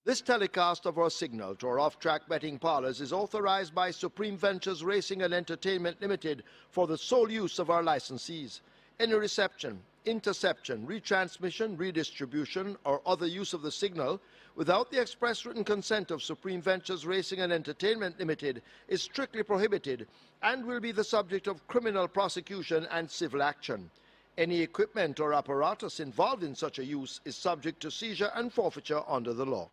This telecast of our signal to our off-track betting parlors is authorized by Supreme Ventures Racing and Entertainment Limited for the sole use of our licensees. Any reception, interception, retransmission, redistribution, or other use of the signal without the express written consent of Supreme Ventures Racing and Entertainment Limited is strictly prohibited and will be the subject of criminal prosecution and civil action. Any equipment or apparatus involved in such a use is subject to seizure and forfeiture under the law.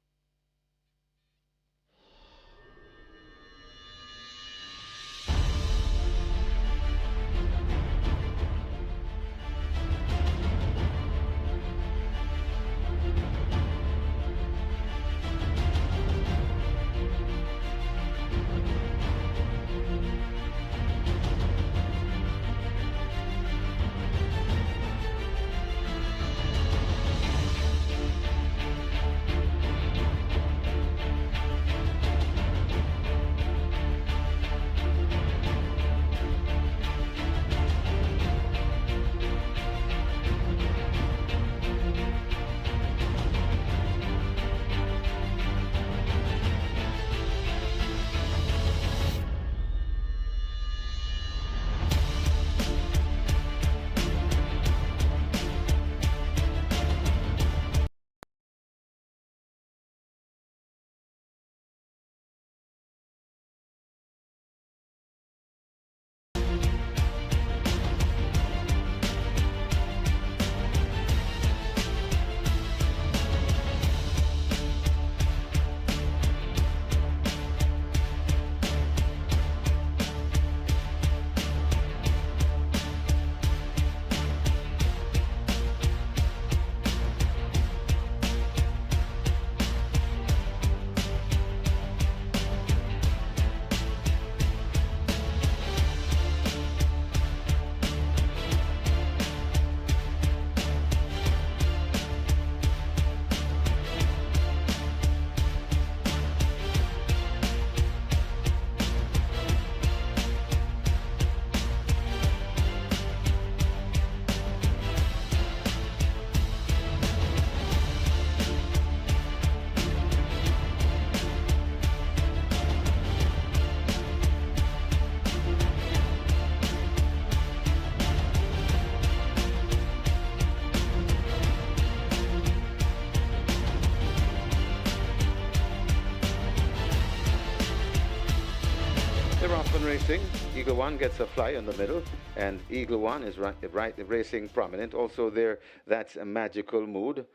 Racing, Eagle One gets a fly in the middle, and Eagle One is right racing prominent. Also there, that's a Magical Mood.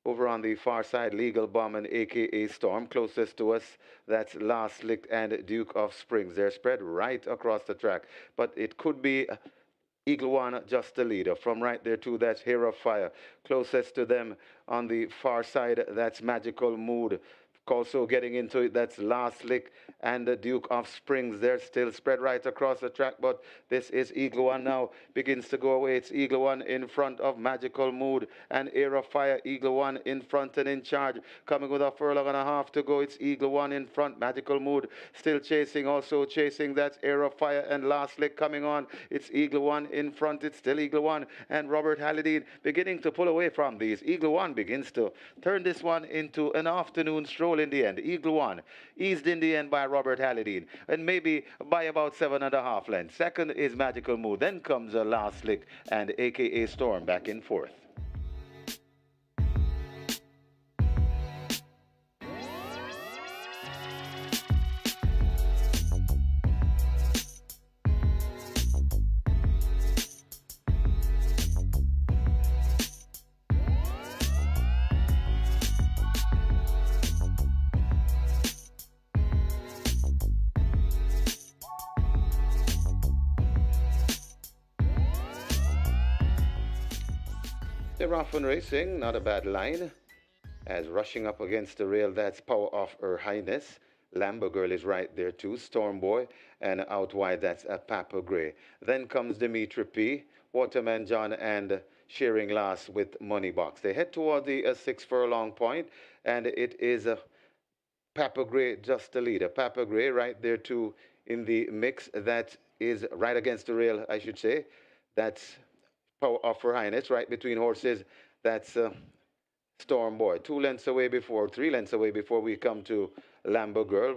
Over on the far side, Legal Bomb and AKA Storm. Closest to us, that's Last Lick and Duke of Springs. They're spread right across the track, but it could be Eagle One just the leader. From right there too, that's Hero of Fire. Closest to them on the far side, that's Magical Mood. Also getting into it, that's Last Lick and the Duke of Springs. They're still spread right across the track, but this is Eagle One now. Begins to go away. It's Eagle One in front of Magical Mood and Air of Fire. Eagle One in front and in charge. Coming with a furlong and a half to go. It's Eagle One in front. Magical Mood still chasing. Also chasing. That's Air of Fire and Last Lick coming on. It's Eagle One in front. It's still Eagle One and Robert Hallidine beginning to pull away from these. Eagle One begins to turn this one into an afternoon stroll in the end. Eagle One eased in the end by Robert Hallidine, and maybe by about 7.5 lengths. Second is Magical Mood. Then comes a Last Lick and AKA Storm back in fourth. They're off and racing, not a bad line. As rushing up against the rail, that's Power of Her Highness. Lambo Girl is right there too, Storm Boy, and out wide that's a Papa Gray. Then comes Dimitri P, Waterman John, and Shearing Last with Money Box. They head toward the 6 furlong point, and it is Papa Gray just the leader. Papa Gray right there too in the mix. That is right against the rail, I should say. That's Power of Her Highness right between horses. That's Storm Boy. 2 lengths away before, 3 lengths away before we come to Lambo Girl.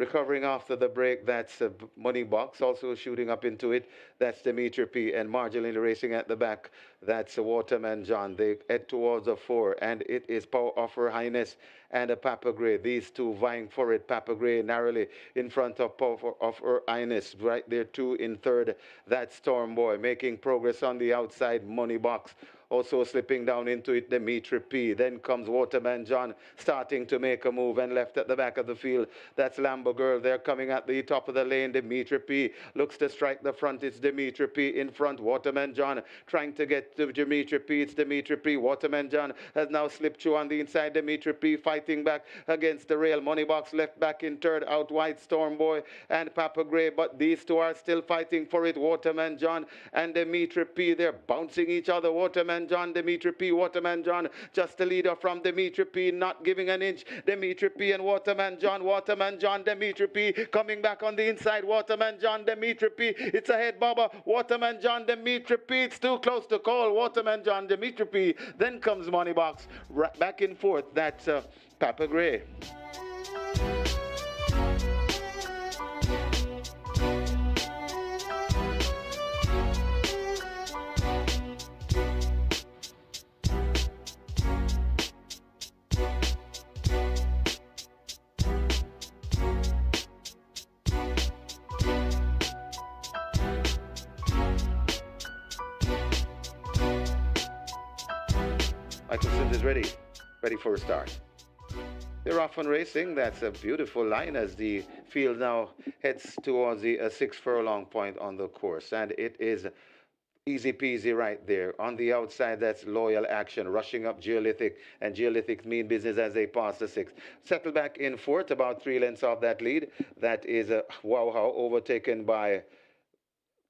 Recovering after the break, that's Money Box, also shooting up into it. That's Dimitri P. And marginally racing at the back, that's Waterman John. They head towards a 4, and it is Power of Her Highness and a Papa Grey. These two vying for it. Papa Grey narrowly in front of Power of Her Highness. Right there, 2 in third. That's Storm Boy making progress on the outside. Money Box also slipping down into it, Dimitri P. Then comes Waterman John, starting to make a move, and left at the back of the field. That's Lambo Girl. They're coming at the top of the lane. Dimitri P. looks to strike the front. It's Dimitri P. in front. Waterman John trying to get to Dimitri P. It's Dimitri P. Waterman John has now slipped through on the inside. Dimitri P. fighting back against the rail. Money Box left back in third. Out wide, Storm Boy and Papa Grey. But these two are still fighting for it. Waterman John and Dimitri P. They're bouncing each other. Waterman John, Dimitri P. Waterman John, just the leader from Dimitri P. Not giving an inch. Dimitri P. and Waterman John. Waterman John, Dimitri P. coming back on the inside. Waterman John, Dimitri P. It's ahead, Baba. Waterman John, Dimitri P. It's too close to call. Waterman John, Dimitri P. Then comes Money Box. Right back and forth. That's Papa Grey. Michelson is ready for a start. They're off and racing. That's a beautiful line as the field now heads towards the 6 furlong point on the course. And it is easy peasy right there. On the outside, that's Loyal Action, rushing up Geolithic, and Geolithic mean business as they pass the 6. Settle back in fourth, about 3 lengths off that lead. That is Wow How, overtaken by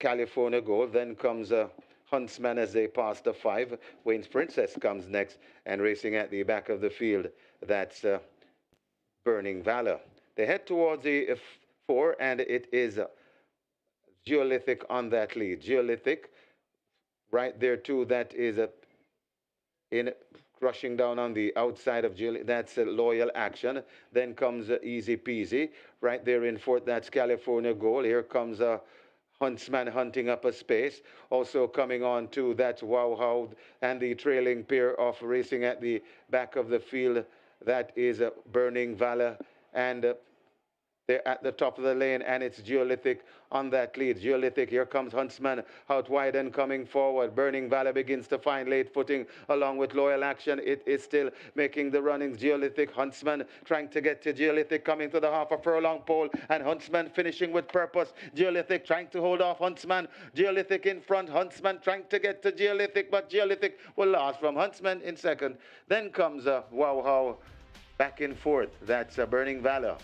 California Gold. Then comes Huntsman as they pass the 5. Wayne's Princess comes next, and racing at the back of the field, that's Burning Valor. They head towards the 4, and it is Geolithic on that lead. Geolithic right there too, that is in rushing down on the outside of Geolithic. That's Loyal Action. Then comes Easy Peasy. Right there in fourth, that's California Gold. Here comes Huntsman hunting up a space. Also coming on to that's Wow How, and the trailing pair of racing at the back of the field, that is Burning Valor, and they're at the top of the lane, and it's Geolithic on that lead. Geolithic, here comes Huntsman out wide and coming forward. Burning Valor begins to find late footing along with Loyal Action. It is still making the runnings. Geolithic, Huntsman trying to get to Geolithic, coming to the half a furlong pole, and Huntsman finishing with purpose. Geolithic trying to hold off Huntsman. Geolithic in front. Huntsman trying to get to Geolithic, but Geolithic will last from Huntsman in second. Then comes Wow How back in fourth. That's Burning Valor.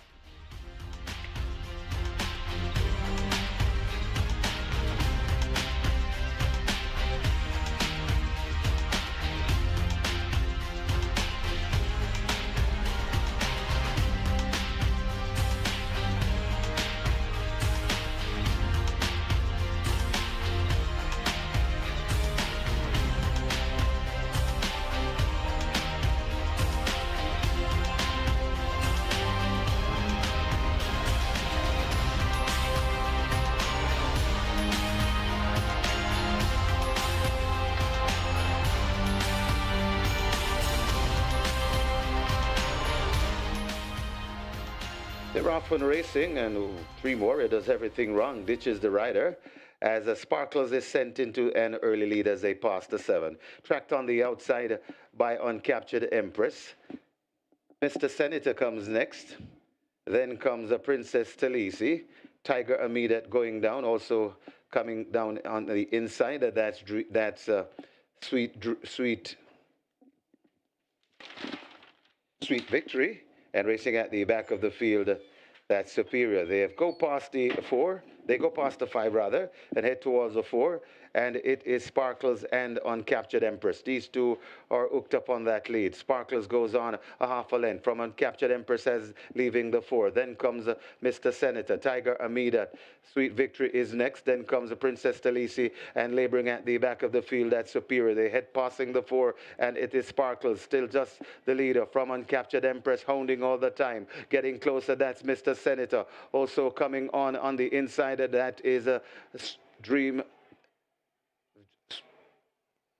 They're off and racing, and 3 more. It does everything wrong, ditches the rider, as Sparkles is sent into an early lead as they pass the 7. Tracked on the outside by Uncaptured Empress. Mr. Senator comes next. Then comes Princess Talisi. Tiger Amidat going down, also coming down on the inside. That's Sweet Victory. And racing at the back of the field, that's Superior. They have go past the 4. They go past the 5 rather and head towards the 4. And it is Sparkles and Uncaptured Empress. These two are hooked up on that lead. Sparkles goes on a half a length from Uncaptured Empress as leaving the 4. Then comes Mr. Senator. Tiger Amida. Sweet Victory is next. Then comes the Princess Talisi and laboring at the back of the field. That's Superior. They head passing the 4 and it is Sparkles. Still just the leader from Uncaptured Empress, hounding all the time. Getting closer. That's Mr. Senator. Also coming on the inside. That is a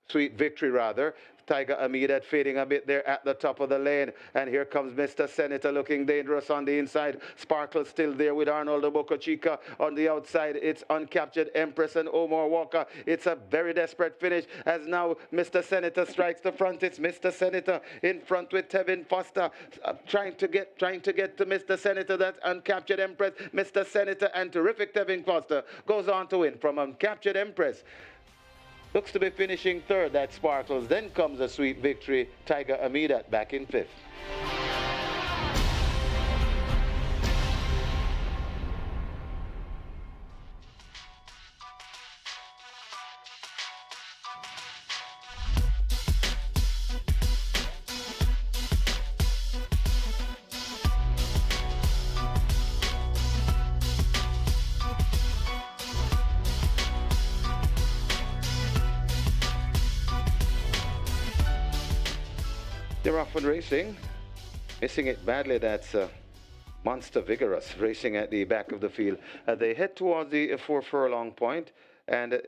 Sweet Victory rather. Tiger Amida fading a bit there at the top of the lane. And here comes Mr. Senator looking dangerous on the inside. Sparkle still there with Arnoldo Boca Chica on the outside. It's Uncaptured Empress and Omar Walker. It's a very desperate finish as now Mr. Senator strikes the front. It's Mr. Senator in front with Tevin Foster trying to get to Mr. Senator. That's Uncaptured Empress. Mr. Senator and terrific Tevin Foster goes on to win from Uncaptured Empress. Looks to be finishing 3rd, that Sparkles. Then comes a Sweet Victory. Tiger Amida back in 5th. They're off and racing. Missing it badly, that's Monster Vigorous racing at the back of the field. They head towards the 4 furlong point and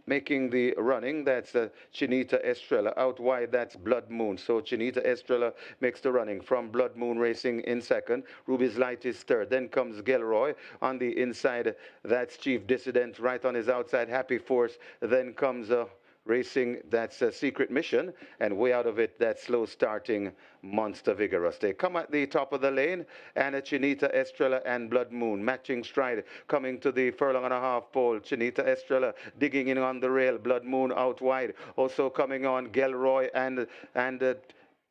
making the running, that's Chinita Estrella. Out wide, that's Blood Moon. So Chinita Estrella makes the running from Blood Moon racing in 2nd. Ruby's Light is 3rd. Then comes Gilroy on the inside. That's Chief Dissident right on his outside. Happy Force. Then comes racing, that's a Secret Mission, and way out of it, that slow starting Monster Vigorous. They come at the top of the lane, and Chinita Estrella and Blood Moon matching stride, coming to the furlong and a half pole. Chinita Estrella digging in on the rail, Blood Moon out wide. Also coming on Gilroy and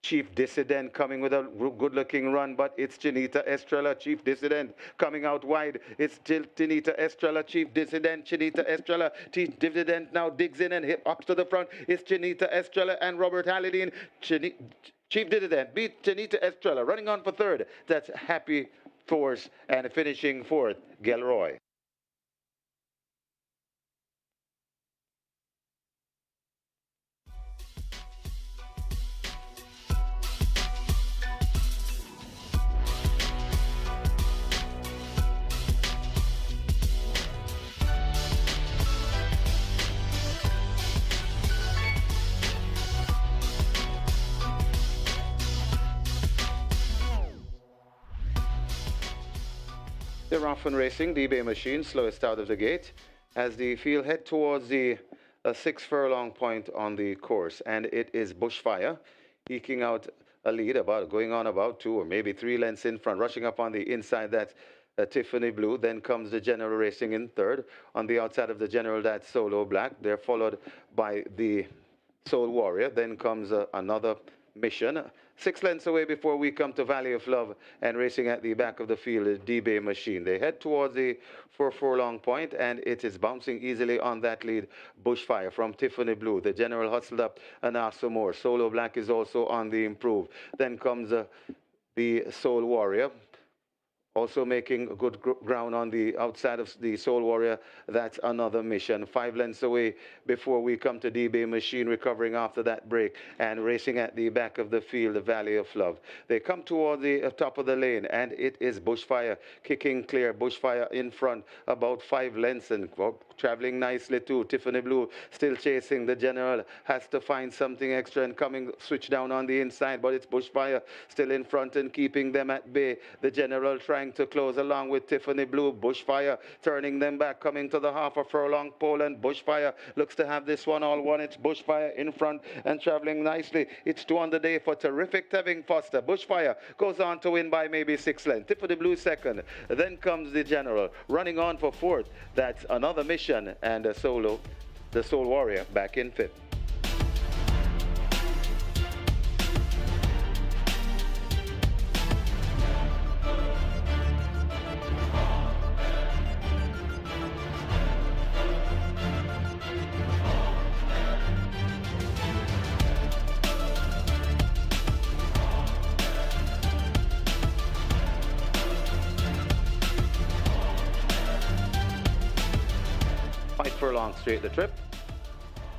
Chief Dissident coming with a good-looking run, but it's Chinita Estrella, Chief Dissident coming out wide. It's Chinita Estrella, Chief Dissident, Chinita Estrella, Chief Dissident now digs in and up to the front. It's Chinita Estrella and Robert Hallidine. Chief Dissident beat Chinita Estrella, running on for 3rd. That's Happy Force and finishing 4th, Gilroy. They're off and racing. D-Bay Machine, slowest out of the gate, as the field head towards the 6 furlong point on the course. And it is Bushfire eking out a lead, going on about 2 or maybe 3 lengths in front, rushing up on the inside. That's Tiffany Blue. Then comes the General racing in 3rd. On the outside of the General, that's Solo Black. They're followed by the Soul Warrior. Then comes another Mission. 6 lengths away before we come to Valley of Love, and racing at the back of the field is D-Bay Machine. They head towards the 4 furlong point, and it is bouncing easily on that lead. Bushfire from Tiffany Blue. The General hustled up and asked for more. Solo Black is also on the improve. Then comes the Soul Warrior, also making good ground on the outside of the Soul Warrior. That's another Mission. 5 lengths away before we come to D-Bay Machine, recovering after that break, and racing at the back of the field, the Valley of Love. They come toward the top of the lane, and it is Bushfire kicking clear. Bushfire in front, about 5 lengths, and traveling nicely too. Tiffany Blue still chasing. The General has to find something extra and coming, switch down on the inside, but it's Bushfire still in front and keeping them at bay. The General trying to close along with Tiffany Blue. Bushfire turning them back, coming to the half a furlong pole, and Bushfire looks to have this one all won. It's Bushfire in front and traveling nicely. It's 2 on the day for terrific Tevin Foster. Bushfire goes on to win by maybe 6 lengths. Tiffany Blue 2nd. Then comes the General running on for 4th. That's another Mission, and the Soul Warrior back in 5th. furlong straight the trip.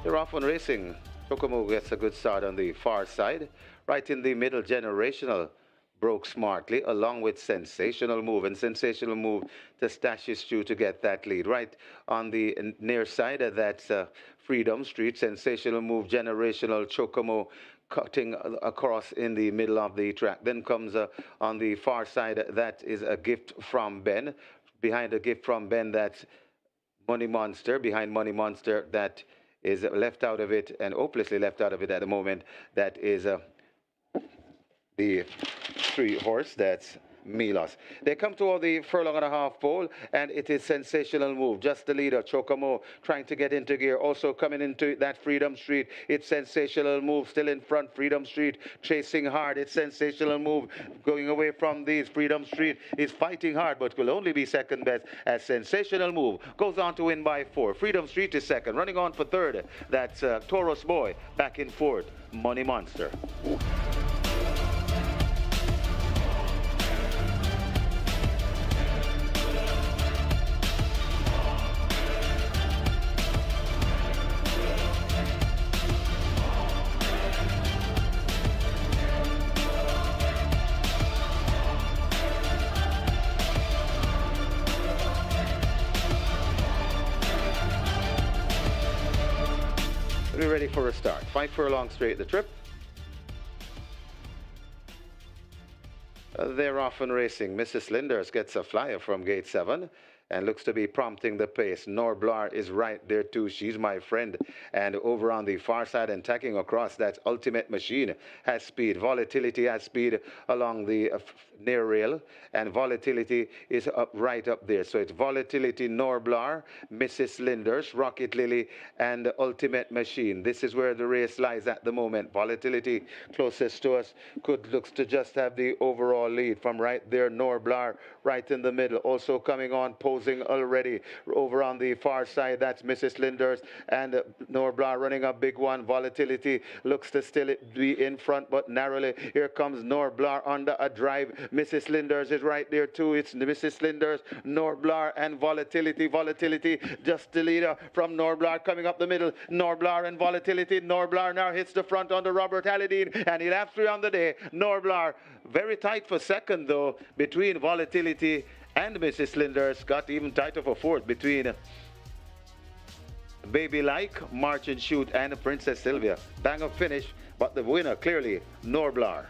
They're off on racing. Chocomo gets a good start on the far side. Right in the middle, Generational broke smartly, along with Sensational Move. And Sensational Move to stash his shoe to get that lead. Right on the near side, that's Freedom Street. Sensational Move, Generational, Chocomo cutting across in the middle of the track. Then comes on the far side, that is a Gift from Ben. Behind a Gift from Ben, that's Money Monster. Behind Money Monster, that is left out of it and hopelessly left out of it at the moment. That is the 3-horse, that's Milos. They come toward the furlong and a half pole, and it is Sensational Move. Just the leader, Chocomo, trying to get into gear. Also coming into that Freedom Street, it's Sensational Move still in front. Freedom Street chasing hard. It's Sensational Move going away from these. Freedom Street is fighting hard, but will only be second best as Sensational Move goes on to win by 4. Freedom Street is second. Running on for third, that's Taurus Boy. Back in fourth, Money Monster. We're ready for a start. 5 furlong straight the trip. They're off and racing. Mrs. Linders gets a flyer from gate 7 and looks to be prompting the pace. Norblar is right there too. She's my friend. And over on the far side and tacking across, that's Ultimate Machine. Has speed. Volatility has speed along the near rail. And Volatility is right up there. So it's Volatility, Norblar, Mrs. Linders, Rocket Lily, and Ultimate Machine. This is where the race lies at the moment. Volatility closest to us looks to just have the overall lead. From right there, Norblar right in the middle. Also coming on, posing already. Over on the far side, that's Mrs. Linders and Norblar running a big one. Volatility looks to still be in front, but narrowly. Here comes Norblar under a drive. Mrs. Linders is right there too. It's Mrs. Linders, Norblar, and Volatility. Volatility just the leader from Norblar coming up the middle. Norblar and Volatility. Norblar now hits the front under Robert Halladine, and he'll have 3 on the day. Norblar very tight for second though between Volatility and Mrs. Linders. Got even tighter for fourth between Baby Like, March and Shoot, and Princess Sylvia. Bang of finish, but the winner clearly Norblar.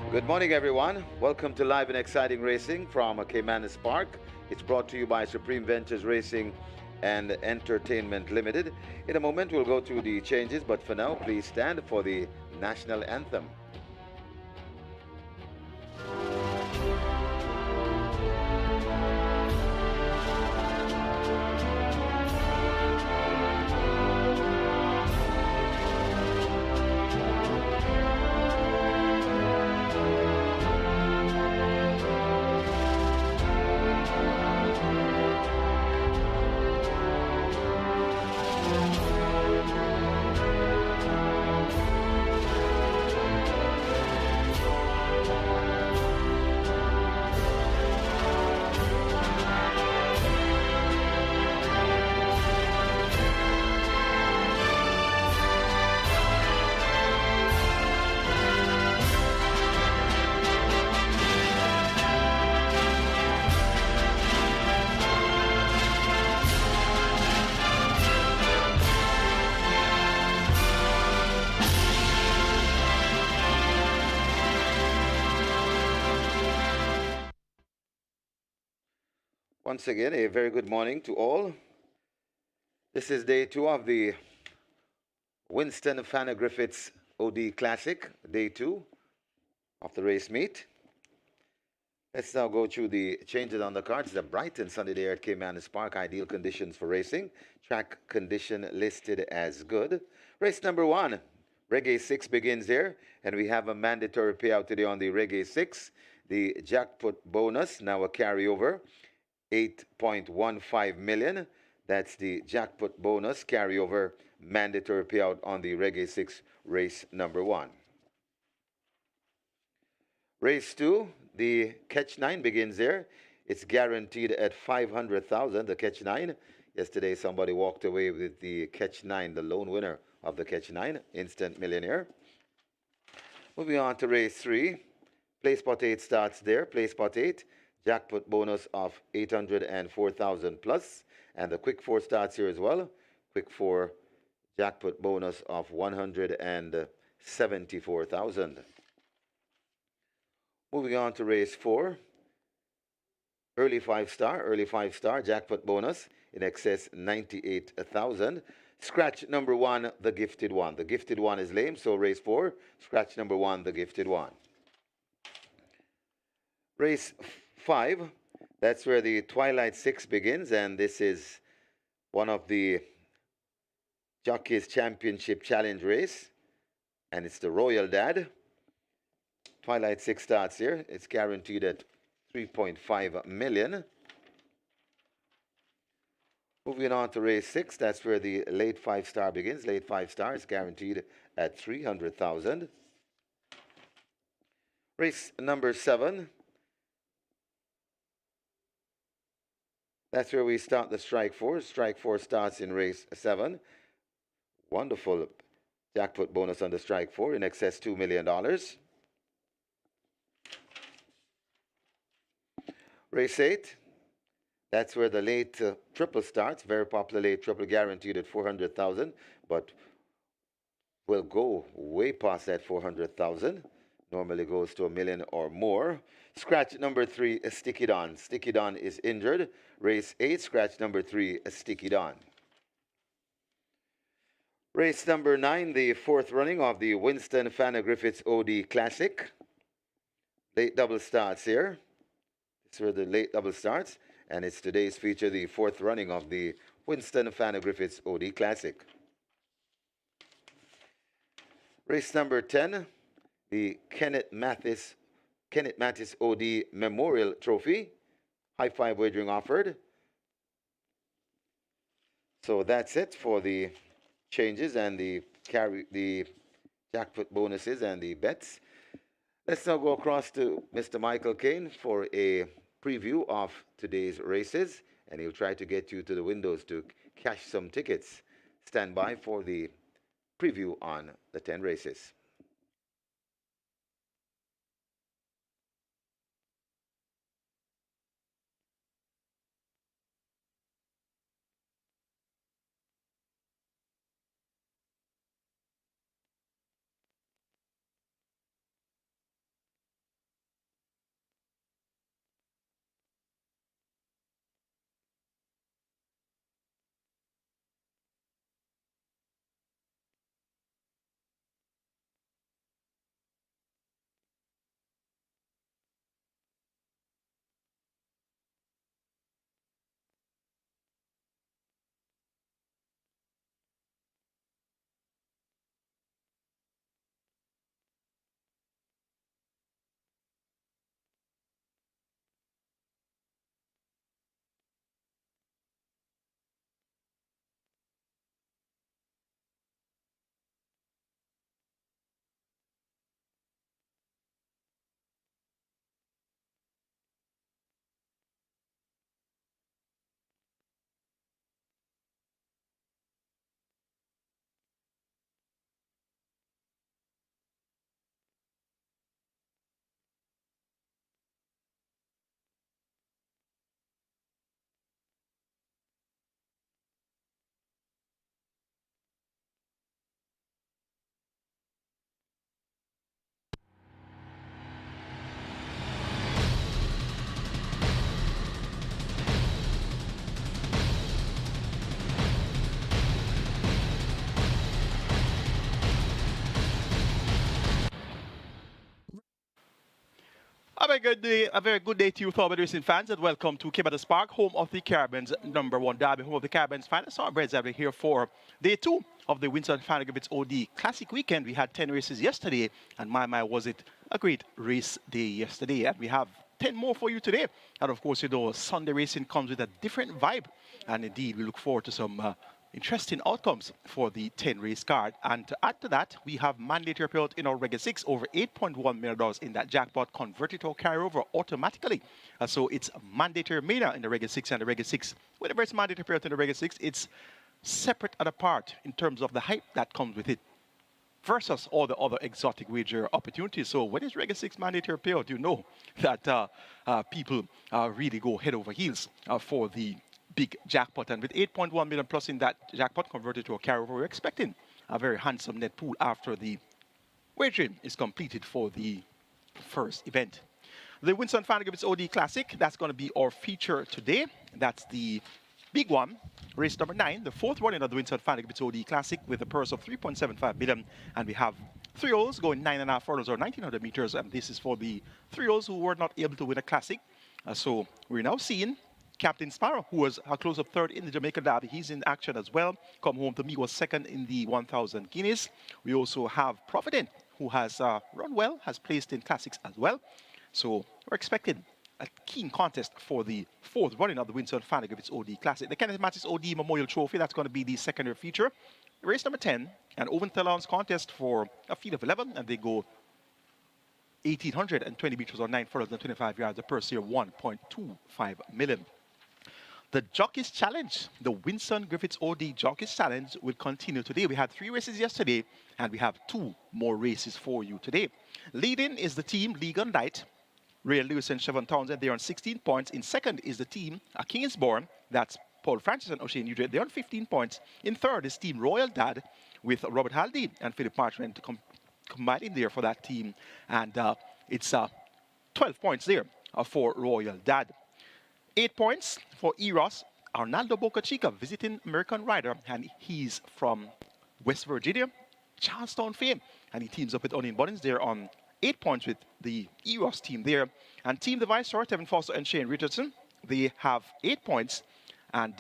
Good morning, everyone. Welcome to Live and Exciting Racing from Caymanas Park. It's brought to you by Supreme Ventures Racing and Entertainment Limited. In a moment, we'll go through the changes, but for now, please stand for the national anthem. Once again, a very good morning to all. This is day 2 of the Winston FANNA Griffiths OD Classic, day 2 of the race meet. Let's now go through the changes on the cards. It's a bright and sunny day at Caymanas Park. Ideal conditions for racing. Track condition listed as good. Race number 1, Reggae 6 begins here, and we have a mandatory payout today on the Reggae 6. The jackpot bonus, now a carryover, 8.15 million. That's the jackpot bonus carryover mandatory payout on the Reggae 6 race number 1. Race 2, the Catch 9 begins there. It's guaranteed at 500,000, the Catch 9. Yesterday somebody walked away with the Catch 9, the lone winner of the Catch 9, instant millionaire. Moving on to race 3, Play Spot 8 starts there. Play Spot 8, jackpot bonus of 804,000 plus. And the Quick 4 starts here as well. Quick 4, jackpot bonus of 174,000. Moving on to race 4, early 5 star, jackpot bonus in excess 98,000. Scratch number 1, the gifted one. The gifted one is lame, so race 4, scratch number 1, the gifted one. Race 5, that's where the Twilight 6 begins, and this is one of the Jockeys Championship Challenge race, and it's the Royal Dad. Twilight 6 starts here. It's guaranteed at 3.5 million. Moving on to race 6, that's where the late 5 star begins. Late 5 star is guaranteed at 300,000. Race number 7, that's where we start the Strike 4. Strike 4 starts in race 7. Wonderful jackpot bonus on the Strike 4 in excess $2 million. Race 8, that's where the late triple starts. Very popular late triple, guaranteed at 400,000, but will go way past that 400,000. Normally goes to $1 million or more. Scratch number 3, Stick It On. Stick It On is injured. Race 8, scratch number 3, Stick It On. Race number 9, the 4th running of the Winston FANNA Griffiths OD Classic. Late double starts here. This is where the late double starts, and it's today's feature, the 4th running of the Winston FANNA Griffiths OD Classic. Race number 10, the Kenneth Mattis OD Memorial Trophy. High 5 wagering offered. So that's it for the changes and the jackpot bonuses and the bets. Let's now go across to Mr. Michael Kane for a preview of today's races, and he'll try to get you to the windows to cash some tickets. Stand by for the preview on the 10 races. A very good day to you, Thorburn Racing fans, and welcome to Caymanas Park, home of the Caribbean's #1 derby, home of the Caribbean's finest thoroughbreds. We're here for day 2 of the WINSTON FANNA GRIFFITHS OD Classic Weekend. We had 10 races yesterday, and my, was it a great race day yesterday. And we have 10 more for you today. And of course, you know, Sunday racing comes with a different vibe. And indeed, we look forward to some interesting outcomes for the 10 race card. And to add to that, we have mandatory payout in our Regular 6, over $8.1 million in that jackpot, converted to carryover automatically. So it's mandatory mania in the Regular 6 and the Regular 6. Whenever it's mandatory payout in the Regular 6, it's separate and apart in terms of the hype that comes with it versus all the other exotic wager opportunities. So when it's Regular 6 mandatory payout, you know that people really go head over heels for the big jackpot. And with 8.1 million plus in that jackpot converted to a carryover, we're expecting a very handsome net pool after the wagering is completed for the first event. The WINSTON FANNA GRIFFITHS OD Classic, that's going to be our feature today. That's the big one, race number 9, the 4th running of the WINSTON FANNA GRIFFITHS OD Classic with a purse of 3.75 million. And we have 3-year-olds going 9.5 furlongs or 1900 meters. And this is for the 3-year-olds who were not able to win a classic. So we're now seeing Captain Sparrow, who was a close-up 3rd in the Jamaica derby. He's in action as well. Come home to me, was 2nd in the 1,000 guineas. We also have Provident, who has run well, has placed in classics as well. So we're expecting a keen contest for the 4th running of the WINSTON FANNA GRIFFITHS OD Classic. The KENNETH MATTIS OD Memorial Trophy, that's going to be the secondary feature. Race number 10, an Oven Talons contest for a field of 11, and they go 1,820 meters or 9 furlongs and 25 yards. The purse here, 1.25 million. The Jockeys Challenge, the WINSTON GRIFFITHS OD Jockeys Challenge will continue today. We had 3 races yesterday, and we have 2 more races for you today. Leading is the team League on Light, Ray Lewis and Chevron Townsend. They're on 16 points. In second is the team A King is Born. That's Paul Francis and O'Shea Nugent. They're on 15 points. In third is team Royal Dad with Robert Haldy and Philip Marchment combining there for that team. And it's 12 points there for Royal Dad. 8 points for Eros, Arnaldo Boca Chica, visiting American rider, and he's from West Virginia, Charlestown fame, and he teams up with Onion Bunnings. They're on 8 points with the Eros team there. And team the Viceroy, Tevin Foster and Shane Richardson, they have 8 points. And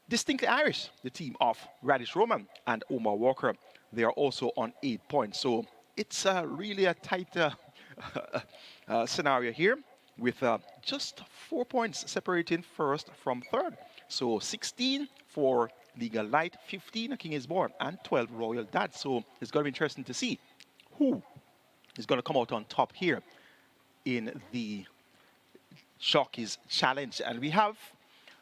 Distinctly Irish, the team of Radish Roman and Omar Walker, they are also on 8 points. So it's really a tight scenario here, with just 4 points separating first from third. So 16 for Legal Light, 15 A King is Born, and 12 Royal Dad. So it's going to be interesting to see who is going to come out on top here in the Jockeys Challenge. And we have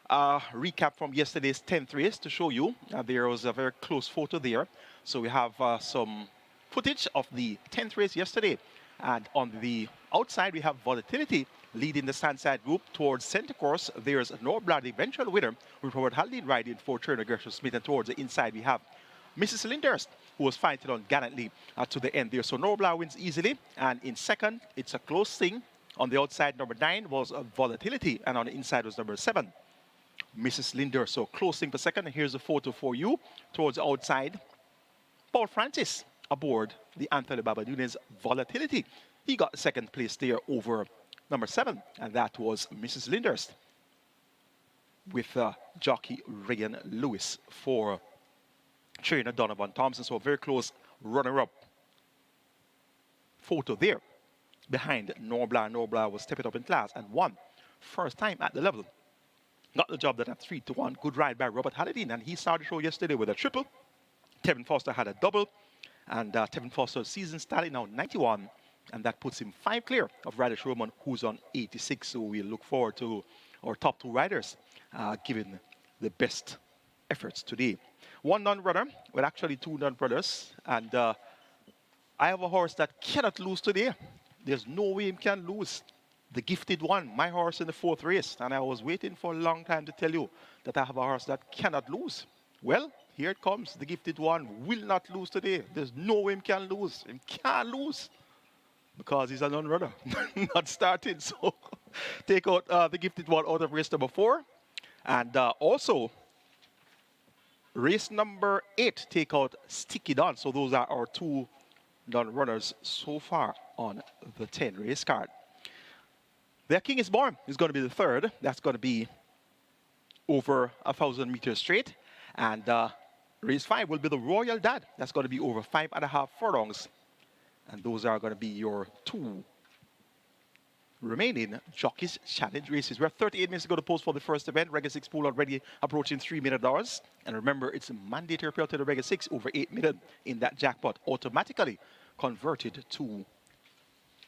a recap from yesterday's 10th race to show you. There was a very close photo there. So we have some footage of the 10th race yesterday. And on the outside, we have Volatility leading the Sandside group towards center course. There's Norbla, the eventual winner, with Robert Haldy riding for Turner Gershon Smith. And towards the inside, we have Mrs. Lindhurst, who was fighting on gallantly to the end there. So Norbla wins easily. And in second, it's a close thing. On the outside, number 9 was Volatility. And on the inside was number 7, Mrs. Lindhurst. So close thing for second. And here's a photo for you. Towards the outside, Paul Francis aboard the Anthony Baba Nunez Volatility. He got second place there over number 7, and that was Mrs. Lindhurst with jockey Regan Lewis for trainer Donovan Thompson. So a very close runner-up photo there behind Norbla. Norbla was stepping up in class and won first time at the level. Got the job done at 3-1. Good ride by Robert Halliday, and he started the show yesterday with a triple. Tevin Foster had a double, and Tevin Foster's season starting now 91. And that puts him 5 clear of Radish Roman, who's on 86. So we look forward to our top 2 riders giving the best efforts today. 1 non-runner, well, actually 2 non-runners. And I have a horse that cannot lose today. There's no way he can lose. The Gifted One, my horse in the 4th race. And I was waiting for a long time to tell you that I have a horse that cannot lose. Well, here it comes. The Gifted One will not lose today. There's no way he can lose. He can't lose, because he's a non-runner, not starting. So take out the Gifted One out of race number 4. And also, race number 8, take out Sticky Don. So those are our 2 non-runners so far on the 10 race card. Their King is Born is going to be the third. That's going to be over 1,000 meters straight. And race 5 will be the Royal Dad. That's going to be over 5.5 furlongs. And those are going to be your 2 remaining Jockeys Challenge races. We're 38 minutes to go to post for the first event. Regular 6 pool already approaching $3 million. And remember, it's a mandatory payout to the regular 6 over $8 million in that jackpot, automatically converted to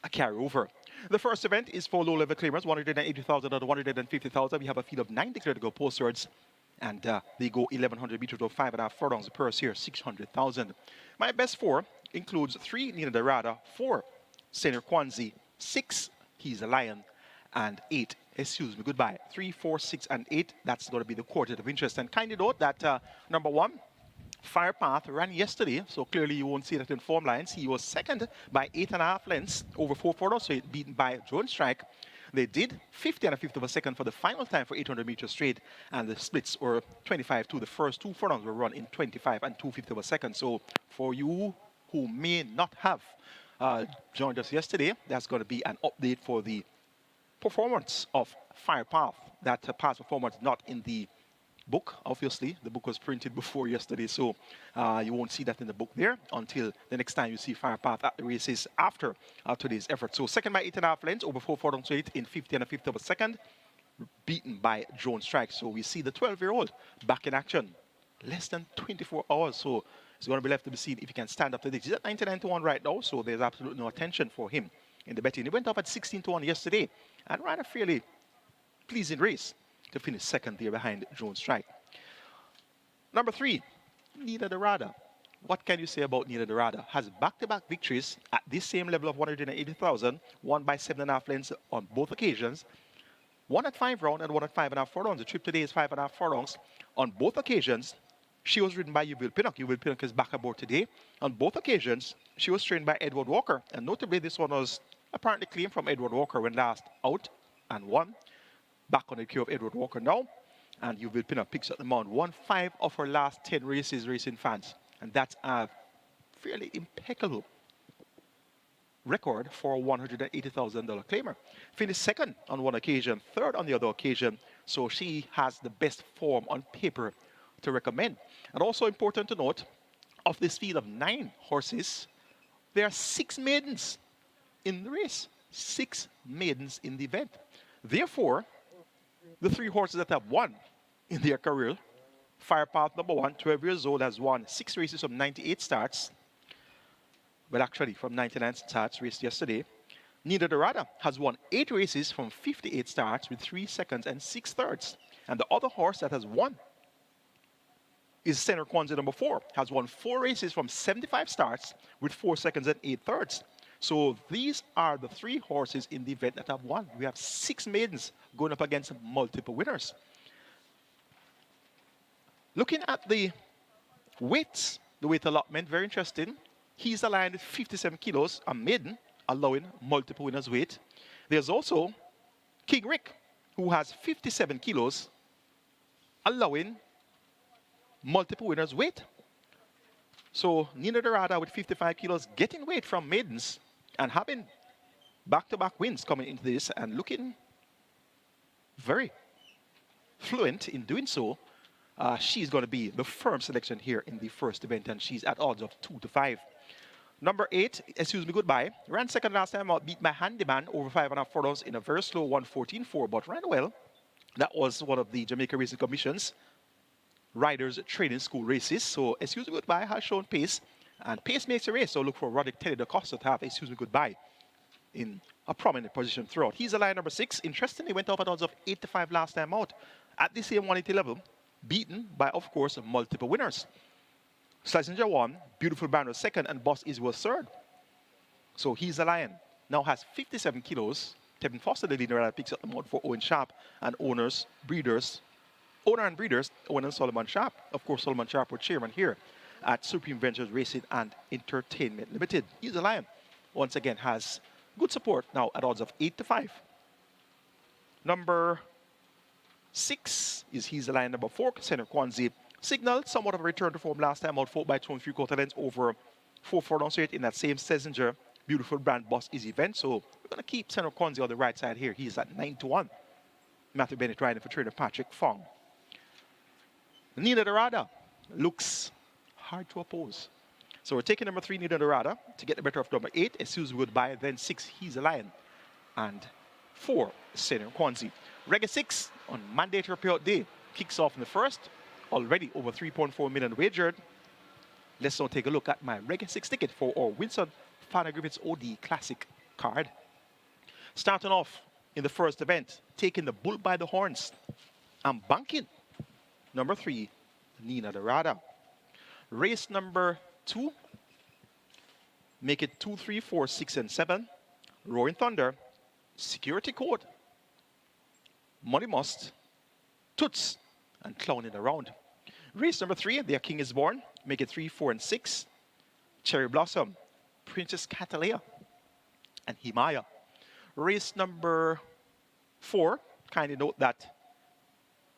a carryover. The first event is for low-level claimers, 180,000 or 150,000. We have a field of 9 declared to go postwards, and they go 1,100 meters to 5.5 furlongs. The purse here, 600,000. My best 4 includes 3 Nina Dorada, 4 Senior Kwanzi, 6 He's a Lion, and 8 Excuse Me Goodbye. 3, 4, 6, and 8. That's going to be the quartet of interest. And kindly note that number 1, Firepath, ran yesterday, so clearly you won't see that in form lines. He was second by 8.5 lengths over 4 furlongs, so beaten by Drone Strike. They did 50 and a fifth of a second for the final time for 800 meters straight, and the splits were 25-2. The first 2 furlongs were run in 25 and 2/5 of a second. So for you who may not have joined us yesterday, that's going to be an update for the performance of Firepath. That past performance not in the book, obviously. The book was printed before yesterday, so you won't see that in the book there until the next time you see Firepath at the races after today's effort. So second by 8.5 lengths over 4 furlongs straight in 50 and a fifth of a second, beaten by Drone Strike. So we see the 12-year-old back in action. Less than 24 hours, so it's going to be left to be seen if he can stand up to this. He's at 99-1 right now, so there's absolutely no attention for him in the betting. He went up at 16-1 yesterday and ran a fairly pleasing race to finish second there behind Drone Strike. Number 3, Nina Dorada. What can you say about Nina Dorada? Has back-to-back victories at this same level of 180,000, won by 7.5 lengths on both occasions. 1 at 5 round and 1 at 5.5 furlongs. The trip today is 5.5 furlongs. On both occasions, she was ridden by Yubil Pinnock. Yubil Pinnock is back aboard today. On both occasions, she was trained by Edward Walker. And notably, this one was apparently claimed from Edward Walker when last out and won. Back on the queue of Edward Walker now. And Yubil Pinnock picks up the mount. Won 5 of her last 10 races, racing fans. And that's a fairly impeccable record for a $180,000 claimer. Finished second on one occasion, third on the other occasion. So she has the best form on paper to recommend. And also important to note, of this field of 9 horses, there are 6 maidens in the race. 6 maidens in the event. Therefore, the 3 horses that have won in their career, Firepath number 1, 12 years old, has won 6 races from 98 starts. But actually from 99 starts, raced yesterday. Nina Dorada has won 8 races from 58 starts with 3 seconds and 6 thirds. And the other horse that has won is Senator Kwanzaa number 4, has won 4 races from 75 starts with 4 seconds and 8 thirds. So these are the 3 horses in the event that have won. We have 6 maidens going up against multiple winners. Looking at the weights, the weight allotment, very interesting. He's aligned with 57 kilos, a maiden, allowing multiple winners weight. There's also King Rick, who has 57 kilos, allowing multiple winners weight. So Nina Dorada with 55 kilos, getting weight from maidens and having back-to-back wins coming into this and looking very fluent in doing so. She's going to be the firm selection here in the first event, and she's at odds of 2-5. Number 8, Excuse Me Goodbye, ran second last time out, beat by Handyman over 5.5 furlongs in a very slow 1:14.4, but ran well. That was one of the Jamaica Racing Commission's riders training school races. So Excuse Me Goodbye has shown pace, and pace makes a race. So look for Roderick Teddy DaCosta to have Excuse Me Goodbye in a prominent position throughout. He's a line number 6. Interestingly, went up at odds of 8-5 last time out at the same 180 level, beaten by, of course, multiple winners. Schlesinger 1, Beautiful Banner 2nd, and Boss Is was 3rd. So He's a Lion now has 57 kilos. Tevin Foster, the leader, that picks up the mount for Owen Sharp and owner and breeders, Owen and Solomon Sharp. Of course, Solomon Sharp were chairman here at Supreme Ventures Racing and Entertainment Limited. He's a Lion, once again, has good support now at odds of 8-5. Number 6 is He's a Lion. Number 4, Senator Kwanzaa. Signaled somewhat of a return to form last time out, 4 by 2 3/4 lengths over 4 furlongs straight in that same Schlesinger beautiful brand boss is event. So we're going to keep Senator Konzi on the right side here. He's at 9-1. Matthew Bennett riding for trainer Patrick Fong. Nina Dorada looks hard to oppose. So we're taking number 3, Nina Dorada, to get the better of number 8, Excuse Goodbye, then 6, He's a Lion, and 4, Senator Konzi. Reggae 6 on mandatory payout day kicks off in the first. Already over 3.4 million wagered. Let's now take a look at my Reggae 6 ticket for our WINSTON FANNA GRIFFITHS OD Classic card. Starting off in the first event, taking the bull by the horns. I'm banking number 3, Nina Dorada. Race number 2, make it 2, 3, 4, 6, and 7. Roaring Thunder, Security Code, Money Must, Toots, and Clowning Around. Race number 3, Their King is Born, make it 3, 4, and 6. Cherry Blossom, Princess Catalea, and Himaya. Race number 4, kindly note that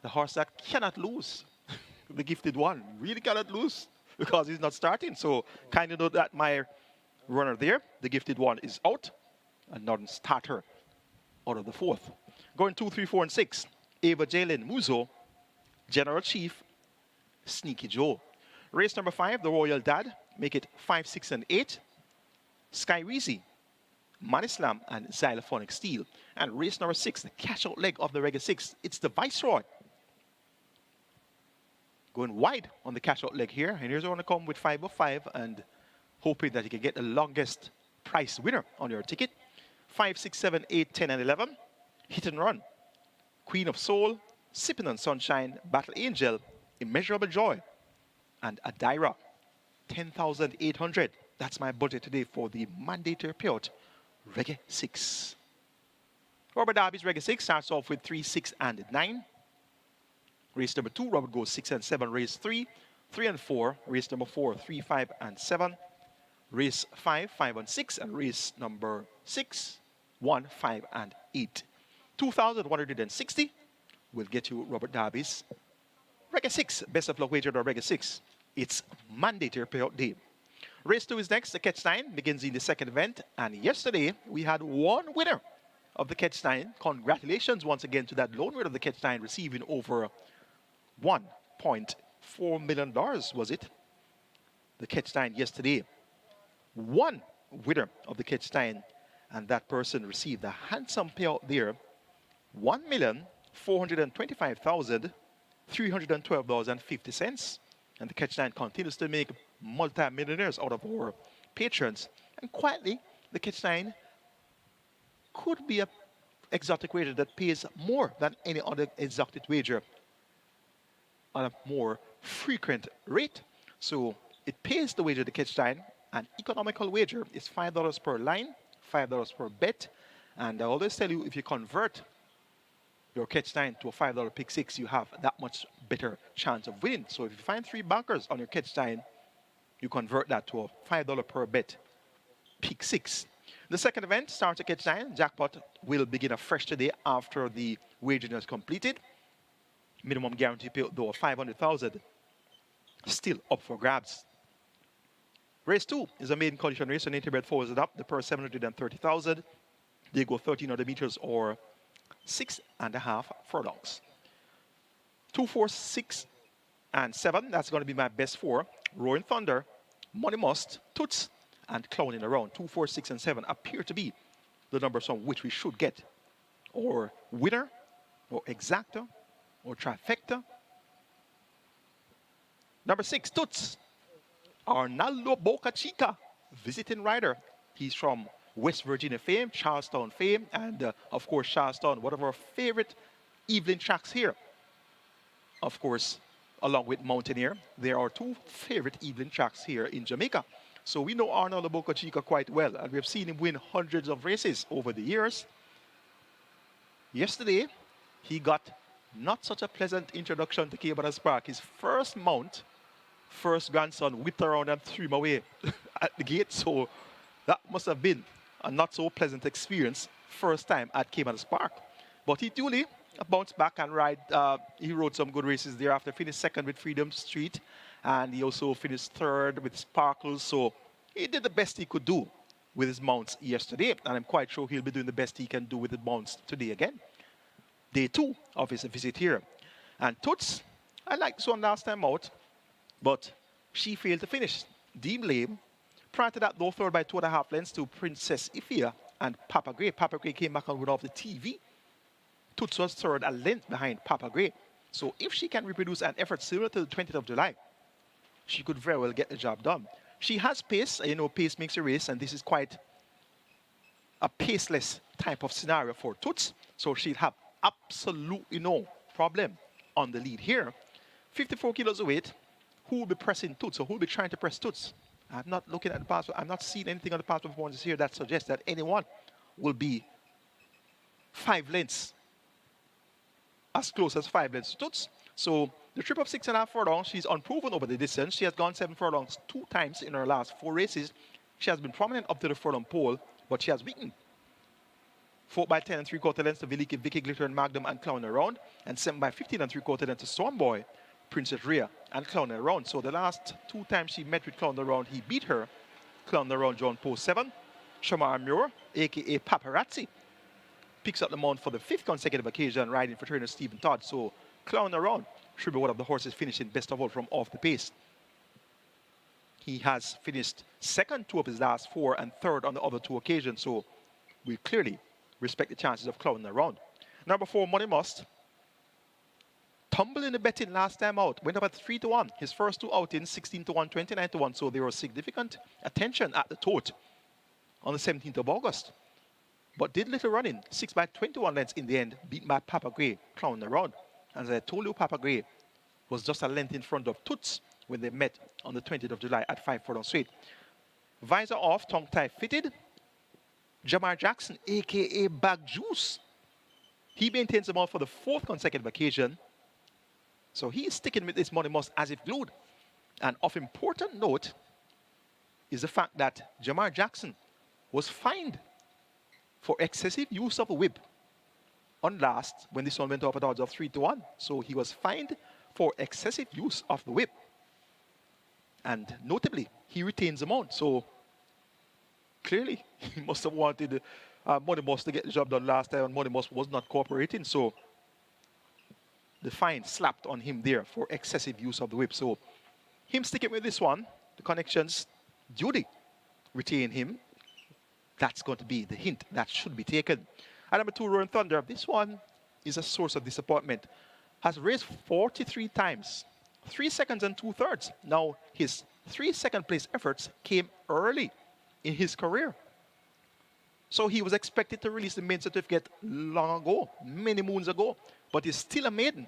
the horse that cannot lose, the Gifted One, really cannot lose because he's not starting. So kindly note that my runner there, the Gifted One, is out, and non-starter out of the 4th. Going 2, 3, 4, and 6, Ava Jalen Muzo, General Chief, Sneaky Joe. Race number 5, the Royal Dad, make it 5, 6, and 8. Sky Weezy, Manislam, and Xylophonic Steel. And race number 6, the cash-out leg of the Reggae 6, it's the Viceroy. Going wide on the cash-out leg here. And here's going to come with 5 of 5 and hoping that you can get the longest price winner on your ticket. 5, 6, 7, 8, 10, and 11. Hit and Run, Queen of Soul, Sipping on Sunshine, Battle Angel, Immeasurable Joy, and Adira. 10,800. That's my budget today for the mandatory payout, Reggae 6. Robert Darby's Reggae 6 starts off with 3, 6, and 9. Race number 2, Robert goes 6 and 7. Race 3, 3 and 4. Race number 4, 3, 5, and 7. Race 5, 5 and 6. And race number 6, 1, 5, and 8. 2,160 will get you Robert Darby's Reggae 6. Best of luck wagered on Reggae 6. It's mandatory payout day. Race 2 is next. The Catch 9 begins in the second event. And yesterday, we had one winner of the Catch 9. Congratulations once again to that lone winner of the Catch 9 receiving over $1.4 million, was it? The Catch 9 yesterday. One winner of the Catch 9, and that person received a handsome payout there. $1,425,312.50. And the Catch 9 continues to make multi-millionaires out of our patrons. And quietly, the Catch 9 could be an exotic wager that pays more than any other exotic wager on a more frequent rate. So it pays the wager the Catch 9. An economical wager is $5 per line, $5 per bet. And I always tell you, if you convert your Catch 9 to a $5 pick 6, you have that much better chance of winning. So if you find 3 bankers on your Catch 9, you convert that to a $5 per bet pick 6. The second event starts at Catch 9. Jackpot will begin afresh today after the wagering is completed. Minimum guarantee payout though of $500,000 still up for grabs. Race 2 is a maiden condition race, and interbred forwards it up. The purse $730,000. They go 1,300 meters or 6.5 furlongs. 2, 4, 6, and 7. That's going to be my best 4. Roaring Thunder, Money Must, Toots, and Clowning Around. 2, 4, 6, and 7 appear to be the numbers from which we should get or winner, or exacta, or trifecta. Number 6, Toots. Arnaldo Boca Chica, visiting rider. He's from West Virginia fame, Charlestown fame, and of course Charlestown, one of our favorite evening tracks here. Of course, along with Mountaineer, there are 2 favorite evening tracks here in Jamaica. So we know Arnaldo Boca Chica quite well, and we've seen him win hundreds of races over the years. Yesterday, he got not such a pleasant introduction to Caymanas Park. His first mount, first grandson, whipped around and threw him away at the gate. So that must have been a not so pleasant experience first time at Caymanas Park. But he duly bounced back and he rode some good races thereafter. Finished second with Freedom Street, and he also finished third with Sparkles. So he did the best he could do with his mounts yesterday, and I'm quite sure he'll be doing the best he can do with the mounts today again. Day 2 of his visit here. And Toots, I liked this one last time out, but she failed to finish. Deem lame. Prior to that, though, third by 2.5 lengths to Princess Ifia and Papa Gray. Papa Gray came back and went off the TV. Toots was third, a length behind Papa Gray. So if she can reproduce an effort similar to the 20th of July, she could very well get the job done. She has pace. You know, pace makes a race, and this is quite a paceless type of scenario for Toots. So she'll have absolutely no problem on the lead here. 54 kilos of weight. Who will be pressing Toots, or who will be trying to press Toots? I'm not looking at the past. I'm not seeing anything on the past performances here that suggests that anyone will be 5 lengths, as close as 5 lengths to Toots. So the trip of 6.5 furlongs, she's unproven over the distance. She has gone 7 furlongs 2 times in her last 4 races. She has been prominent up to the furlong pole, but she has weakened. 4 by 10 3/4 lengths to Vicky Glitter and Magnum and Clown Around, and 7 by 15 3/4 lengths to Stormboy, Princess Rhea, and Clown Around. So the last 2 times she met with Clown Around, he beat her. Clown Around John Post 7. Shamar Muir, a.k.a. Paparazzi, picks up the mount for the 5th consecutive occasion, riding for trainer Stephen Todd. So Clown Around should be one of the horses finishing best of all from off the pace. He has finished 2nd 2 of his last 4 and 3rd on the other 2 occasions. So we clearly respect the chances of Clown Around. Number 4, Money Must. Tumble in the betting last time out. Went up at 3-1. His first 2 outings, 16-1, 29-1. So there was significant attention at the tote on the 17th of August. But did little running. 6 by 21 lengths in the end. Beaten by Papa Gray, Clown Around. As I told you, Papa Gray was just a length in front of Toots when they met on the 20th of July at 5 furlongs straight. Visor off, tongue tie fitted. Jamar Jackson, a.k.a. Bag Juice. He maintains the mount for the 4th consecutive occasion. So he is sticking with this Money Must as if glued. And of important note is the fact that Jamar Jackson was fined for excessive use of a whip on last when this one went off at odds of 3-1. So he was fined for excessive use of the whip. And notably, he retains the mount. So clearly, he must have wanted Money Must to get the job done last time, and Money Must was not cooperating. So the fine slapped on him there for excessive use of the whip. So him sticking with this one, the connections, Judy retain him. That's going to be the hint that should be taken. And number 2, Roaring Thunder. This one is a source of disappointment. Has raced 43 times, 3 seconds and 2/3. Now, his 3 second place efforts came early in his career. So he was expected to release the maiden certificate long ago, many moons ago, but he's still a maiden.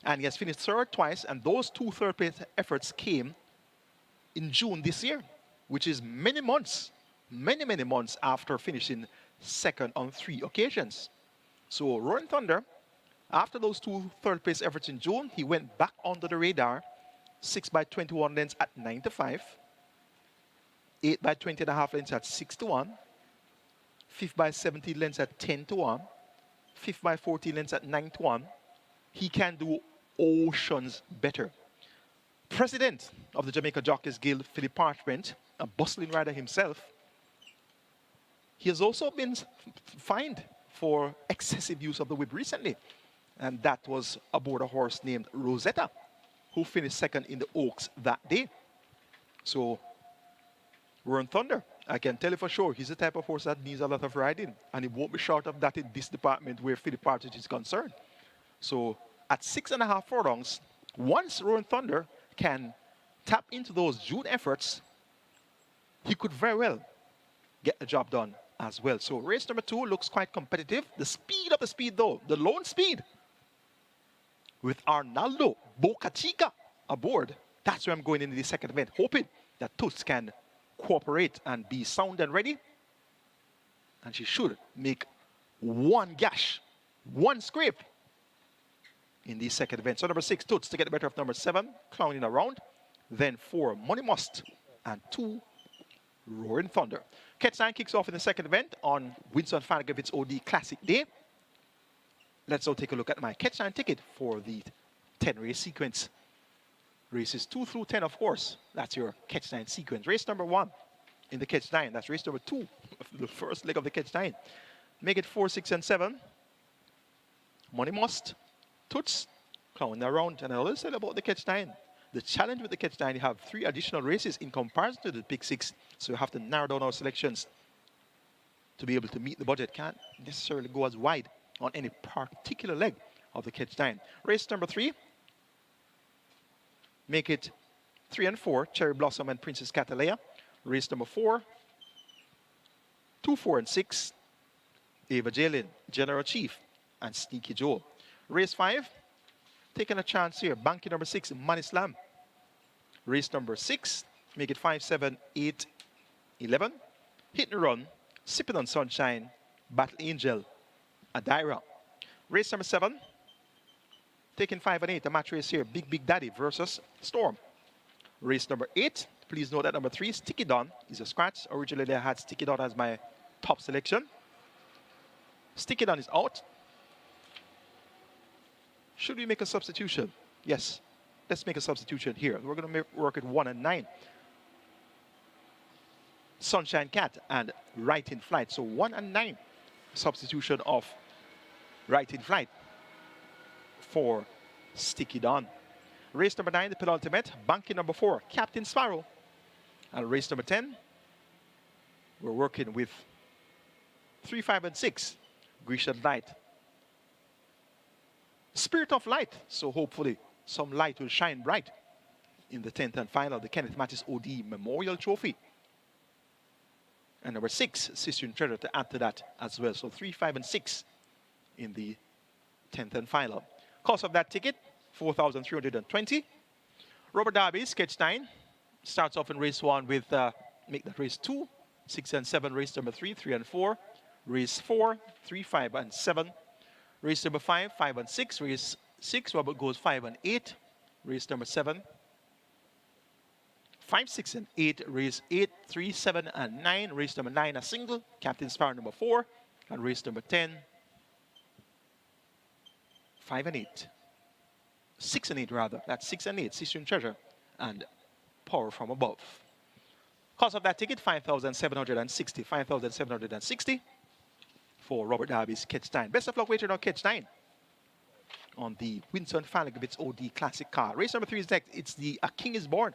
And he has finished 3rd twice, and those 2 third place efforts came in June this year, which is many months after finishing 2nd on 3 occasions. So Roaring Thunder, after those 2 third place efforts in June, he went back under the radar, 6 by 21 lengths at 9-5, 8 by 20.5 lengths at 6-1, 5th by 17 lengths at 10-1, 5th by 14 lengths at 9-1. He can do oceans better. President of the Jamaica Jockeys Guild, Philip Parchment, a bustling rider himself, he has also been fined for excessive use of the whip recently. And that was aboard a horse named Rosetta, who finished 2nd in the Oaks that day. So, Roaring Thunder, I can tell you for sure, he's the type of horse that needs a lot of riding. And he won't be short of that in this department where Philip Partridge is concerned. So, at 6.5 furlongs, once Roaring Thunder can tap into those June efforts, he could very well get the job done as well. So race number 2 looks quite competitive. The speed of the speed though, the lone speed with Arnaldo Bocachica aboard. That's where I'm going into the 2nd event, hoping that Toots can cooperate and be sound and ready. And she should make 1 gash, 1 scrape in the 2nd event. So number 6, Toots to get the better of number 7, Clowning Around. Then 4, Money Must, and 2, Roaring Thunder. Catch 9 kicks off in the 2nd event on WINSTON FANNA GRIFFITHS OD Classic Day. Let's now take a look at my Catch 9 ticket for the 10 race sequence. Races 2 through 10, of course. That's your Catch 9 sequence. Race number 1, in the catch 9. That's race number 2, the first leg of the catch 9. Make it 4, 6, and 7. Money Must, Toots, Clown Around. And I always said about the catch 9. The challenge with the catch 9, you have 3 additional races in comparison to the pick 6. So you have to narrow down our selections to be able to meet the budget. Can't necessarily go as wide on any particular leg of the catch 9. Race number 3. Make it 3 and 4, Cherry Blossom and Princess Catalea. Race number 4, 2, 4, and 6, Ava Jalen, General Chief, and Sneaky Joe. Race 5, taking a chance here, Banky number 6, Money Slam. Race number 6, make it 5, 7, 8, 11, Hit and Run, Sipping on Sunshine, Battle Angel, Adira. Race number 7, taking 5 and 8, the match race here, Big Daddy versus Storm. Race number 8, please note that number 3, Sticky Don, is a scratch. Originally I had Sticky Don as my top selection. Sticky Don is out. Should we make a substitution? Yes, let's make a substitution here. We're going to work at 1 and 9. Sunshine Cat and Right in Flight. So 1 and 9, substitution of Right in Flight for Sticky Don. Race number 9, the penultimate, Banky number 4, Captain Sparrow. And race number 10, we're working with 3, 5, and 6, Grecian Light. Spirit of Light, so hopefully some light will shine bright in the 10th and final, the Kenneth Mattis OD Memorial Trophy. And number 6, Sister Treasure to add to that as well. So 3, 5, and 6 in the 10th and final. Cost of that ticket, $4,320. Rubber Derby, sketch 9. Starts off in race 1 with, make that race 2, 6 and 7, race number 3, 3 and 4. Race 4, 3, 5, and 7. Race number 5, 5 and 6. Race 6, Robert goes 5 and 8. Race number 7, 5, 6, and 8. Race 8, 3, 7, and 9. Race number 9, a single, Captain Sparrow number 4. And race number 10, 5 and 8. 6 and 8 rather. That's 6 and 8, Sister Treasure and Power from Above. Cost of that ticket, $5,760. $5,760 for Robert Darby's Catch 9. Best of luck waiting on Catch 9 on the WINSTON FANNA OD Classic car. Race number 3 is next. It's the A King is Born.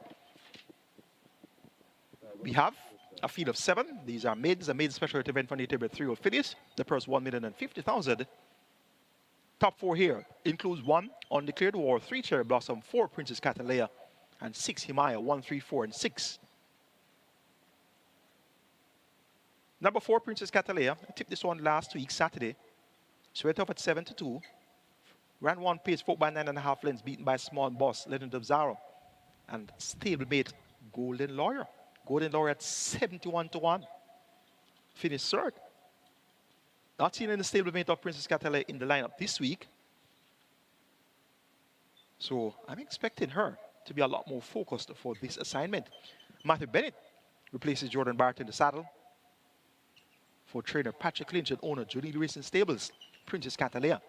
We have a field of 7. These are maids. A maiden special event for native 3-year-old fillies. The purse $1,050,000. Top 4 here includes 1 Undeclared War, 3 Cherry Blossom, 4 Princess Catalea, and 6 Himaya, 1, 3, 4, and 6. Number 4, Princess Catalea. I tipped this one last week, Saturday. She went off at 7-2. Ran 1 pace, 4 by 9.5 lengths, beaten by Small Boss, Legend of Zaro, and stablemate Golden Lawyer. Golden Lawyer at 71-1. Finished 3rd. Not seen any stablemate of Princess Catalea in the lineup this week. So I'm expecting her to be a lot more focused for this assignment. Matthew Bennett replaces Jordan Barrett in the saddle for trainer Patrick Lynch and owner Julie Racing Stables. Princess Catalea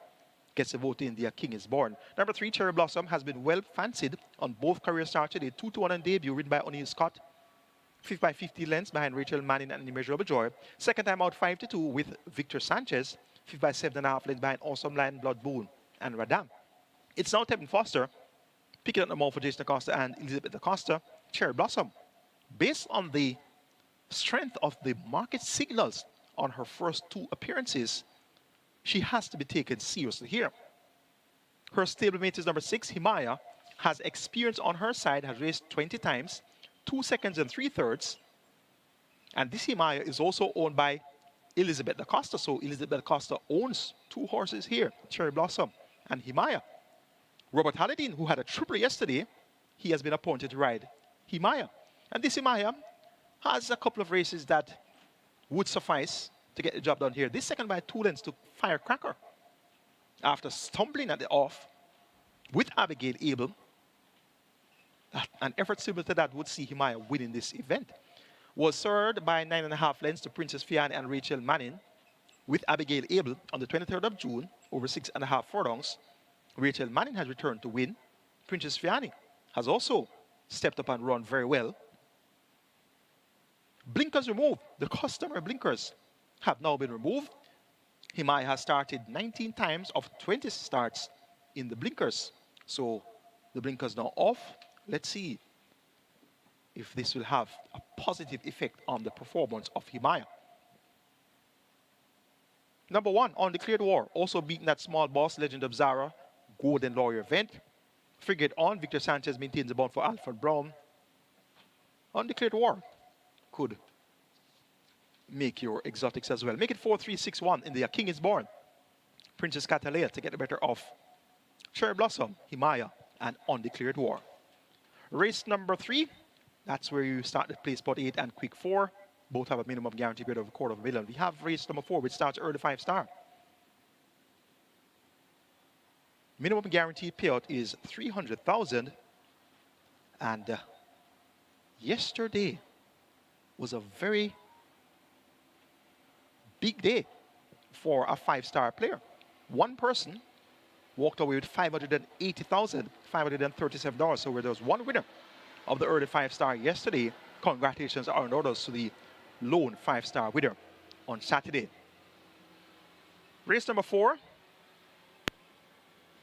gets a vote in the King is Born. Number 3, Cherry Blossom, has been well fancied on both career starts today. 2-1 on debut, ridden by O'Neill Scott. 5th by 50 lengths behind Rachel Manning and Immeasurable Joy. Second time out 5-2 with Victor Sanchez. 5th by 7.5 lengths behind Awesome Lion, Blood Boon, and Radam. It's now Tevin Foster picking up the ball for Jason Acosta and Elizabeth Acosta. Cherry Blossom, based on the strength of the market signals on her first 2 appearances, she has to be taken seriously here. Her stablemate is number 6, Himaya, has experience on her side, has raced 20 times, 2 seconds and 3/3. And this Himaya is also owned by Elizabeth Acosta. So Elizabeth Acosta owns 2 horses here, Cherry Blossom and Himaya. Robert Halladine, who had a triple yesterday, he has been appointed to ride Himaya. And this Himaya has a couple of races that would suffice to get the job done here. This second by 2 lengths to Firecracker. After stumbling at the off with Abigail Abel, an effort similar to that would see Himaya winning this event. Was served by 9.5 lengths to Princess Fiani and Rachel Manning with Abigail Abel on the 23rd of June over 6.5 furlongs. Rachel Manning has returned to win. Princess Fiani has also stepped up and run very well. Blinkers removed. The customer blinkers have now been removed. Himaaya has started 19 times of 20 starts in the blinkers. So the blinkers now off. Let's see if this will have a positive effect on the performance of Himaaya. Number 1, Undeclared War, also beating that small boss, Legend of Zara, Golden Lawyer event. Frigate on, Victor Sanchez maintains the bound for Alfred Brown. Undeclared War could make your exotics as well. Make it 4-3-6-1 in the King is Born. Princess Catalea to get the better of Cherry Blossom, Himaaya, and Undeclared War. Race number 3, that's where you start at place spot 8 and quick 4. Both have a minimum guarantee bid of $250,000. We have race number 4, which starts early 5-star. Minimum guaranteed payout is $300,000. And yesterday was a very big day for a 5-star player. One person walked away with $537. So where there was one winner of the early 5-star yesterday, congratulations are in orders to the lone 5-star winner on Saturday. Race number 4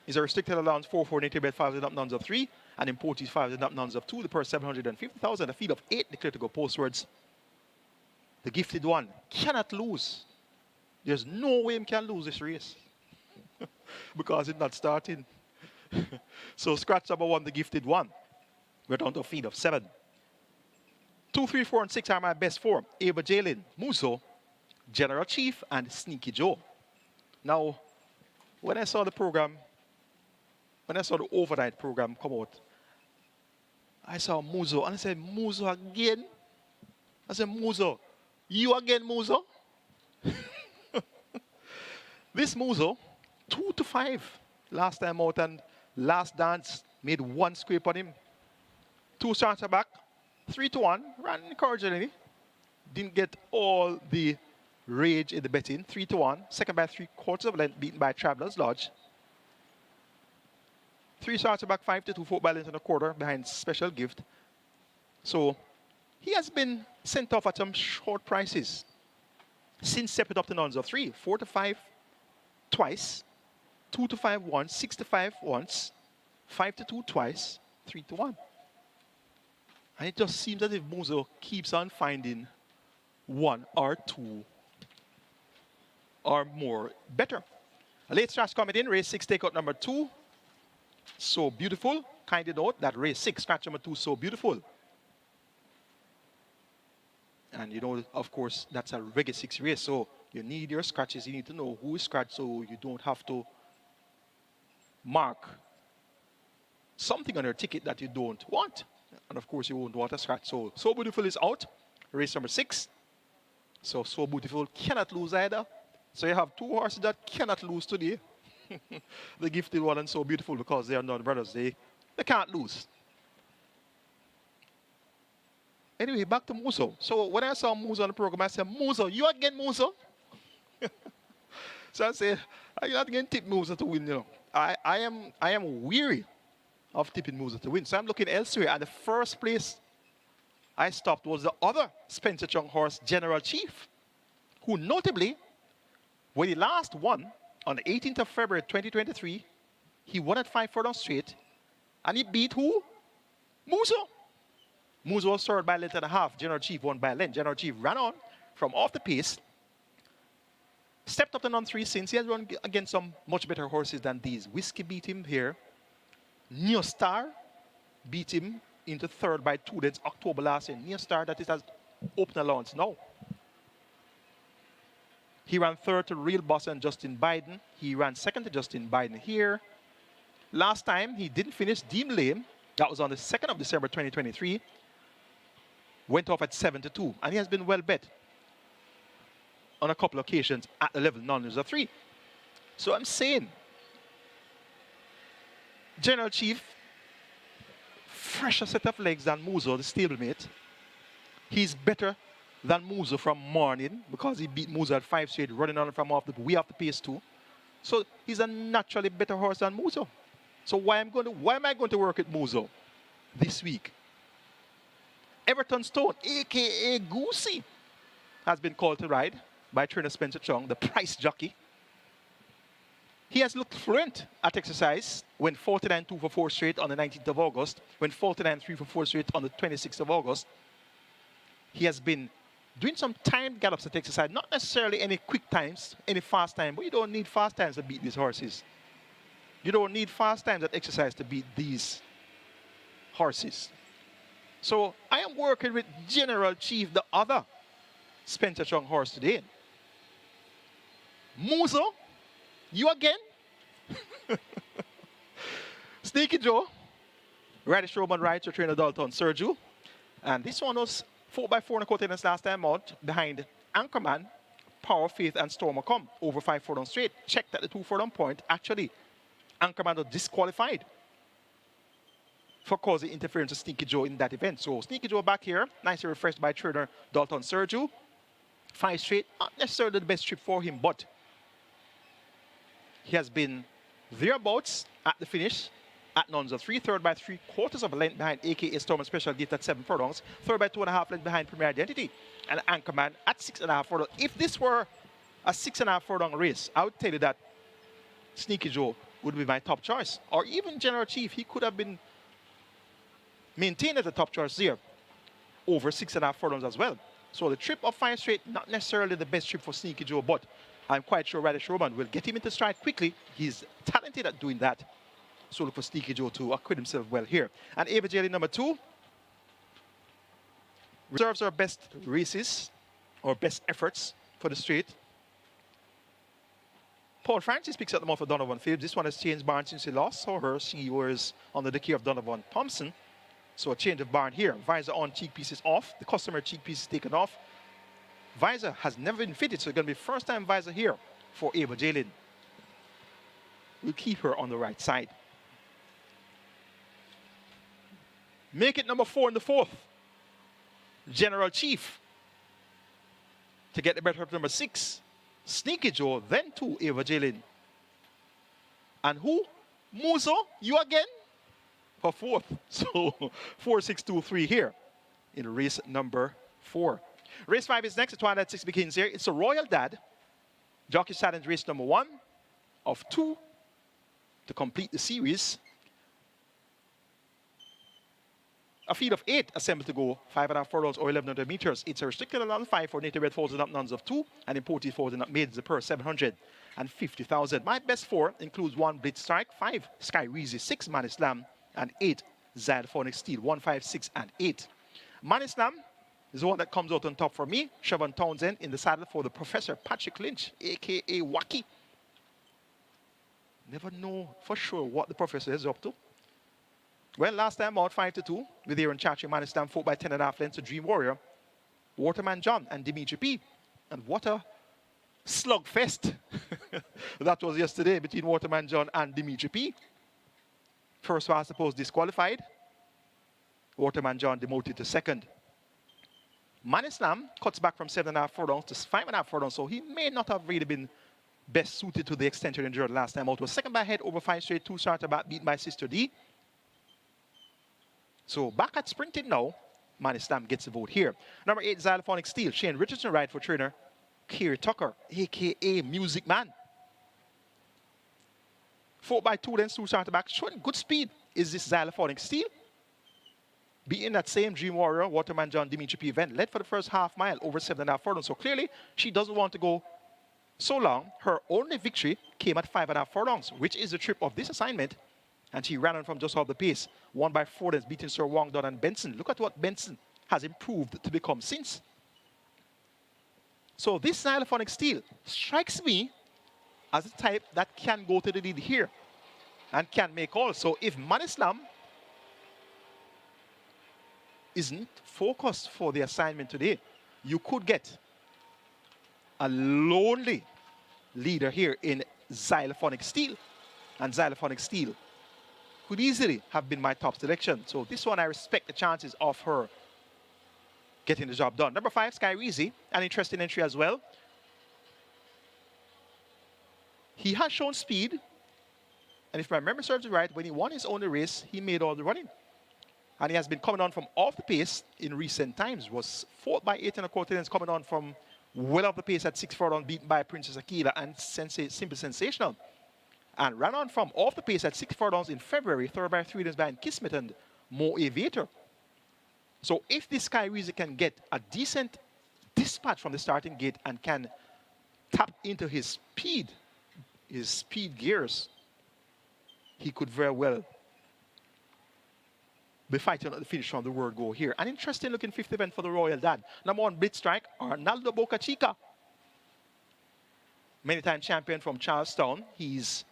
is a restricted allowance 4-4 native bet 5 up nuns of 3 and imported 5 up nuns of 2. The purse 750,000. A field of 8 declared to go postwards. The gifted one cannot lose. There's no way he can lose this race because it's not starting. So scratch number 1, the gifted one. We're down to a field of 7. 2, 3, 4, and 6 are my best 4. Ava Jalen, Muzo, General Chief, and Sneaky Joe. Now, when I saw the program, when I saw the overnight program come out, I saw Muzo, and I said, Muzo again? I said, Muzo, you again, Muzo? This Muzo, 2-5 last time out, and last dance made 1 scrape on him. 2 starts back, 3-1, ran encouragingly. Didn't get all the rage in the betting. 3-1, second by 3/4 of a length, beaten by Travelers Lodge. 3 starts back, 5-2, 4 by length and a quarter behind Special Gift. So he has been sent off at some short prices since stepping up to nuns of 3, 4-5 twice, 2-5 once, 6-5 once, 5-2 twice, 3-1. And it just seems as if Muzo keeps on finding 1 or 2 or more better. A late start coming in, race 6, takeout number 2. So beautiful. Kindly note that race 6, scratch number 2, so beautiful. And you know, of course, that's a regular 6 race, so you need your scratches. You need to know who is scratched so you don't have to mark something on your ticket that you don't want. And of course, you won't want a scratch. So Beautiful is out. Race number 6. So Beautiful cannot lose either. So you have 2 horses that cannot lose today. The gifted one and So Beautiful, because they are not brothers. They can't lose. Anyway, back to Muzo. So when I saw Muzo on the program, I said, Muzo, you again, Muzo? So I said, I'm not going to tip Muzo to win, you know. I am weary of tipping Muzo to win. So I'm looking elsewhere. And the first place I stopped was the other Spencer Chung horse, General Chief, who notably, when he last won on the 18th of February 2023, he won at 5 furlongs straight, and he beat who? Muzo. Muzo was third by a length and a half. General Chief won by a length. General Chief ran on from off the pace, stepped up to non 3 since. He has run against some much better horses than these. Whiskey beat him here. Neo Star beat him into third by 2 lengths October last year. Neo Star, that is has open allowance now. He ran third to Real Boss and Justin Biden. He ran second to Justin Biden here. Last time, he didn't finish Deem Lame. That was on the 2nd of December 2023. Went off at 7-2. And he has been well bet on a couple of occasions at the level nuns of 3. So I'm saying, General Chief, fresher set of legs than Muzo, the stablemate. He's better than Muzo from morning because he beat Muzo at 5 straight, running on from way off the pace too. So he's a naturally better horse than Muzo. So why am I going to work with Muzo this week? Everton Stone, a.k.a. Goosey, has been called to ride by trainer Spencer Chung, the price jockey. He has looked fluent at exercise, went 49-2 for 4 straight on the 19th of August, went 49-3 for 4 straight on the 26th of August. He has been doing some timed gallops at exercise, not necessarily any quick times, any fast time, but you don't need fast times to beat these horses. You don't need fast times at exercise to beat these horses. So I am working with General Chief, the other Spencer Chung horse today. Muzo, you again? Sneaky Joe, Radish Roman rides to trainer Dalton Sergio. And this one was 4x4 in the quotations last time out behind Anchorman, Power, Faith, and Stormer Come over 5 furlong straight. Checked at the 2 furlong point. Actually, Anchorman was disqualified for causing interference to Sneaky Joe in that event. So Sneaky Joe back here, nicely refreshed by trainer Dalton Sergio. 5 straight, not necessarily the best trip for him, but he has been thereabouts at the finish at nuns of 3, third by 3/4 of a length behind a.k.a. Storm Special Gift at 7 furlongs, third by 2.5 length behind Premier Identity, and Anchorman at 6.5 furlongs. If this were a 6.5 furlong race, I would tell you that Sneaky Joe would be my top choice, or even General Chief. He could have been maintained as a top choice there over 6.5 furlongs as well. So the trip of 5 straight, not necessarily the best trip for Sneaky Joe, but I'm quite sure Radish Roman will get him into stride quickly. He's talented at doing that. So look for Sneaky Joe to acquit himself well here. And Ava Jelly number 2 reserves our best races or best efforts for the straight. Paul Francis picks up the mouth of Donovan Phillips. This one has changed barn since he lost. Saw her. She was under the care of Donovan Thompson. So a change of barn here. Visor on, cheek piece is off. The customer cheek piece is taken off. Visor has never been fitted, so it's going to be first time visor here for Ava Jalen. We'll keep her on the right side. Make it number 4 in the 4th. General Chief. To get the better of number 6. Sneaky Joe, then 2, Ava Jalen. And who? Muzo, you again? For 4th. So 4, 6, 2, 3 here in race number 4. Race 5 is next. The Twilight 6 begins here. It's a Royal Dad. Jockey Challenge race number 1 of 2 to complete the series. A field of 8 assembled to go 5.5 furlongs or 1,100 meters. It's a restricted allowed 5 for native red foals and up nuns of 2 and imported foals and up maids a per 750,000. My best 4 includes 1 Blitz Strike, 5 Sky Reezy, 6 Man Islam, and 8 Xylophonic Steel, 1, 5, 6, and 8. Man Islam is the one that comes out on top for me. Siobhan Townsend in the saddle for the Professor Patrick Lynch, a.k.a. Wacky. Never know for sure what the Professor is up to. Well, last time out 5-2 with Aaron Chachi, Man Islam 4 by 10.5 lengths to Dream Warrior, Waterman John, and Dimitri P. And what a slugfest that was yesterday between Waterman John and Dimitri P. First was supposed disqualified. Waterman John demoted to 2nd. Man Islam cuts back from 7.5 furlongs to 5.5 furlongs, so he may not have really been best suited to the extent he endured last time out. Was 2nd by head over 5 straight, 2 starter back, beaten by Sister D. So back at sprinting now, Man Islam gets a vote here. Number 8, Xylophonic Steel. Shane Richardson ride for trainer Kerry Tucker, a.k.a. Music Man. 4 by 2 lengths, 2 starter back, showing good speed. Is this Xylophonic Steel? Beating that same Dream Warrior, Waterman John, Dimitri P event, led for the first half mile over 7.5 furlongs. So clearly, she doesn't want to go so long. Her only victory came at 5.5 furlongs, which is the trip of this assignment. And she ran on from just off the pace. 1 by 4 lengths, beating Sir Wong Don and Benson. Look at what Benson has improved to become since. So this Xylophonic Steel strikes me as a type that can go to the lead here and can make all. So if Man Islam isn't focused for the assignment today, you could get a lonely leader here in Xylophonic Steel. And Xylophonic Steel could easily have been my top selection. So this one, I respect the chances of her getting the job done. Number 5, Sky Reezy, an interesting entry as well. He has shown speed. And if my memory serves me right, when he won his only race, he made all the running. And he has been coming on from off the pace in recent times. Was fourth by 8 1/4 lengths, coming on from well off the pace at 6 furlongs, beaten by Princess Akila and Simple Sensational. And ran on from off the pace at 6 furlongs in February, third by 3 lengths behind Kismet and Mo Aviator. So if this Sky Reezy can get a decent dispatch from the starting gate and can tap into his speed gears, he could very well be fighting at the finish from the word go here. An interesting looking fifth event for the Royal Dad. Number 1, Blitz Strike, Arnaldo Boca Chica. Many-time champion from Charlestown. He's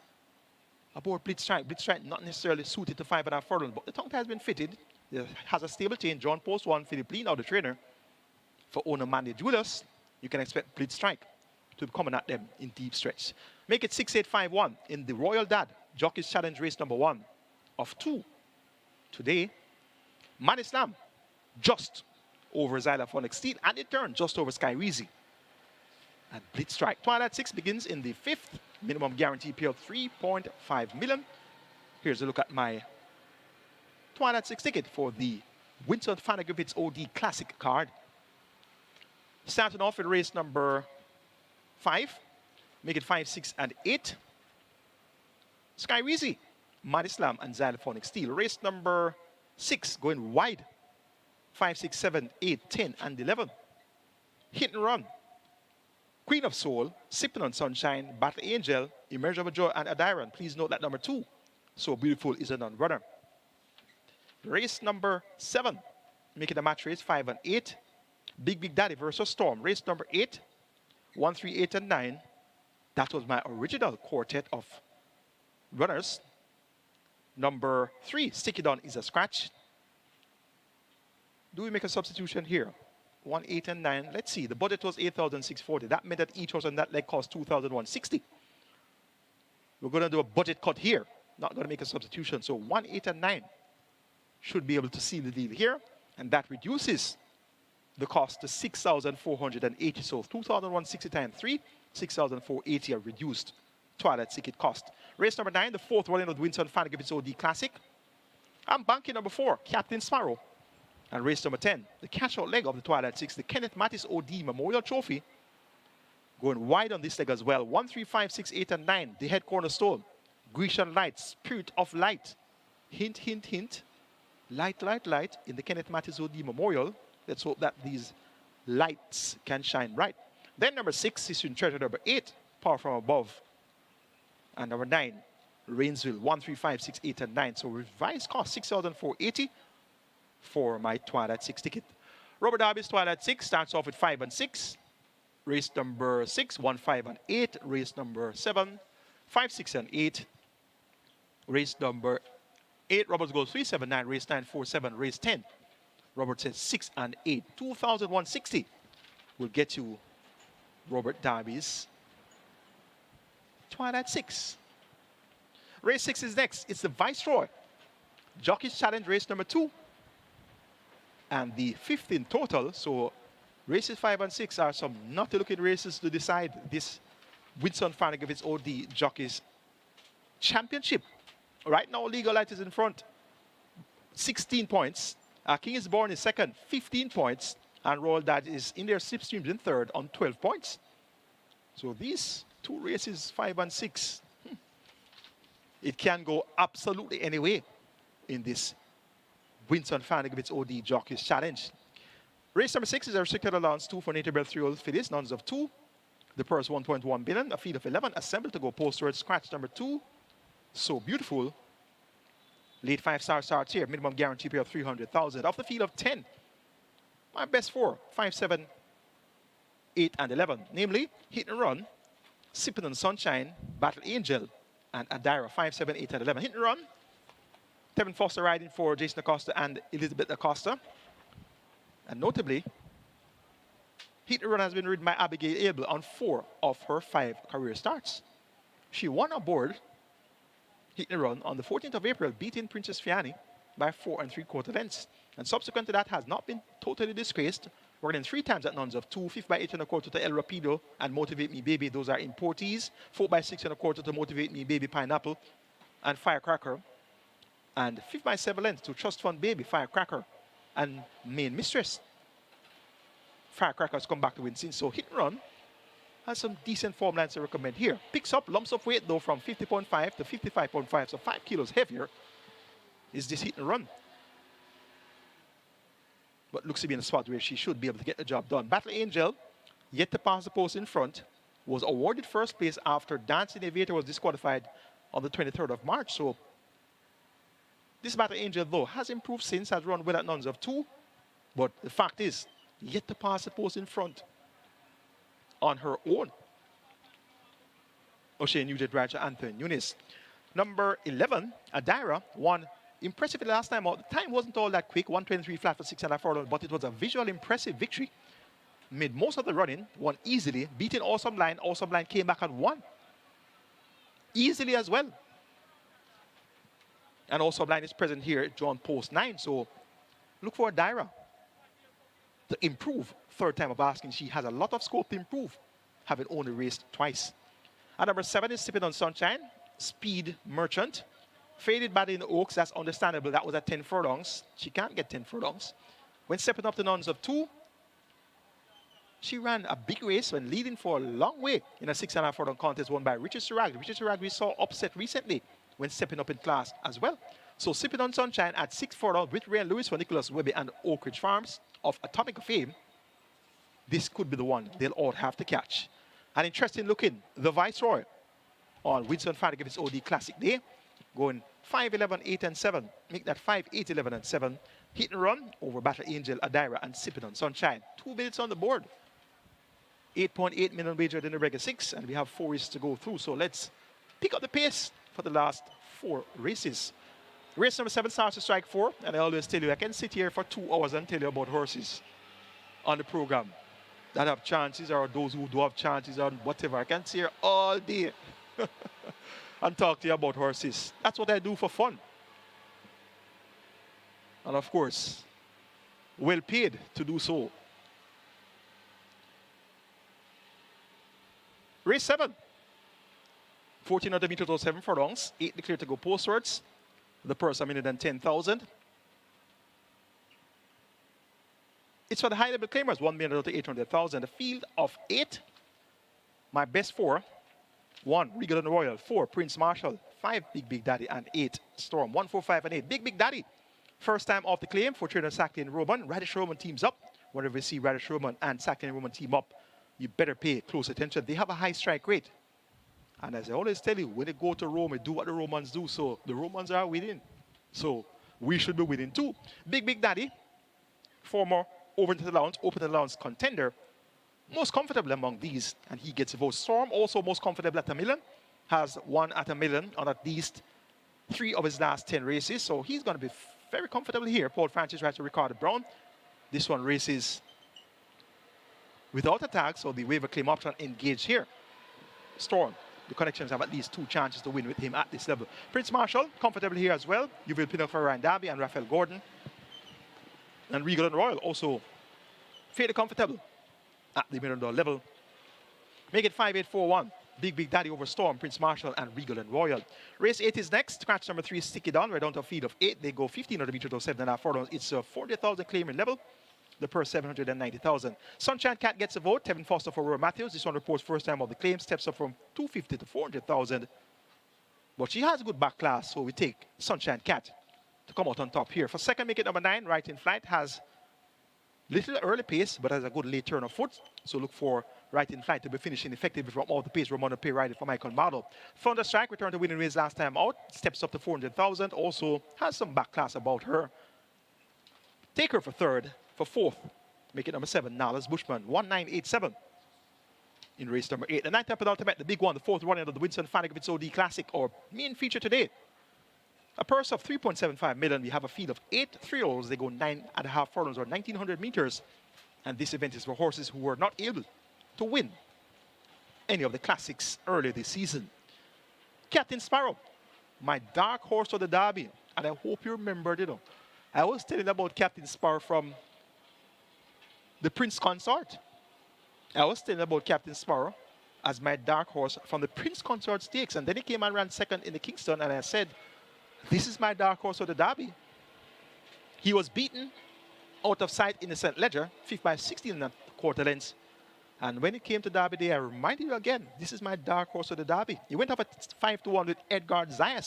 aboard Blitz Strike. Blitz Strike not necessarily suited to 5.5 furlongs, but the tongue tie has been fitted. It has a stable chain. John Post 1, Philip Lee, now the trainer. For owner Mandy Julius, you can expect Blitz Strike to be coming at them in deep stretch. Make it 6-8-5-1 in the Royal Dad Jockeys Challenge race number 1 of 2 today. MATTIS just over Xylophonic Steel, and it turned just over Sky Reezy. And Blitz Strike. Twilight 6 begins in the 5th. Minimum guarantee payout 3.5 million. Here's a look at my Twilight 6 ticket for the WINSTON FANNA GRIFFITHS OD Classic card. Starting off with race number 5. Make it 5, 6, and 8. Sky Reezy, MATTIS and Xylophonic Steel. Race number 6 going wide. 5, 6, 7, 8, 10, and 11. Hit and Run. Queen of Soul, Sipping on Sunshine, Battle Angel, Immeasurable Joy, and Adiron. Please note that number 2, So Beautiful, is a non-runner. Race number 7, make it a match race 5 and 8. Big Daddy versus Storm. Race number 8, 1, 3, 8, and 9. That was my original quartet of runners. Number 3, Stick It On, is a scratch. Do we make a substitution here? 1, 8, and 9. Let's see. The budget was 8,640. That meant that each horse on that leg cost 2,160. We're going to do a budget cut here. Not going to make a substitution. So 1, 8, and 9 should be able to seal the deal here. And that reduces the cost to 6,480. So 2,160 times 3, 6,480 are reduced Twilight ticket cost. Race number 9, the 4th running of the WINSTON FANNA GRIFFITHS OD Classic. I'm banking number 4, Captain Sparrow. And race number 10, the catch-out leg of the Twilight 6, the Kenneth Mattis OD Memorial Trophy. Going wide on this leg as well. 1, 3, 5, 6, 8, and 9. The head cornerstone. Grecian Light, Spirit of Light. Hint, hint, hint. Light, light, light in the Kenneth Mattis OD Memorial. Let's hope that these lights can shine bright. Then number 6 is in treasure. Number 8, Power from Above. And number 9, Rainsville. 1, 3, 5, 6, 8, and 9. So revised cost 6,480 for my Twilight 6 ticket. Robert Darby's Twilight 6 starts off with 5 and 6. Race number 6, 1, 5, and 8. Race number 7, 5, 6, and 8. Race number 8, Robert goes 3, 7, 9. Race 9, 4, 7. Race 10, Robert says 6 and 8. 2,160 will get you Robert Darby's Twilight 6. Race 6 is next. It's the Viceroy Jockeys Challenge race number 2. And the 5th in total. So races 5 and 6 are some naughty-looking races to decide this WINSTON FANNA GRIFFITHS OD Jockeys Championship. Right now, Legal Light is in front, 16 points. King is Born is second, 15 points. And Royal Dad is in their slipstreams in third on 12 points. So these 2 races, 5 and 6, it can go absolutely any way in this WINSTON FANNA GRIFFITHS OD Jockeys Challenge. Race number 6 is a restricted allowance 2 for native bred 3-year-old fillies, nuns of 2. The purse 1.1 billion, a field of 11, assembled to go postward. Scratch number 2, So Beautiful. Late 5-star starts here, minimum guarantee pay of 300,000. Off the field of 10, my best 4, 5, 7, 8, and 11. Namely, Hit and Run, Sipping on Sunshine, Battle Angel, and Adira. 5, 7, 8, and 11. Hit and Run, Tevin Foster riding for Jason Acosta and Elizabeth Acosta. And notably, Hit and Run has been ridden by Abigail Abel on 4 of her 5 career starts. She won aboard Hit and Run on the 14th of April, beating Princess Fiani by 4 3/4 lengths. And subsequent to that has not been totally disgraced, running 3 times at nuns of 2, 5th by 8 1/4 to El Rapido and Motivate Me Baby. Those are importees. 4 by 6 1/4 to Motivate Me Baby Pineapple and Firecracker. And 5th by 7 lengths to Trust Fund Baby, Firecracker, and Main Mistress. Firecracker's come back to win since, so Hit and Run has some decent form lines to recommend here. Picks up lumps of weight though from 50.5 to 55.5, so 5 kilos heavier is this Hit and Run. But looks to be in a spot where she should be able to get the job done. Battle Angel, yet to pass the post in front, was awarded first place after Dancing Aviator was disqualified on the 23rd of March. So this Battle Angel, though, has improved since, has run well at nuns of 2. But the fact is, yet to pass the post in front on her own. O'Shea Nugent Raja Anthony Nunes. Number 11, Adira, won impressively last time out. The time wasn't all that quick, 1:23 flat for 6.5 furlongs, but it was a visual impressive victory. Made most of the running, won easily, beating Awesome Line. Awesome Line came back and won easily as well. And Awesome Line is present here, drawn post 9. So look for Adira to improve. Third time of asking, she has a lot of scope to improve, having only raced twice. And number 7 is Sipping on Sunshine, Speed Merchant. Faded bad in the Oaks, that's understandable. That was at 10 furlongs. She can't get 10 furlongs. When stepping up the nuns of 2, she ran a big race when leading for a long way in a 6.5 furlong contest won by Richard Surag. Richard Surag we saw upset recently when stepping up in class as well. So Sipping on Sunshine at 6 furlongs with Ray and Lewis for Nicholas Webby and Oak Ridge Farms of Atomic Fame. This could be the one they'll all have to catch. An interesting looking, the Viceroy on Winston FANNA give its OD Classic Day. Going 5-11, 8 and 7. Make that 5, 8, 11 and 7. Hit and Run over Battle Angel, Adira and Sipping on Sunshine. 2 minutes on the board. 8.8 million wagered in the regular 6, and we have 4 races to go through. So let's pick up the pace for the last 4 races. Race number 7 starts to strike 4, and I always tell you, I can sit here for 2 hours and tell you about horses on the program that have chances, or those who do have chances, or whatever. I can sit here all day and talk to you about horses. That's what I do for fun. And of course, well paid to do so. Race 7. 1400 meters or 7 furlongs. 8 declared to go postwards. The purse a minute and 10,000. It's for the high level claimers, 1 million to 800,000. A field of 8. My best 4. 1, Regal and Royal. 4, Prince Marshall. 5, Big Daddy. And 8, Storm. 1, 4, 5, and 8. Big Daddy. First time off the claim for trainer Sacklin Roman. Radish Roman teams up. Whenever you see Radish Roman and Sacklin Roman team up, you better pay close attention. They have a high strike rate. And as I always tell you, when they go to Rome, they do what the Romans do. So the Romans are winning. So we should be winning too. Big Daddy, former open to the lounge contender. Most comfortable among these, and he gets a vote. Storm, also most comfortable at $1 million. Has won at $1 million on at least 3 of his last 10 races. So he's going to be very comfortable here. Paul Francis right to Ricardo Brown. This one races without a tag, so the waiver claim option engaged here. Storm, the Connections have at least 2 chances to win with him at this level. Prince Marshall, comfortable here as well. You will pin up for Ryan Darby and Raphael Gordon. And Regal and Royal also fairly comfortable at the $1 million level. Make it 5-8-4-1. Big Daddy over Storm, Prince Marshall, and Regal and Royal. Race 8 is next. Scratch number 3, Stick It On. We're down to a field of 8. They go 1500 meters to 7.5 furlongs. It's a 40,000 claiming level. The purse 790,000. Sunshine Cat gets a vote. Tevin Foster for Roy Matthews. This one reports first time of the claim. Steps up from 250 to 400,000. But she has a good back class, so we take Sunshine Cat to come out on top here. For second, make it number 9. Right in Flight has little early pace, but has a good late turn of foot. So look for Right in Flight to be finishing effectively from all the pace. Romano Pay rider for Michael Model. Thunderstrike returned to winning race last time out. Steps up to 400,000. Also has some back class about her. Take her for third. For fourth, make it number 7, Nalas Bushman, 1987 in race number 8. The 9th up and ultimate, the big one, the 4th running of the Winston FANNA Give Its OD Classic, or main feature today. A purse of 3.75 million. We have a field of 8 3-year-olds. They go 9.5 furlongs or 1,900 meters. And this event is for horses who were not able to win any of the classics earlier this season. Captain Sparrow, my dark horse of the Derby. And I hope you remembered it. I was telling about Captain Sparrow from the Prince Consort. I was telling about Captain Sparrow as my dark horse from the Prince Consort Stakes. And then he came and ran second in the Kingston. And I said, This is my dark horse of the Derby. He was beaten out of sight in the St. Ledger, 5th by 16.25 lengths. And when it came to Derby Day, I reminded you again, this is my dark horse of the Derby. He went up at 5-1 with GR.II,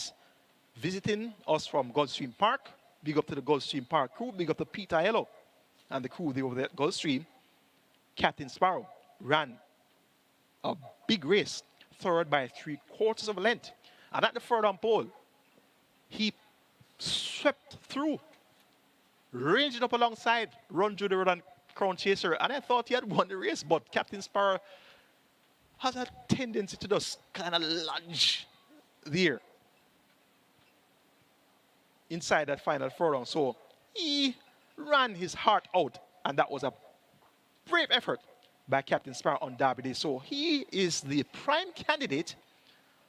visiting us from Gulfstream Park. Big up to the Gulfstream Park crew. Big up to Peter Yellow and the crew there over there at Gulfstream. Captain Sparrow ran a big race, third by 3/4 of a length. And at the furlong pole, he swept through, ranged up alongside Run Judy Run and Crown Chaser. And I thought he had won the race, but Captain Sparrow has a tendency to just kind of lunge there inside that final furlong. So he ran his heart out, and that was a brave effort by Captain Sparrow on Derby Day. So he is the prime candidate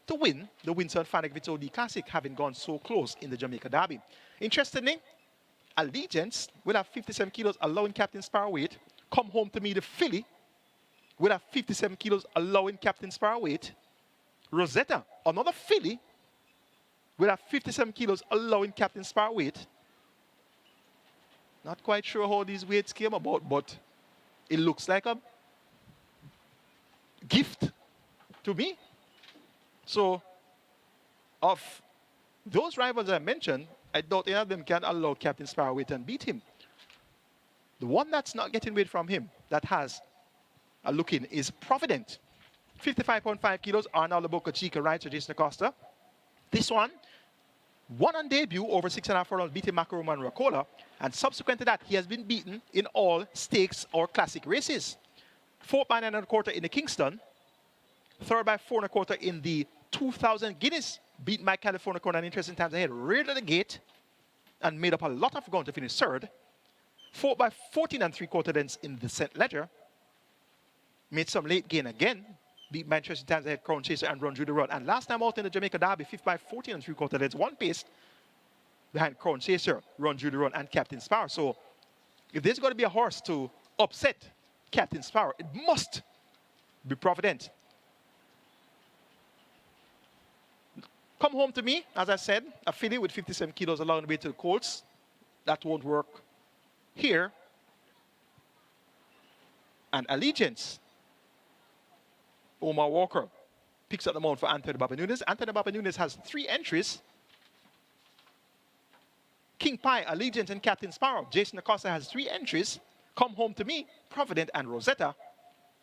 to win the WINSTON FANNA GRIFFITHS OD Classic, having gone so close in the Jamaica Derby. Interestingly, Allegiance will have 57 kilos, allowing Captain Sparrow weight. Come Home to Me, the filly, will have 57 kilos, allowing Captain Sparrow weight. Rosetta, another filly, will have 57 kilos, allowing Captain Sparrow weight. Not quite sure how these weights came about, but it looks like a gift to me. So, of those rivals I mentioned, I doubt any of them can allow Captain Sparrow weight and beat him. The one that's not getting weight from him, that has a look in, is Provident. 55.5 kilos, Arnaldo Boca Chica rides for Jason Acosta. This one won on debut over 6.5 furlongs, beating Macaroon and Racola. And subsequent to that, he has been beaten in all stakes or classic races. 4th by 9.25 in the Kingston. 3rd by 4.25 in the 2000 Guinness. Beat my California Crown and Interesting Times ahead, reared at the gate, and made up a lot of ground to finish 3rd. 4th by 14.75 lengths in the St. Ledger. Made some late gain again. Beat my Interesting Times ahead, Crown Chaser and Run Judy Run. And last time out in the Jamaica Derby, 5th by 14.75 lengths, one pace behind Crown Chaser, Run Judy Run, and Captain Sparrow. So if there's going to be a horse to upset Captain Sparrow, it must be Provident. Come Home to Me, as I said, a filly with 57 kilos along the way to the Colts. That won't work here. And Allegiance, Omar Walker picks up the mount for Anthony Baba Nunes. Anthony Baba Nunes has 3 entries. King Pie, Allegiance, and Captain Sparrow. Jason Acosta has 3 entries. Come Home to Me, Provident, and Rosetta.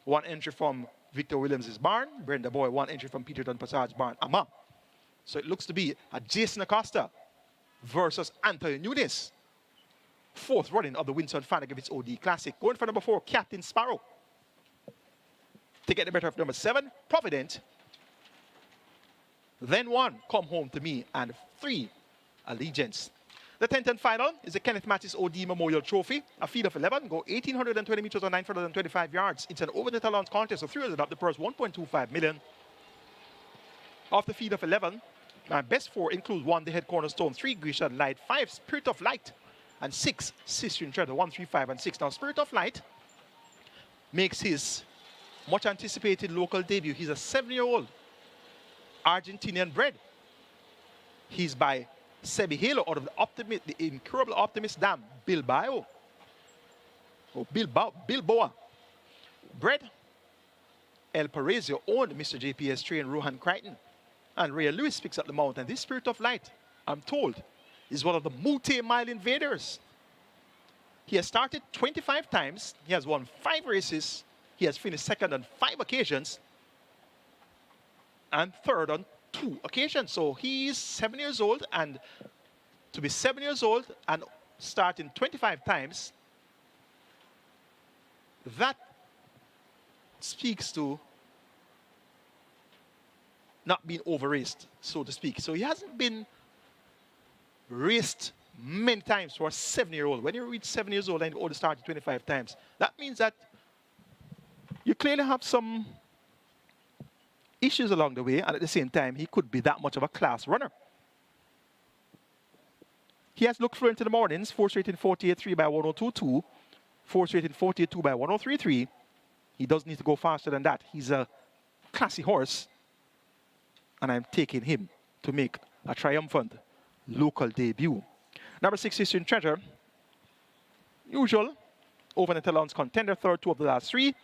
1 entry from Victor Williams' barn. Brenda Boy, 1 entry from Peter Don Passage's barn. Ama. So it looks to be a Jason Acosta versus Anthony Nunes. 4th running of the WINSTON FANNA GRIFFITHS OD Classic. Going for number 4, Captain Sparrow. To get the better of number 7, Provident. Then 1, Come Home to Me, and 3, Allegiance. The 10th and final is the Kenneth Mattis OD Memorial Trophy. A field of 11, go 1,820 meters or 925 yards. It's an over-the-talent contest, so 300 up the purse, 1.25 million. Off the field of 11, my best 4 include 1, the head cornerstone, 3, Grecian Light, 5, Spirit of Light, and 6, Cistrian Treasure, 1, 3, 5, and 6. Now, Spirit of Light makes his much anticipated local debut. He's a 7-year-old Argentinian bred. He's by Sebi Halo out of the incurable optimist dam, Bilbao. Or Bilboa. Bred El Parezio owned Mr. JPS train Rohan Crichton. And Ray Lewis picks up the mount. And this Spirit of Light, I'm told, is one of the multi-mile invaders. He has started 25 times. He has won 5 races. He has finished 2nd on 5 occasions. And 3rd on 2 occasions. So he's 7 years old. And to be 7 years old and starting 25 times, that speaks to not being over-raced, so to speak. So he hasn't been raced many times for a 7-year-old. When you reach 7 years old and you only started 25 times, that means that you clearly have some issues along the way, and at the same time, he could be that much of a class runner. He has looked fluent in the mornings, 4 straight in 48.3 by 102.2, 4 straight in 48.2 by 103.3. He does need to go faster than that. He's a classy horse, and I'm taking him to make a triumphant local debut. Number 6, History and Treasure. Usual over the Talons contender, third 2 of the last 3.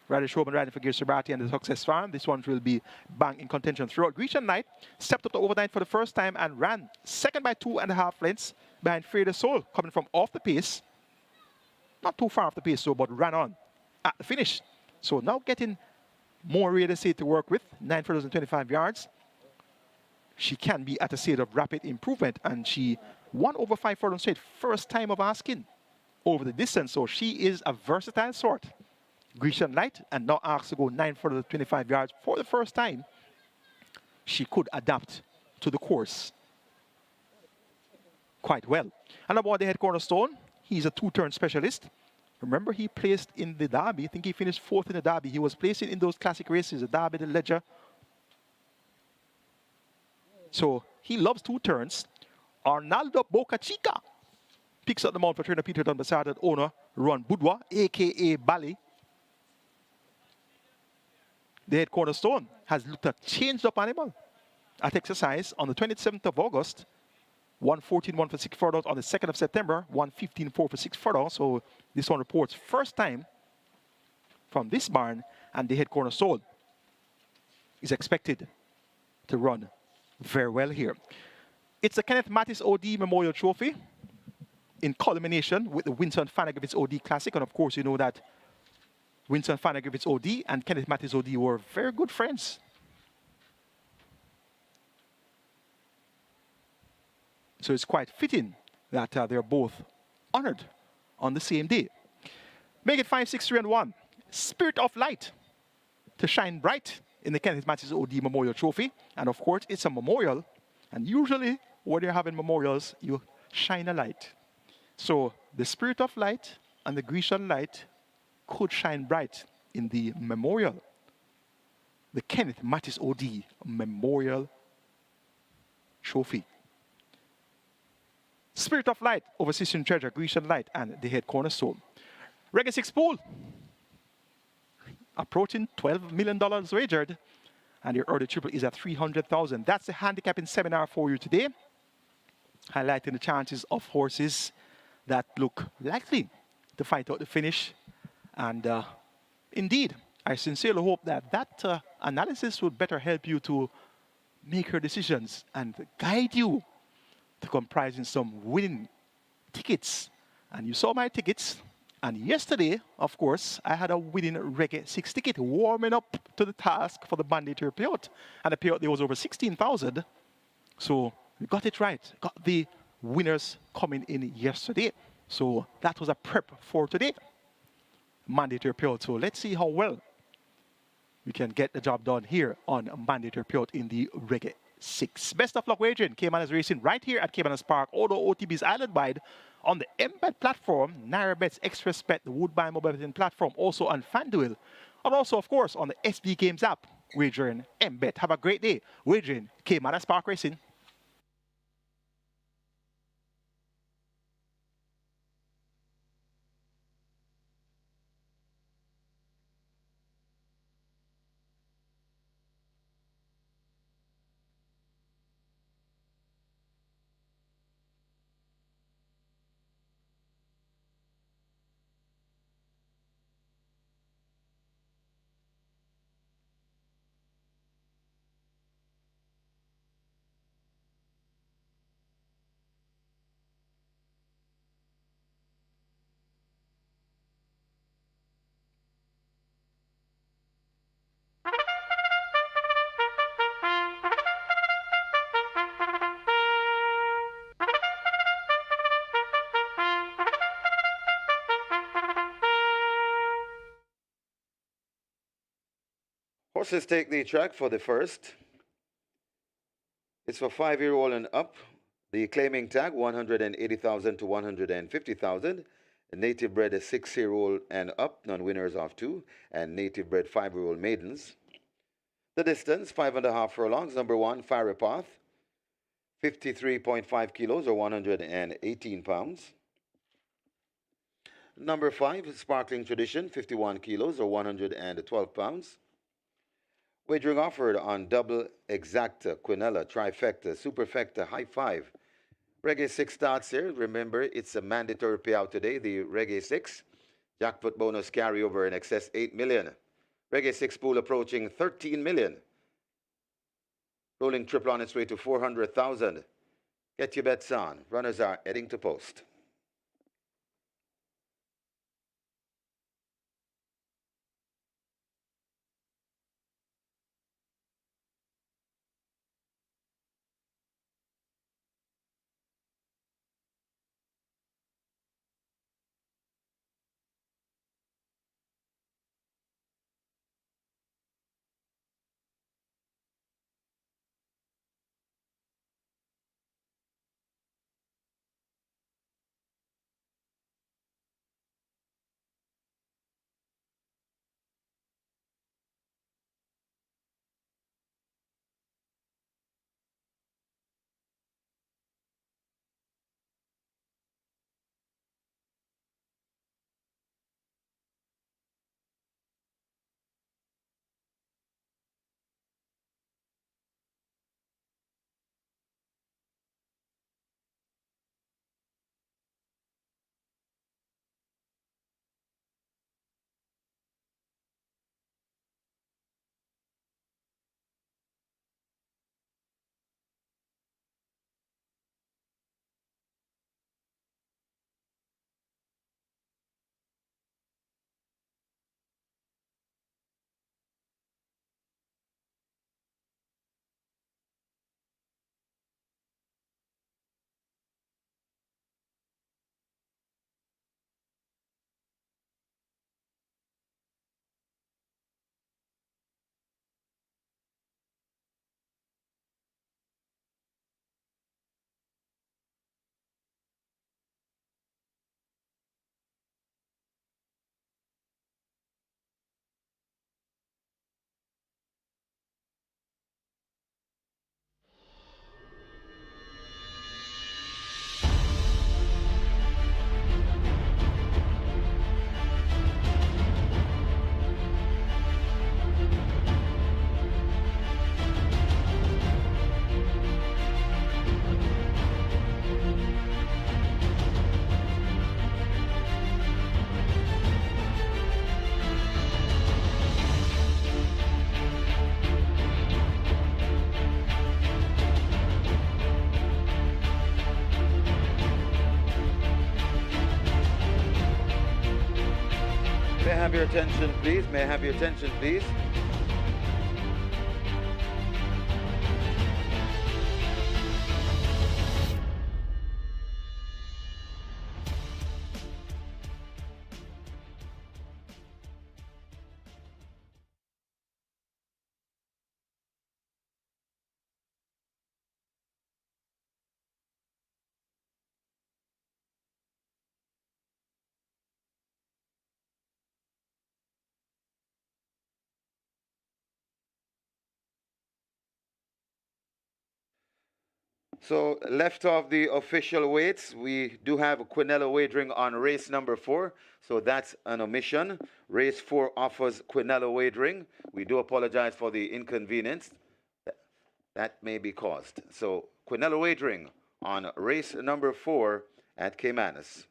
Radish Showman riding for Gir and the Success Farm. This one will be bang in contention throughout. Grecian Knight stepped up to over 9 for the first time and ran second by 2.5 lengths behind Free the Soul, coming from off the pace. Not too far off the pace, so, but ran on at the finish. So now getting more real estate to work with, 9 furlongs and 25 yards. She can be at a state of rapid improvement, and she won over 5 furlongs straight, first time of asking over the distance. So she is a versatile sort. Grecian Light, and now asked to go 9 furlongs 25 yards for the first time. She could adapt to the course quite well. And about the head cornerstone, he's a 2-turn specialist. Remember, he placed in the Derby. I think he finished 4th in the Derby. He was placing in those classic races, the Derby, the Ledger. So he loves 2 turns. Arnaldo Boca Chica picks up the mount for trainer Peter Dunbasard and owner Ron Budwa, a.k.a. Bali. The head cornerstone has looked a changed-up animal at exercise on the 27th of August. 114.1 for 6 furlongs on the 2nd of September. 115.4 for 6 furlongs. So this one reports first time from this barn, and the head cornerstone is expected to run very well here. It's the Kenneth Mattis OD Memorial Trophy in culmination with the WINSTON FANNA GRIFFITHS OD Classic. And of course, you know that WINSTON FANNA GRIFFITHS OD and Kenneth Mattis OD were very good friends. So it's quite fitting that they're both honored on the same day. Make it 5, 6, 3, and 1. Spirit of Light to shine bright in the Kenneth Mattis OD Memorial Trophy. And of course, it's a memorial. And usually, when you're having memorials, you shine a light. So the Spirit of Light and the Grecian Light could shine bright in the memorial. The Kenneth Mattis OD Memorial Trophy. Spirit of Light over Sister Treasure, Grecian Light, and the head cornerstone. Reggae 6 pool. Approaching $12 million wagered. And your early triple is at 300,000. That's the handicapping seminar for you today. Highlighting the chances of horses that look likely to fight out the finish. And indeed, I sincerely hope that that analysis would better help you to make your decisions and guide you to comprising some winning tickets. And you saw my tickets. And yesterday, of course, I had a winning Reggae 6 ticket, warming up to the task for the mandatory payout. And the payout there was over 16,000. So we got it right. Got the winners coming in yesterday. So that was a prep for today. Mandatory payout. So let's see how well we can get the job done here on mandatory payout in the Reggae 6. Best of luck wagering. Caymanas racing right here at Caymanas Park. Although OTB's island-wide on the MBet platform, NairaBet's Express Bet, the Woodbine mobile betting platform, also on FanDuel, and also, of course, on the SB Games app, wagering MBet. Have a great day wagering Caymanas Park Racing. Horses take the track for the first. It's for 5-year-old and up. The claiming tag 180,000 to 150,000. Native bred 6-year-old and up, non-winners of 2, and native bred 5-year-old maidens. The distance 5.5 furlongs. Number 1, Fiery Path, 53.5 kilos or 118 pounds. Number 5, Sparkling Tradition, 51 kilos or 112 pounds. Wagering offered on Double Exacta, Quinella, Trifecta, Superfecta, High Five, Reggae 6 starts here. Remember, it's a mandatory payout today, the Reggae 6. Jackpot bonus carryover in excess 8 million. Reggae 6 pool approaching 13 million. Rolling triple on its way to 400,000. Get your bets on. Runners are heading to post. May I have your attention, please? May I have your attention, please? So left of the official weights, we do have Quinella wagering on race number 4. So that's an omission. Race 4 offers Quinella wagering. We do apologize for the inconvenience that may be caused. So Quinella wagering on race number 4 at Caymanas.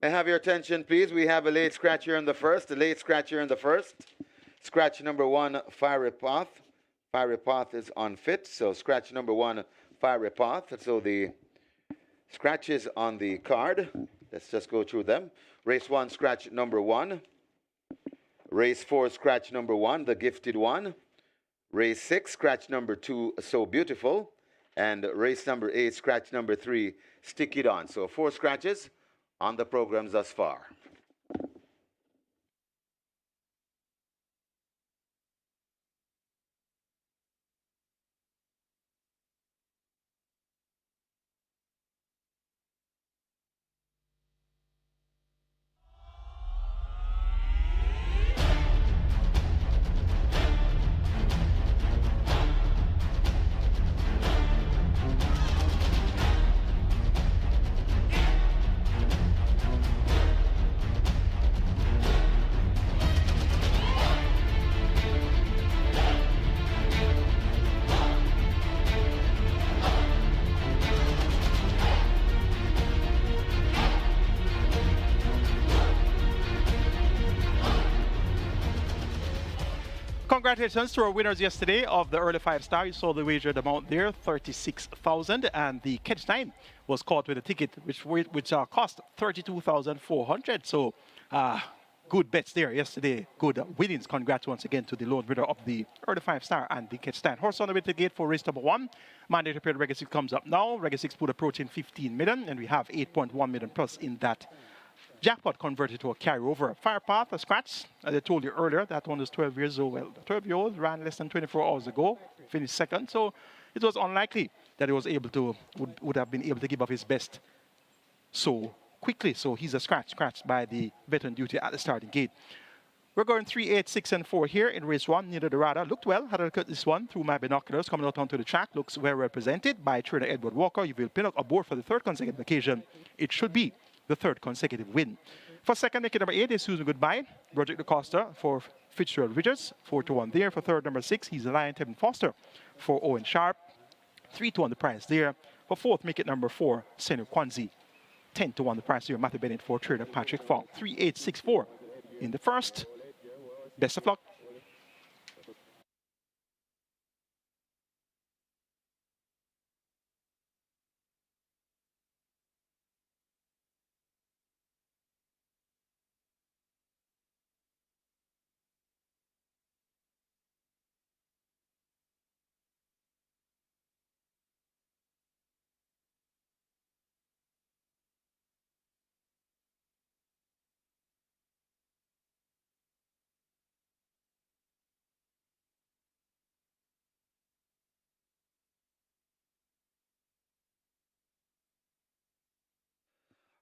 May I have your attention, please? We have a late scratch here in the first. A late scratch here in the first. Scratch number 1, Fiery Path. Fiery Path is unfit, so scratch number 1, Fiery Path. So the scratches on the card, let's just go through them. Race 1, scratch number 1. Race 4, scratch number 1, the gifted one. Race 6, scratch number 2, So Beautiful. And race number 8, scratch number 3, Stick It On. So 4 scratches on the programs thus far. Congratulations to our winners yesterday of the early 5-star. You saw the wagered amount there, 36,000, and the catch time was caught with a ticket which cost 32,400. So good bets there yesterday. Good winnings. Congrats once again to the lone winner of the early 5-star and the catch stand. Horse on the way to the gate for race number 1. Mandatory period Reggae 6 comes up now. Reggae 6 put approaching 15 million, and we have 8.1 million plus in that jackpot converted to a carryover. Firepath, a scratch. As I told you earlier, that one is 12 years old. Well, the 12-year-old ran less than 24 hours ago, finished second. So it was unlikely that he was able to, would have been able to give up his best so quickly. So he's a scratched by the veteran duty at the starting gate. We're going 3, 8, 6, and 4 here in race 1. Nina Dorada looked well. Had a look at this one through my binoculars. Coming out onto the track, looks well represented by trainer Edward Walker. You will pin up aboard for the 3rd consecutive occasion. It should be the 3rd consecutive win. For second, ticket number 8 is Susan Goodbye. Roger DeCosta for Fitzgerald Richards. 4-1 there. For third, number 6, he's Lion Tevin Foster for Owen Sharp. 3-1 the price there. For fourth, make it number 4, Senu Kwanzi. 10-1 the price there. Matthew Bennett for trader Patrick Fong. 3, 8, 6, 4 in the first. Best of luck.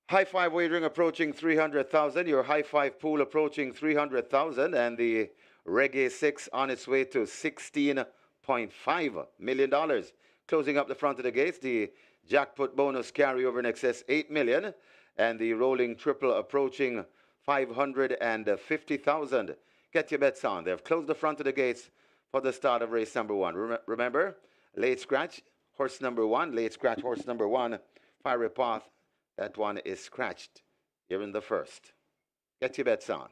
High five wagering approaching 300,000. Your high five pool approaching 300,000. And the Reggae 6 on its way to $16.5 million. Closing up the front of the gates, the jackpot bonus carryover in excess 8 million. And the rolling triple approaching 550,000. Get your bets on. They've closed the front of the gates for the start of race number 1. Remember, late scratch, horse number 1. Late scratch, horse number 1. Fiery Path. That one is scratched here in the first. Get your bets on.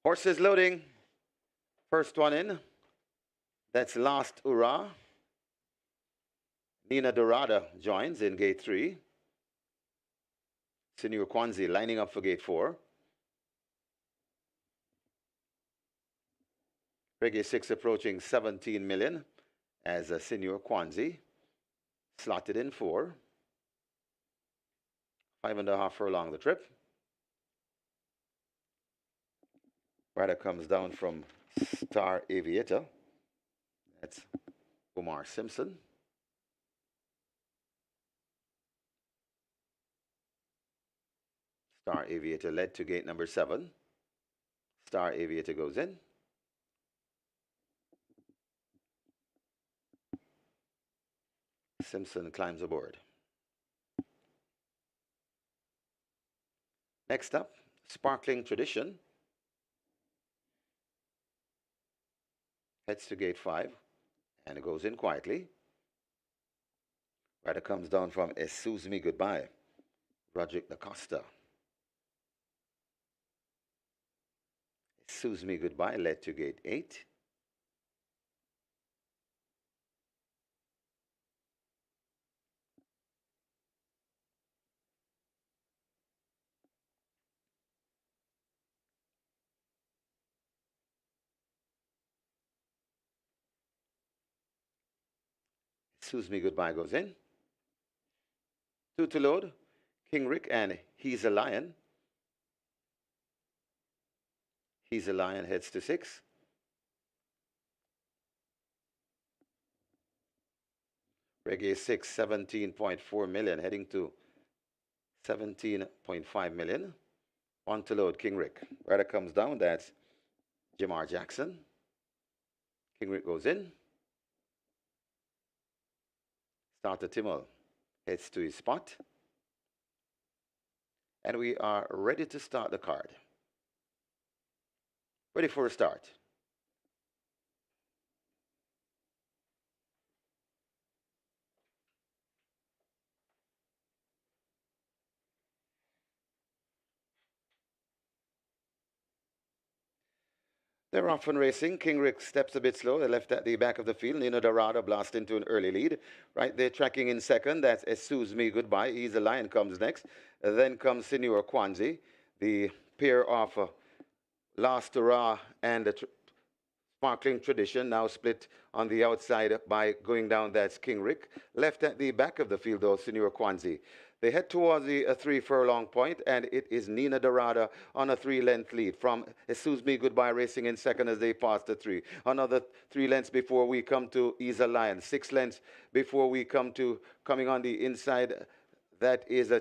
Horses loading. First one in. That's Last Hurrah. Nina Dorada joins in gate 3. Senior Kwanzi lining up for gate 4. Reggae 6 approaching 17 million as a Senior Kwanzi. Slotted in 4. 5.5 furlong the trip. Rider comes down from Star Aviator. That's Omar Simpson. Star Aviator led to gate number 7. Star Aviator goes in. Simpson climbs aboard. Next up, Sparkling Tradition. Heads to gate 5 and it goes in quietly. Rider comes down from Excuse Me Goodbye, Roderick DaCosta. Excuse Me Goodbye led to gate 8. Excuse Me Goodbye goes in. 2 to load, King Rick and He's a Lion. He's a Lion heads to 6. Reggae 6, 17.4 million, heading to 17.5 million. 1 to load, King Rick. Rider comes down, that's Jamar Jackson. King Rick goes in. Starter Timmel heads to his spot. And we are ready to start the card. Ready for a start. They're off and racing. King Rick steps a bit slow. They're left at the back of the field. Nino Dorado blast into an early lead. Right there tracking in second. That's Excuse Me Goodbye. He's a Lion comes next. Then comes Senor Kwanzi. The pair of Last Hurrah and the Sparkling Tradition now split on the outside by going down. That's King Rick. Left at the back of the field though, Senor Kwanzi. They head towards the 3 furlong point, and it is Nina Dorada on a 3-length lead from Excuse Me Goodbye racing in second as they pass the 3. Another 3 lengths before we come to He's a Lion. 6 lengths before we come to coming on the inside. That is a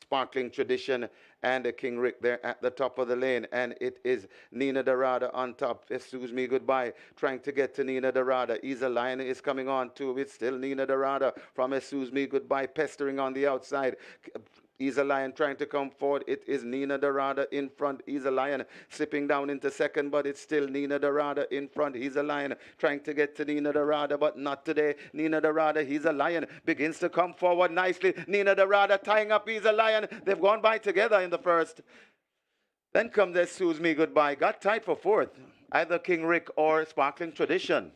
Sparkling Tradition and a King Rick there at the top of the lane, and it is Nina Dorada on top. Excuse Me Goodbye trying to get to Nina Dorada. He's a Lion is coming on too. It's still Nina Dorada from Excuse Me Goodbye pestering on the outside. He's a Lion trying to come forward. It is Nina Dorada in front. He's a Lion slipping down into second, but it's still Nina Dorada in front. He's a Lion trying to get to Nina Dorada, but not today. Nina Dorada, He's a Lion, begins to come forward nicely. Nina Dorada tying up He's a Lion. They've gone by together in the first. Then comes Excuse Me Goodbye. Got tight for fourth. Either King Rick or Sparkling Tradition.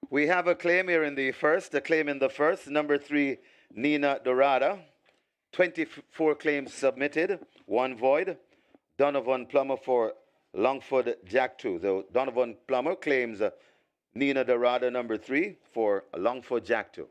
We have a claim here in the first, a claim in the first, number 3, Nina Dorada. 24 claims submitted, 1 void. Donovan Plummer for Longford Jack.II. So Donovan Plummer claims Nina Dorada number 3 for Longford Jack.II.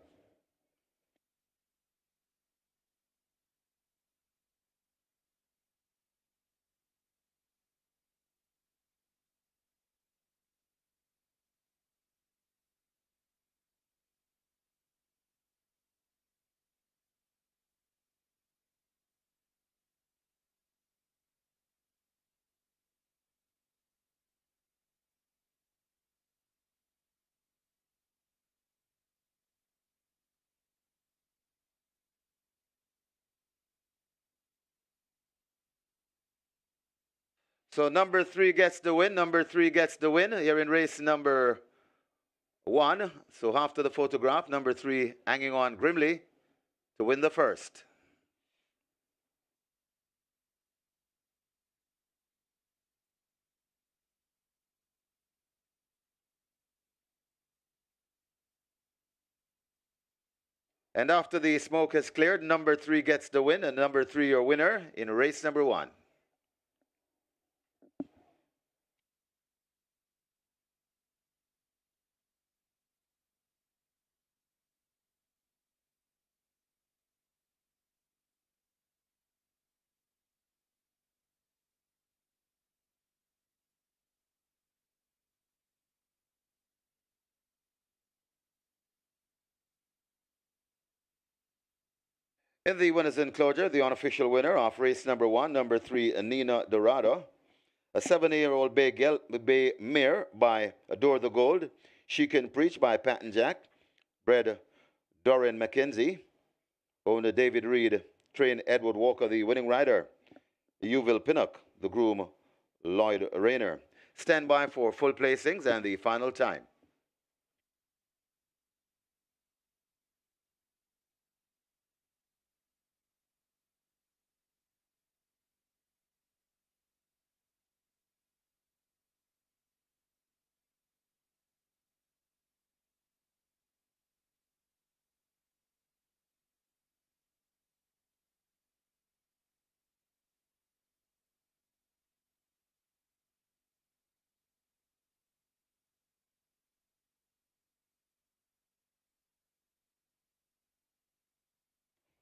So number 3 gets the win. Number 3 gets the win here in race number 1. So after the photograph, number 3 hanging on grimly to win the first. And after the smoke has cleared, number 3 gets the win, and number 3 your winner in race number 1. In the winners' enclosure, the unofficial winner of race number 1, number 3, Nina Dorado, a 7-year-old bay mare by Adore the Gold, She Can Preach by Patton Jack, bred Dorian McKenzie, owner David Reed, trained Edward Walker, the winning rider, Uville Pinnock, the groom Lloyd Rayner. Stand by for full placings and the final time.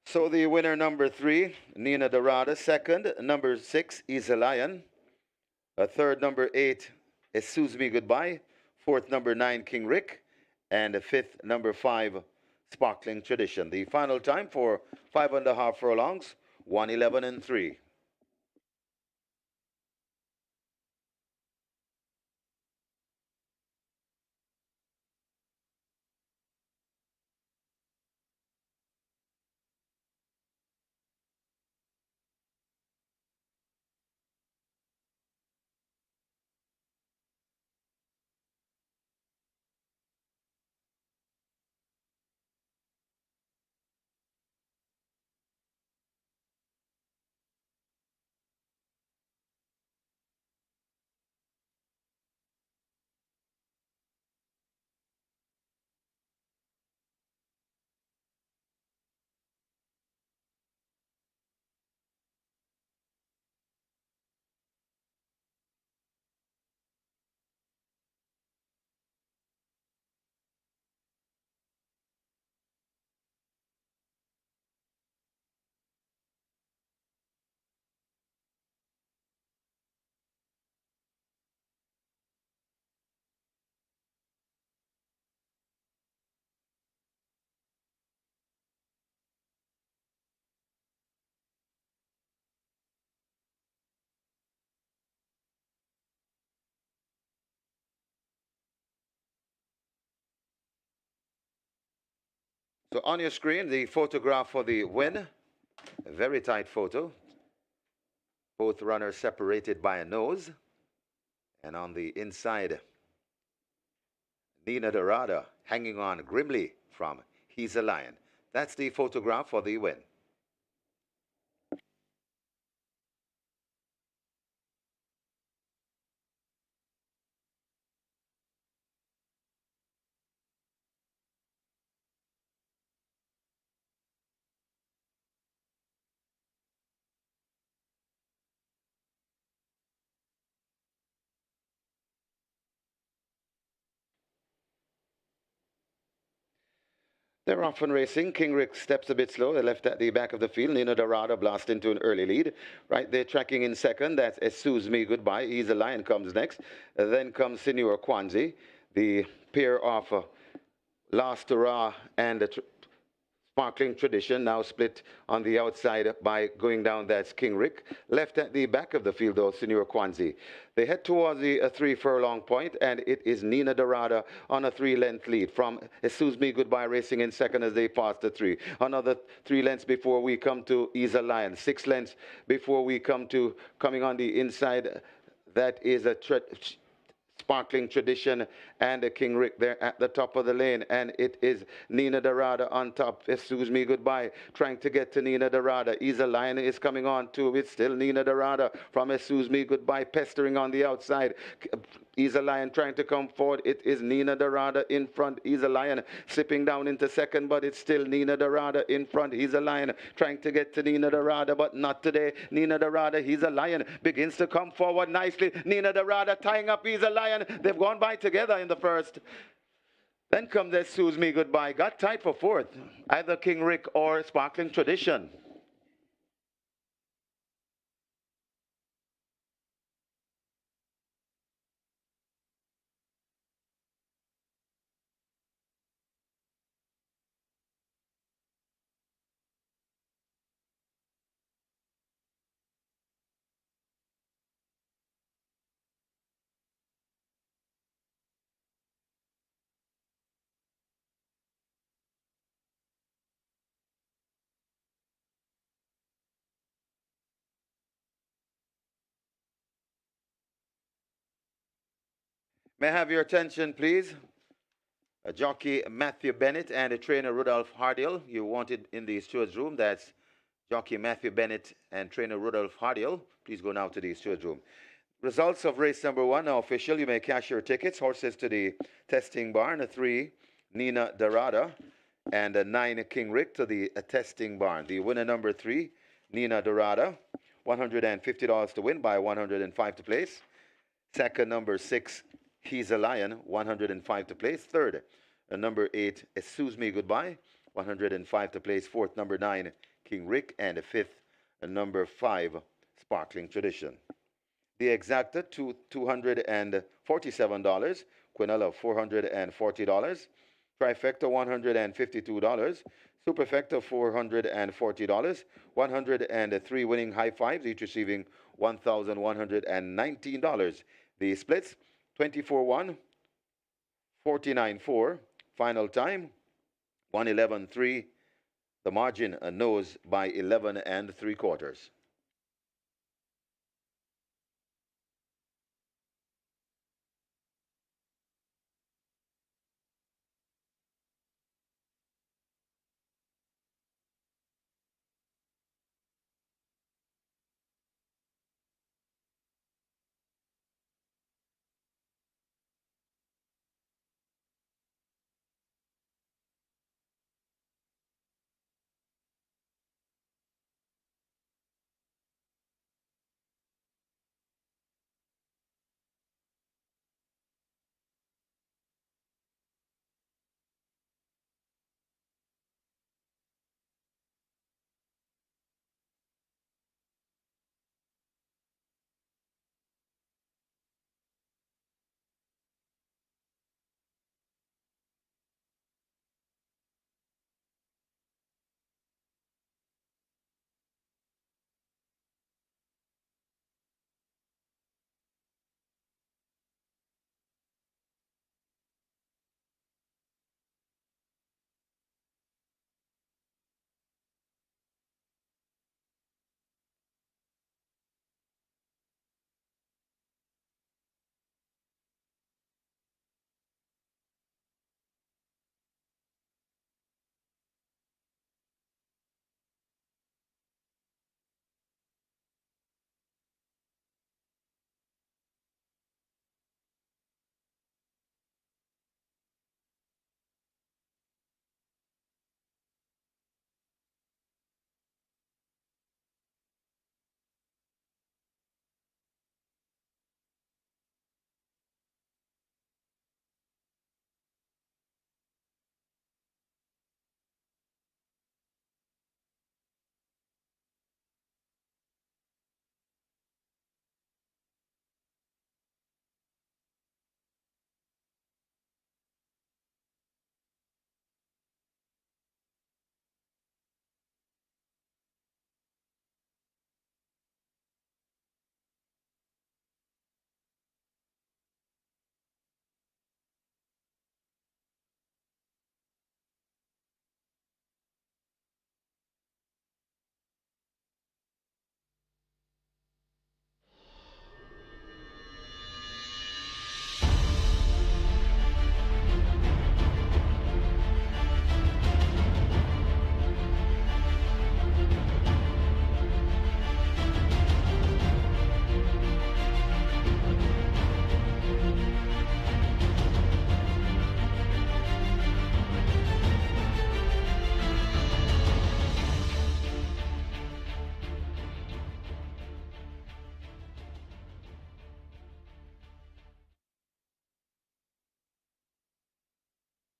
So the winner number 3, Nina Dorada. Second, number 6, Is a Lion. Third, number 8, Excuse Me Goodbye. Fourth, number 9, King Rick. And fifth, number 5, Sparkling Tradition. The final time for 5.5 furlongs, 1:11 and 3. So on your screen, the photograph for the win. A very tight photo. Both runners separated by a nose. And on the inside, Nina Dorada hanging on grimly from He's a Lion. That's the photograph for the win. They're off and racing. King Rick steps a bit slow. They left at the back of the field. Nina Dorada blast into an early lead. Right, they're tracking in second. That's Excuse Me Goodbye. He's a Lion comes next. Then comes Senor Kwanzi. The pair of Last Hurrah and Sparkling Tradition now split on the outside by going down. That's King Rick. Left at the back of the field, though, Senor Kwanzi. They head towards the 3 furlong point, and it is Nina Dorada on a 3-length lead from Excuse Me Goodbye racing in second as they pass the 3. Another 3 lengths before we come to Is a Lion. 6 lengths before we come to coming on the inside. That is a Sparkling Tradition and a King Rick there at the top of the lane, and it is Nina Dorada on top. Excuse Me Goodbye trying to get to Nina Dorada. Is a Lion is coming on too. It's still Nina Dorada from Excuse Me Goodbye pestering on the outside. He's a Lion trying to come forward. It is Nina Dorada in front. He's a Lion slipping down into second, but it's still Nina Dorada in front. He's a Lion trying to get to Nina Dorada, but not today. Nina Dorada, he's a Lion, begins to come forward nicely. Nina Dorada tying up. He's a Lion. They've gone by together in the first. Then comes Excuse Me Goodbye. Got tight for fourth. Either King Rick or Sparkling Tradition. May I have your attention, please? A jockey Matthew Bennett and a trainer Rudolph Hardiel. You wanted in the steward's room. That's jockey Matthew Bennett and trainer Rudolph Hardiel. Please go now to the steward's room. Results of race number 1 now official. You may cash your tickets. Horses to the testing barn. A 3, Nina Dorada. And a 9, King Rick to the testing barn. The winner number 3, Nina Dorada. $150 to win by 105 to place. Second, number 6, He's a Lion, 105 to place. Third, number 8, Excuse Me Goodbye, 105 to place. Fourth, number 9, King Rick. And fifth, number 5, Sparkling Tradition. The exacta, $247. Quinella, $440. Trifecta, $152. Superfecta, $440. 103 winning high fives, each receiving $1,119. The splits, 24-1, 49-4. Final time, 111-3. The margin nose by 11 3/4.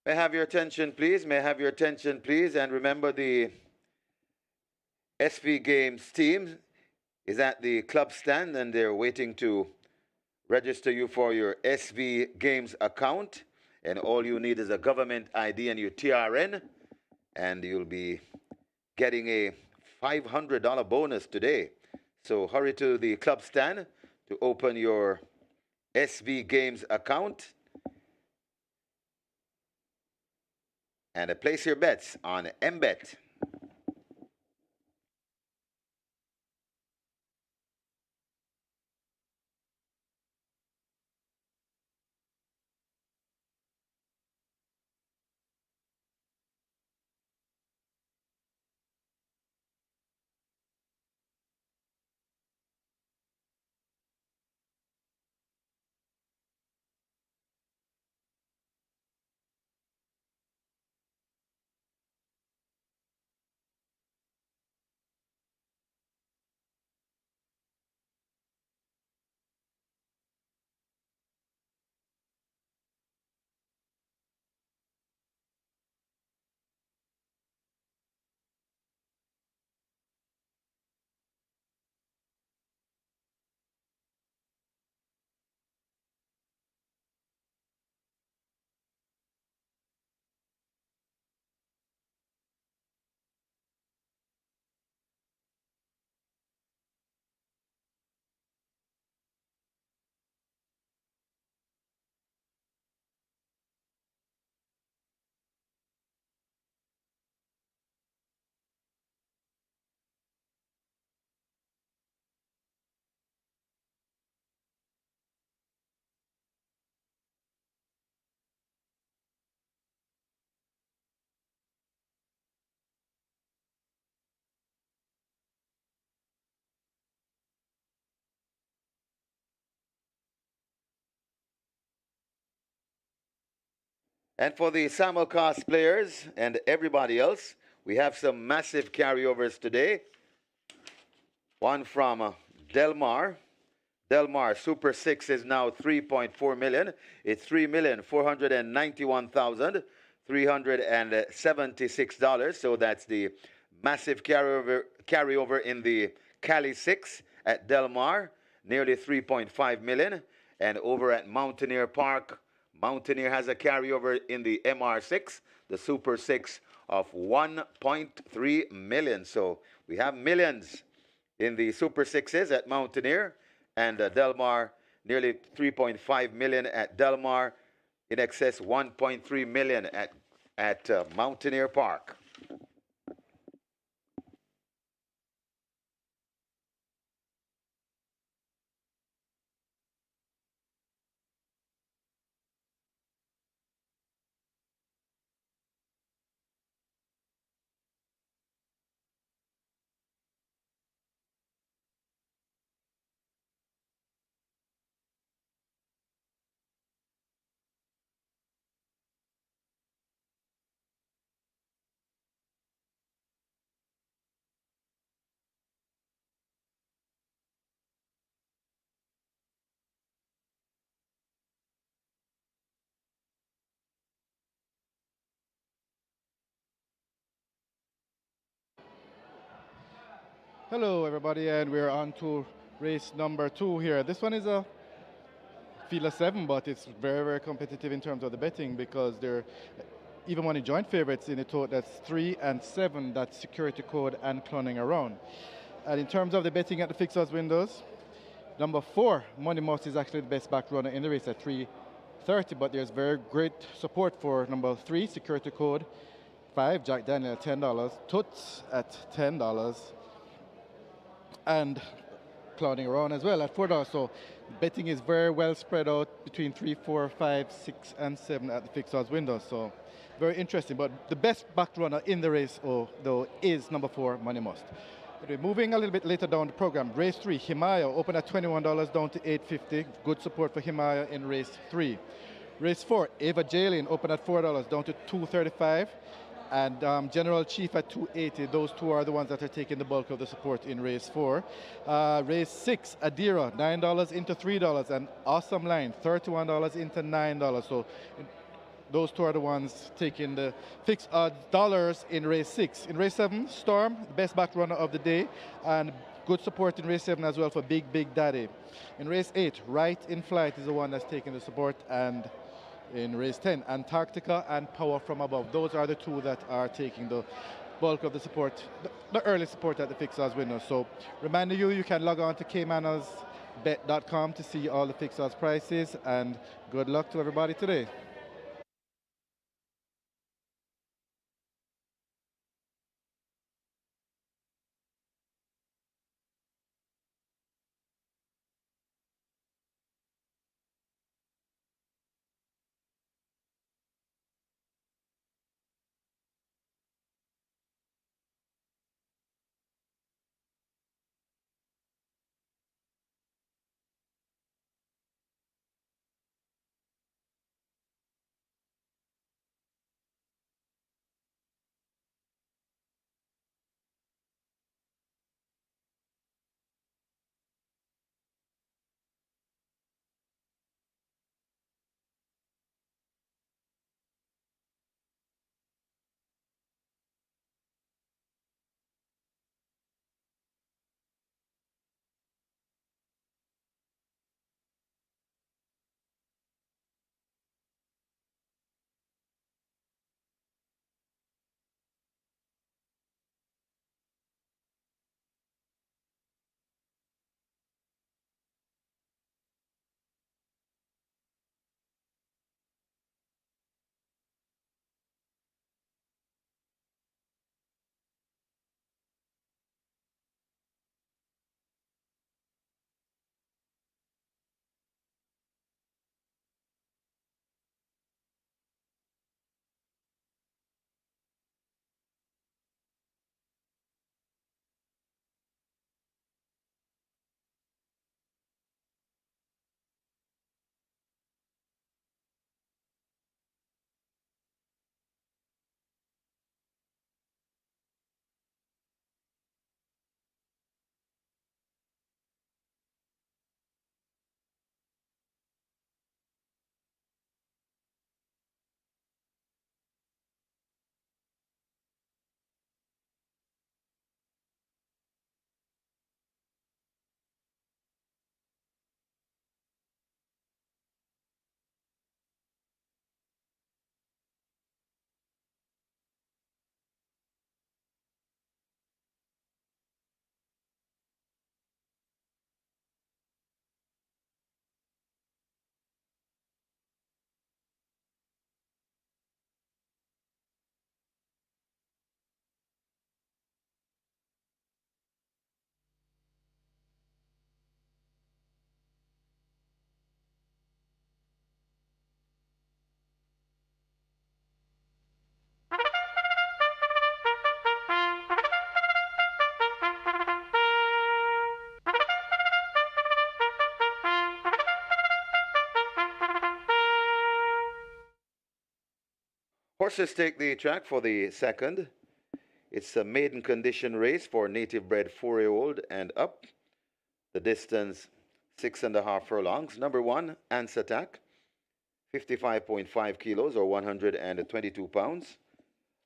May I have your attention, please? May I have your attention, please? And remember, the SV Games team is at the club stand and they're waiting to register you for your SV Games account. And all you need is a government ID and your TRN. And you'll be getting a $500 bonus today. So hurry to the club stand to open your SV Games account. And place your bets on MBet. And for the simulcast players and everybody else, we have some massive carryovers today. One from Delmar. Delmar Super 6 is now 3.4 million. It's $3,491,376. So that's the massive carryover in the Cali 6 at Delmar, nearly 3.5 million. And over at Mountaineer Park, Mountaineer has a carryover in the MR6, the Super 6 of 1.3 million. So we have millions in the Super 6s at Mountaineer, and Delmar, nearly 3.5 million at Delmar, in excess 1.3 million at Mountaineer Park. Hello everybody, and we're on to race number 2 here. This one is a field of 7, but it's very, very competitive in terms of the betting because they're even one of the joint favorites in the tote. That's 3 and 7, that's security code and cloning around. And in terms of the betting at the fixed odds windows, number 4, Money Must, is actually the best back runner in the race at 330, but there's very great support for number 3, security code, 5, Jack Daniel at $10, Toots at $10, and clouding around as well at $4. So betting is very well spread out between 3, 4, 5, 6, and 7 at the fixed odds window. So very interesting. But the best back runner in the race, though, is number 4, Money Must. Okay, moving a little bit later down the program, race 3, Himalaya, opened at $21 down to $8.50. Good support for Himalaya in race 3. Race 4, Ava Jalin, opened at $4 down to $2.35. And General Chief at $2.80. Those two are the ones that are taking the bulk of the support in race 4. Race 6, Adira, $9 into $3, and Awesome Line, $31 into $9. So those two are the ones taking the fixed odds dollars in race 6. In race 7, Storm, the best back runner of the day, and good support in race 7 as well for Big Big Daddy. In race 8, Right in Flight is the one that's taking the support, and in race 10, Antarctica and Power from Above. Those are the two that are taking the bulk of the support, the early support at the fixed odds window. So reminder you can log on to Caymanas.com to see all the fixed odds prices, and good luck to everybody today. Horses take the track for the second. It's a maiden condition race for native bred 4-year-old and up. The distance 6.5 furlongs. Number 1, Ants Attack, 55.5 kilos or 122 pounds.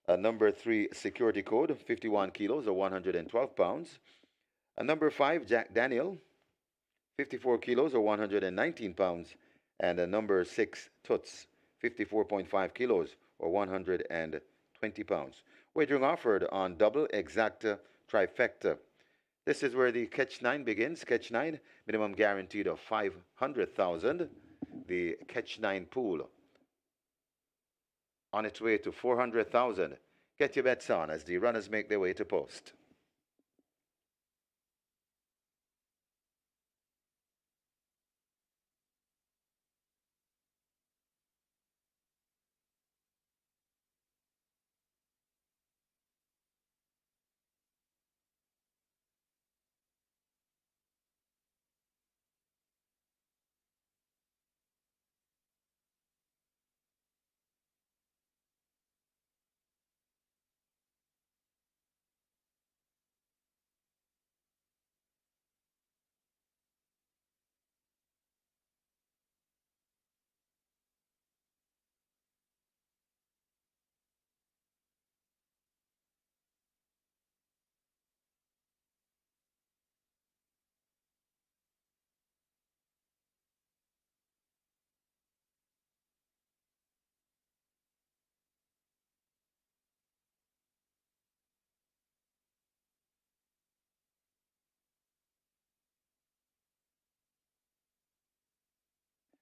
Number 3, Security Code, 51 kilos or 112 pounds. Number 5, Jack Daniel, 54 kilos or 119 pounds. And number 6, Toots, 54.5 kilos or 120 pounds. Wagering offered on double exacta trifecta. This is where the catch 9 begins. Catch 9, minimum guaranteed of 500,000. The catch 9 pool on its way to 400,000. Get your bets on as the runners make their way to post.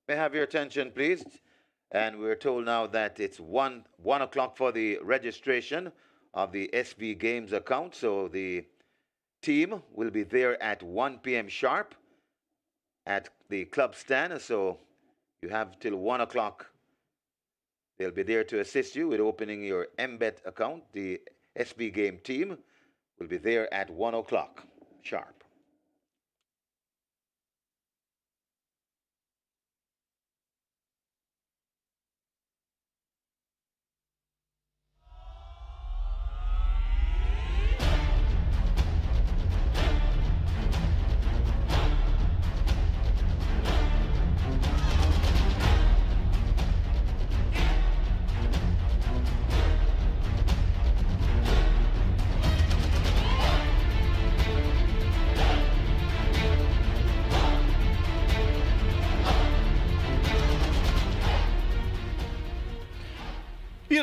May I have your attention, please? And we're told now that it's 1 o'clock for the registration of the SV Games account. So the team will be there at 1 p.m. sharp at the club stand. So you have till 1 o'clock. They'll be there to assist you with opening your MBET account. The SB Game team will be there at 1 o'clock sharp.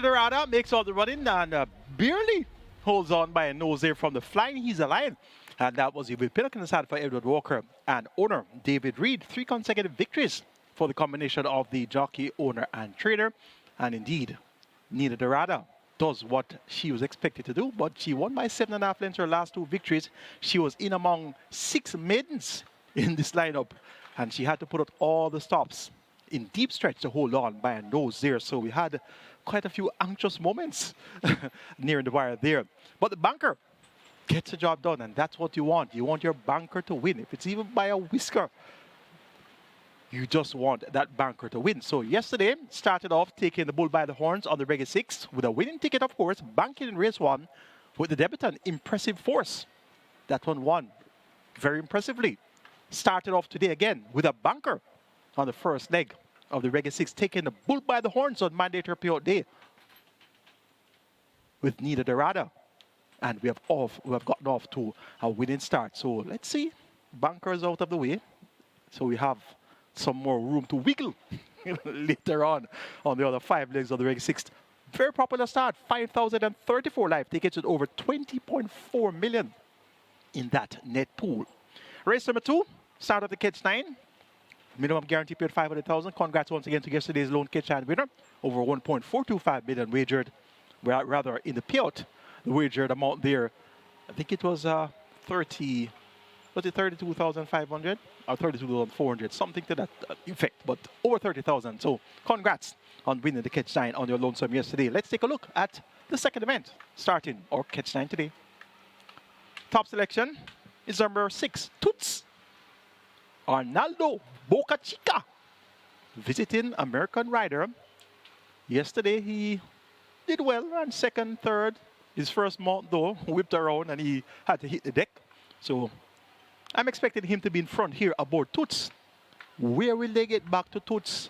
Dorada makes all the running and barely holds on by a nose there from the flying. He's a lion. And that was the pinnacle in the side for Edward Walker and owner David Reed. 3 consecutive victories for the combination of the jockey, owner, and trainer. And indeed, Nina Dorada does what she was expected to do, but she won by 7.5 lengths her last 2 victories. She was in among 6 maidens in this lineup, and she had to put out all the stops in deep stretch to hold on by a nose there. So we had quite a few anxious moments nearing the wire there. But the banker gets the job done, and that's what you want. You want your banker to win. If it's even by a whisker, you just want that banker to win. So yesterday started off taking the bull by the horns on the Reggae 6 with a winning ticket, of course, banking in race 1 with the debutant Impressive Force. That one won very impressively. Started off today again with a banker on the first leg of the Reggae 6, taking the bull by the horns on mandatory payout day with Nina Dorada. And we have gotten off to a winning start. So let's see. Bankers out of the way. So we have some more room to wiggle later on the other 5 legs of the Reggae 6. Very popular start. 5,034 live tickets with over 20.4 million in that net pool. Race number 2, start at the Catch 9. Minimum guarantee paid 500,000. Congrats once again to yesterday's lone Catch 9 winner. Over 1.425 million wagered. Rather, in the payout, the wagered amount there, I think it was 32,500 or 32,400, something to that effect, but over 30,000. So congrats on winning the Catch 9 on your lonesome yesterday. Let's take a look at the second event, starting our Catch 9 today. Top selection is number 6, Toots. Arnaldo Boca Chica, visiting American rider. Yesterday he did well, ran second, third. His first mount though, whipped around and he had to hit the deck. So I'm expecting him to be in front here aboard Toots. Where will they get back to Toots?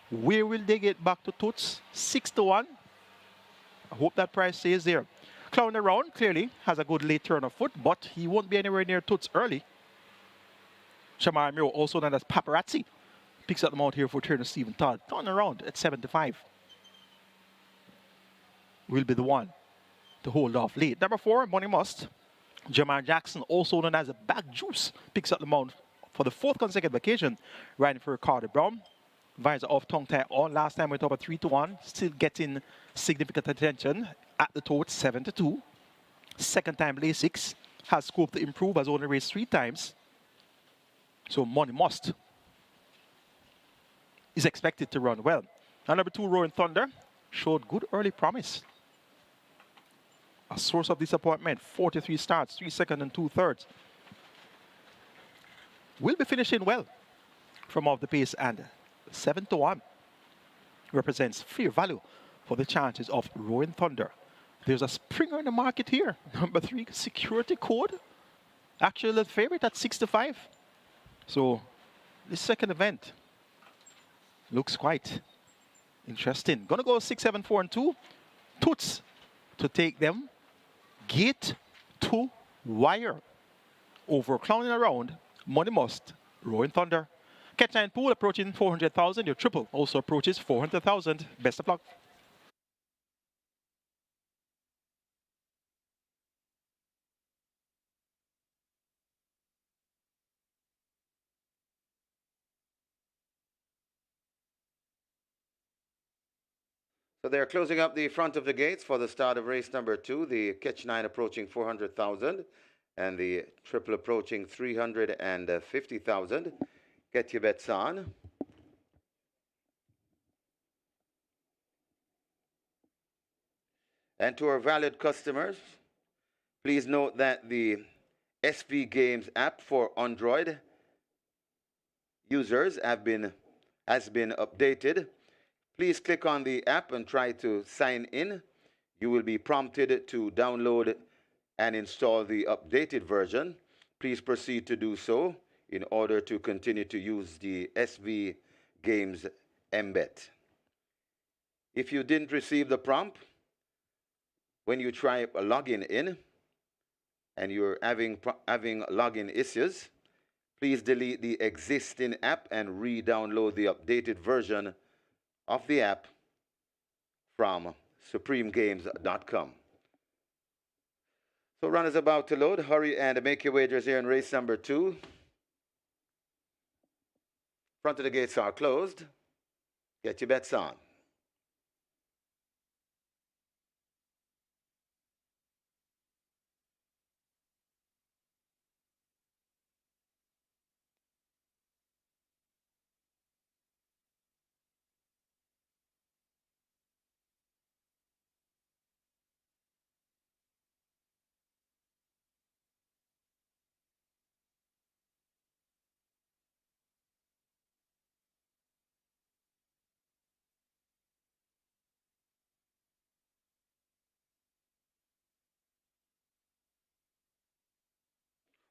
Where will they get back to Toots? 6-1. I hope that price stays there. Clown around clearly has a good late turn of foot, but he won't be anywhere near Toots early. Shamar Miro, also known as Paparazzi, picks up the mount here for trainer Stephen Todd. Turn around at 7-5. Will be the one to hold off late. Number 4, Money Must. Jamar Jackson, also known as a Back Juice, picks up the mount for the 4th consecutive occasion, riding for Carter Brown. Visor off, tongue tie on. Last time went over 3-1. Still getting significant attention at the tote, 7-2. Second time lay 6. Has scope to improve, has only raced 3 times. So Money Must is expected to run well. And number 2, Roaring Thunder, showed good early promise. A source of disappointment, 43 starts, 3 seconds and 2/3. Will be finishing well from off the pace, and 7-1 represents fair value for the chances of Roaring Thunder. There's a springer in the market here. Number 3, Security Code. Actually the favorite at 6-5. So this second event looks quite interesting. Gonna go 6, 7, 4, and 2. Toots to take them. Gate to wire. Over Clowning Around, Money Must, Roaring Thunder. Catch 9 pool approaching 400,000. Your triple also approaches 400,000. Best of luck. So they're closing up the front of the gates for the start of race number 2. The catch 9 approaching 400,000 and the triple approaching 350,000. Get your bets on. And to our valued customers, please note that the SP Games app for Android users has been updated. Please click on the app and try to sign in. You will be prompted to download and install the updated version. Please proceed to do so in order to continue to use the SV Games embed. If you didn't receive the prompt when you try logging in and you're having login issues, please delete the existing app and re-download the updated version of the app from supremegames.com. So runners about to load. Hurry and make your wagers here in race number 2. Front of the gates are closed. Get your bets on.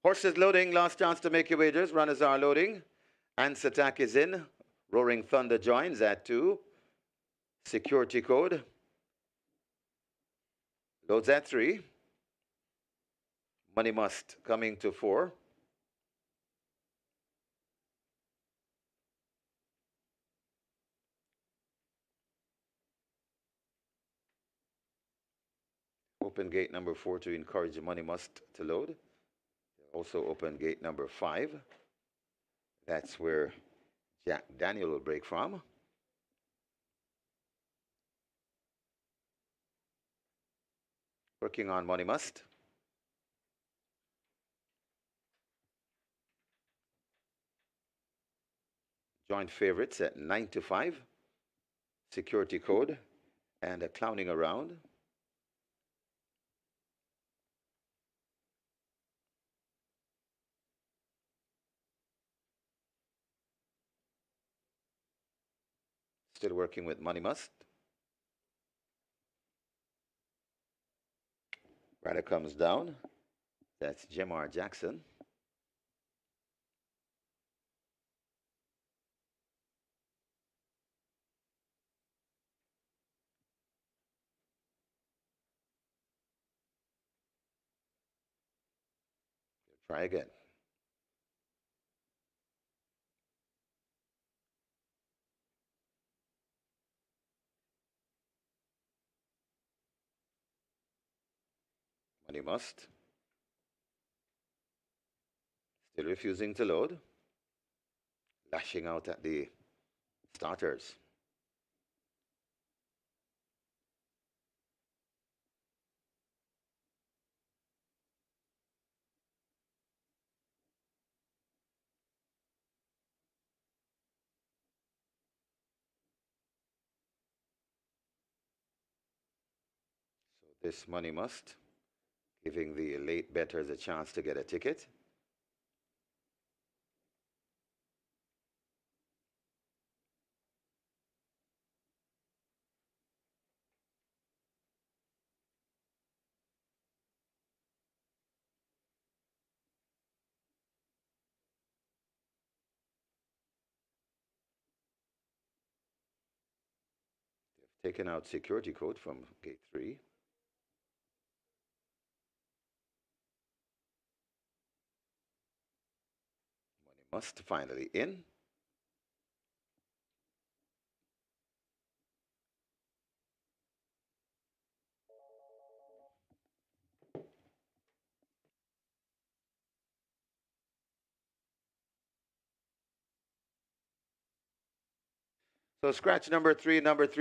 Horses loading, last chance to make your wagers. Runners are loading. Ants Attack is in. Roaring Thunder joins at 2. Security Code loads at 3. Money Must coming to 4. Open gate number 4 to encourage Money Must to load. Also open gate number 5. That's where Jack Daniel will break from. Working on Money Must. Joint favorites at 9 to 5. Security Code and a clowning around. Still working with Money Must. Rider comes down. That's Jamar Jackson. Try again. Money Must. Still refusing to load. Lashing out at the starters. So this Money Must, giving the late bettors a chance to get a ticket. They've taken out Security Code from gate 3. Money Must finally in. So scratch number three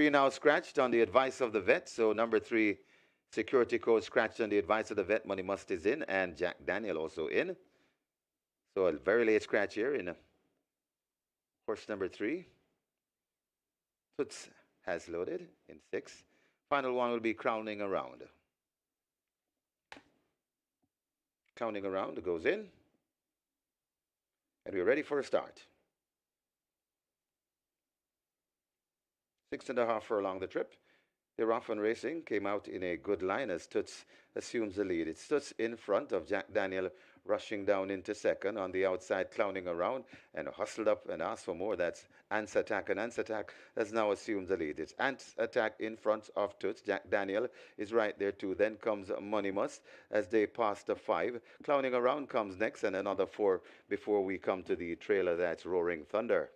now scratched on the advice of the vet. So number 3, security code scratched on the advice of the vet. Money Must is in, and Jack Daniel also in. So a very late scratch here in horse number 3. Toots has loaded in 6. Final one will be crowning around. Counting around goes in. And we're ready for a start. 6.5 furlong the trip. They're off and racing. Came out in a good line as Toots assumes the lead. It's Toots in front of Jack Daniel, rushing down into second. On the outside, clowning around and hustled up and asked for more. That's Ants Attack, and Ants Attack has now assumed the lead. It's Ants Attack in front of Toots. Jack Daniel is right there too. Then comes Money Must as they pass the 5. Clowning around comes next, and another 4 before we come to the trailer. That's Roaring Thunder.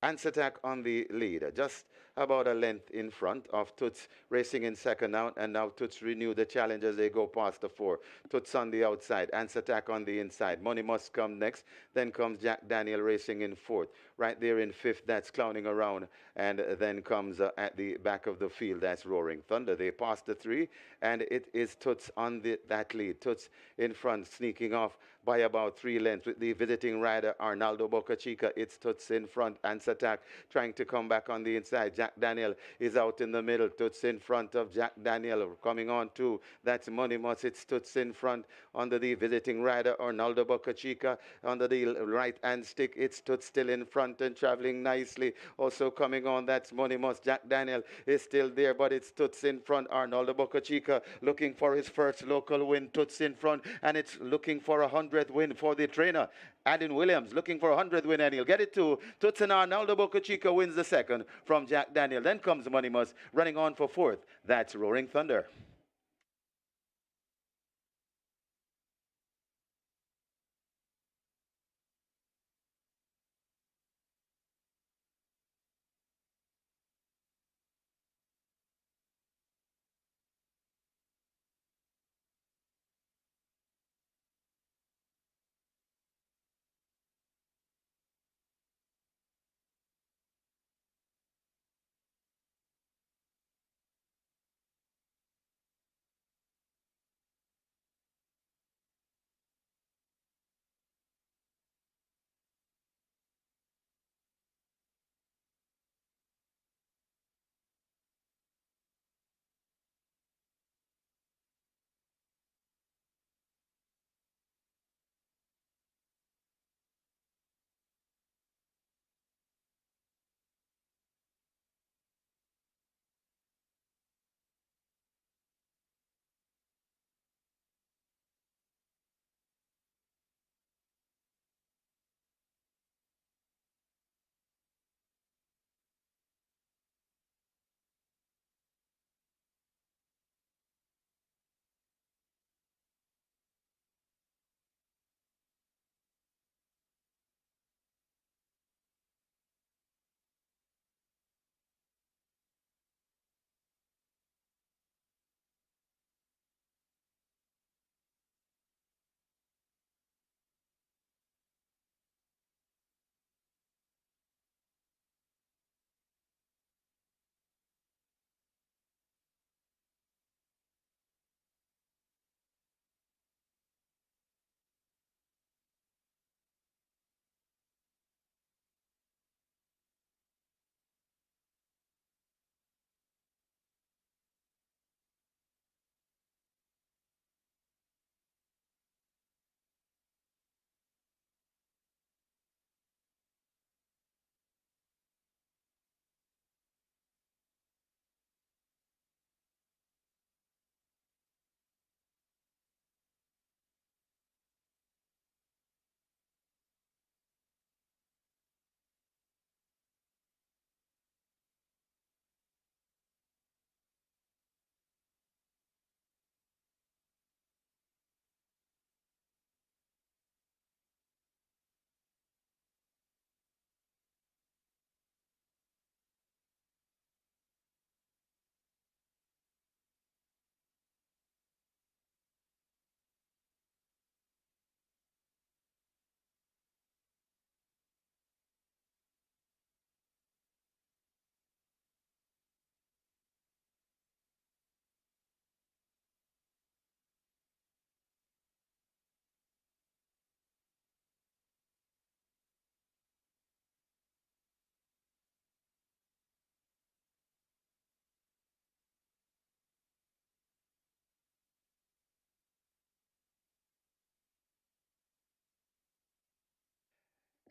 Ants Attack on the lead, just about a length in front of Toots, racing in second now, and now Toots renew the challenge as they go past the 4. Toots on the outside, Ants Attack on the inside. Money Must come next, then comes Jack Daniel racing in 4th. Right there in 5th, that's Clowning Around, and then comes at the back of the field, that's Roaring Thunder. They pass the 3, and it is Toots on that lead. Toots in front, sneaking off by about 3 lengths with the visiting rider Arnaldo Boca Chica. It's Toots in front. Ants Attack trying to come back on the inside. Jack Daniel is out in the middle. Toots in front of Jack Daniel coming on too. That's Money Must. It's Toots in front under the visiting rider Arnaldo Boca Chica. Under the right hand stick, it's Toots still in front and traveling nicely. Also coming on, that's Money Must. Jack Daniel is still there, but it's Toots in front. Arnaldo Boca Chica looking for his first local win. Toots in front, and it's looking for 100th win for the trainer. Adam Williams looking for 100th win, and he'll get it too. Toots and Arnaldo Boca Chica wins the second from Jack Daniel. Then comes Money Must running on for 4th. That's Roaring Thunder.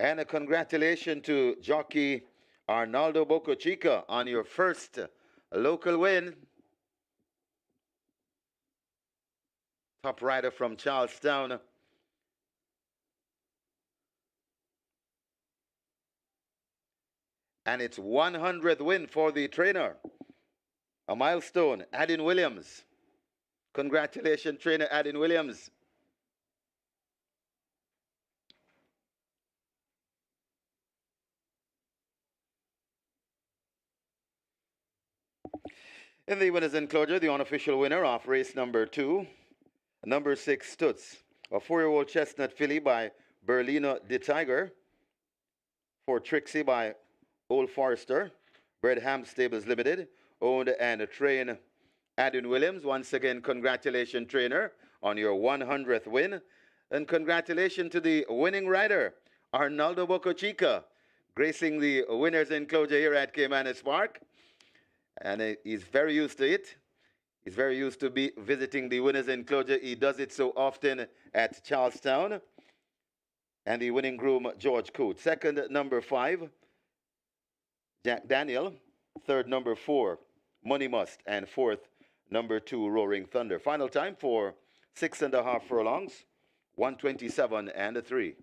And a congratulations to jockey Arnaldo Boca Chica on your first local win. Top rider from Charlestown. And it's 100th win for the trainer. A milestone, Adin Williams. Congratulations, trainer Adin Williams. In the winners' enclosure, the unofficial winner of race number 2, number 6 Stutz, a 4-year-old chestnut filly by Berlina de Tiger, for Trixie by Old Forester, Bredham Stables Limited, owned and trained Adin Williams. Once again, congratulations, trainer, on your 100th win. And congratulations to the winning rider, Arnaldo Boca Chica, gracing the winners' enclosure here at Caymanas Park. And he's very used to it. He's very used to visiting the winners' enclosure. He does it so often at Charlestown. And the winning groom, George Coote. Second, number 5, Jack Daniel. Third, number 4, Money Must. And fourth, number 2, Roaring Thunder. Final time for 6.5 furlongs, 127 and 3.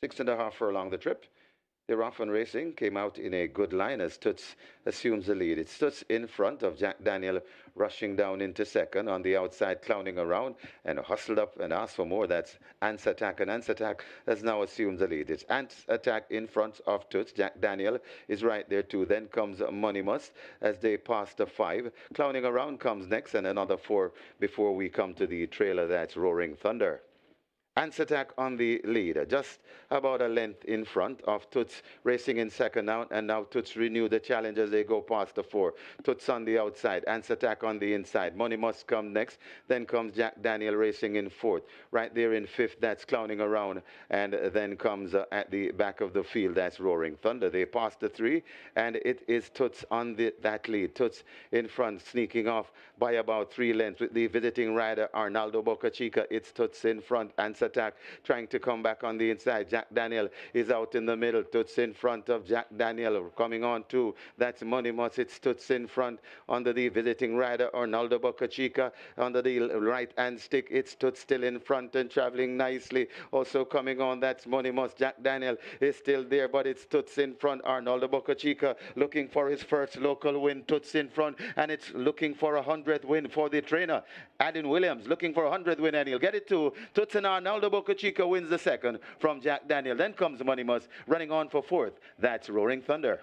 Six and a half furlong the trip. They're off and racing, came out in a good line as Toots assumes the lead. It's Toots in front of Jack Daniel rushing down into second, on the outside clowning around and hustled up and asked for more. That's Ants Attack, and Ants Attack has now assumed the lead. It's Ants Attack in front of Toots. Jack Daniel is right there too. Then comes Money Must as they pass the 5. Clowning around comes next, and another 4 before we come to the trailer. That's Roaring Thunder. Ants Attack on the lead, just about a length in front of Toots racing in second now, and now Toots renew the challenge as they go past the 4. Toots on the outside, Ants Attack on the inside. Money Must come next, then comes Jack Daniel racing in fourth. Right there in fifth, that's Clowning Around, and then comes at the back of the field, that's Roaring Thunder. They pass the 3, and it is Toots on that lead. Toots in front, sneaking off by about 3 lengths with the visiting rider Arnaldo Boca Chica. It's Toots in front, Ants attack, trying to come back on the inside. Jack Daniel is out in the middle. Toots in front of Jack Daniel. Coming on too. That's Money Must. It's Toots in front under the visiting rider, Arnaldo Bocachica. Under the right hand stick, it's Toots still in front and traveling nicely. Also coming on, that's Money Must. Jack Daniel is still there, but it's Toots in front. Arnaldo Bocachica looking for his first local win. Toots in front, and it's looking for a 100th win for the trainer. Adam Williams looking for a 100th win, and he'll get it too. Toots and Arnaldo Bocachica wins the second from Jack Daniel. Then comes Money Must running on for fourth. That's Roaring Thunder.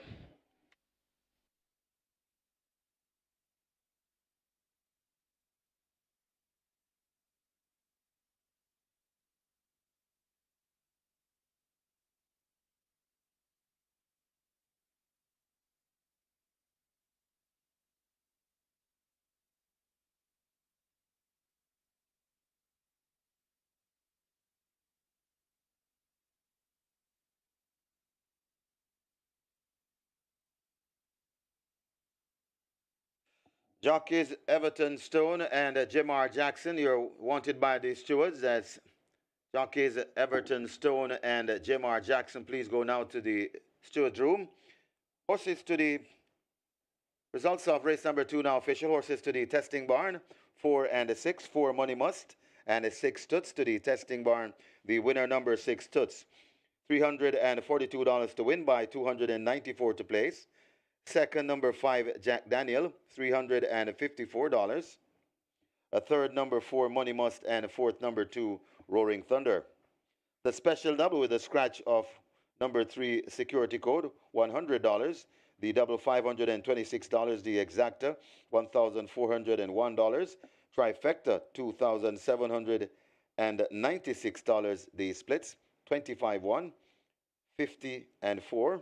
Jockeys Everton Stone and Jim R. Jackson, you're wanted by the stewards. That's jockeys Everton Stone and Jim R. Jackson. Please go now to the steward's room. Horses to the results of race number 2 now official. Horses to the testing barn. 4 and 6. 4 Money Must and 6 Toots to the testing barn. The winner number 6 Toots. $342 to win by 294 to place. Second, number 5, Jack Daniel, $354. A third, number 4, Money Must, and a fourth, number 2, Roaring Thunder. The special double with a scratch of number 3, security code, $100. The double, $526. The exacta, $1,401. Trifecta, $2,796. The splits, 25-1, 50 and 4,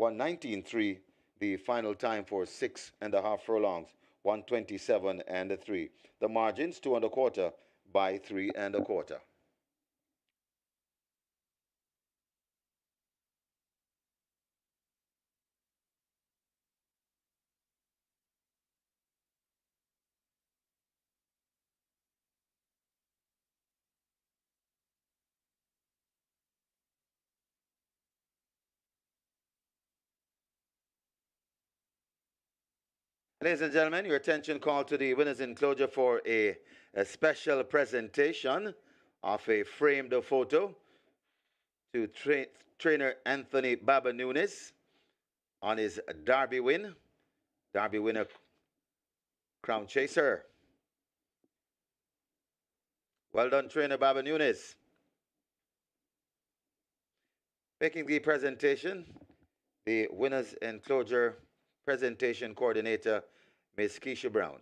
119.3. The final time for 6.5 furlongs, 127 and 3. The margins 2 1/4 by 3 1/4. Ladies and gentlemen, your attention called to the winner's enclosure for a special presentation of a framed photo to trainer Anthony Baba Nunes on his Derby win. Derby winner, Crown Chaser. Well done, trainer Baba Nunes. Making the presentation, the winner's enclosure presentation coordinator, Ms. Keisha Brown.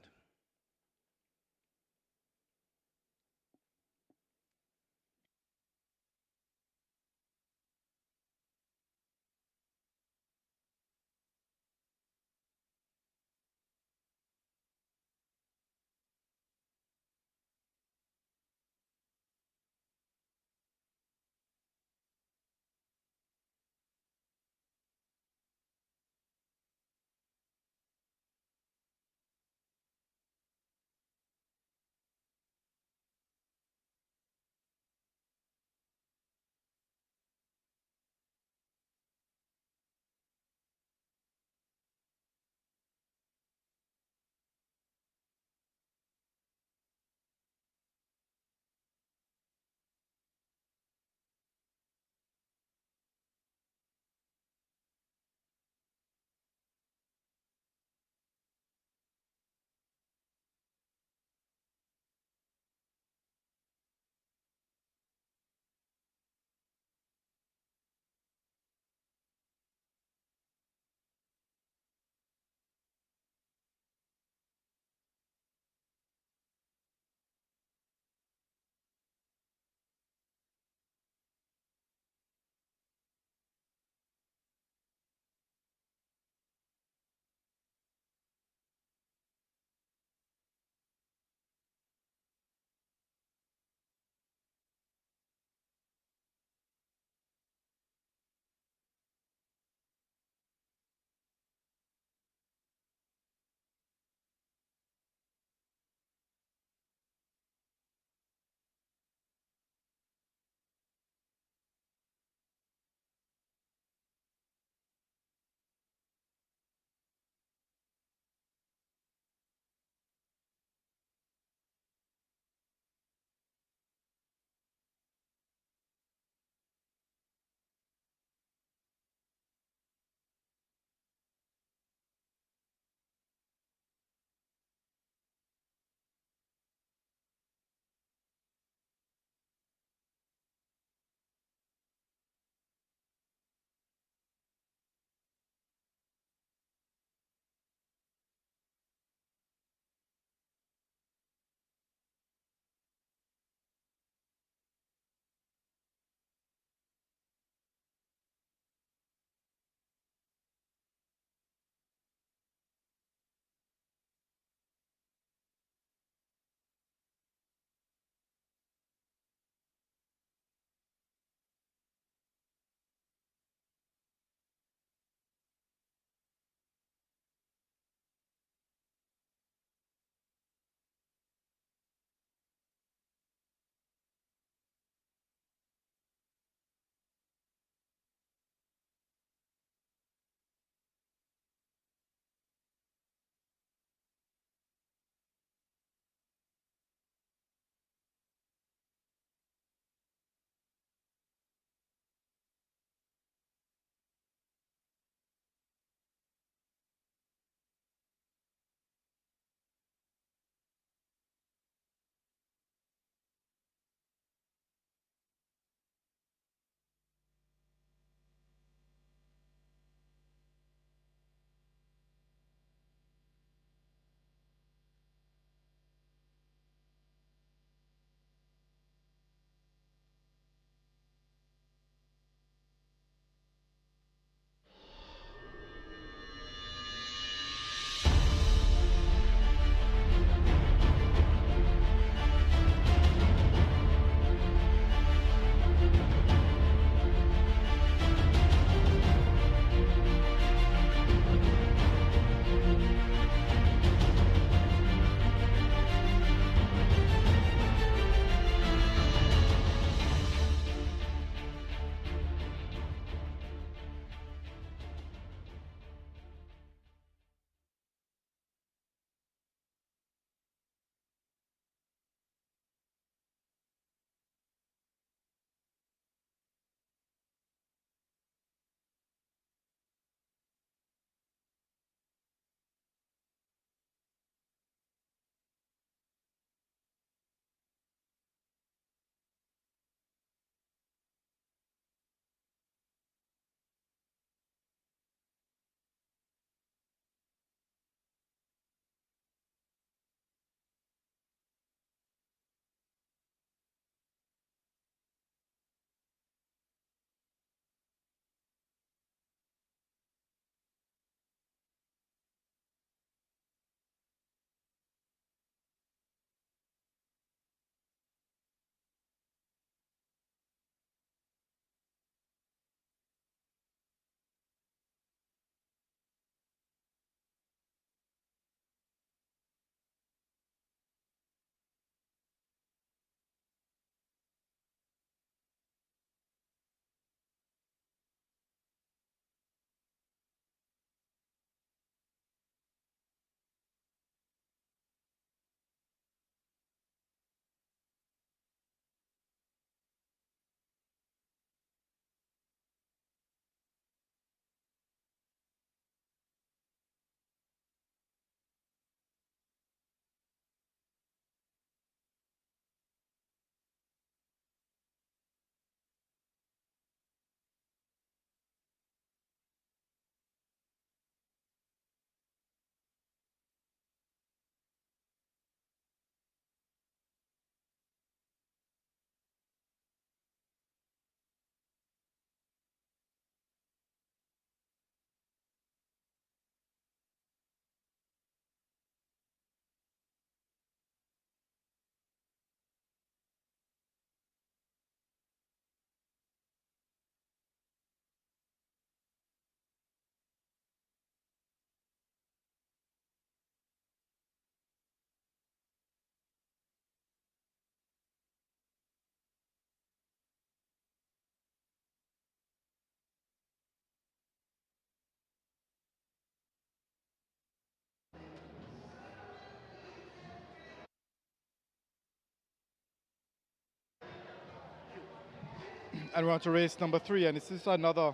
And we're on to race number 3, and this is another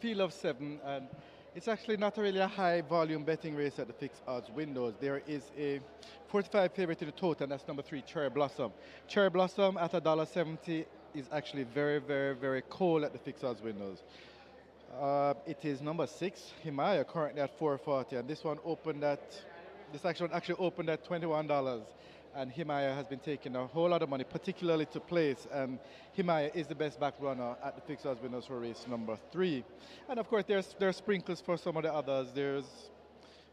field of 7, and it's actually not really a high volume betting race at the fixed odds windows. There is a 45 favorite to the total, and that's number 3, Cherry Blossom. Cherry Blossom at $1.70 is actually very, very, very cold at the fixed odds windows. It is number 6, Himalaya, currently at $4.40, and this action actually opened at $21. And Himalaya has been taking a whole lot of money, particularly to place, and Himalaya is the best back runner at the fixed odds winners for race number 3. And of course, there's sprinkles for some of the others. There's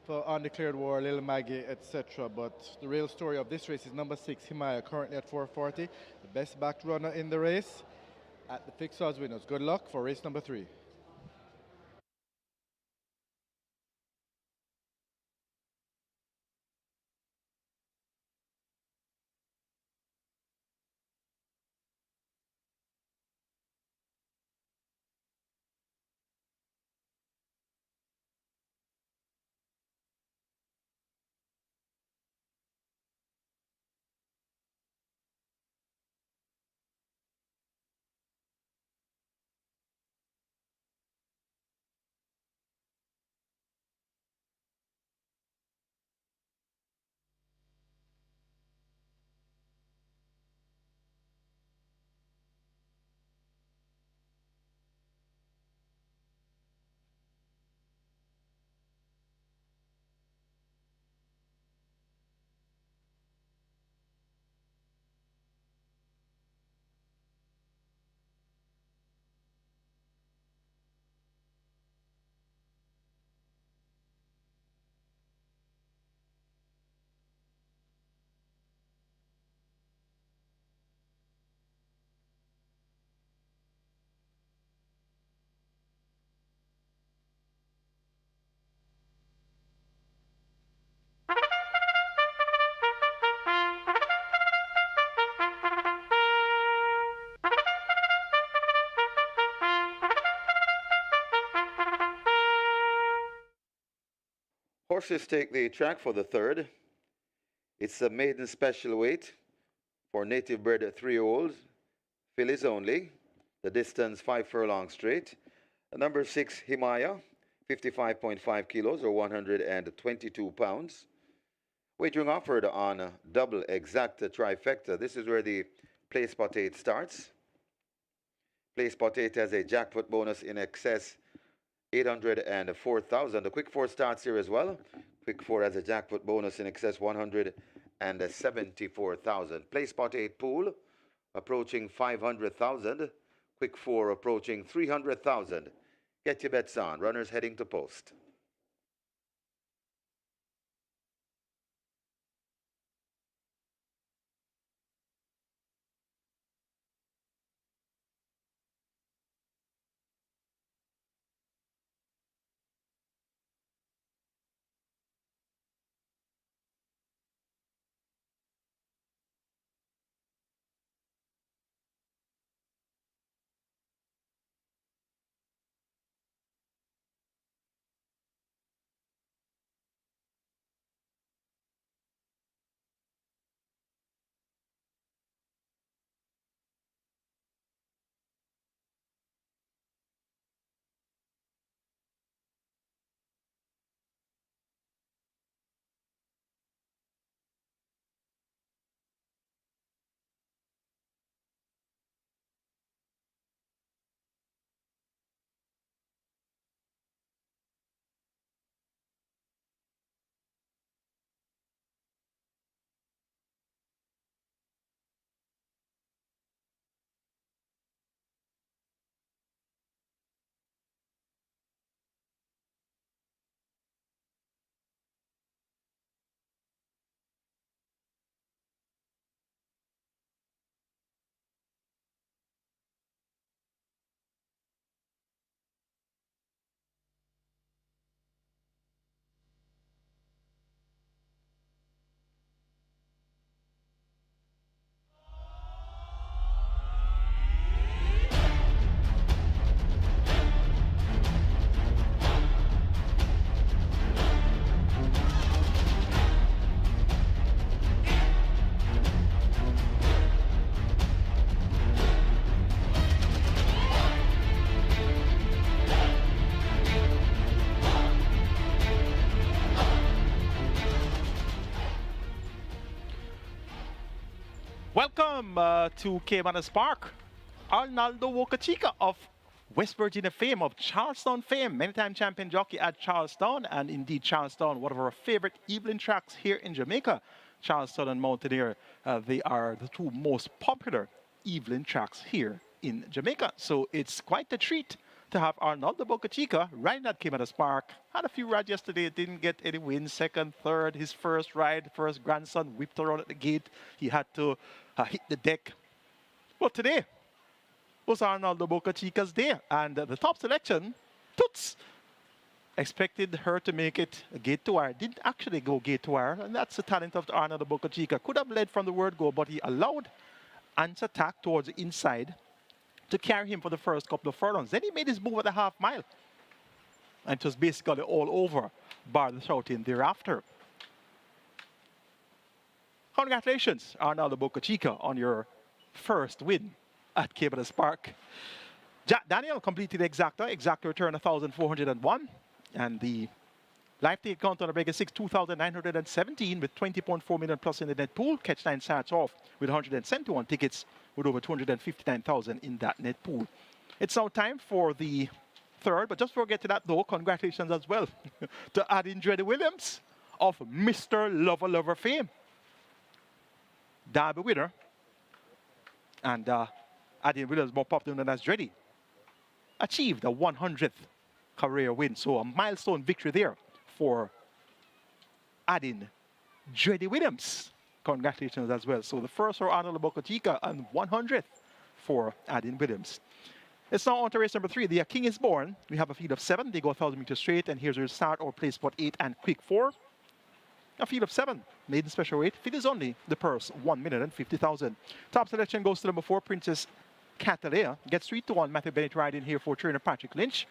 for Undeclared War, Little Maggie, etc. But the real story of this race is number 6, Himalaya, currently at $4.40, the best back runner in the race at the fixed odds winners. Good luck for race number 3. Horses take the track for the third. It's a maiden special weight for native bred 3-year-olds, fillies only. The distance 5 furlongs straight. Number 6, Himalaya, 55.5 kilos or 122 pounds. Wagering offered on double exact trifecta. This is where the play spot 8 starts. Play spot 8 has a jackpot bonus in excess 804,000. The quick 4 starts here as well. Quick 4 has a jackpot bonus in excess 174,000. Play spot 8 pool approaching 500,000. Quick 4 approaching 300,000. Get your bets on. Runners heading to post. Welcome to Caymanas Park. Arnaldo Wokachica of West Virginia fame, of Charleston fame, many-time champion jockey at Charleston, and indeed Charleston, one of our favorite evening tracks here in Jamaica. Charleston and Mountaineer, they are the two most popular evening tracks here in Jamaica. So it's quite a treat to have Arnaldo Bocachica riding at Caymanas Park. Had a few rides yesterday, didn't get any wins, second, third. His first ride, first grandson whipped around at the gate. He had to hit the deck. But today was Arnaldo Bocachica's day, and the top selection, Toots, expected her to make it a gate to wire. Didn't actually go gate to wire, and that's the talent of Arnaldo Bocachica. Could have led from the word go, but he allowed Ant's attack towards the inside to carry him for the first couple of furlongs. Then he made his move at the half mile. And it was basically all over, bar the shouting thereafter. Congratulations, Arnaldo Bocachica, on your first win at Caymanas Park. Jack Daniel completed the exacta return 1,401. And the live ticket count on the break 6, 2,917 with 20.4 million plus in the net pool. Catch 9 starts off with 171 tickets with over 259,000 in that net pool. It's now time for the third, but just before we get to that though, congratulations as well to Adin Dreddy Williams of Mr. Lover fame. Derby winner. And Adin Williams, more popular known as Dreddy, achieved a 100th career win. So a milestone victory there for Adin Dreddy Williams. Congratulations as well. So the first for Arnaldo Bocachica and 100th for Adin Williams. It's now on to race number 3. The King is Born. We have a field of 7. They go 1,000 meters straight, and here's your start or play spot 8 and quick 4. A field of 7, maiden special weight. Field is only the purse, 1,050,000. Top selection goes to number 4, Princess Catalea. Gets 3-1. Matthew Bennett riding here for trainer Patrick Lynch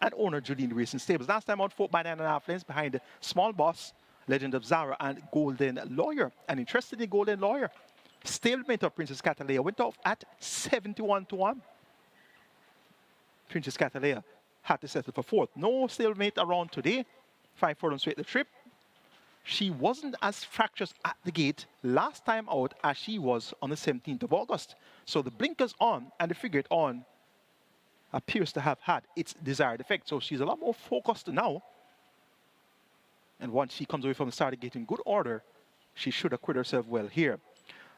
and owner Julian Racing Stables. Last time out 4 by 9.5 lengths behind Small Boss, Legend of Zara, and Golden Lawyer. And interested in Golden Lawyer, stalemate of Princess Catalea went off at 71-1. Princess Catalea had to settle for 4th. No stalemate around today. 5 furlongs straight the trip. She wasn't as fractious at the gate last time out as she was on the 17th of August. So the blinkers on and the figure it on appears to have had its desired effect. So she's a lot more focused now. And once she comes away from the start gate in good order, she should acquit herself well here.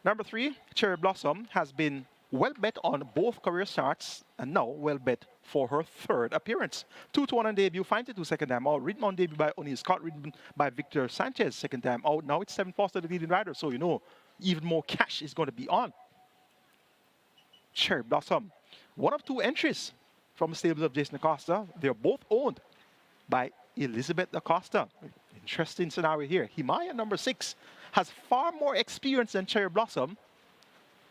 Number 3, Cherry Blossom, has been well bet on both career starts and now well bet for her 3rd appearance. 2-1 on debut, 5-2 second time out. Ridden on debut by O'Neill Scott, ridden by Victor Sanchez second time out. Now it's 7 Foster, the leading rider, so you know even more cash is going to be on. Cherry Blossom, one of 2 entries from the stables of Jason Acosta. They're both owned by Elizabeth Acosta. Interesting scenario here. Himaya, number 6, has far more experience than Cherry Blossom.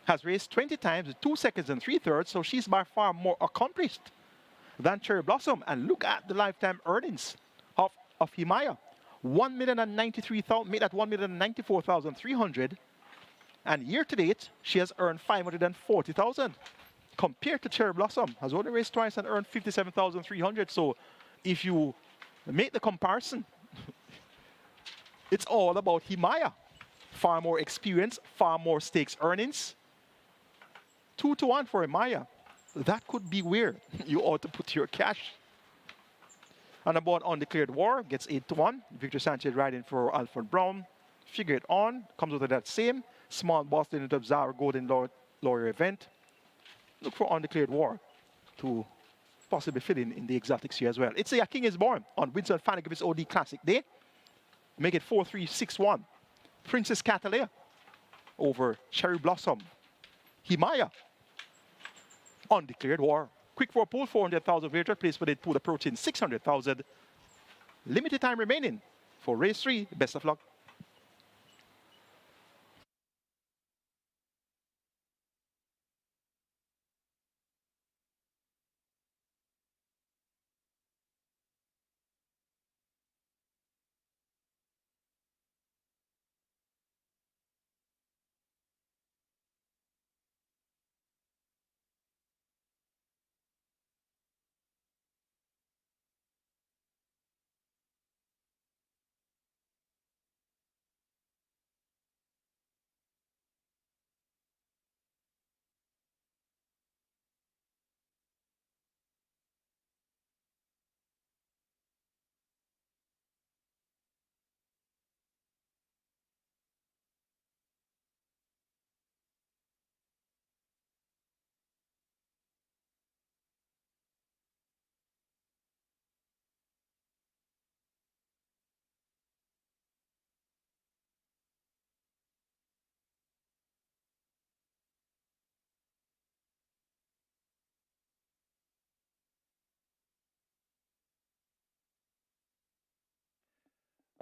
Has raced 20 times with 2 seconds and 3/3, so she's by far more accomplished than Cherry Blossom. And look at the lifetime earnings of Himaya. 1,093,000, made at 1,094,300. And year to date, she has earned 540,000. Compared to Cherry Blossom, has only raced twice and earned 57,300. So if you make the comparison, it's all about Himaya. Far more experience, far more stakes earnings. 2-1 for Himaya. That could be where you ought to put your cash. And about Undeclared War, gets 8-1. Victor Sanchez riding for Alfred Brown. Figure it on, comes with that same. Small Boss, the Legend of Zara, Golden Lawyer event. Look for Undeclared War to possibly fill in the exotics here as well. It's a King is Born on WINSTON FANNA GRIFFITHS OD Classic Day. Make it 4-3-6-1. Princess Catalea over Cherry Blossom. Himaya, Undeclared War. Quick 4 pool, 400,000 wager. Place for the pool approaching 600,000. Limited time remaining for race 3. Best of luck.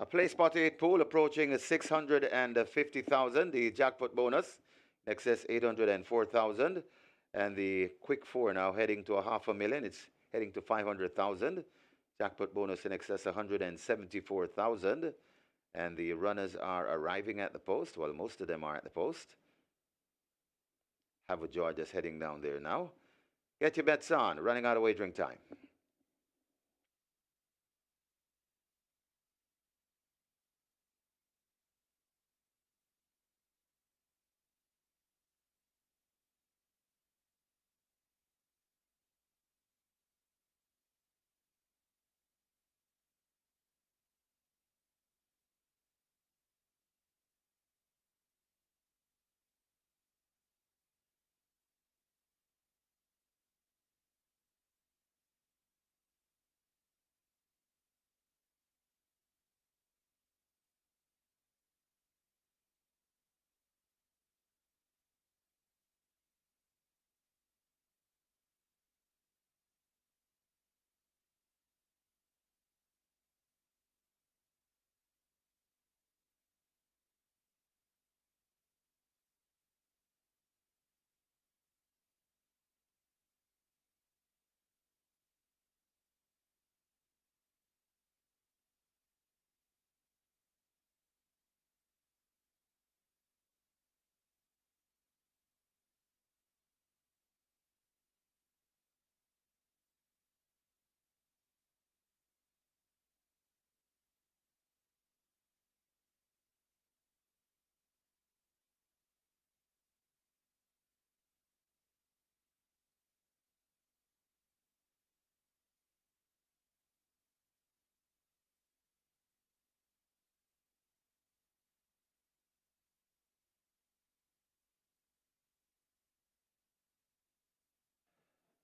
A play spot 8 pool approaching 650,000. The jackpot bonus in excess 804,000. And the quick 4 now heading to a $500,000. It's heading to 500,000. Jackpot bonus in excess 174,000. And the runners are arriving at the post. Well, most of them are at the post. Have a George just heading down there now. Get your bets on. Running out of wagering time.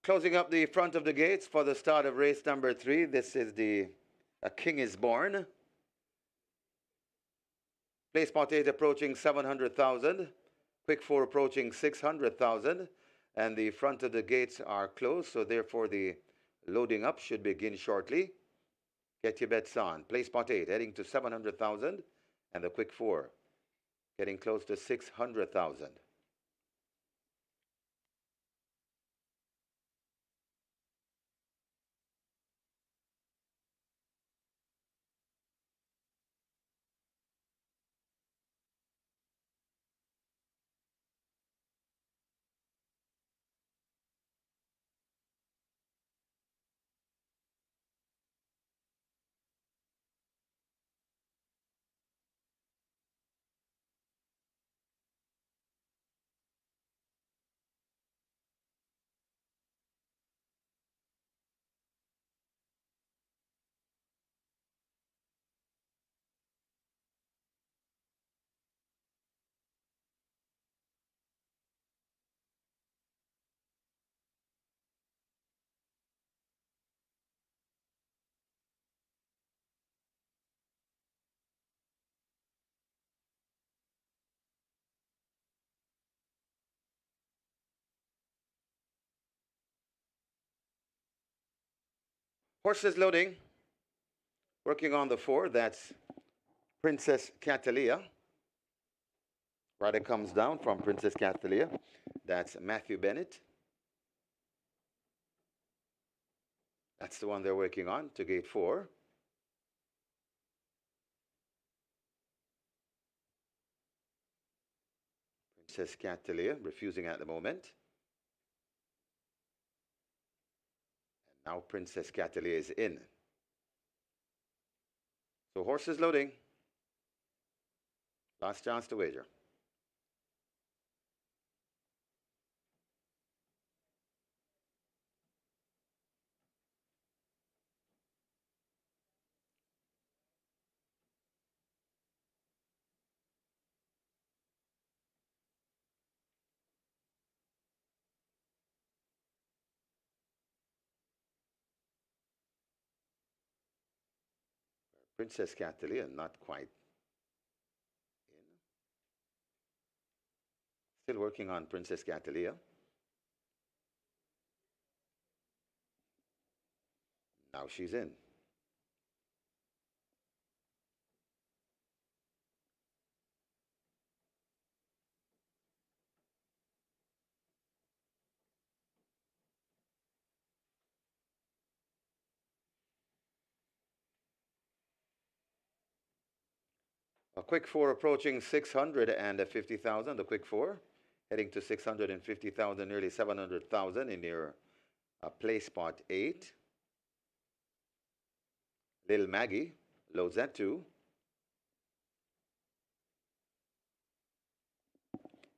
Closing up the front of the gates for the start of race number 3. This is the A King is Born. Play spot 8 approaching 700,000. Quick 4 approaching 600,000. And the front of the gates are closed, so therefore the loading up should begin shortly. Get your bets on. Play spot 8 heading to 700,000. And the quick 4 getting close to 600,000. Horses loading. Working on the 4. That's Princess Catalia. Rider comes down from Princess Catalia. That's Matthew Bennett. That's the one they're working on to gate 4. Princess Catalia refusing at the moment. And now Princess Catalia is in. So horses loading. Last chance to wager. Princess Catalia, not quite in. Still working on Princess Catalia. Now she's in. A quick four approaching 650,000. The quick four heading to 650,000, nearly 700,000 in your play spot 8. Lil Maggie loads at 2.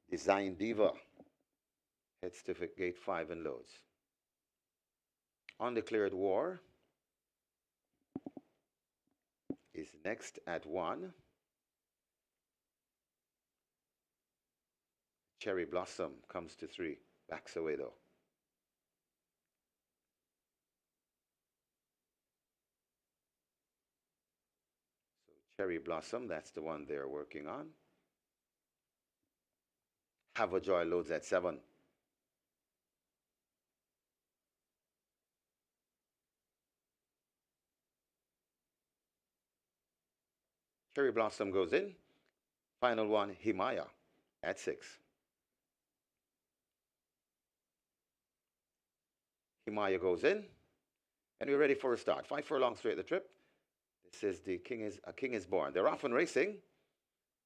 Design Diva heads to gate 5 and loads. Undeclared War is next at 1. Cherry Blossom comes to 3. Backs away though. So Cherry Blossom, that's the one they're working on. Have a Joy loads at 7. Cherry Blossom goes in. Final one, Himaya at 6. Himaya goes in. And we're ready for a start. 5 furlongs straight the trip. This is the King is Born. They're off and racing.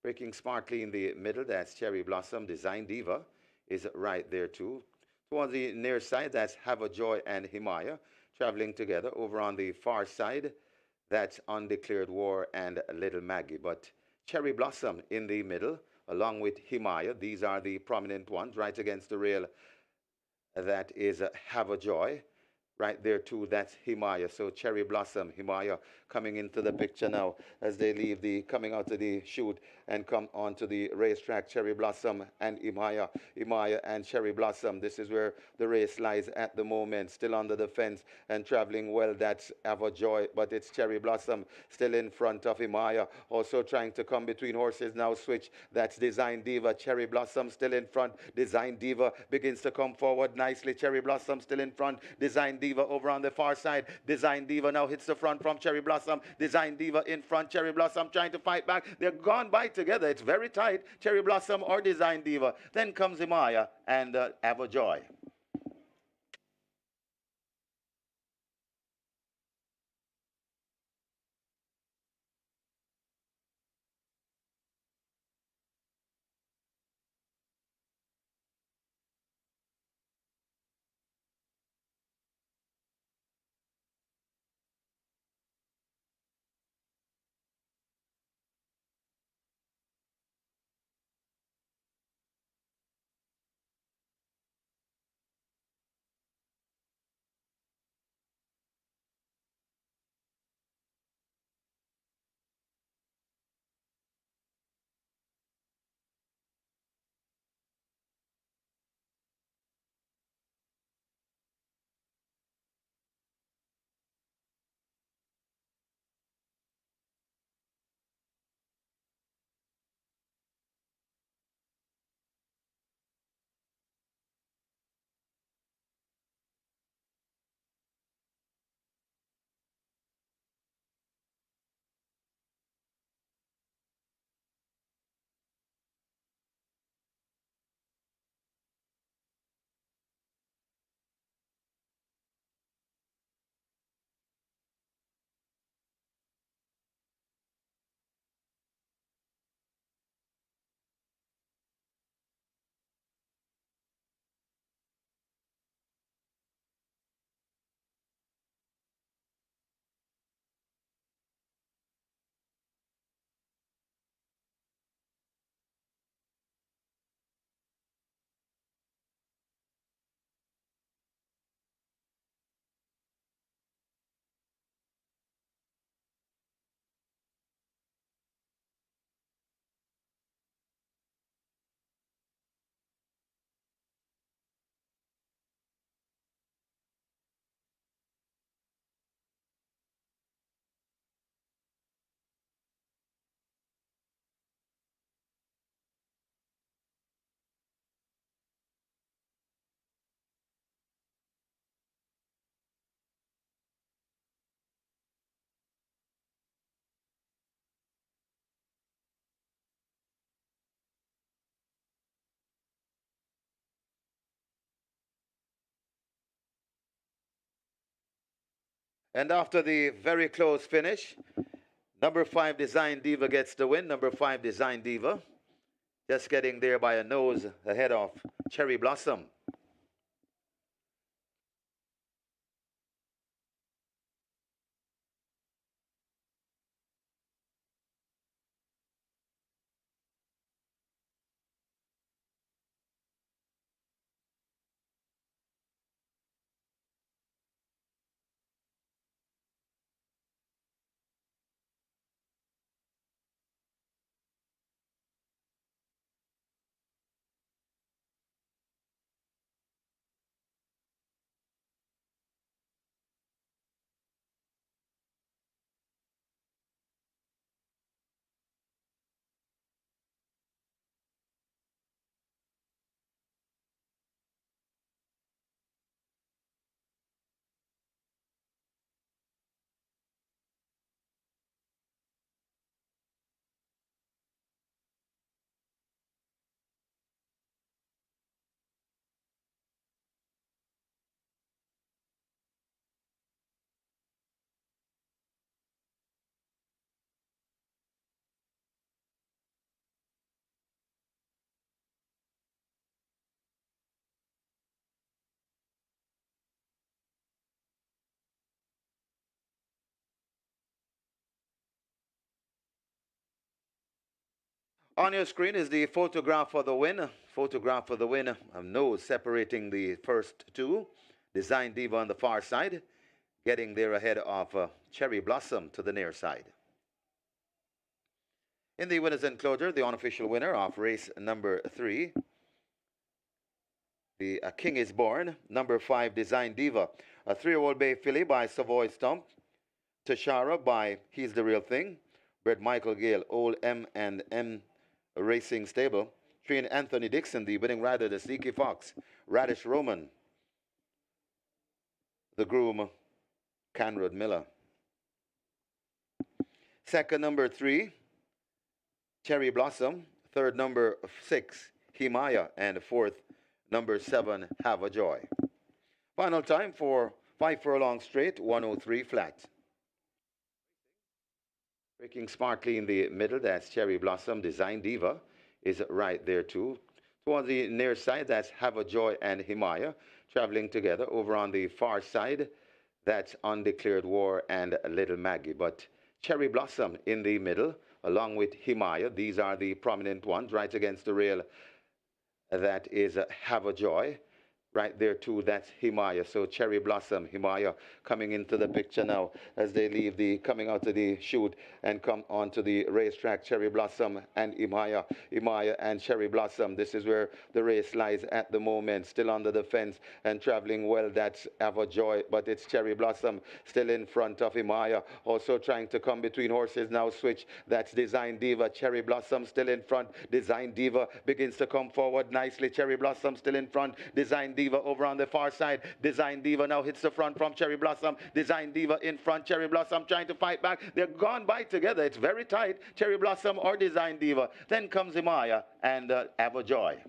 Breaking smartly in the middle, that's Cherry Blossom. Design Diva is right there too. Towards the near side, that's Have a Joy and Himaya traveling together. Over on the far side, that's Undeclared War and Little Maggie. But Cherry Blossom in the middle, along with Himaya. These are the prominent ones right against the rail. That is Have a Joy. Right there too, that's Himaya. So Cherry Blossom, Himaya coming into the picture now as they leave coming out of the chute and come onto the racetrack. Cherry Blossom and Himaya and Cherry Blossom. This is where the race lies at the moment. Still under the fence and traveling well, that's Have a Joy, but it's Cherry Blossom still in front of Himaya. Also trying to come between horses now, switch. That's Design Diva. Cherry Blossom still in front. Design Diva begins to come forward nicely. Cherry Blossom still in front. Design Diva over on the far side. Design Diva now hits the front from Cherry Blossom. Design Diva in front. Cherry Blossom trying to fight back. They're gone by together. It's very tight. Cherry Blossom or Design Diva. Then comes Himaya and Have a Joy. And after the very close finish, Number 5, Design Diva gets the win. Number 5, Design Diva. Just getting there by a nose ahead of Cherry Blossom. On your screen is the photograph for the win. Photograph for the win. Nose separating the first two. Design Diva on the far side. Getting there ahead of Cherry Blossom to the near side. In the winner's enclosure, the unofficial winner of race number 3. The King is Born. Number 5, Design Diva. A 3-year-old bay filly by Savoy Stump. Tashara by He's the Real Thing. Bred Michael Gale, Old M&M Racing Stable. Trained Anthony Dixon, the winning rider, the Sneaky Fox. Radish Roman, the groom, Canrod Miller. Second, number 3, Cherry Blossom. Third, number 6, Himaya. And fourth, number 7, Have a Joy. Final time for 5 furlong straight, 103 flat. Breaking smartly in the middle, that's Cherry Blossom. Design Diva is right there too. Towards the near side, that's Have a Joy and Himaya traveling together. Over on the far side, that's Undeclared War and Little Maggie. But Cherry Blossom in the middle, along with Himaya. These are the prominent ones right against the rail. That is Have a Joy. Right there too, that's Himaya. So Cherry Blossom, Himaya coming into the picture now as they leave the, coming out of the chute and come onto the racetrack. Cherry Blossom and Himaya, Himaya and Cherry Blossom. This is where the race lies at the moment, still under the fence and traveling well. That's Have a Joy, but it's Cherry Blossom still in front of Himaya. Also trying to come between horses now, switch. That's Design Diva. Cherry Blossom still in front. Design Diva begins to come forward nicely. Cherry Blossom still in front. Design Diva over on the far side. Design Diva now hits the front from Cherry Blossom. Design Diva in front. Cherry Blossom trying to fight back. They're gone by together. It's very tight. Cherry Blossom or Design Diva. Then comes Himaya and Have a Joy.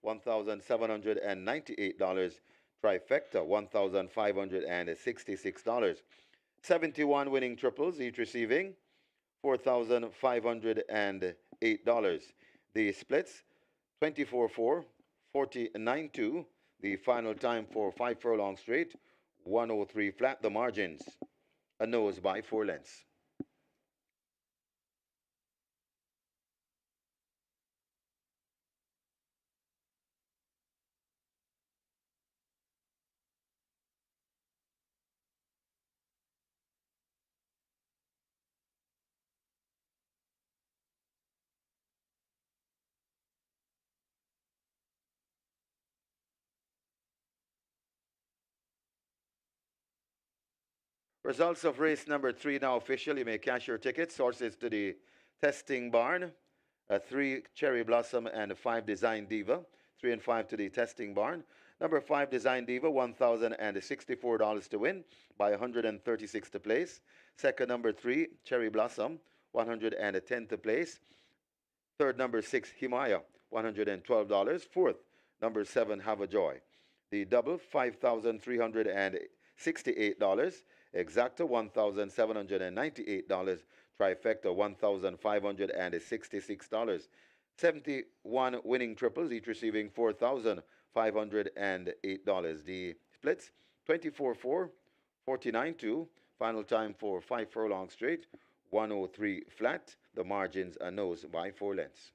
$1,798. Trifecta, $1,566. 71 winning triples, each receiving $4,508. The splits, 24-4, 49-2. The final time for 5 furlong straight, 103 flat. The margins, a nose by 4 lengths. Results of race number 3 now official. You may cash your tickets. Sources to the testing barn. 3 Cherry Blossom and 5 Design Diva. 3 and 5 to the testing barn. Number 5 Design Diva, $1,064 to win by 136 to place. Second, number 3 Cherry Blossom, 110 to place. Third, number 6 Himaya, $112. Fourth, number 7 Have a Joy. The double, $5,368. Exacta, $1,798. Trifecta, $1,566. 71 winning triples, each receiving $4,508. The splits, 24-4, 49-2. Final time for 5 furlong straight, 103 flat. The margins are nose by 4 lengths.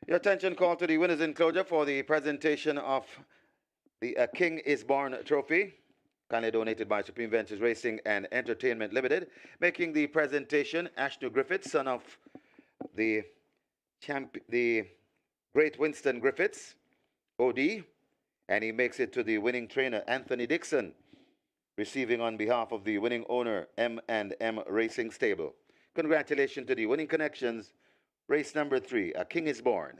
Your attention call to the winners enclosure for the presentation of the King is Born trophy, kindly donated by Supreme Ventures Racing and Entertainment Limited. Making the presentation, Ashton Griffiths, son of the great Winston Griffiths, OD, and he makes it to the winning trainer, Anthony Dixon, receiving on behalf of the winning owner, M&M Racing Stable. Congratulations to the winning connections. Race number 3, A King is Born.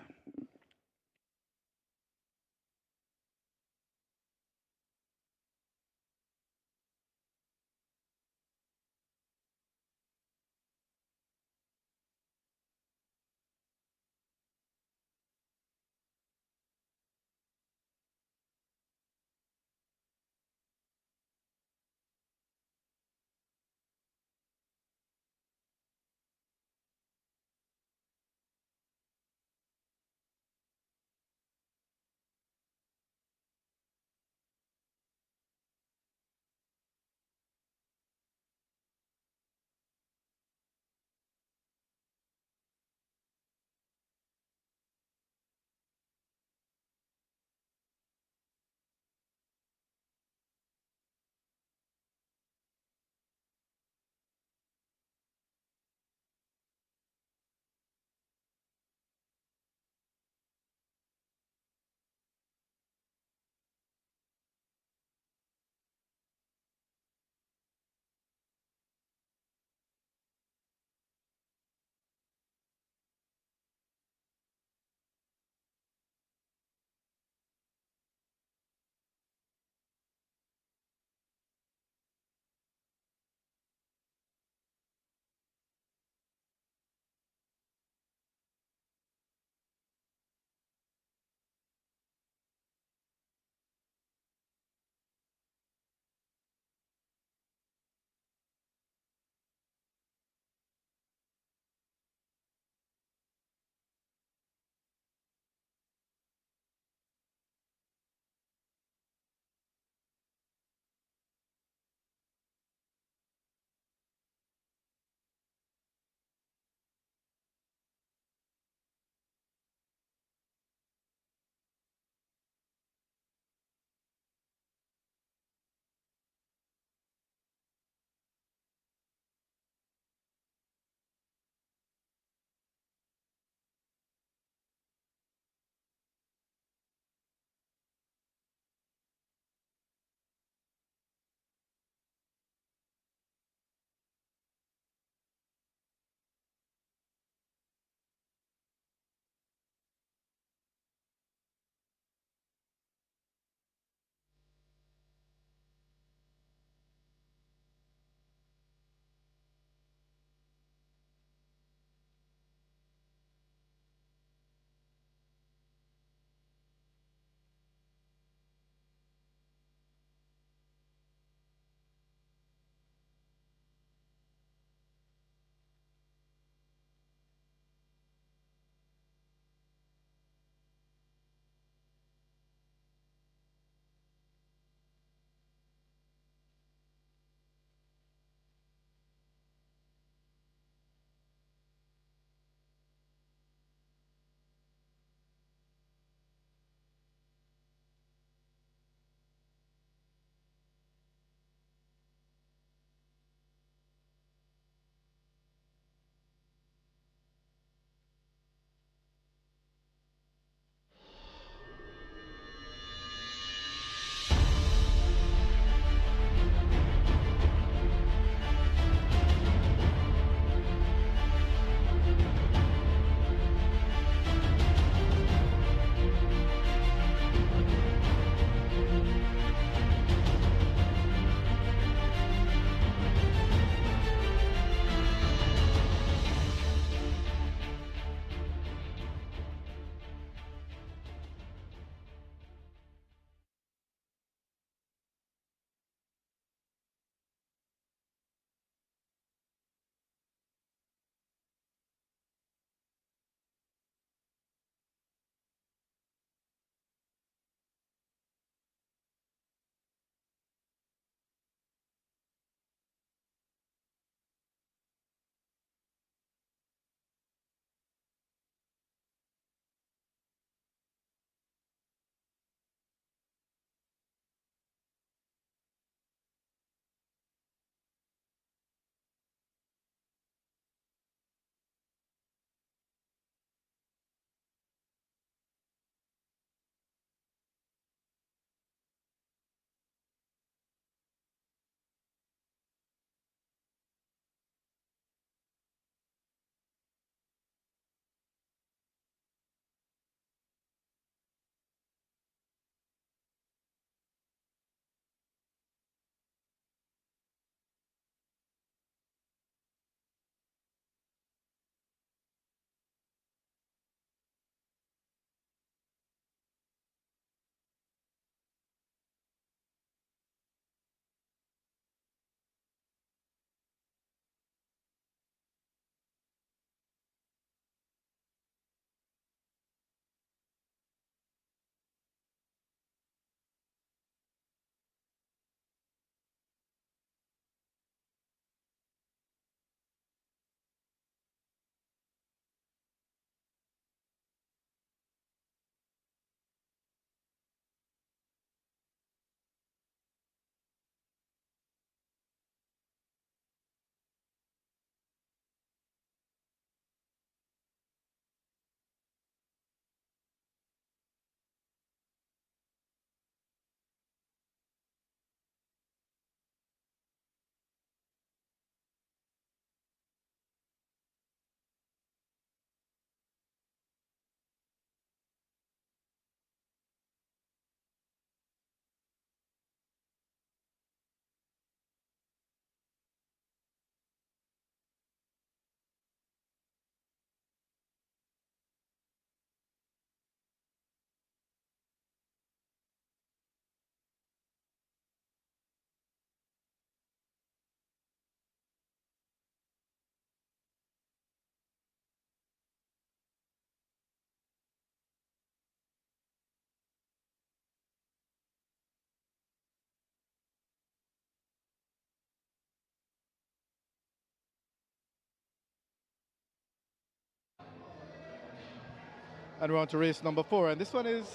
And we're on to race number 4. And this one is,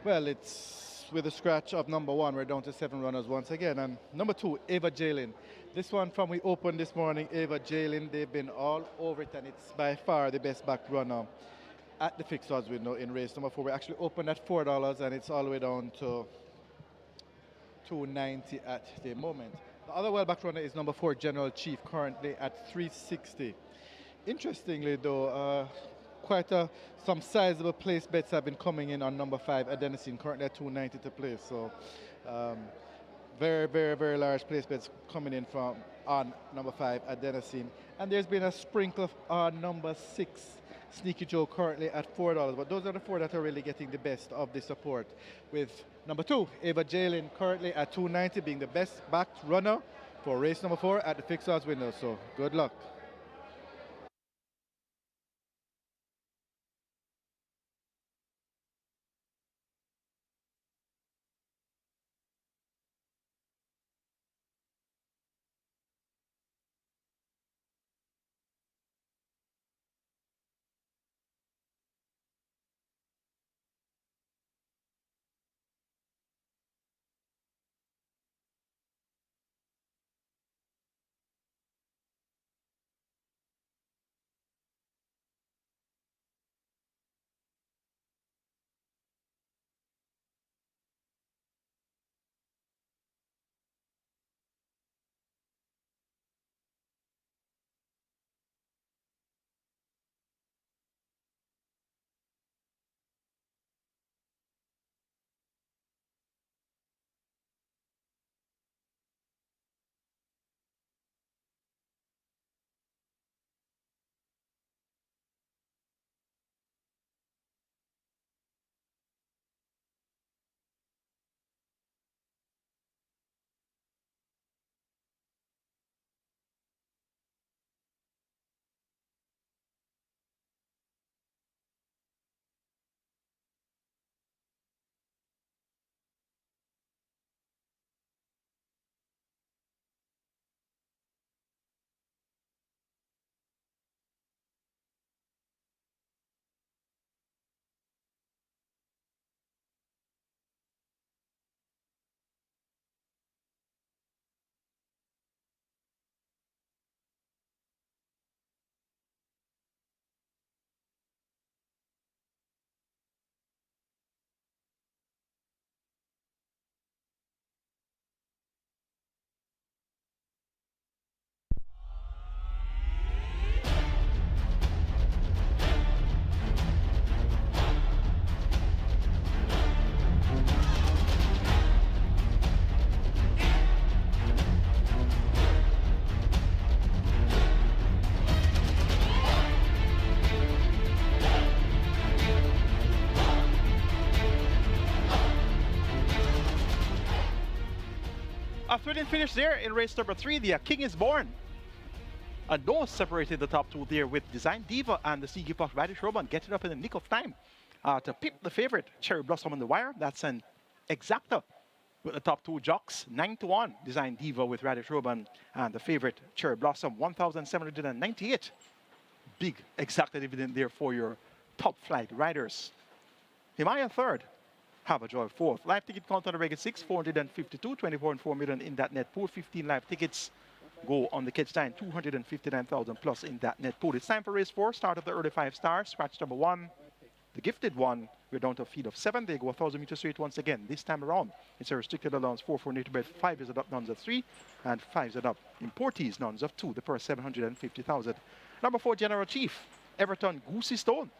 well, it's with a scratch of number 1. We're down to 7 runners once again. And number 2, Ava Jalen. This one from we opened this morning, Ava Jalen, they've been all over it, and it's by far the best back runner at the fixed odds window in race number 4. We actually opened at $4, and it's all the way down to $2.90 at the moment. The other well-back runner is number 4, General Chief, currently at $3.60. Interestingly, though, some sizable place bets have been coming in on number 5, Adenosine, currently at $2.90 to play. So, very, very, very large place bets coming in from on number 5, Adenosine. And there's been a sprinkle on number 6, Sneaky Joe, currently at $4. But those are the 4 that are really getting the best of the support, with number 2, Ava Jalen, currently at $2.90, being the best backed runner for race number 4 at the fixed odds window. So good luck. A thrilling finish there in race number 3. The King is Born. A nose separated the top 2 there, with Design Diva and the Sneaky Fox Radish Roman getting up in the nick of time to pip the favorite Cherry Blossom on the wire. That's an exacta with the top 2 jocks. 9-1 Design Diva with Radish Roman, and the favorite Cherry Blossom 1,798. Big exacta dividend there for your top flight riders. Himaya third. Have a Joy fourth. Live ticket count on the regular 6, 452, 24.4 million in that net pool. 15 live tickets go on the catch time, 259,000 plus in that net pool. It's time for race 4. Start of the early 5 stars. Scratch number 1. The gifted one, we're down to a feed of 7. They go 1,000 meters straight once again. This time around, it's a restricted allowance 4 for native bet. 5 is it up, nuns of 3, and 5 is it up. Importees, nuns of 2. The purse 750,000. Number 4, General Chief, Everton Goosey Stone.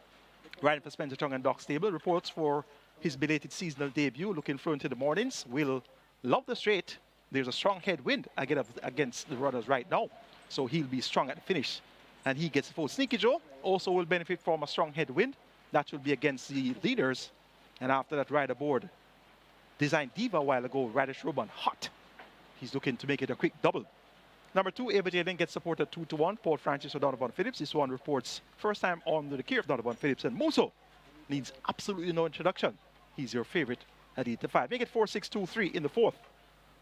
Riding for Spencer Tongue and Doc Stable. Reports for his belated seasonal debut, looking fluent in the mornings. Will love the straight. There's a strong headwind against the runners right now, so he'll be strong at the finish, and he gets the full. Sneaky Joe also will benefit from a strong headwind. That will be against the leaders, and after that, ride aboard Design Diva a while ago. Radish Roban hot. He's looking to make it a quick double. Number 2, Ava Jalen gets supported 2-1. Paul Francis or Donovan Phillips. This one reports first time on the care of Donovan Phillips, and Muso needs absolutely no introduction. He's your favorite at 8-5. Make it 4-6-2-3 in the 4th.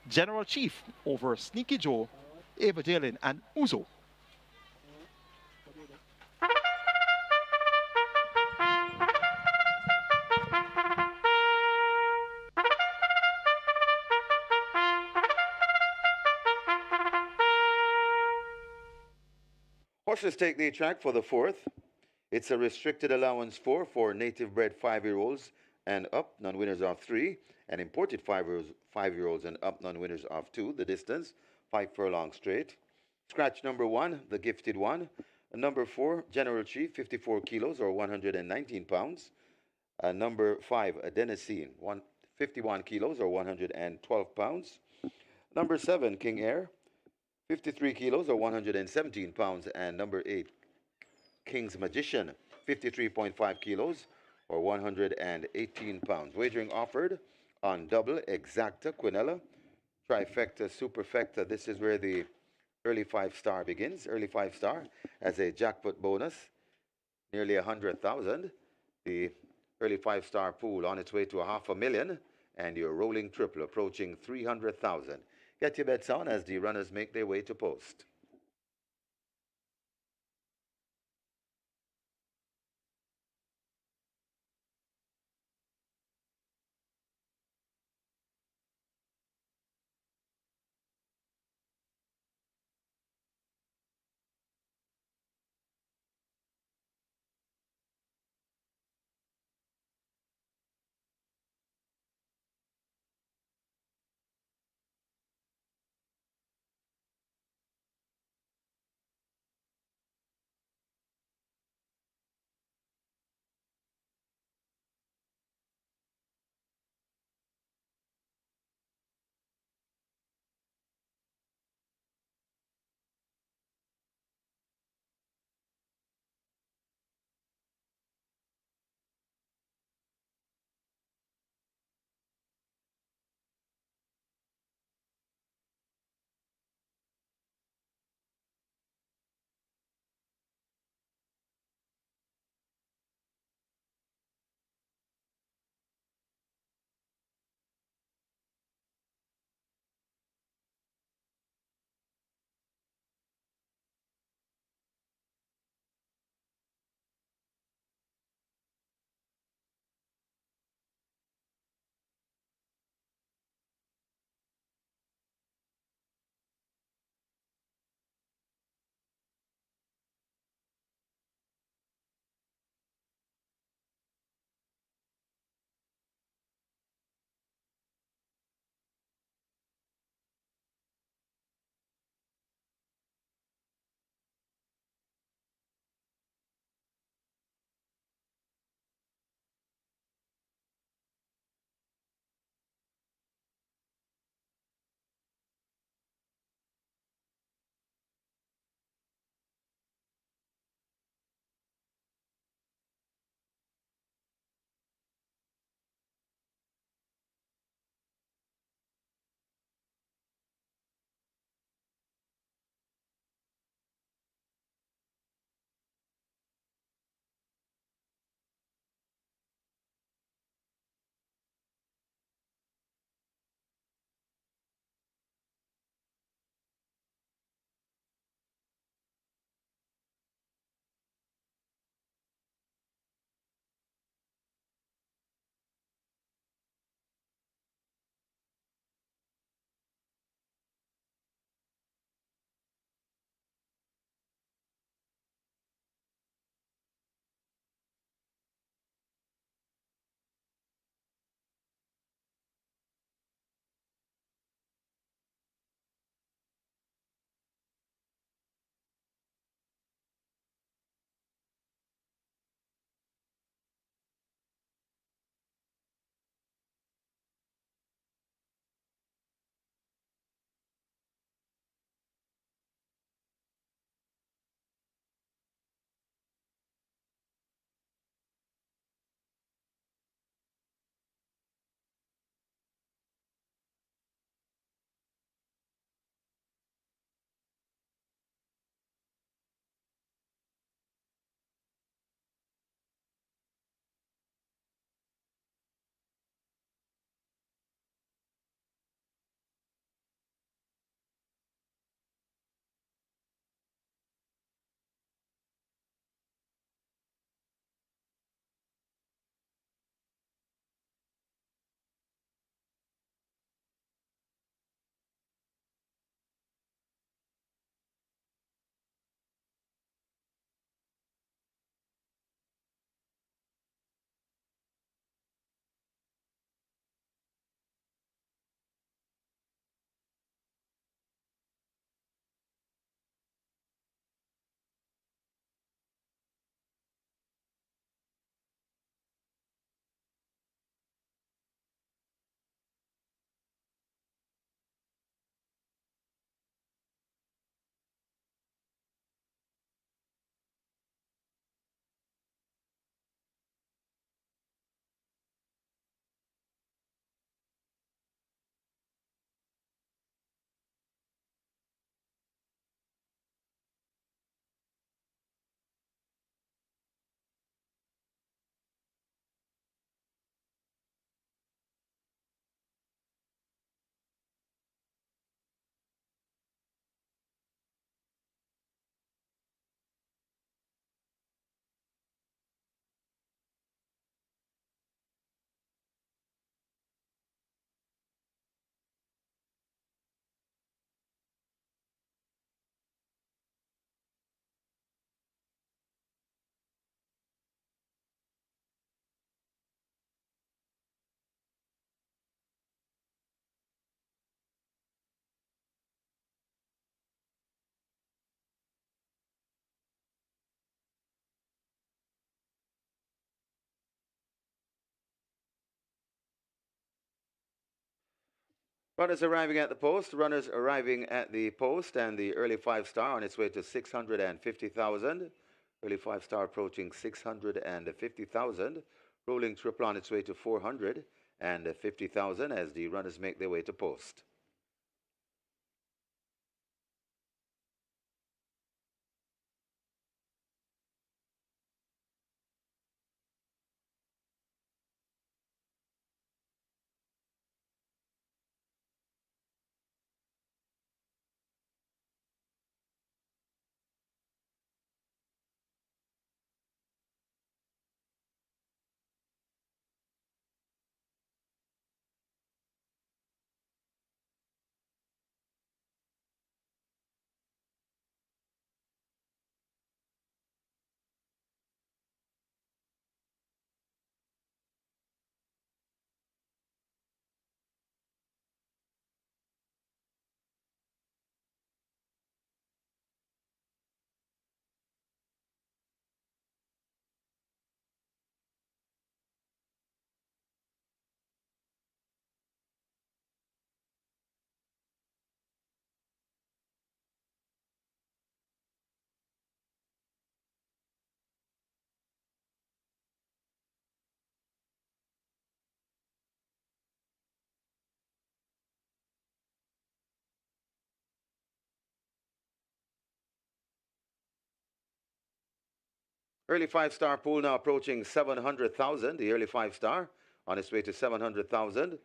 General Chief over Sneaky Joe, Ava Jalen, and Uzo. Horses take the track for the fourth. It's a restricted allowance for native bred 5-year-olds and up, non-winners of 3, and imported 5-year-olds and up, non-winners of 2. The distance, 5 furlong straight. Scratch number 1, the gifted one. Number 4, General Chief, 54 kilos or 119 pounds. Number 5, Adenosine, 51 kilos or 112 pounds. Number 7, King Air, 53 kilos or 117 pounds. And number 8, King's Magician, 53.5 kilos or 118 pounds. Wagering offered on double, exacta, quinella, trifecta, superfecta. This is where the early 5-star begins. Early 5-star as a jackpot bonus, nearly 100,000. The early 5-star pool on its way to $500,000, and your rolling triple approaching 300,000. Get your bets on as the runners make their way to post. Runners arriving at the post. Runners arriving at the post, and the early 5-star on its way to 650,000. Early 5-star approaching 650,000. Rolling triple on its way to 450,000 as the runners make their way to post. Early 5-star pool now approaching 700,000. The early 5-star on its way to 700,000.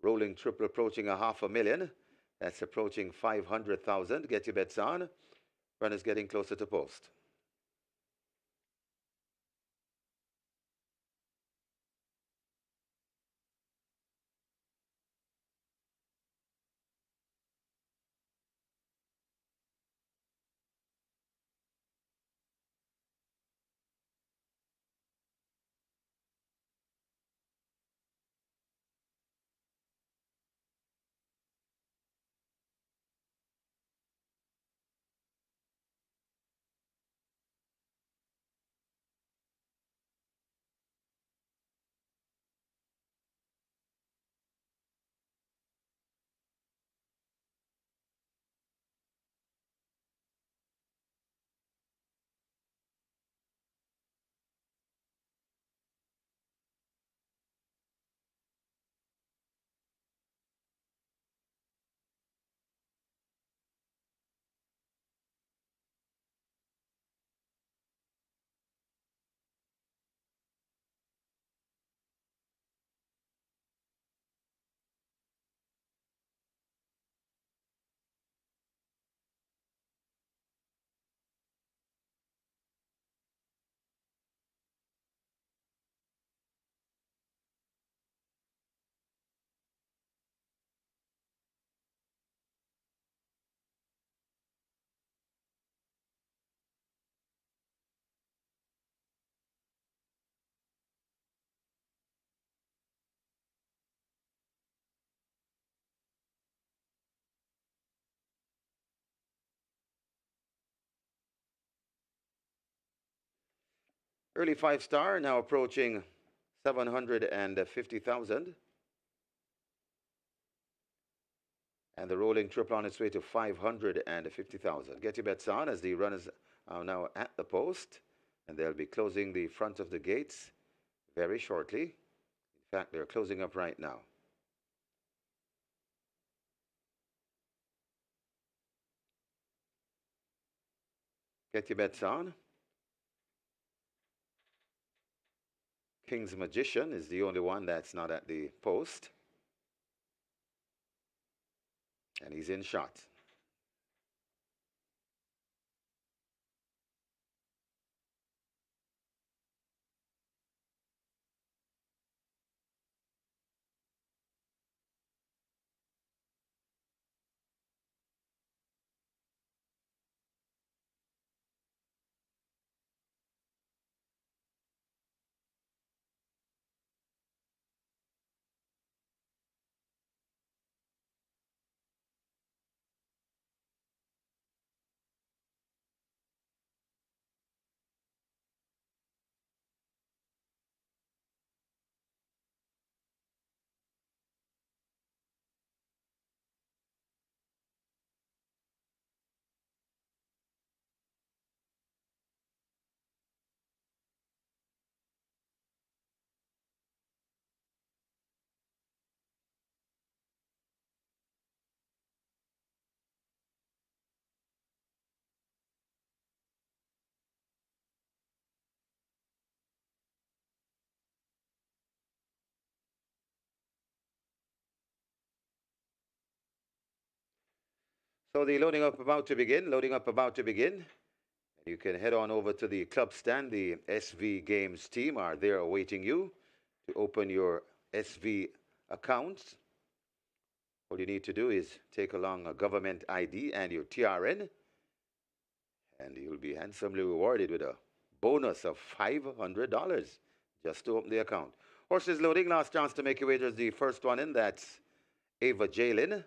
Rolling triple approaching 500,000. That's approaching 500,000. Get your bets on. Runners getting closer to post. Early 5-star now approaching 750,000. And the rolling triple on its way to 550,000. Get your bets on as the runners are now at the post. And they'll be closing the front of the gates very shortly. In fact, they're closing up right now. Get your bets on. King's Magician is the only one that's not at the post. And he's in shot. So the loading up about to begin, loading up about to begin. You can head on over to the club stand. The SV Games team are there awaiting you to open your SV accounts. All you need to do is take along a government ID and your TRN, and you'll be handsomely rewarded with a bonus of $500 just to open the account. Horses loading, last chance to make your wagers. The first one in, that's Ava Jalen.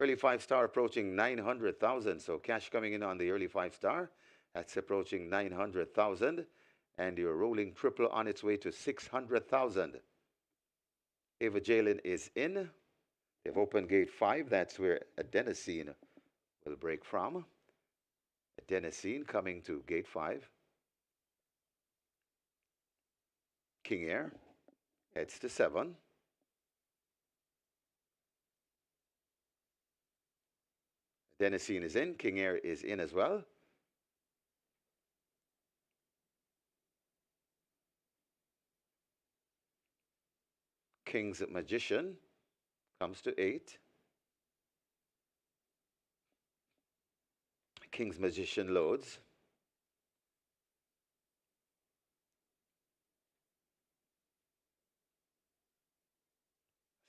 Early 5-star approaching 900,000. So cash coming in on the early 5-star. That's approaching 900,000. And your rolling triple on its way to 600,000. Ava Jalen is in. They've opened gate 5. That's where Adenosine will break from. Adenosine coming to gate 5. King Air heads to 7. Adenosine is in. King Air is in as well. King's Magician comes to 8. King's Magician loads.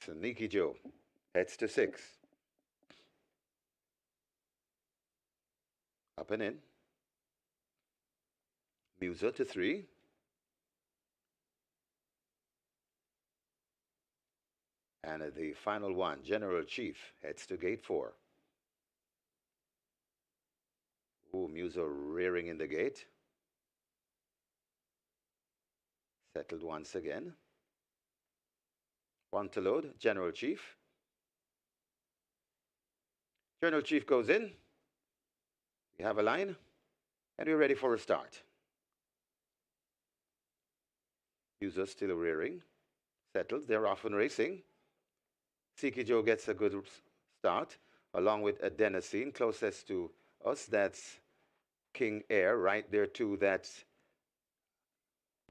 Sneaky Joe heads to 6. Up and in. Musa to 3. And the final one, General Chief, heads to gate 4. Ooh, Musa rearing in the gate. Settled once again. 1 to load, General Chief. General Chief goes in. We have a line, and we're ready for a start. Musa still rearing. Settled, they're off and racing. Sneaky Joe gets a good start, along with Adenosine. Closest to us, that's King Air. Right there, too, that's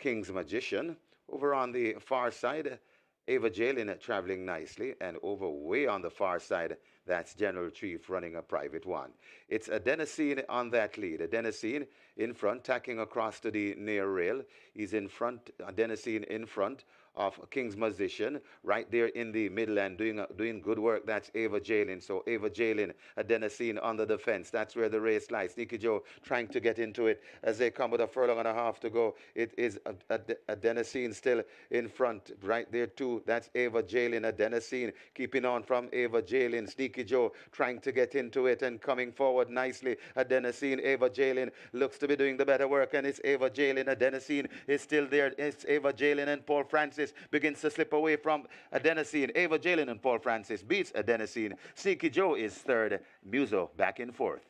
King's Magician. Over on the far side, Ava Jalen traveling nicely. And over way on the far side, that's General Chief running a private one. It's Adenosine on that lead. Adenosine in front, tacking across to the near rail. He's in front, Adenosine in front of King's Magician, right there in the middle and doing good work. That's Ava Jalen. So Ava Jalen, Adenosine on the defense. That's where the race lies. Sneaky Joe trying to get into it as they come with a furlong and a half to go. It is Adenosine still in front, right there too. That's Ava Jalen. Adenosine keeping on from Ava Jalen. Sneaky Joe trying to get into it and coming forward nicely. Adenosine, Ava Jalen looks to be doing the better work, and it's Ava Jalen. Adenosine is still there. It's Ava Jalen, and Paul Francis begins to slip away from Adenosine. Ava Jalen and Paul Francis beats Adenosine. Sneaky Joe is third. Muso back in fourth.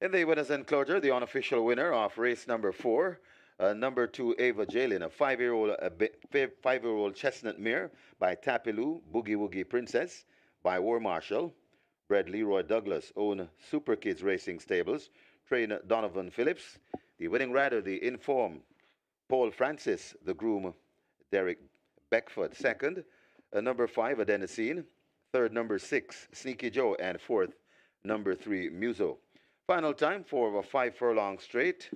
In the winners enclosure, the unofficial winner of race number 4, number 2 Ava Jalen, a 5-year-old chestnut mare by Tapilou Boogie Woogie Princess by War Marshal, bred Leroy Douglas, own Super Kids Racing Stables, trainer Donovan Phillips. The winning rider, the informed Paul Francis, the groom Derek Beckford, second, number 5 Adenosine, third number 6 Sneaky Joe, and fourth number 3 Muso. Final time for a 5 furlong straight,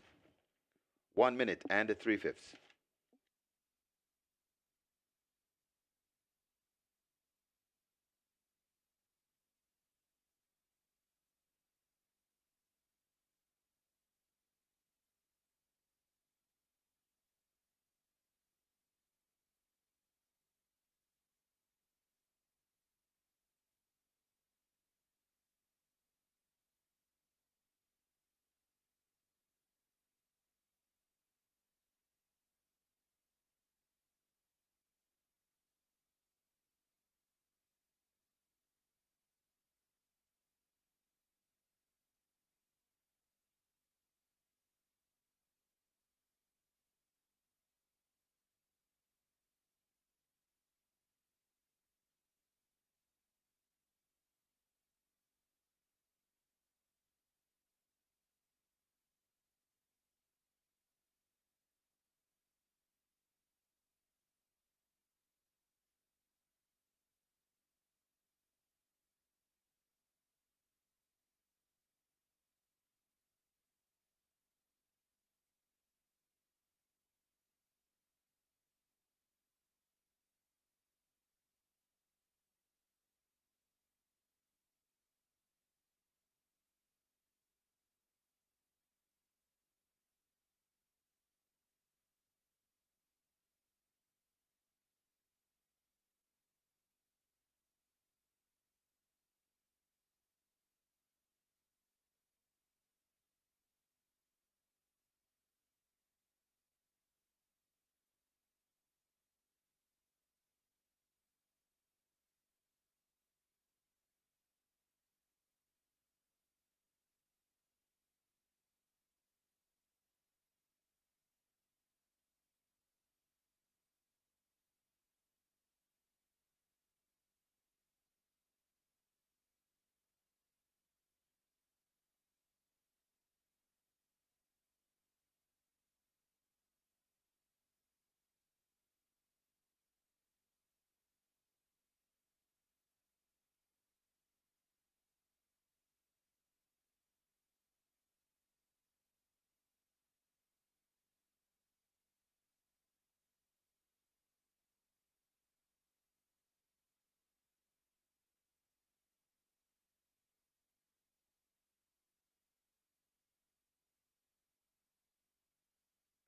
1 minute and 3/5.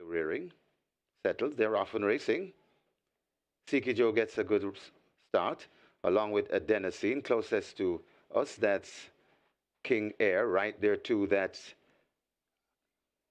Rearing, settles, they're off and racing. Siki Joe gets a good start, along with Adenosine, closest to us, that's King Air, right there too, that's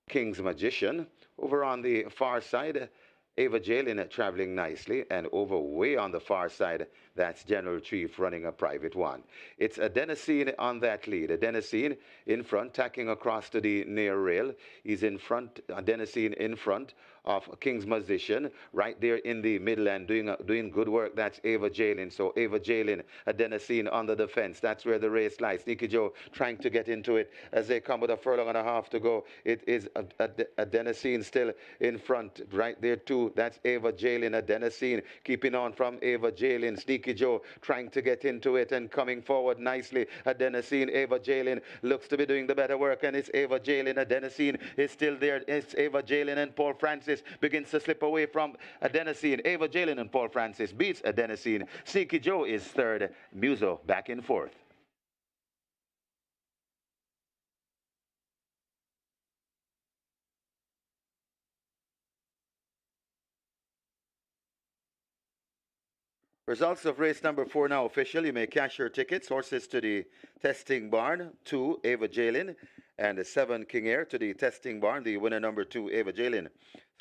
King's Magician. Over on the far side, Ava Jalen traveling nicely, and over way on the far side, that's General Chief running a private one. It's Adenosine on that lead. Adenosine in front, tacking across to the near rail. He's in front, Adenosine in front of King's Magician, right there in the middle and doing good work. That's Ava Jalen. So Ava Jalen, Adenosine on the defense. That's where the race lies. Sneaky Joe trying to get into it as they come with a furlong and a half to go. It is Adenosine still in front, right there too. That's Ava Jalen. Adenosine keeping on from Ava Jalen. Sneaky Joe trying to get into it and coming forward nicely. Adenosine, Ava Jalen looks to be doing the better work, and it's Ava Jalen. Adenosine is still there. It's Ava Jalen, and Paul Francis begins to slip away from Adenosine. Ava Jalen and Paul Francis beats Adenosine. Sneaky Joe is third. Muso back in fourth. Results of race number 4 now official. You may cash your tickets. Horses to the testing barn, 2 Ava Jalen, and 7 King Air to the testing barn. The winner number 2 Ava Jalen,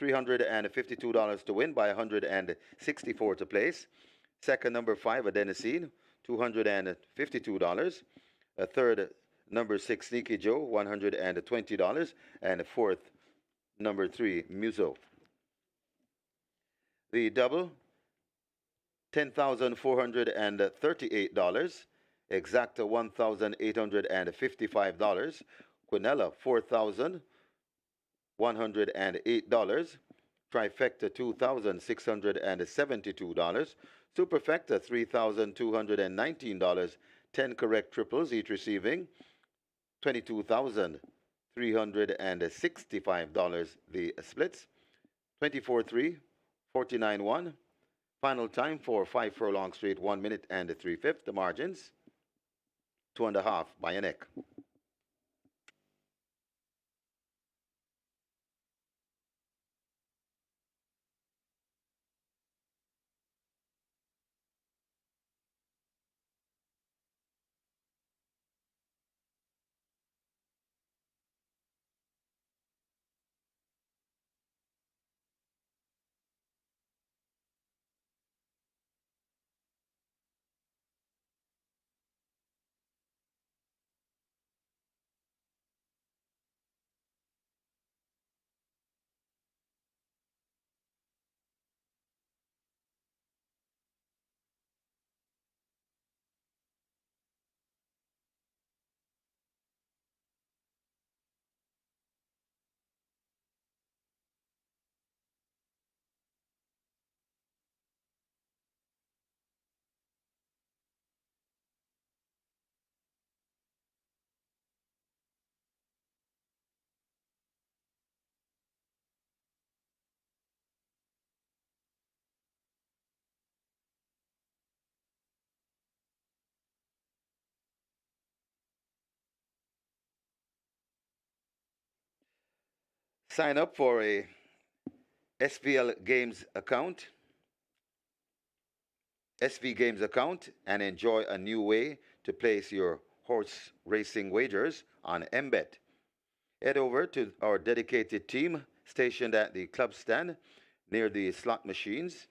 $352 to win by 164 to place. Second number 5 Adenosine, $252. A third Number 6, Sneaky Joe, $120. And fourth, number 3, Muso. The double, $10,438. Exacta, $1,855. Quinella, $4,108. Trifecta, $2,672. Superfecta, $3,219. 10 correct triples, each receiving $22,365. The splits, 24-3, 49-1. Final time for 5 furlong straight, 1 minute and 3/5. The margins, 2.5 by a neck. Sign up for a SVL Games account, SV Games account, and enjoy a new way to place your horse racing wagers on MBet. Head over to our dedicated team stationed at the club stand near the slot machines.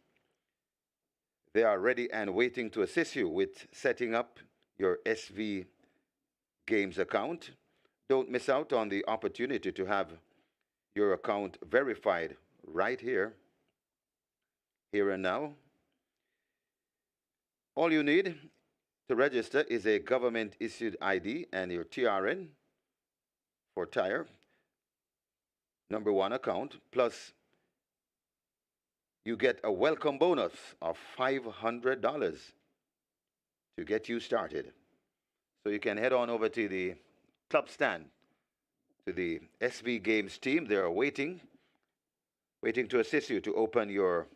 They are ready and waiting to assist you with setting up your SV Games account. Don't miss out on the opportunity to have your account verified right here and now. All you need to register is a government issued ID and your TRN for tire number 1 account, plus you get a welcome bonus of $500 to get you started. So you can head on over to the club stand, to the SV Games team. They are waiting to assist you to open your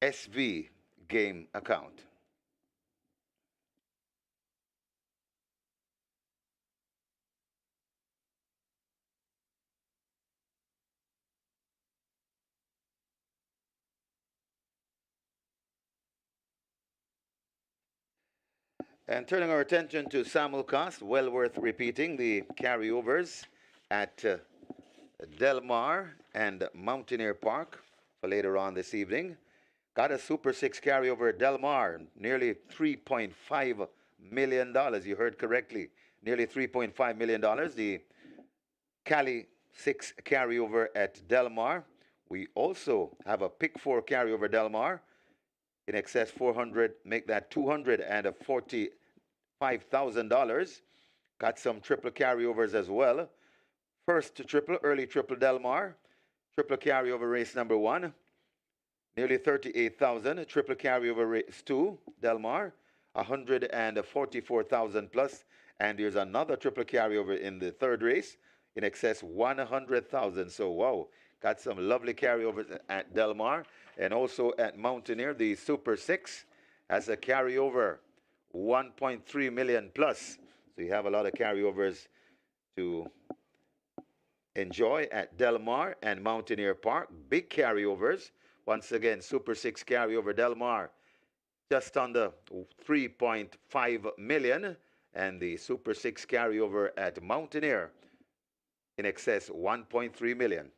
SV Game account. And turning our attention to simulcast, well worth repeating the carryovers at Del Mar and Mountaineer Park for later on this evening. Got a Super 6 carryover at Del Mar, nearly $3.5 million. You heard correctly, nearly $3.5 million. The Cali 6 carryover at Del Mar. We also have a Pick 4 carryover Del Mar in excess 400, make that $245,000. Got some triple carryovers as well. First triple, early triple Del Mar, triple carryover race number 1, nearly 38,000. Triple carryover race 2, Del Mar, 144,000 plus. And there's another triple carryover in the third race in excess 100,000. So wow, got some lovely carryovers at Del Mar. And also at Mountaineer, the Super 6 has a carryover 1.3 million plus. So you have a lot of carryovers to enjoy at Del Mar and Mountaineer Park. Big carryovers. Once again, Super 6 carryover Del Mar, just under 3.5 million. And the Super 6 carryover at Mountaineer in excess 1.3 million.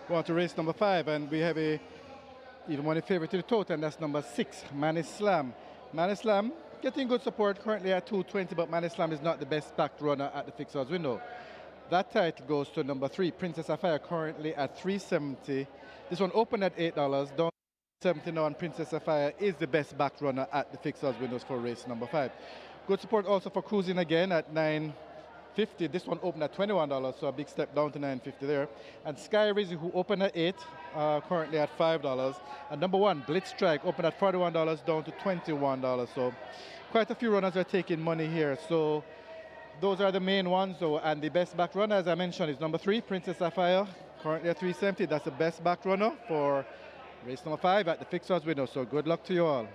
We're on to race number 5, and we have a even money favorite to the total, and that's number 6, MATTIS. MATTIS getting good support currently at 220, but MATTIS is not the best backed runner at the fixers window. That title goes to number 3, Princess Sapphire, currently at 370. This one opened at $8, down to 70 now, and Princess Sapphire is the best backed runner at the fixers windows for race number 5. Good support also for Cruising again at $9.50. This one opened at $21, so a big step down to $9.50 there. And Sky Rizzy, who opened at $8, currently at $5. And number 1, Blitz Strike, opened at $41 down to $21. So quite a few runners are taking money here. So those are the main ones, though. And the best back runner, as I mentioned, is number 3, Princess Sapphire, currently at 370. That's the best back runner for race number 5 at the fixers window. So good luck to you all.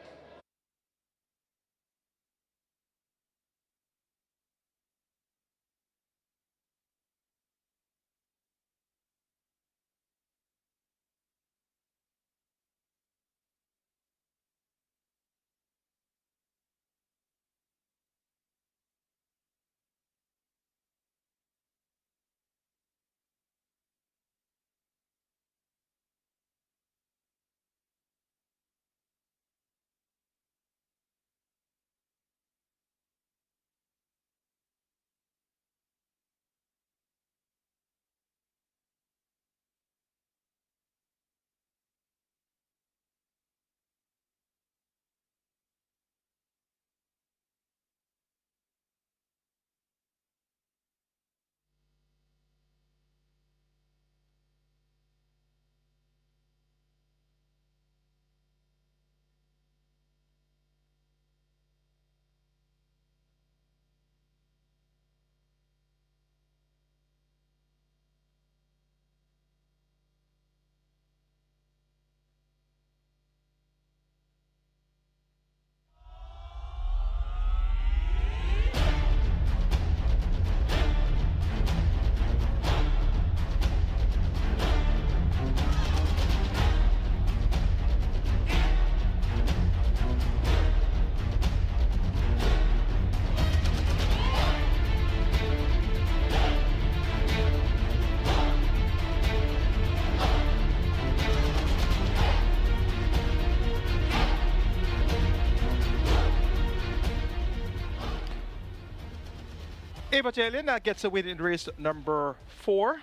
Ava Jalen gets a win in race number 4.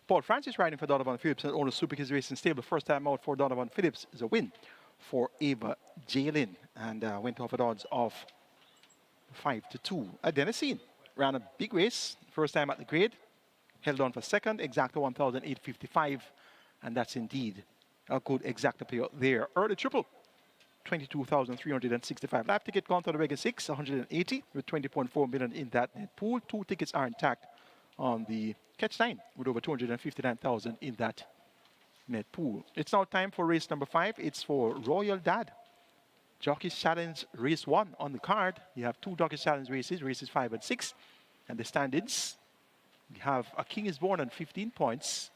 Paul Francis riding for Donovan Phillips and owner Super Kids Racing Stable. First time out for Donovan Phillips is a win for Ava Jalen, and went off at odds of 5-2. Adenosine ran a big race, first time at the grade, held on for second, exacta 1,855, and that's indeed a good exacta payout there. Early triple, 22,365. Live ticket count on the regular 6, 180 with 20.4 million in that net pool. 2 tickets are intact on the catch 9 with over 259,000 in that net pool. It's now time for race number 5. It's for Royal Dad. Jockey's Challenge race 1 on the card. You have 2 Jockey's Challenge races, races 5 and 6. And the stand-ins, we have A King is Born on 15 points.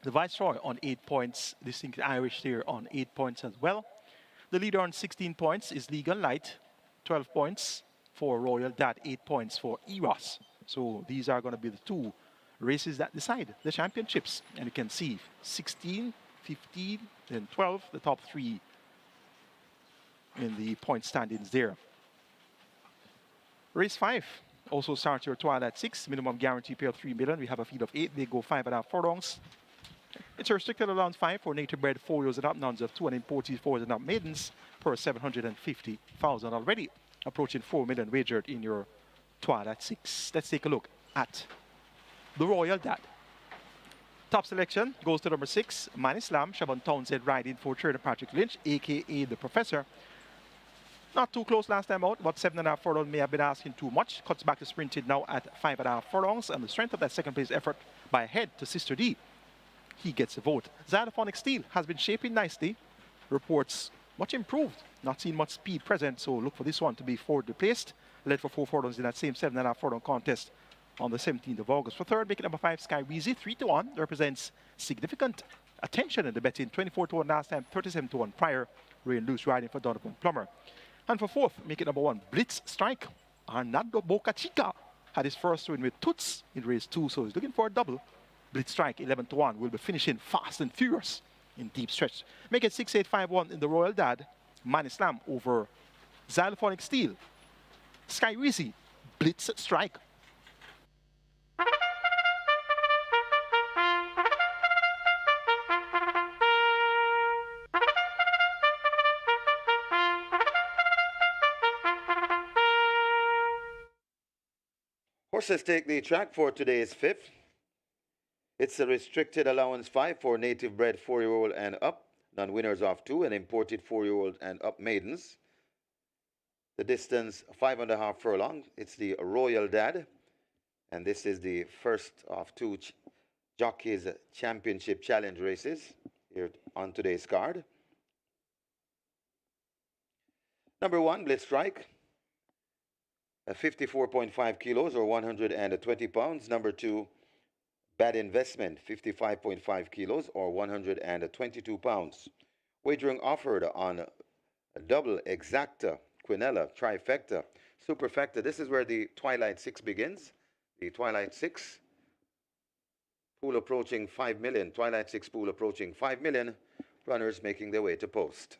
The Viceroy on 8 points. Distinct Irish there on 8 points as well. The leader on 16 points is Legal Light, 12 points for Royal Dad, 8 points for Eros. So these are going to be the 2 races that decide the championships. And you can see 16, 15, and 12, the top 3 in the point standings there. Race 5 also starts your trial at 6, minimum guarantee payout 3 million. We have a field of 8, they go 5.5 furlongs. It's restricted allowance 5 for native bred 4 years and up, nuns of 2 and imported 4 and up maidens per 750,000 already. Approaching 4 million wagered in your trial at 6. Let's take a look at the Royal Dad. Top selection goes to number 6, Manny Slam, Siobhan Townsend riding for Trader Patrick Lynch, aka the Professor. Not too close last time out, but 7.5 furlongs may have been asking too much. Cuts back to sprinted now at 5.5 furlongs, and the strength of that second place effort by Head to Sister D. He gets a vote. Xylophonic Steel has been shaping nicely. Reports much improved. Not seen much speed present, so look for this one to be forwardly placed. Led for 4 furlongs in that same 7.5 furlong contest on the 17th of August. For third, making number 5, Sky Weezy, 3-1. Represents significant attention in the betting. 24-1 last time, 37-1 prior. Rain Loose riding for Donovan Plummer. And for fourth, making number 1, Blitz Strike. Arnaldo Boca Chica had his first win with Toots in race 2, so he's looking for a double Blitz Strike 11-1 will be finishing fast and furious in deep stretch. Make it 6-8-5-1 in the Royal Dad. Man Islam over Xylophonic Steel. Sky Reezy, Blitz Strike. Horses take the track for today's fifth. It's a restricted allowance 5 for native bred 4-year-old and up, non-winners of 2, and imported 4-year-old and up maidens. The distance 5.5 furlong. It's the Royal Dad, and this is the first of 2 Jockeys Championship Challenge races here on today's card. Number 1, Blitz Strike, 54.5 kilos or 120 pounds. Number 2, Bad Investment, 55.5 kilos or 122 pounds. Wagering offered on a double exacta, quinella, trifecta, superfecta. This is where the Twilight 6 begins. The Twilight 6 pool approaching 5 million. Twilight 6 pool approaching 5 million. Runners making their way to post.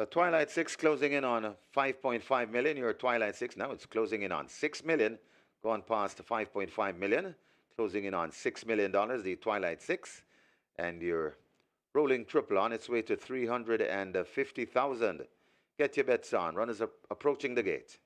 Twilight 6 closing in on 5.5 million. Your Twilight 6 now it's closing in on 6 million. Gone past 5.5 million. Closing in on $6 million, the Twilight 6. And your rolling triple on its way to 350,000. Get your bets on. Runners are approaching the gate.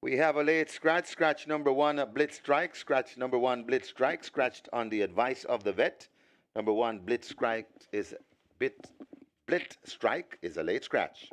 We have a late scratch. Scratch number 1, Blitz Strike. Scratch number 1, Blitz Strike. Scratched on the advice of the vet. Number 1, Blitz Strike is Blitz Strike is a late scratch.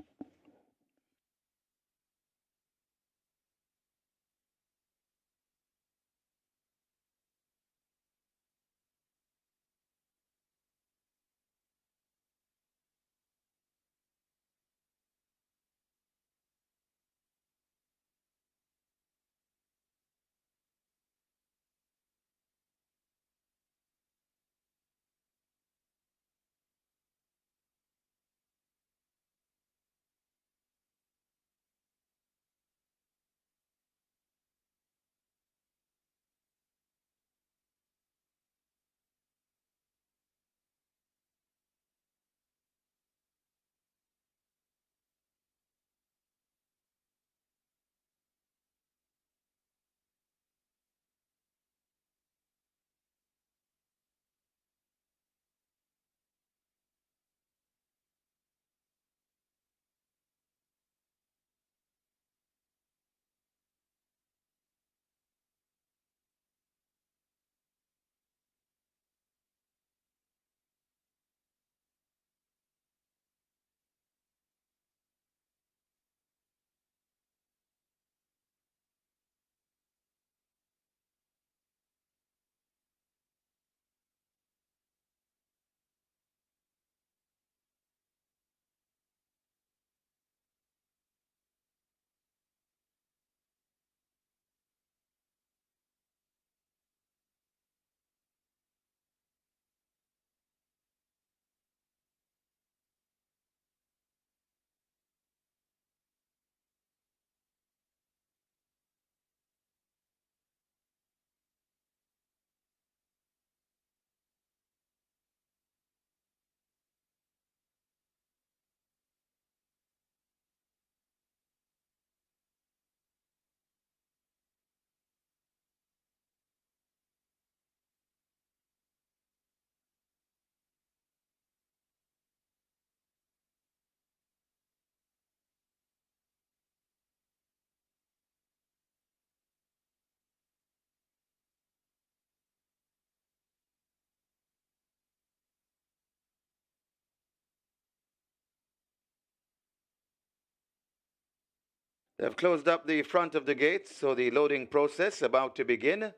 They've closed up the front of the gate, so the loading process about to begin.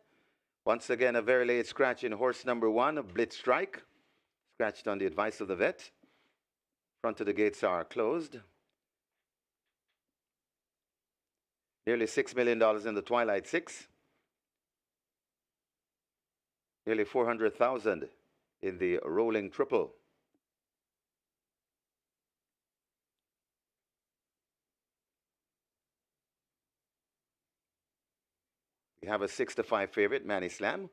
Once again, a very late scratch in horse number 1, a Blitz Strike. Scratched on the advice of the vet. Front of the gates are closed. Nearly $6 million in the Twilight 6. Nearly 400,000 in the rolling triple. We have a 6-5 favorite, Manny Slam.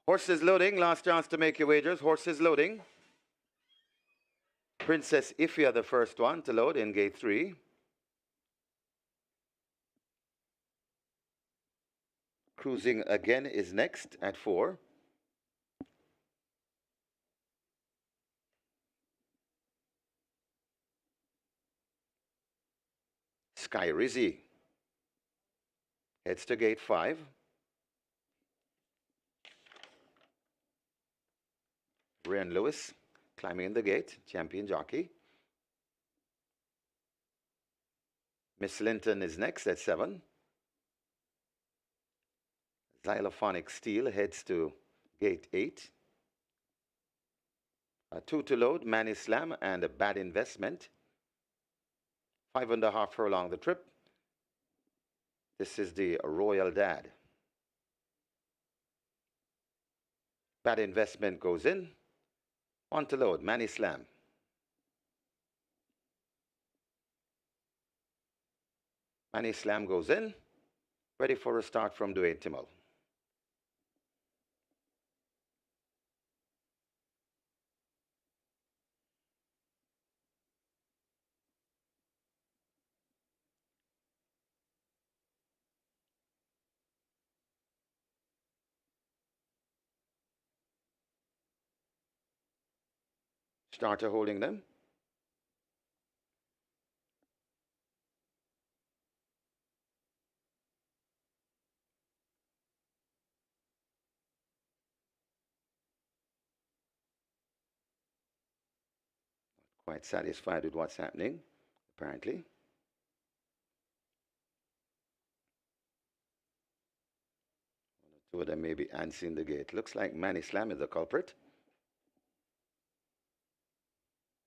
Horses loading, last chance to make your wagers. Horses loading. Princess Ifya, the first one to load in gate 3. Cruising again is next at 4. Sky Rizzy heads to gate 5. Brian Lewis climbing in the gate, champion jockey. Miss Linton is next at 7. Xylophonic Steel heads to gate 8. 2 to load, Manny Slam and a Bad Investment. 5.5 furlong the trip. This is the Royal Dad. Bad Investment goes in. 1 to load, Manny Slam. Manny Slam goes in. Ready for a start from Dwayne Timmel. Starter holding them. Quite satisfied with what's happening, apparently. Two of them may be answering the gate. Looks like Manny Slam is the culprit.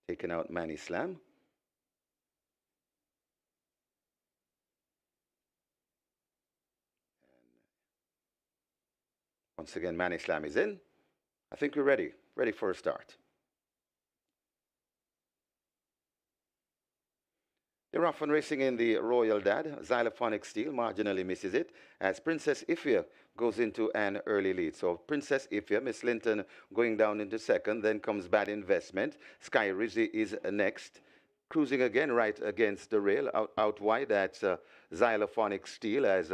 Taking out Manny Slam. Once again, Manny Slam is in. I think we're ready. Ready for a start. They're off and racing in the Royal Dad. Xylophonic Steel marginally misses it as Princess Ifya goes into an early lead. So Princess Ifya, Miss Linton going down into second. Then comes Bad Investment. Sky Rizzy is next. Cruising again right against the rail. Out wide, that's Xylophonic Steel as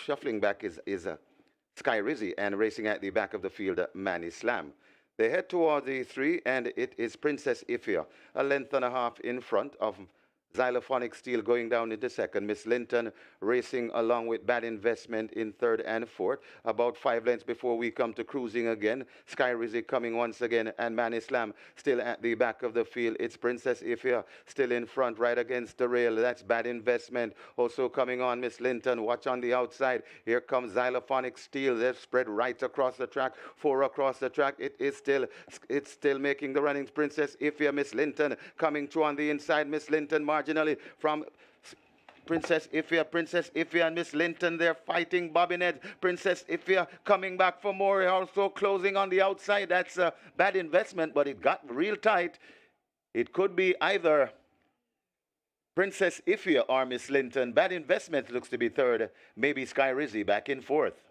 shuffling back is Sky Rizzy, and racing at the back of the field, Manny Slam. They head toward the 3, and it is Princess Ifya, a length and a half in front of Xylophonic Steel going down into second. Miss Linton racing along with Bad Investment in third and fourth. About 5 lengths before we come to cruising again. Sky Rizzy coming once again, and Manny Slam still at the back of the field. It's Princess Ifya still in front right against the rail. That's Bad Investment. Also coming on, Miss Linton. Watch on the outside. Here comes Xylophonic Steel. They're spread right across the track. 4 across the track. It's still making the runnings. Princess Ifya, Miss Linton coming through on the inside. Miss Linton marginally from Princess Ifya and Miss Linton, they're fighting bobbing heads. Princess Ifya coming back for more, also closing on the outside. That's a Bad Investment, but it got real tight. It could be either Princess Ifya or Miss Linton. Bad Investment looks to be third, maybe Sky Rizzy back in fourth.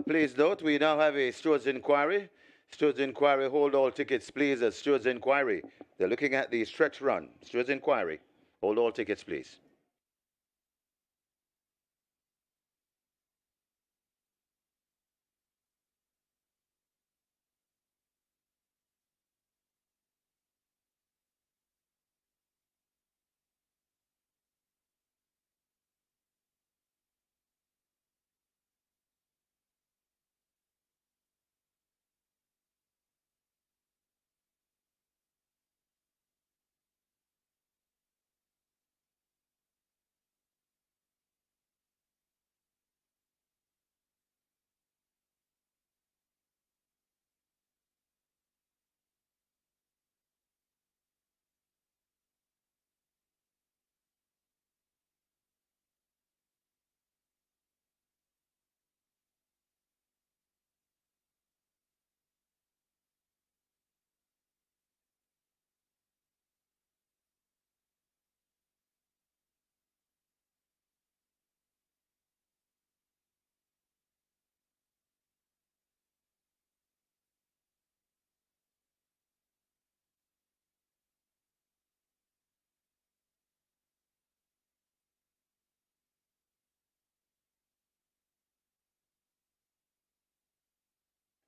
Please note, we now have a steward's inquiry. Steward's inquiry, hold all tickets, please. Steward's inquiry. They're looking at the stretch run. Steward's inquiry. Hold all tickets, please.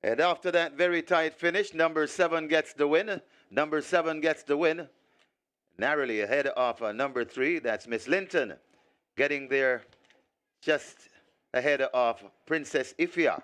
And after that very tight finish, number 7 gets the win. Number 7 gets the win. Narrowly ahead of number 3, that's Miss Linton, getting there just ahead of Princess Ifya.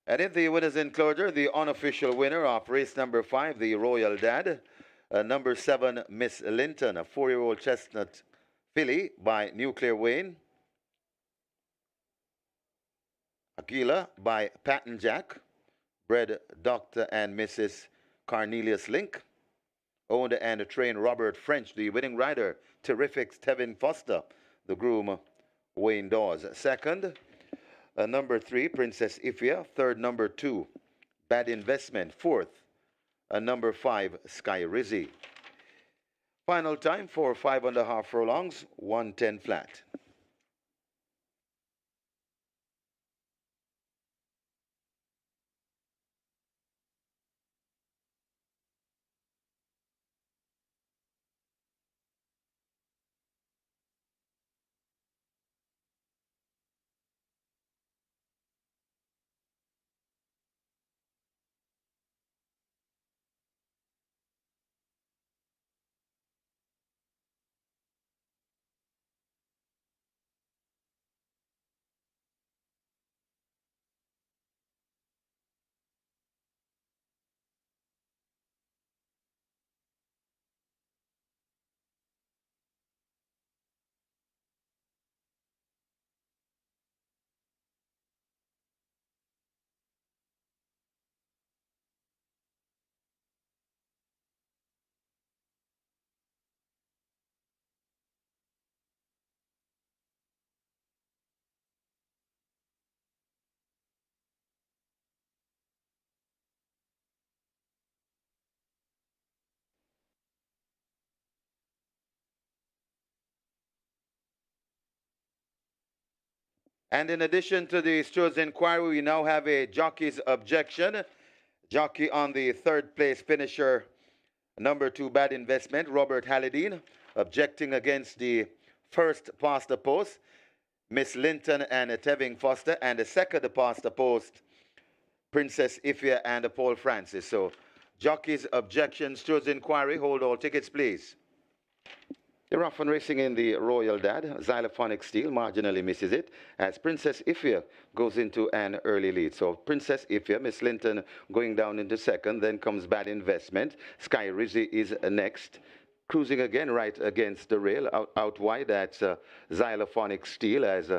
And in the winners enclosure, the unofficial winner of race number 5, the Royal Dad, number 7, Miss Linton, a 4-year-old chestnut filly by Nuclear Wayne. Aquila by Patton Jack, bred Dr. and Mrs. Cornelius Link. Owned and trained Robert French, the winning rider. Terrific Tevin Foster, the groom Wayne Dawes. Second, number 3, Princess Ifya. Third, number 2, Bad Investment. Fourth, number 5, Sky Rizzy. Final time for 5.5 furlongs, 110 flat. And in addition to the steward's inquiry, we now have a jockey's objection. Jockey on the third place finisher, number 2, Bad Investment, Robert Halladine, objecting against the first past the post, Miss Linton and Tevin Foster, and the second past the post, Princess Ifya and Paul Francis. So, jockey's objection, steward's inquiry, hold all tickets, please. The rough one racing in the Royal Dad, xylophonic steel, marginally misses it, as Princess Ifya goes into an early lead. So Princess Ifya, Miss Linton going down into second, then comes Bad Investment. Sky Rizzy is next. Cruising again right against the rail, out wide, that's xylophonic steel, as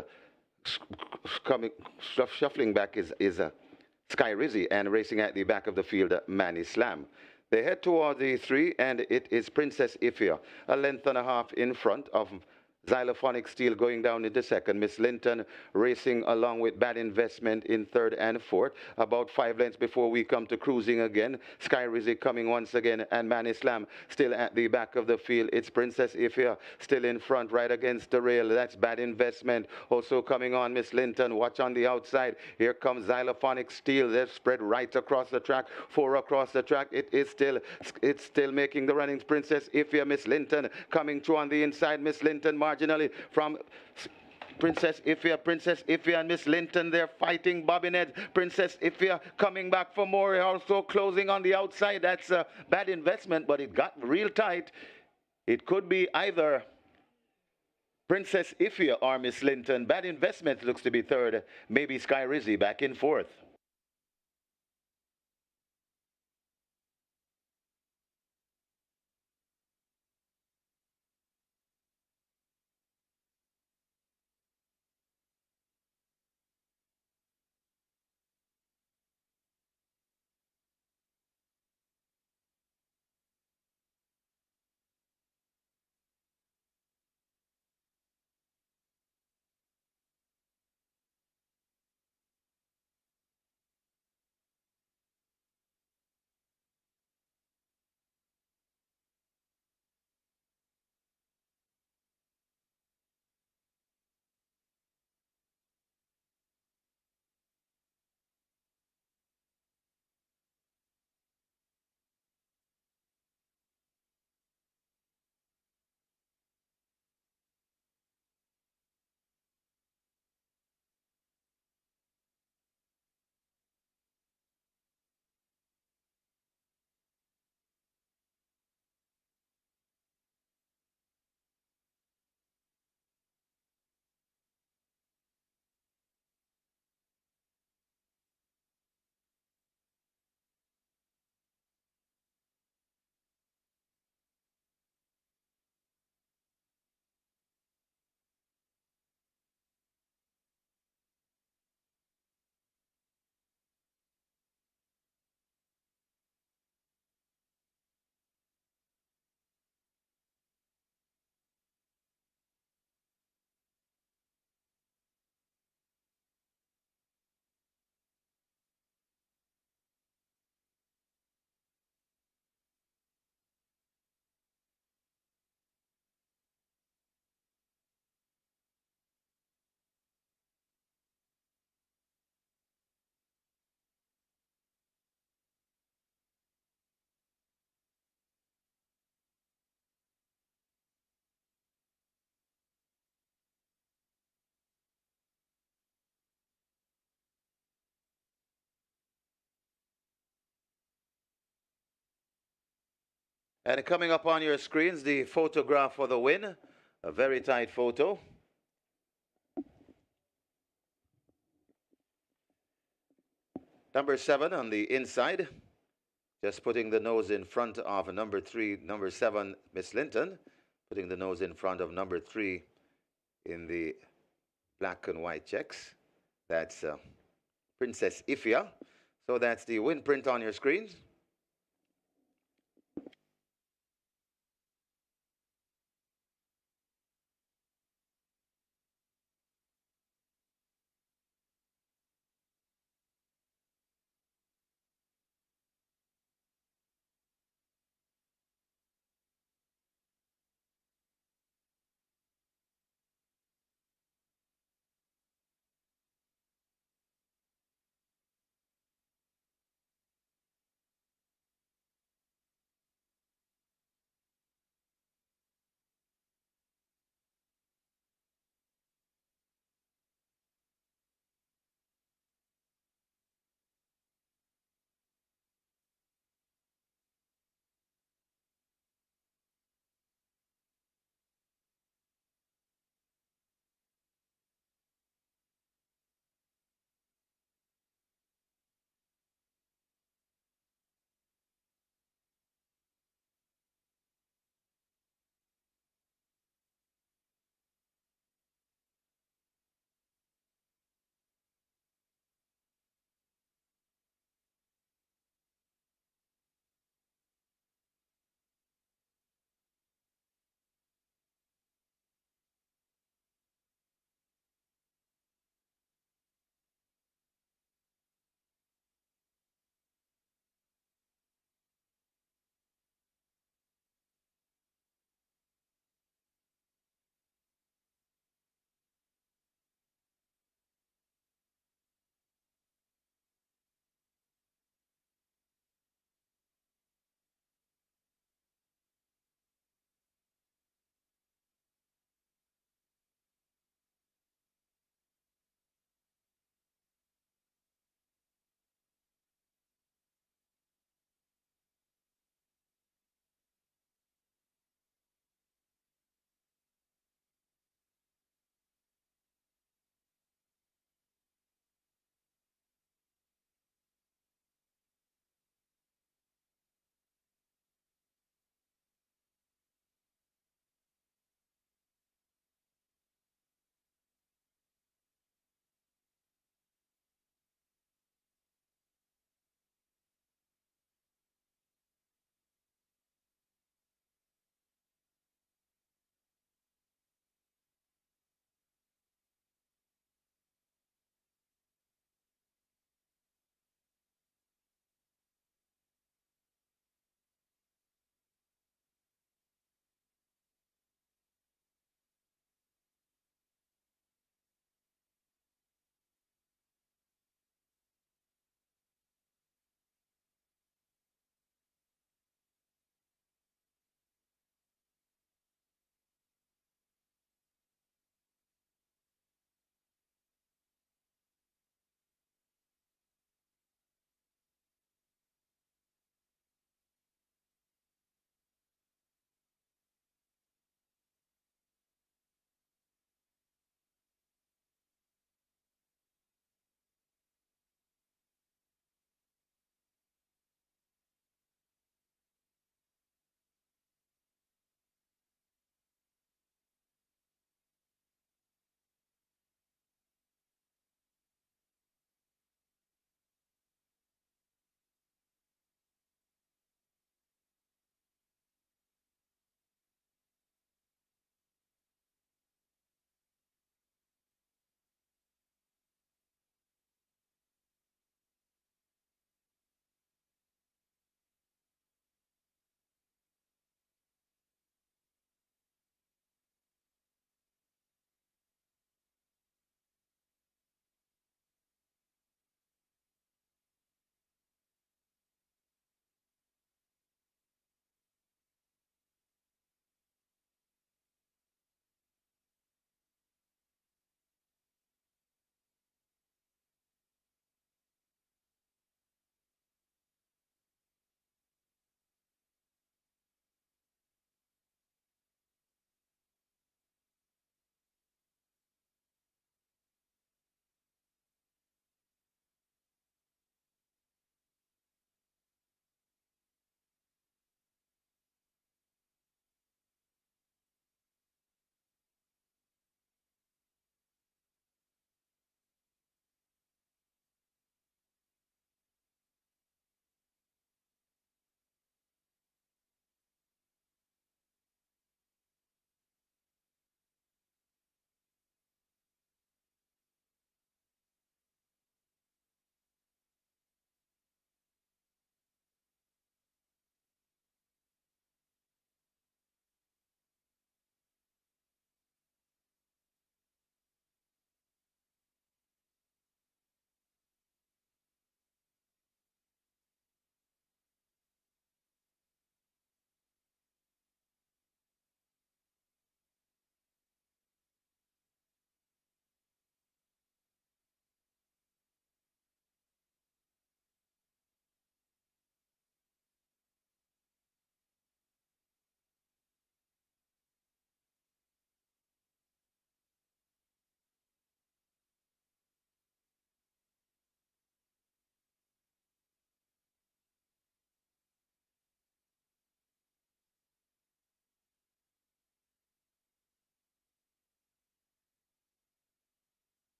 shuffling back is Sky Rizzy, and racing at the back of the field, Manny Slam. They head toward the 3, and it is Princess Ifya, a length and a half in front of xylophonic steel going down into second. Miss Linton racing along with Bad Investment in third and fourth. About 5 lengths before we come to cruising again. Sky Rizzy coming once again, and Man Islam still at the back of the field. It's Princess Ifya still in front right against the rail. That's Bad Investment. Also coming on Miss Linton. Watch on the outside. Here comes xylophonic steel. They're spread right across the track. 4 across the track. It's still making the runnings. Princess Ifya, Miss Linton coming through on the inside. Miss Linton marginally from Princess Ifya and Miss Linton, they're fighting bobbinheads. Princess Ifya coming back for more, also closing on the outside. That's a Bad Investment, but it got real tight. It could be either Princess Ifya or Miss Linton. Bad Investment looks to be third, maybe Sky Rizzy back in fourth. And coming up on your screens, the photograph for the win. A very tight photo. Number 7 on the inside. Just putting the nose in front of number 3, number 7, Miss Linton. Putting the nose in front of number 3 in the black and white checks. That's Princess Ifia. So that's the win print on your screens.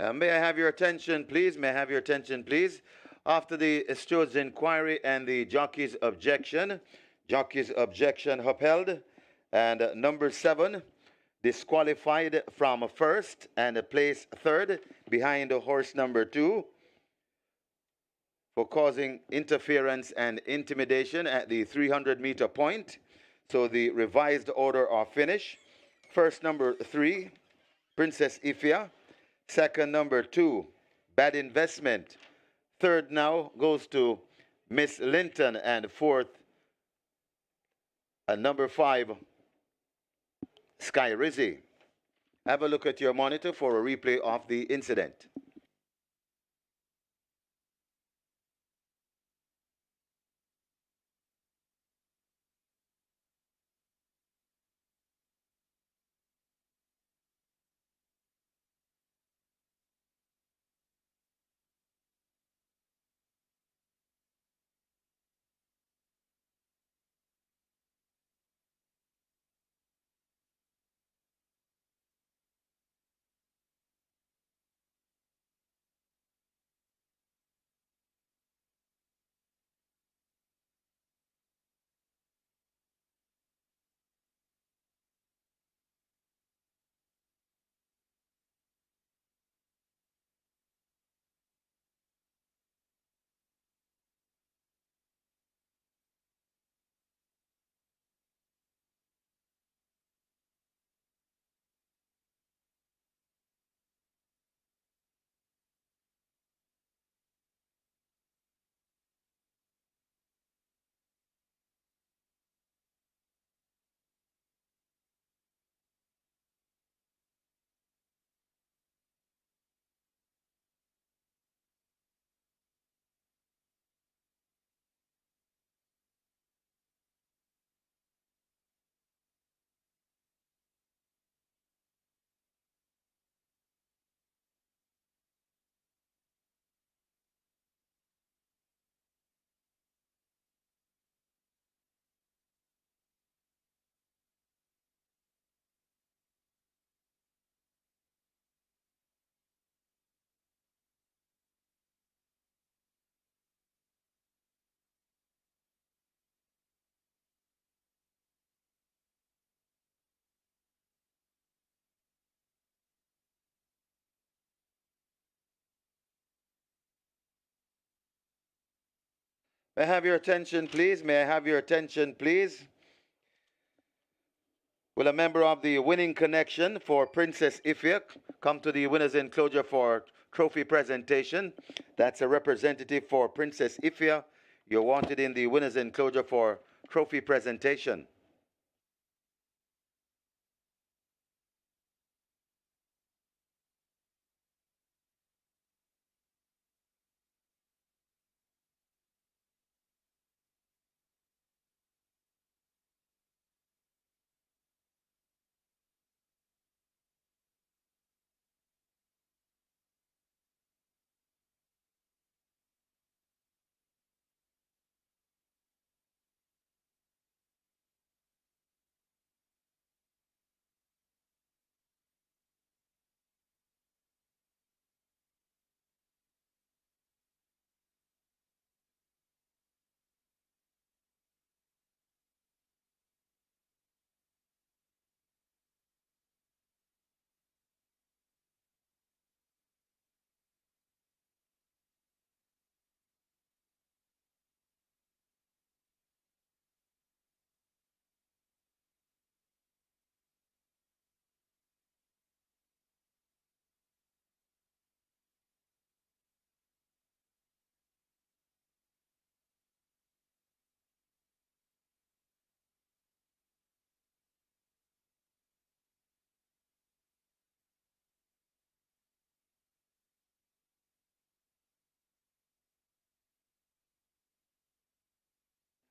May I have your attention, please? May I have your attention, please? After the steward's inquiry and the jockey's objection upheld, and number 7 disqualified from first and placed third behind the horse number 2 for causing interference and intimidation at the 300-meter point. So the revised order of finish: first, number 3, Princess Ifia; second, number 2, Bad Investment; third now goes to Miss Linton; and fourth, number 5, Sky Rizzy. Have a look at your monitor for a replay of the incident. May I have your attention, please? May I have your attention, please? Will a member of the winning connection for Princess Ifia come to the winner's enclosure for trophy presentation? That's a representative for Princess Ifia. You're wanted in the winner's enclosure for trophy presentation.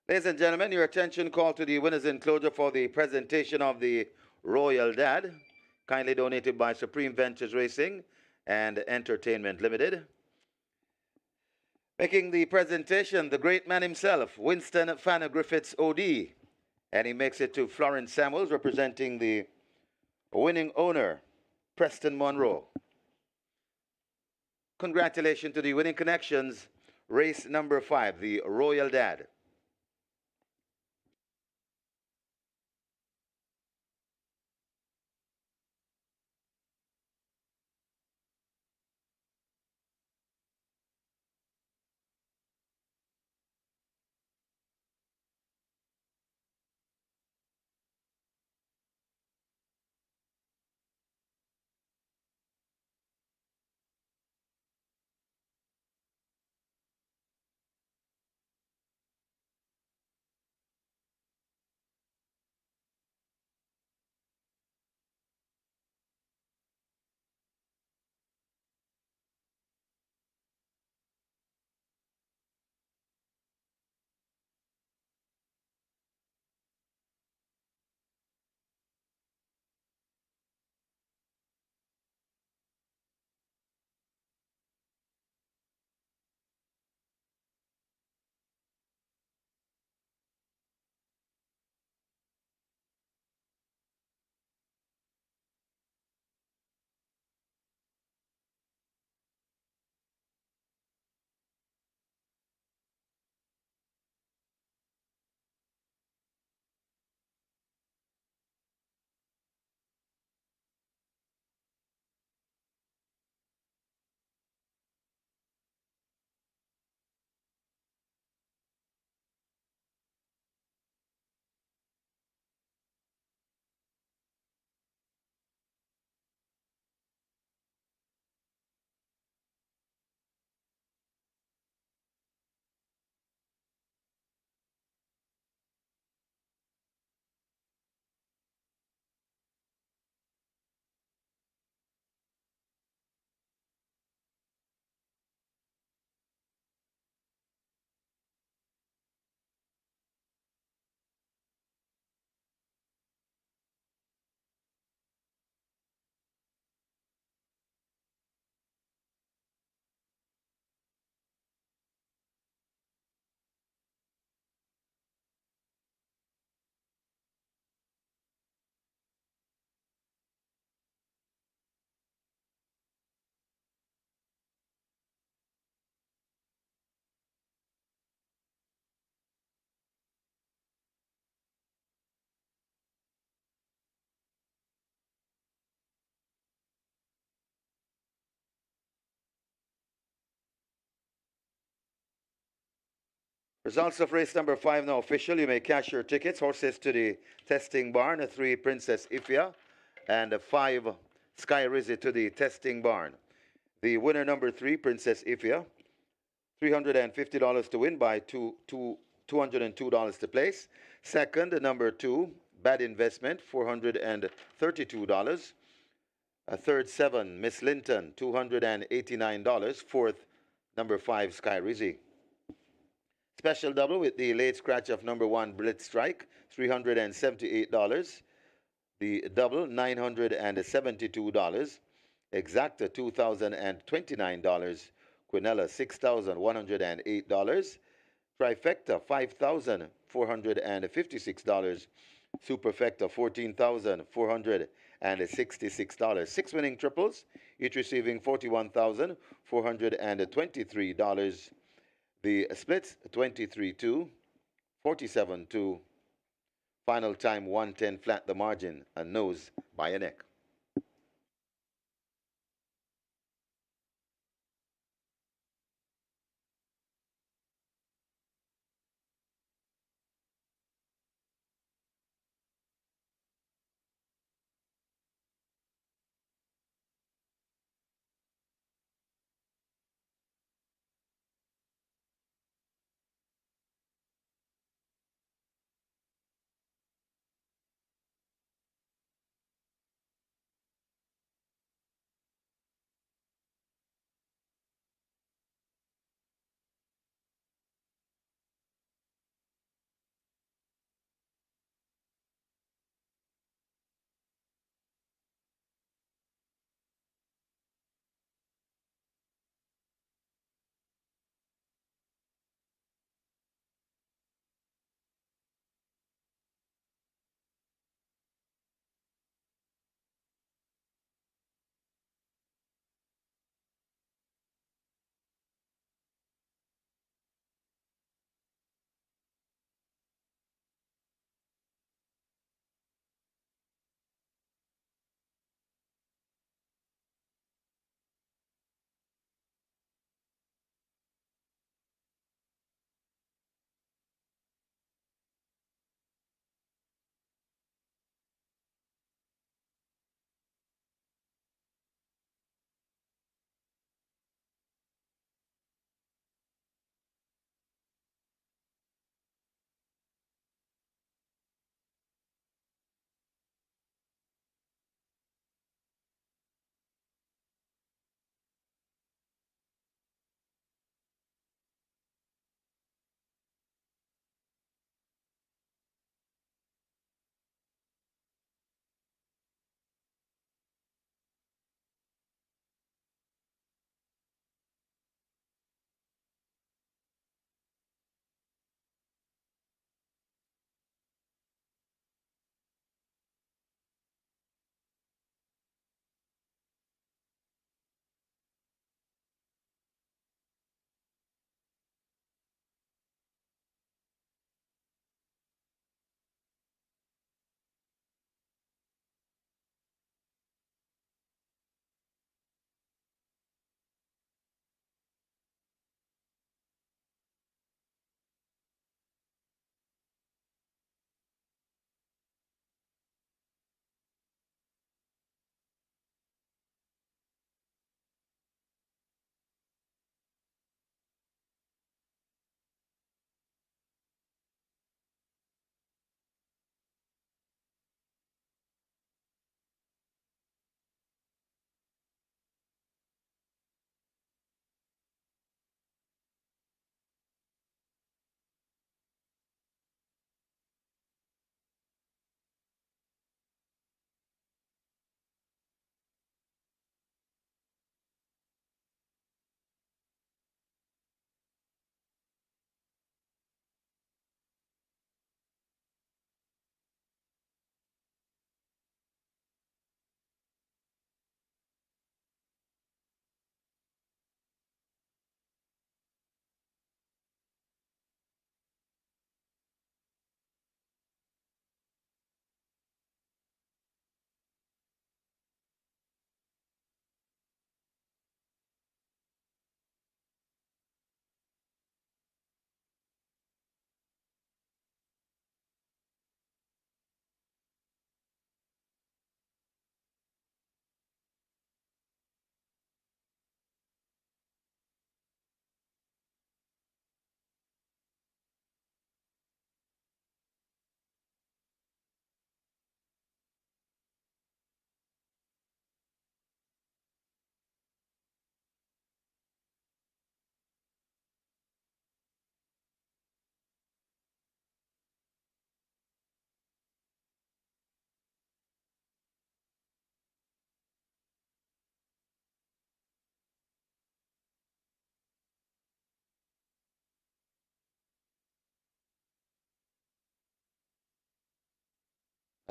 Ladies and gentlemen, your attention called to the winner's enclosure for the presentation of the Royal Dad, kindly donated by Supreme Ventures Racing and Entertainment Limited. Making the presentation, the great man himself, Winston FANNA Griffiths OD, and he makes it to Florence Samuels, representing the winning owner, Preston Monroe. Congratulations to the winning connections. Race number 5, the Royal Dad. Results of race number 5 now official. You may cash your tickets. Horses to the testing barn. A 3 Princess Ifya and a 5 Sky Rizzy to the testing barn. The winner number 3 Princess Ifya, $350 to win by $202 to place. Second, number 2 Bad Investment, $432. A third 7 Miss Linton, $289. Fourth, number 5 Sky Rizzy. Special double with the late scratch of number 1 Blitz Strike, $378. The double, $972. Exacta, $2,029. Quinella, $6,108. Trifecta, $5,456. Superfecta, $14,466. 6 winning triples, each receiving $41,423. The splits 23-2, 47-2. Final time 110 flat the margin, a nose by a neck.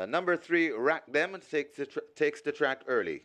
Number 3, Rack Them, takes the track early.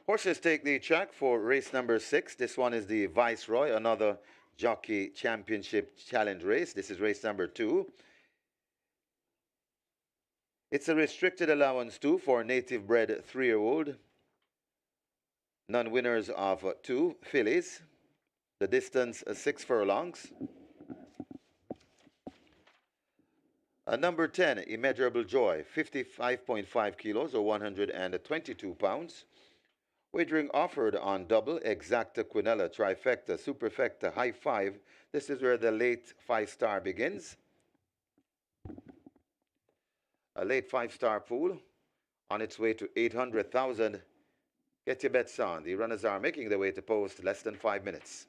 Horses take the track for race number 6. This one is the Viceroy, another Jockey Championship Challenge race. This is race number 2. It's a restricted allowance too for native bred 3-year-old. Non-winners of 2 fillies. The distance 6 furlongs. Number 10, Immeasurable Joy, 55.5 kilos or 122 pounds. Wagering offered on double, exacta, quinella, trifecta, superfecta, high 5. This is where the late 5-star begins. A late 5-star pool on its way to 800,000. Get your bets on. The runners are making their way to post less than 5 minutes.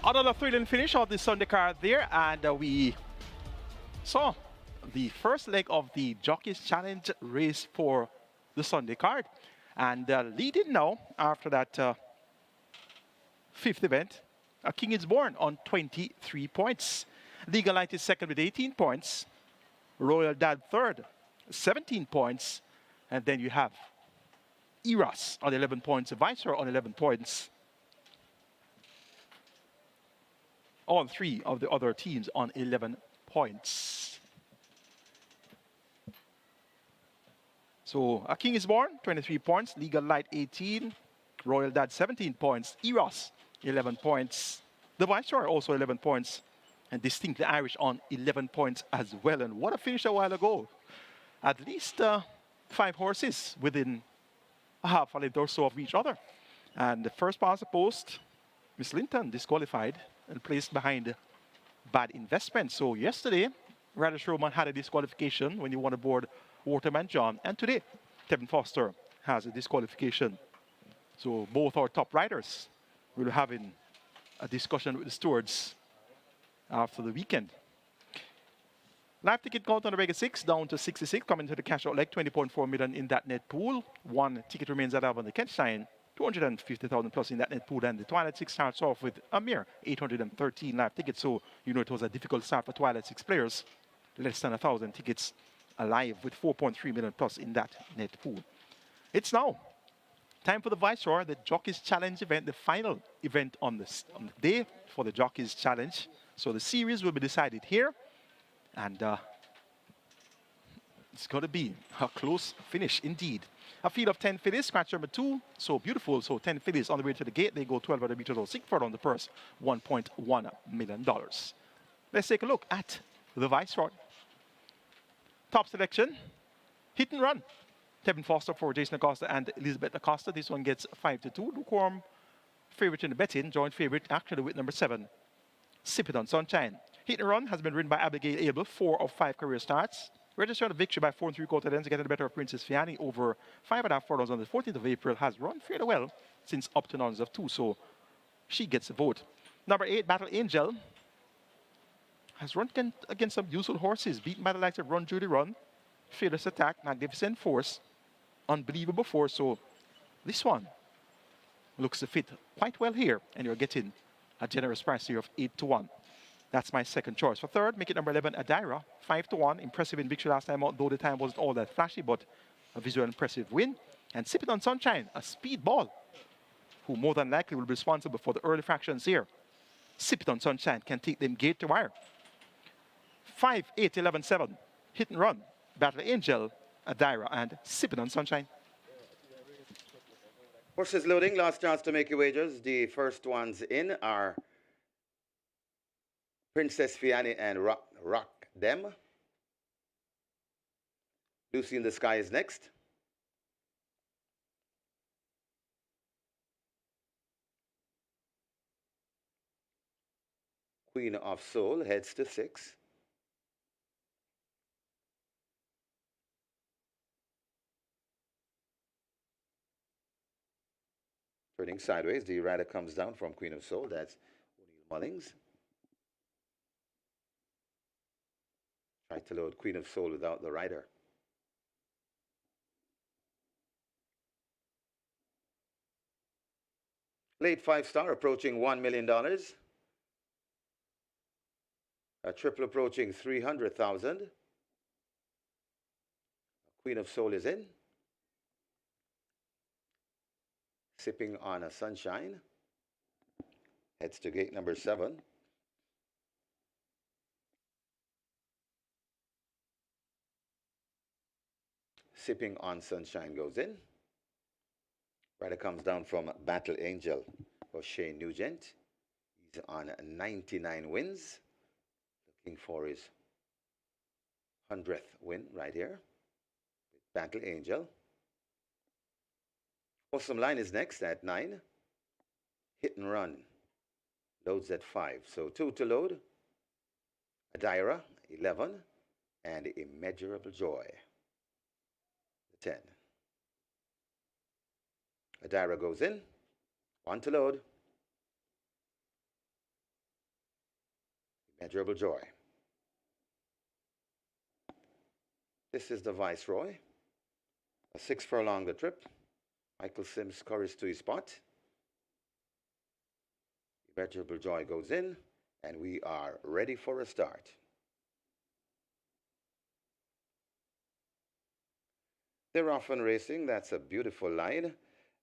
Another thrilling finish of the Sunday card there, and we saw the first leg of the Jockeys Challenge race for the Sunday card. And leading now after that fifth event, a king is born on 23 points. Legal Light is second with 18 points. Royal Dad third, 17 points. And then you have Eros on 11 points, Viceroy on 11 points. All three of the other teams on 11 points. So a king is born, 23 points. Legal Light 18. Royal Dad 17 points. Eros 11 points. The Viceroy also 11 points. And Distinctly Irish on 11 points as well. And what a finish a while ago. At least 5 horses within a half a length or so of each other. And the first past the post, Miss Linton disqualified and placed behind Bad Investment. So yesterday, Radish Roman had a disqualification when he won aboard Waterman John. And today, Tevin Foster has a disqualification. So both our top riders will be having a discussion with the stewards after the weekend. Live ticket count on the regular 6 down to 66, coming to the cash out leg, 20.4 million in that net pool. One ticket remains at on the Kenshine, 250,000 plus in that net pool. And the Twilight 6 starts off with a mere 813 live tickets. So you know it was a difficult start for Twilight 6 players. Less than 1,000 tickets alive with 4.3 million plus in that net pool. It's now time for the Viceroy, the Jockeys Challenge event, the final event on the day for the Jockeys Challenge. So the series will be decided here. And it's going to be a close finish indeed. A field of 10 fillies, scratch number 2. So beautiful. So 10 fillies on the way to the gate. They go 1,200 meters or Sigford on the purse, $1.1 million. Let's take a look at the Viceroy. Top selection, Hit and Run. Tevin Foster for Jason Acosta and Elizabeth Acosta. This one gets 5-2. Lukewarm favorite in the betting. Joint favorite actually with number 7, Sip It on Sunshine. Hit and Run has been ridden by Abigail Abel, 4 of 5 career starts. Registered a victory by 4 3/4 lengths, getting the better of Princess Fiani over 5.5 furlongs on the 14th of April. Has run fairly well since up to nines of 2, so she gets a vote. Number 8, Battle Angel, has run against some useful horses, beaten by the likes of Run Judy Run, Fearless Attack, Magnificent Force, Unbelievable Force. So this one looks to fit quite well here, and you're getting a generous price here of 8-1. That's my second choice. For third, make it number 11, Adira, 5-1. Impressive in victory last time out, though the time wasn't all that flashy, but a visual impressive win. And Sip It on Sunshine, a speed ball, who more than likely will be responsible for the early fractions here. Sip It on Sunshine can take them gate to wire. 5, 8, 11, 7. Hit and Run, Battle Angel, Adira, and Sip It on Sunshine. Horses loading, last chance to make your wagers. The first ones in are Princess Fiani and Rock Them. Lucy in the Sky is next. Queen of Soul heads to 6. Turning sideways, the rider comes down from Queen of Soul. That's O'Neill Mullings. Try to load Queen of Soul without the rider. Late 5-star approaching $1 million. A triple approaching 300,000. Queen of Soul is in. Sipping on a Sunshine. Heads to gate number 7. Sipping on Sunshine goes in. Rider comes down from Battle Angel for Shane Nugent. He's on 99 wins. Looking for his 100th win right here. Battle Angel. Awesome Line is next at 9. Hit and Run loads at 5. So 2 to load. Adira, 11. And Immeasurable Joy, 10. Adira goes in. 1 to load. Immeasurable Joy. This is the Viceroy. A 6 furlong the trip. Michael Sims scurries to his spot. Immeasurable Joy goes in, and we are ready for a start. They're often racing. That's a beautiful line.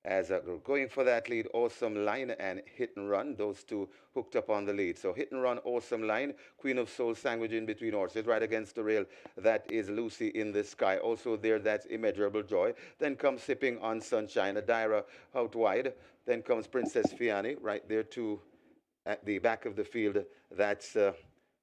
As going for that lead, Awesome Line and Hit and Run, those two hooked up on the lead. So Hit and Run, Awesome Line, Queen of Soul sandwiched in between horses, right against the rail. That is Lucy in the Sky. Also there, that's Immeasurable Joy. Then comes Sipping on Sunshine, Adira out wide. Then comes Princess Fiani, right there too, at the back of the field. That's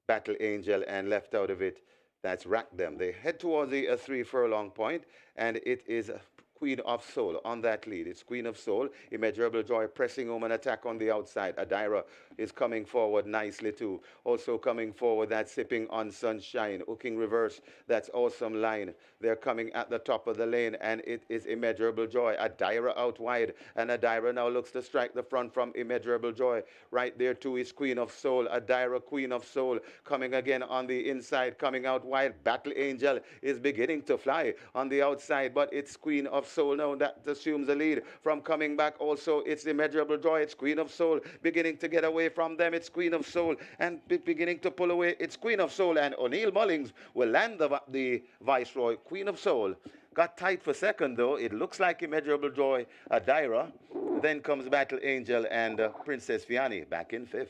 Battle Angel, and left out of it, that's Rack Them. They head towards the 3 furlong point, and it is Queen of Soul on that lead. It's Queen of Soul. Immeasurable Joy pressing home an attack on the outside. Adira is coming forward nicely too. Also coming forward, that's Sipping on Sunshine. Hooking reverse, that's Awesome Line. They're coming at the top of the lane, and it is Immeasurable Joy. Adira out wide, and Adira now looks to strike the front from Immeasurable Joy. Right there too is Queen of Soul. Adira, Queen of Soul, coming again on the inside, coming out wide. Battle Angel is beginning to fly on the outside, but it's Queen of Soul now that assumes the lead. From coming back also, it's Immeasurable Joy. It's Queen of Soul beginning to get away from them. It's Queen of Soul, and beginning to pull away. It's Queen of Soul, and O'Neill Mullings will land the Viceroy. Queen of Soul got tight for second, though. It looks like Immeasurable Joy, Adira. Then comes Battle Angel and Princess Fiani back in 5th.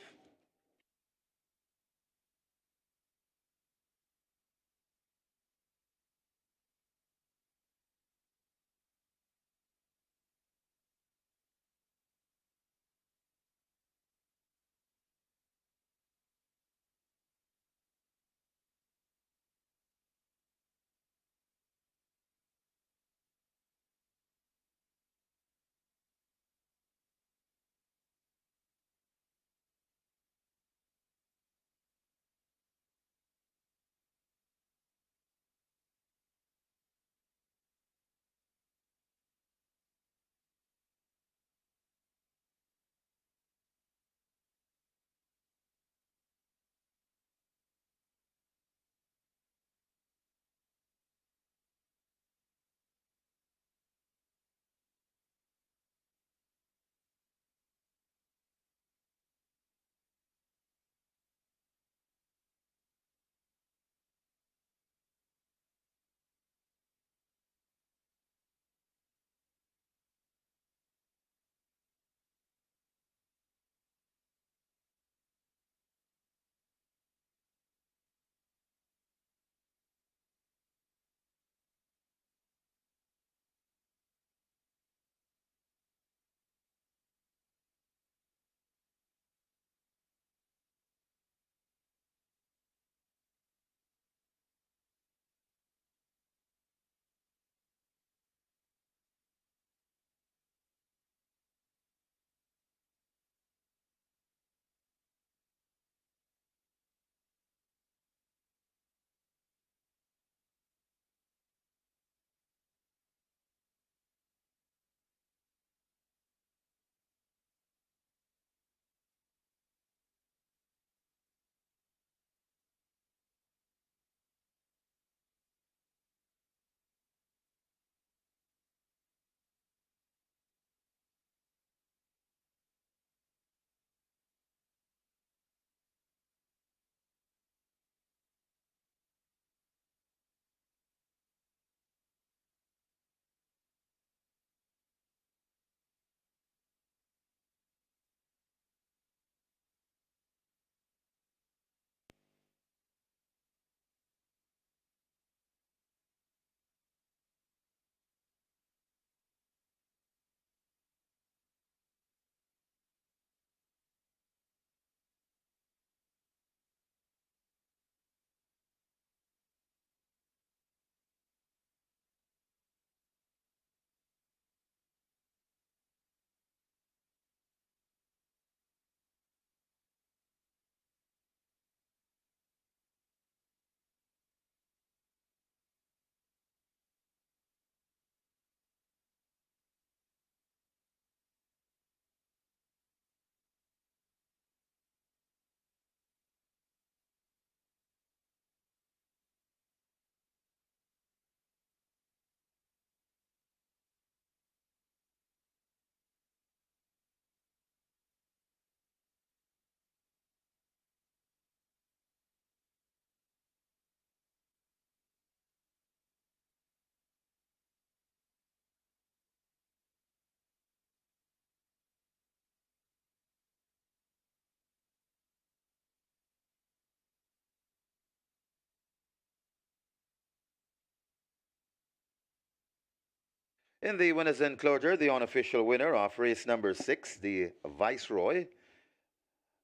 In the winners' enclosure, the unofficial winner of race number 6, the Viceroy,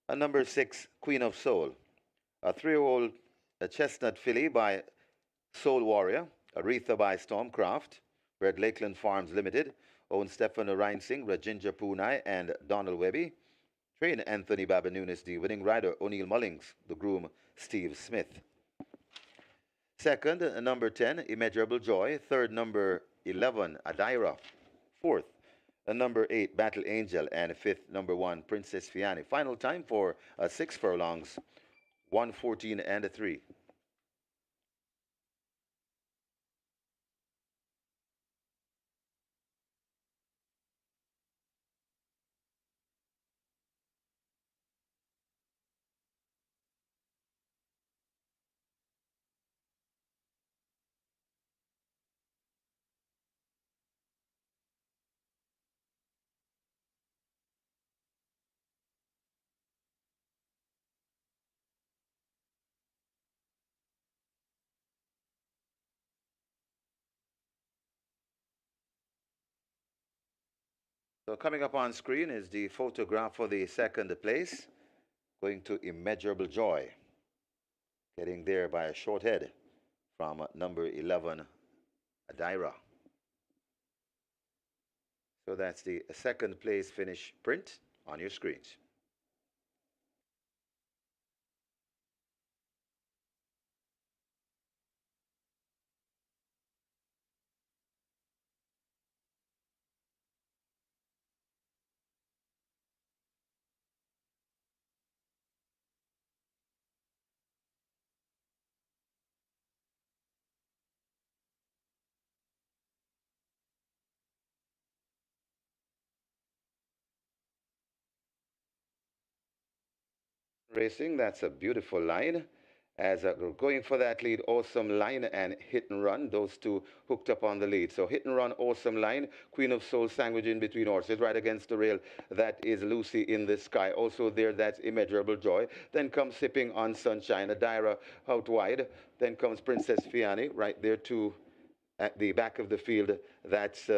a number 6, Queen of Soul, a 3-year-old chestnut filly by Soul Warrior, Aretha by Stormcraft, bred Lakeland Farms Limited, owned Stefano Reinsing, Rajinja Punai, and Donald Webby. Train Anthony Babanunis, the winning rider O'Neill Mullings, the groom Steve Smith. Second, number 10, Immeasurable Joy. Third, number 11, Adira. Fourth, number 8, Battle Angel. And fifth, number 1, Princess Fiani. Final time for 6 furlongs, 1:14 and 3. So coming up on screen is the photograph for the second place, going to Immeasurable Joy, getting there by a short head from number 11, Adira. So that's the second place finish print on your screens. Racing, that's a beautiful line. As going for that lead, Awesome Line and Hit and Run, those two hooked up on the lead. So Hit and Run, Awesome Line, Queen of Soul sandwiched in between horses, right against the rail. That is Lucy in the Sky. Also there, that's Immeasurable Joy. Then comes Sipping on Sunshine, Adira out wide. Then comes Princess Fiani, right there too at the back of the field. That's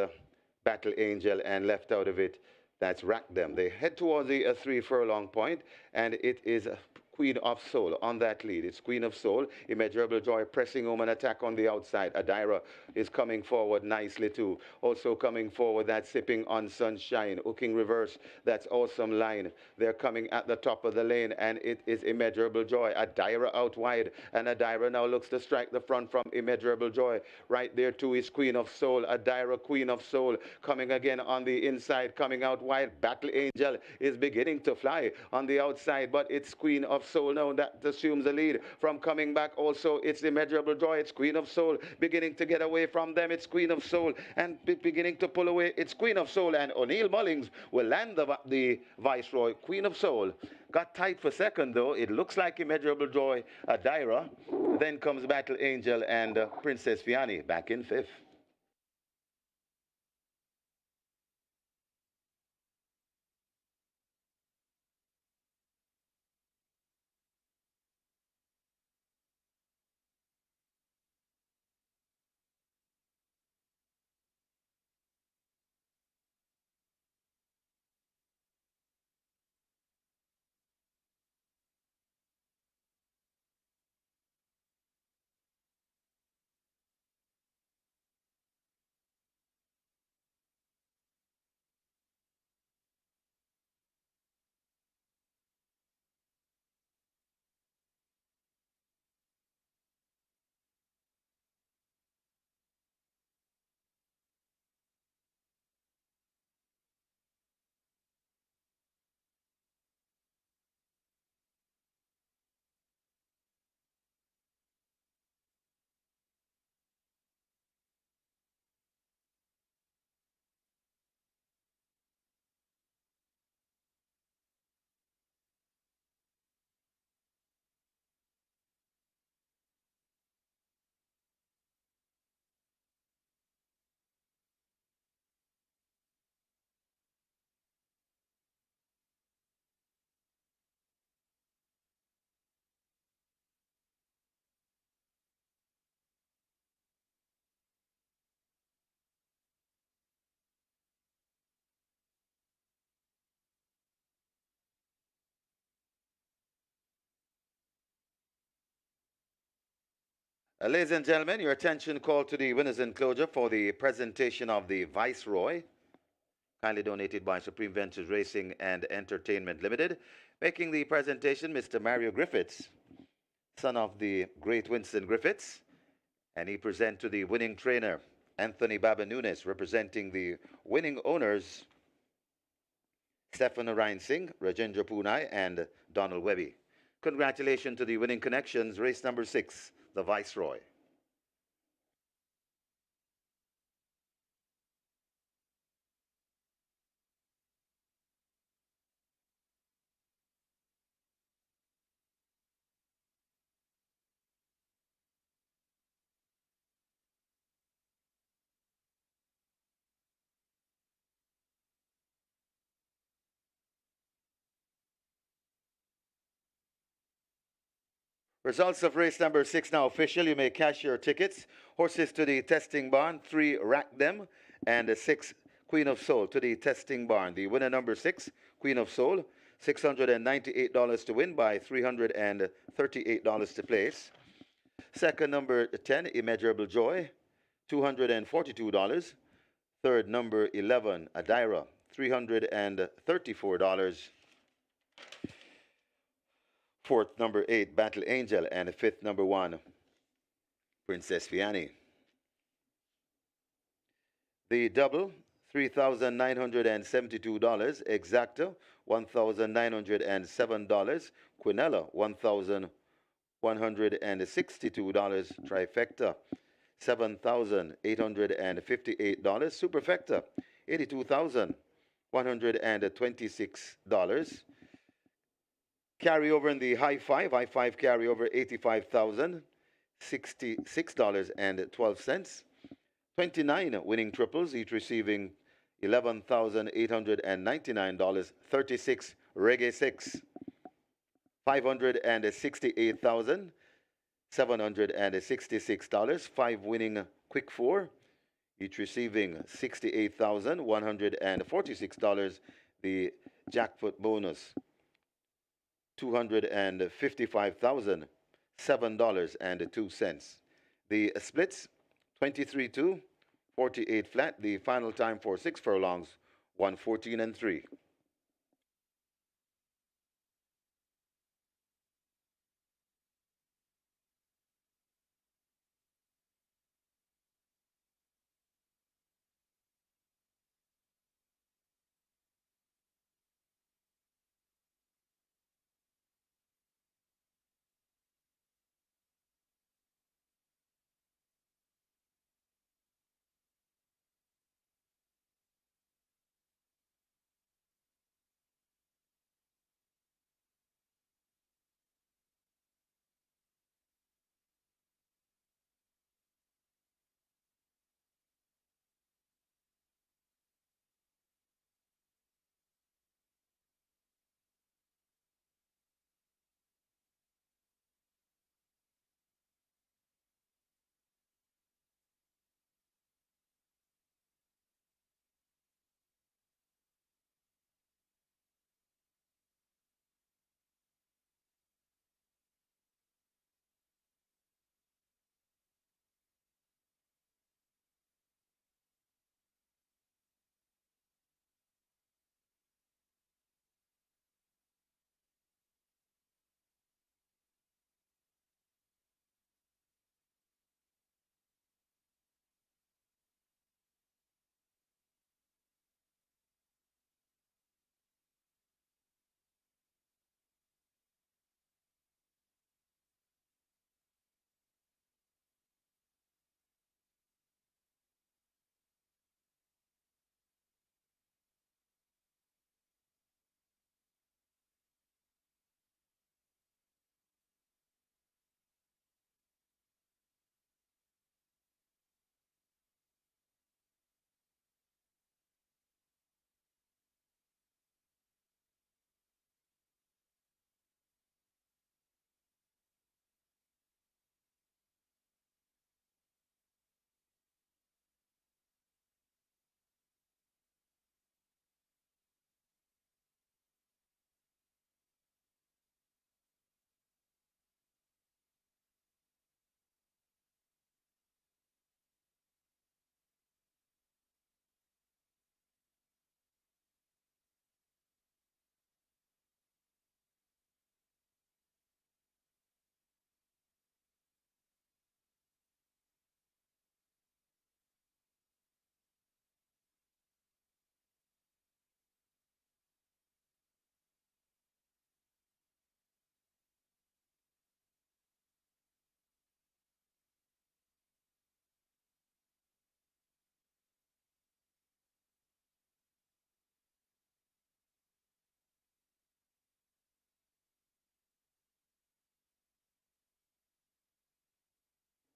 Battle Angel, and left out of it, that's Rack Them. They head towards the 3 furlong point, and it is Queen of Soul on that lead. It's Queen of Soul. Immeasurable Joy pressing home an attack on the outside. Adira is coming forward nicely too. Also coming forward, that's Sipping on Sunshine. Hooking reverse, that's Awesome Line. They're coming at the top of the lane, and it is Immeasurable Joy. Adira out wide, and Adira now looks to strike the front from Immeasurable Joy. Right there too is Queen of Soul. Adira, Queen of Soul, coming again on the inside, coming out wide. Battle Angel is beginning to fly on the outside, but it's Queen of Soul now that assumes the lead. From coming back also, it's Immeasurable Joy. It's Queen of Soul beginning to get away from them. It's Queen of Soul, and beginning to pull away. It's Queen of Soul, and O'Neill Mullings will land the Viceroy. Queen of Soul got tight for second though. It looks like Immeasurable Joy, Adira. Then comes Battle Angel and Princess Fiani back in fifth. Ladies and gentlemen, your attention called to the winner's enclosure for the presentation of the Viceroy, kindly donated by Supreme Ventures Racing and Entertainment Limited. Making the presentation, Mr. Mario Griffiths, son of the great Winston Griffiths, and he present to the winning trainer, Anthony Baba Nunes, representing the winning owners, Stefan Narayan Singh, Rajendra Punai, and Donald Webby. Congratulations to the winning connections, race number 6, the Viceroy. Results of race number 6 now official. You may cash your tickets. Horses to the testing barn, 3 Rack Them, and 6 Queen of Soul to the testing barn. The winner number 6, Queen of Soul, $698 to win by $338 to place. Second number 10, Immeasurable Joy, $242. Third number 11, Adira, $334. Fourth, number 8, Battle Angel, and fifth, number 1, Princess Vianney. The double, $3,972. Exacta, $1,907. Quinella, $1,162. Trifecta, $7,858. Superfecta, $82,126. Carryover in the high five carryover, $85,066.12. 29 winning triples, each receiving $11,899. 36 Reggae 6, $568,766. 5 winning quick 4, each receiving $68,146. The jackpot bonus, $255,007.02. The splits, 23-2, 48 flat. The final time for 6 furlongs, 1:14 and 3.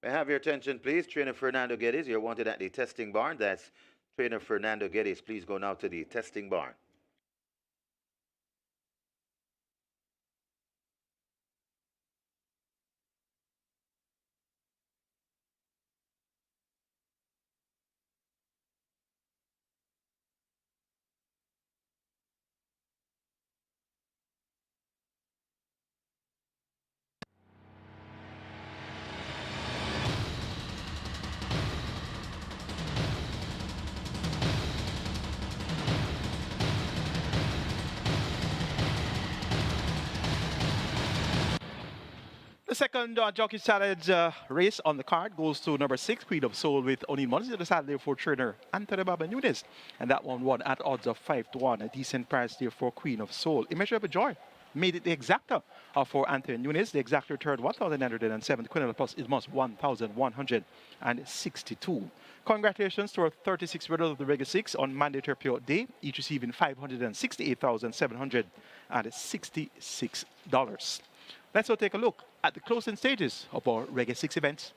May I have your attention, please? Trainer Fernando Geddes, you're wanted at the testing barn. That's Trainer Fernando Geddes. Please go now to the testing barn. The second Jockey Challenge race on the card goes to number 6, Queen of Soul, with O'Neill Mullins to the Saturday for trainer Anthony Baba Nunes. And that one won at odds of 5-1, a decent price there for Queen of Soul. Immeasurable Joy made it the exacta for Anthony Nunes. The exacta returned 1,907. Queen Plus is most 1,162. Congratulations to our 36 winners of the Regular 6 on mandatory period day, each receiving $568,766. Let's now take a look at the closing stages of our Reggae 6 events.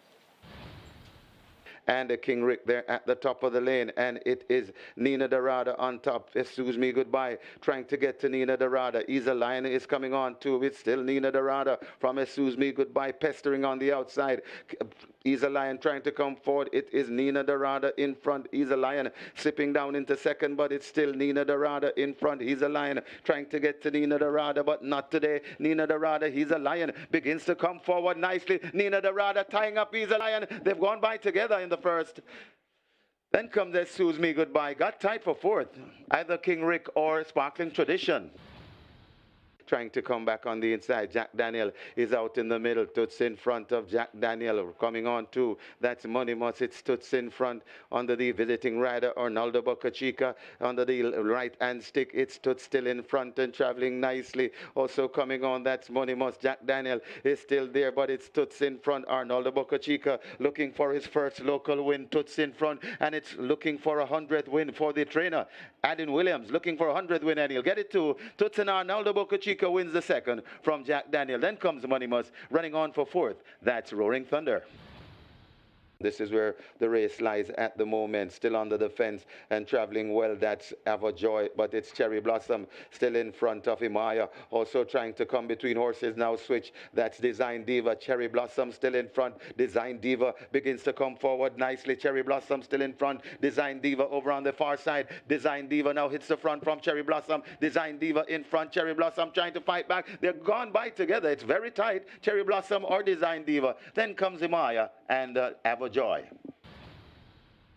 And the King Rick there at the top of the lane, and it is Nina Dorada on top. Excuse me, goodbye. Trying to get to Nina Dorada. Isa Lion is coming on too. It's still Nina Dorada from Excuse Me Goodbye, pestering on the outside. Isa Lion trying to come forward. It is Nina Dorada in front. Isa Lion slipping down into second, but it's still Nina Dorada in front. Isa Lion trying to get to Nina Dorada, but not today. Nina Dorada, Isa Lion begins to come forward nicely. Nina Dorada tying up Isa Lion. They've gone by together in the first. Then comes Excuse Me Goodbye. Got tied for fourth. Either King Rick or Sparkling Tradition. Trying to come back on the inside. Jack Daniel is out in the middle. Toots in front of Jack Daniel. Coming on too. That's Money Must. It's Toots in front under the visiting rider. Arnaldo Boca Chica under the right hand stick. It's Toots still in front and traveling nicely. Also coming on. That's Money Must. Jack Daniel is still there, but it's Toots in front. Arnaldo Boca Chica looking for his first local win. Toots in front, and it's looking for a 100th win for the trainer. Adin Williams looking for a 100th win, and he'll get it too. Toots and Arnaldo Boca Chica wins the second from Jack Daniel. Then comes Money Must running on for fourth. That's Roaring Thunder. This is where the race lies at the moment, still under the fence and traveling well. That's Ava Joy, but it's Cherry Blossom still in front of Imaya. Also trying to come between horses, now switch. That's Design Diva. Cherry Blossom still in front. Design Diva begins to come forward nicely. Cherry Blossom still in front. Design Diva over on the far side. Design Diva now hits the front from Cherry Blossom. Design Diva in front. Cherry Blossom trying to fight back. They're gone by together. It's very tight. Cherry Blossom or Design Diva. Then comes Imaya and Ava Joy.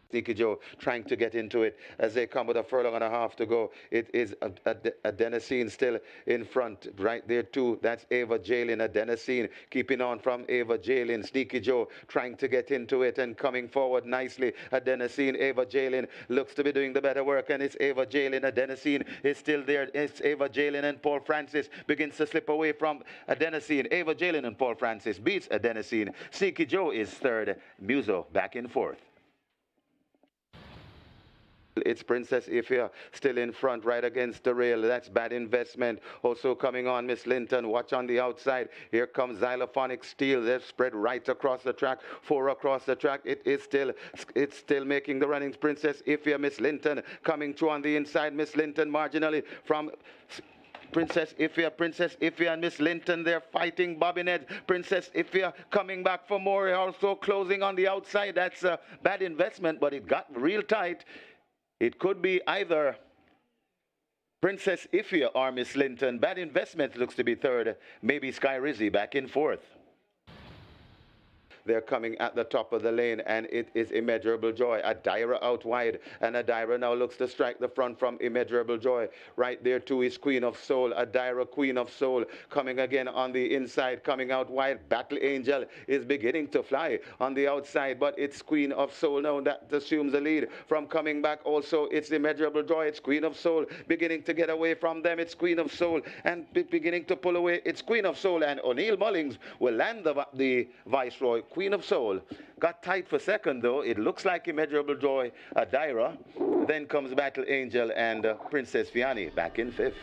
Sneaky Joe trying to get into it as they come with a furlong and a half to go. It is Adenosine still in front right there too. That's Ava Jalen. Adenosine keeping on from Ava Jalen. Sneaky Joe trying to get into it and coming forward nicely. Adenosine, Ava Jalen looks to be doing the better work, and it's Ava Jalen. Adenosine is still there. It's Ava Jalen, and Paul Francis begins to slip away from Adenosine. Ava Jalen and Paul Francis beats Adenosine. Sneaky Joe is third. Muso back in fourth. It's Princess Ifia still in front right against the rail. That's Bad Investment. Also coming on, Miss Linton. Watch on the outside. Here comes Xylophonic Steel. They're spread right across the track. 4 across the track. It's still making the runnings. Princess Ifia, Miss Linton coming through on the inside. Miss Linton marginally from Princess Ifia and Miss Linton, they're fighting Bobbinhead. Princess Ifia coming back for more. Also closing on the outside. That's a Bad Investment, but it got real tight. It could be either Princess Ifia or Miss Linton. Bad Investment looks to be third. Maybe Sky Rizzy back in fourth. They're coming at the top of the lane, and it is Immeasurable Joy. Adira out wide, and Adira now looks to strike the front from Immeasurable Joy. Right there too is Queen of Soul. Adira, Queen of Soul, coming again on the inside, coming out wide. Battle Angel is beginning to fly on the outside, but it's Queen of Soul now that assumes the lead from coming back. Also, it's Immeasurable Joy. It's Queen of Soul beginning to get away from them. It's Queen of Soul and beginning to pull away. It's Queen of Soul, and O'Neill Mullins will land the Viceroy. Queen of Soul got tight for second, though. It looks like Immeasurable Joy, Adira. Then comes Battle Angel and Princess Fiani back in fifth.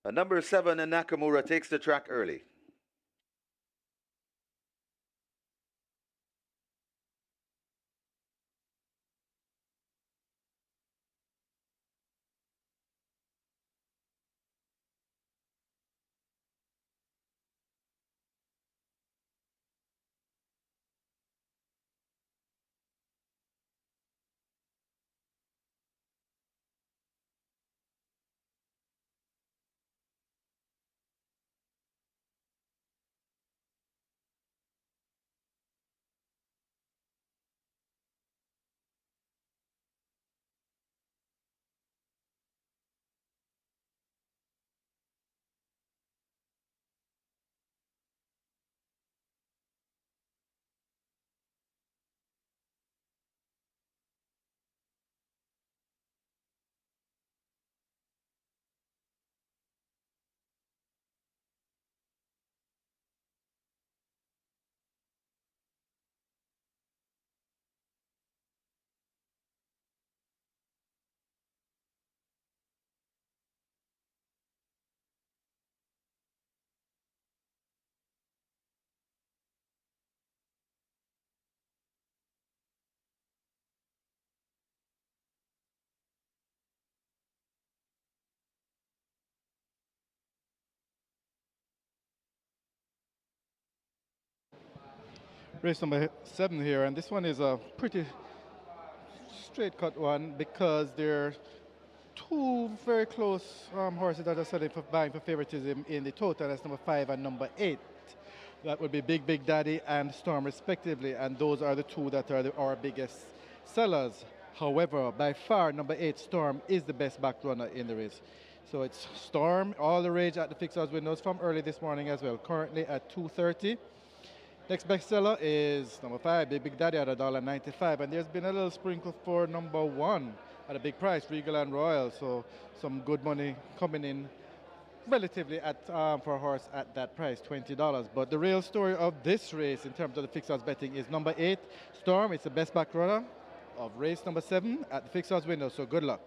Number 7, Nakamura takes the track early. Race number 7 here, and this one is a pretty straight cut one because they're two very close horses that are selling for buying for favoritism in the total. That's number 5 and number 8. That would be Big Daddy and Storm respectively, and those are the two that are our biggest sellers. However, by far number 8 Storm is the best back runner in the race. So it's Storm, all the rage at the fixers windows from early this morning as well, currently at 230. Next best seller is number 5, Big Daddy at $1.95, and there's been a little sprinkle for number 1 at a big price, Regal and Royal. So some good money coming in relatively at for a horse at that price, $20. But the real story of this race in terms of the fixers betting is number 8, Storm. It's the best back runner of race number 7 at the fixers window. So good luck.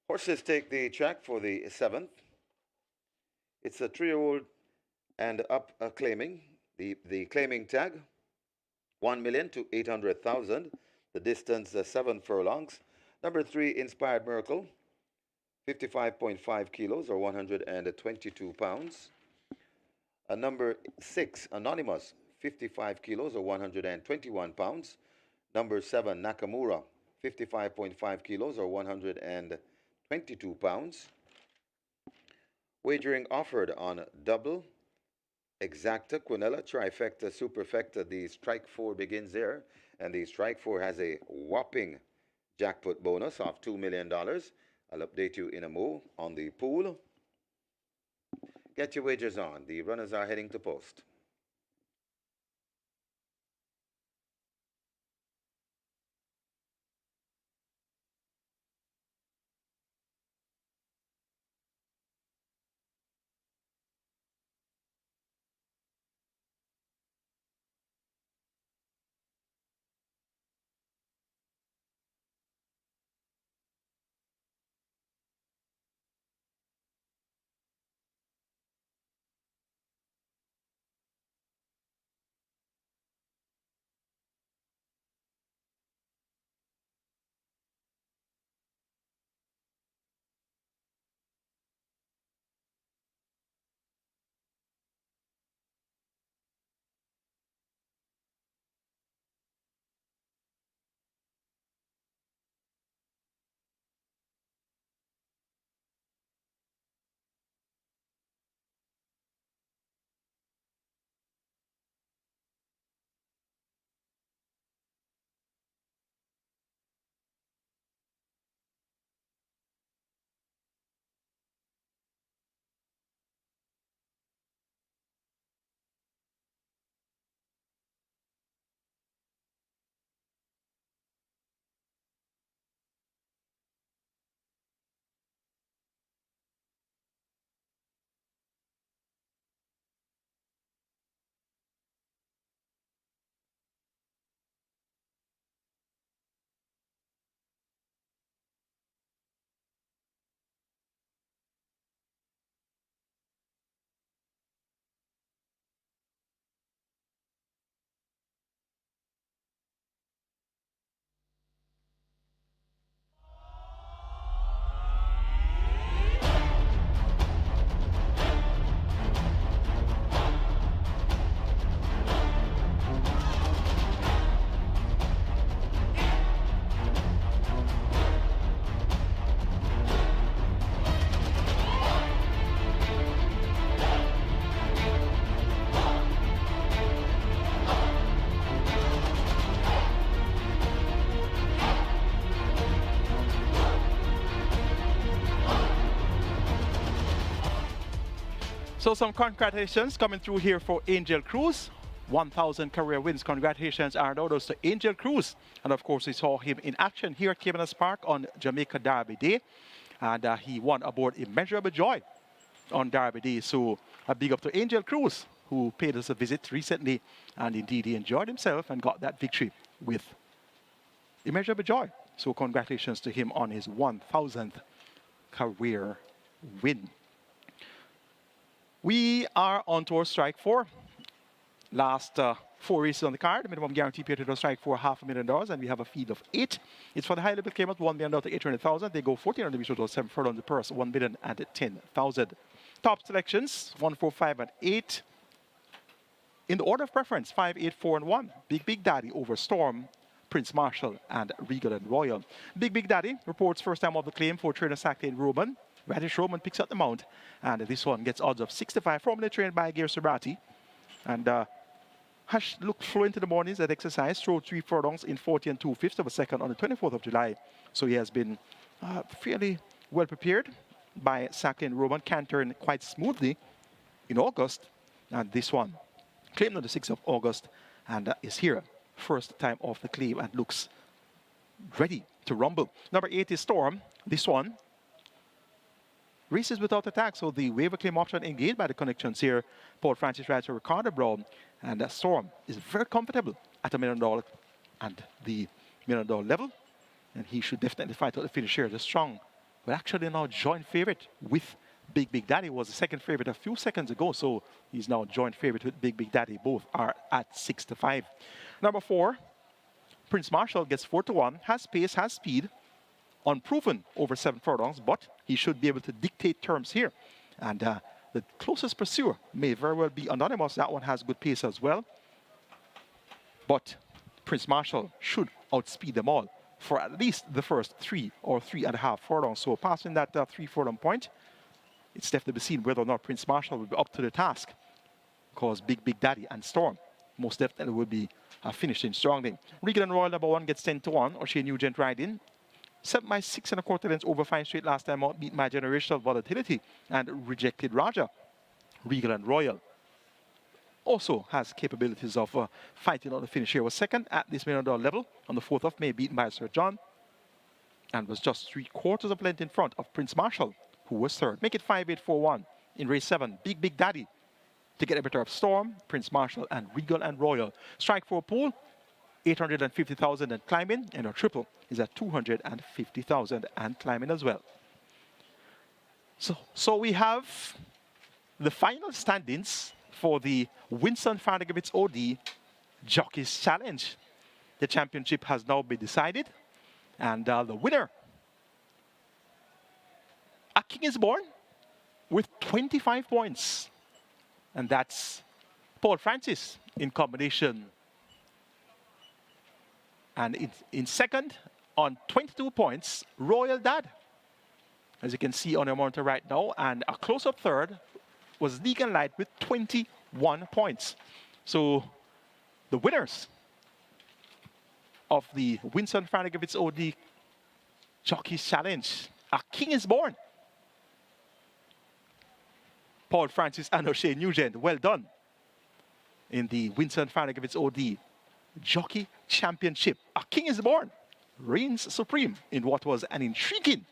Horses take the track for the 7th. It's a 3-year-old and up claiming. The claiming tag, 1,000,000 to 800,000. The distance, 7 furlongs. Number 3, Inspired Miracle, 55.5 kilos or 122 pounds. Number 6, Anonymous, 55 kilos or 121 pounds. Number 7, Nakamura, 55.5 kilos or 122 pounds. Wagering offered on double, exacta, quinella, trifecta, superfecta. The strike 4 begins there, and the strike 4 has a whopping jackpot bonus of $2 million. I'll update you in a mo on the pool. Get your wagers on. The runners are heading to post. So some congratulations coming through here for Angel Cruz. 1,000 career wins. Congratulations are those to Angel Cruz. And of course, we saw him in action here at Caymanas Park on Jamaica Derby Day. And he won aboard Immeasurable Joy on Derby Day. So a big up to Angel Cruz, who paid us a visit recently. And indeed, he enjoyed himself and got that victory with Immeasurable Joy. So congratulations to him on his 1,000th career win. We are on to our strike 4. Last 4 races on the card. Minimum guarantee paid to the strike for $500,000, and we have a feed of 8. It's for the high level claim at $1 million to 800,000. They go 1,400 meters to 7 furlongs the purse, 1,010,000. Top selections 1, 4, 5, and 8. In the order of preference, 5, 8, 4, and 1. Big Daddy over Storm, Prince Marshall, and Regal and Royal. Big Daddy reports first time of the claim for trainer Sacklane Roman. Radish Roman picks up the mount, and this one gets odds of 65, formerly trained by GR.II. And has looked fluent in the mornings at exercise, throw 3 furlongs in 40 and 2/5 of a second on the 24th of July. So he has been fairly well prepared by Sacklane Roman, cantering quite smoothly in August. And this one claimed on the 6th of August and is here. First time off the claim and looks ready to rumble. Number 8 is Storm. This one races without attack, so the waiver claim option engaged by the connections here. Paul Francis rides for Ricardo Brown, and Storm is very comfortable at $1 million and the $1 million level, and he should definitely fight out the finish here. The strong, but actually now joint favorite with Big Daddy. Was the second favorite a few seconds ago, so he's now joint favorite with Big Daddy. Both are at 6 to 5. Number 4, Prince Marshall gets 4 to 1, has pace, has speed. Unproven over 7 furlongs, but he should be able to dictate terms here. And the closest pursuer may very well be Anonymous. That one has good pace as well. But Prince Marshall should outspeed them all for at least the first 3 or 3.5 furlongs. So passing that 3 furlong point, it's definitely to be seen whether or not Prince Marshall will be up to the task. Because Big Daddy and Storm most definitely will be finishing strongly. Regal and Royal number 1 gets 10 to 1. O'Shea Nugent riding. 7 by 6 1/4 lengths over Fine Straight last time out, beat my Generational Volatility and Rejected Raja. Regal and Royal also has capabilities of fighting on the finish here. Was second at this $1 million level on the 4th of May, beaten by Sir John, and was just 3/4 of length in front of Prince Marshall, who was third. Make it 5, 8, 4, 1 in race 7. Big Daddy to get a better of Storm, Prince Marshall, and Regal and Royal. Strike 4 pool, 850,000 and climbing, and our triple is at 250,000 and climbing as well. So we have the final standings for the WINSTON FANNA OD Jockeys Challenge. The championship has now been decided, and the winner, a king is born with 25 points, and that's Paul Francis in combination. And in second, on 22 points, Royal Dad, as you can see on your monitor right now. And a close-up third was Legal Light with 21 points. So the winners of the WINSTON FANNA OD Jockeys Challenge, a king is born. Paul Francis and O'Shea Nugent, well done in the WINSTON FANNA OD Jockey Championship. A king is born, reigns supreme in what was an intriguing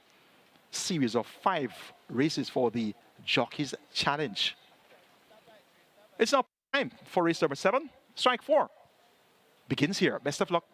series of 5 races for the Jockeys Challenge. It's now time for race number 7. Strike 4 begins here. Best of luck.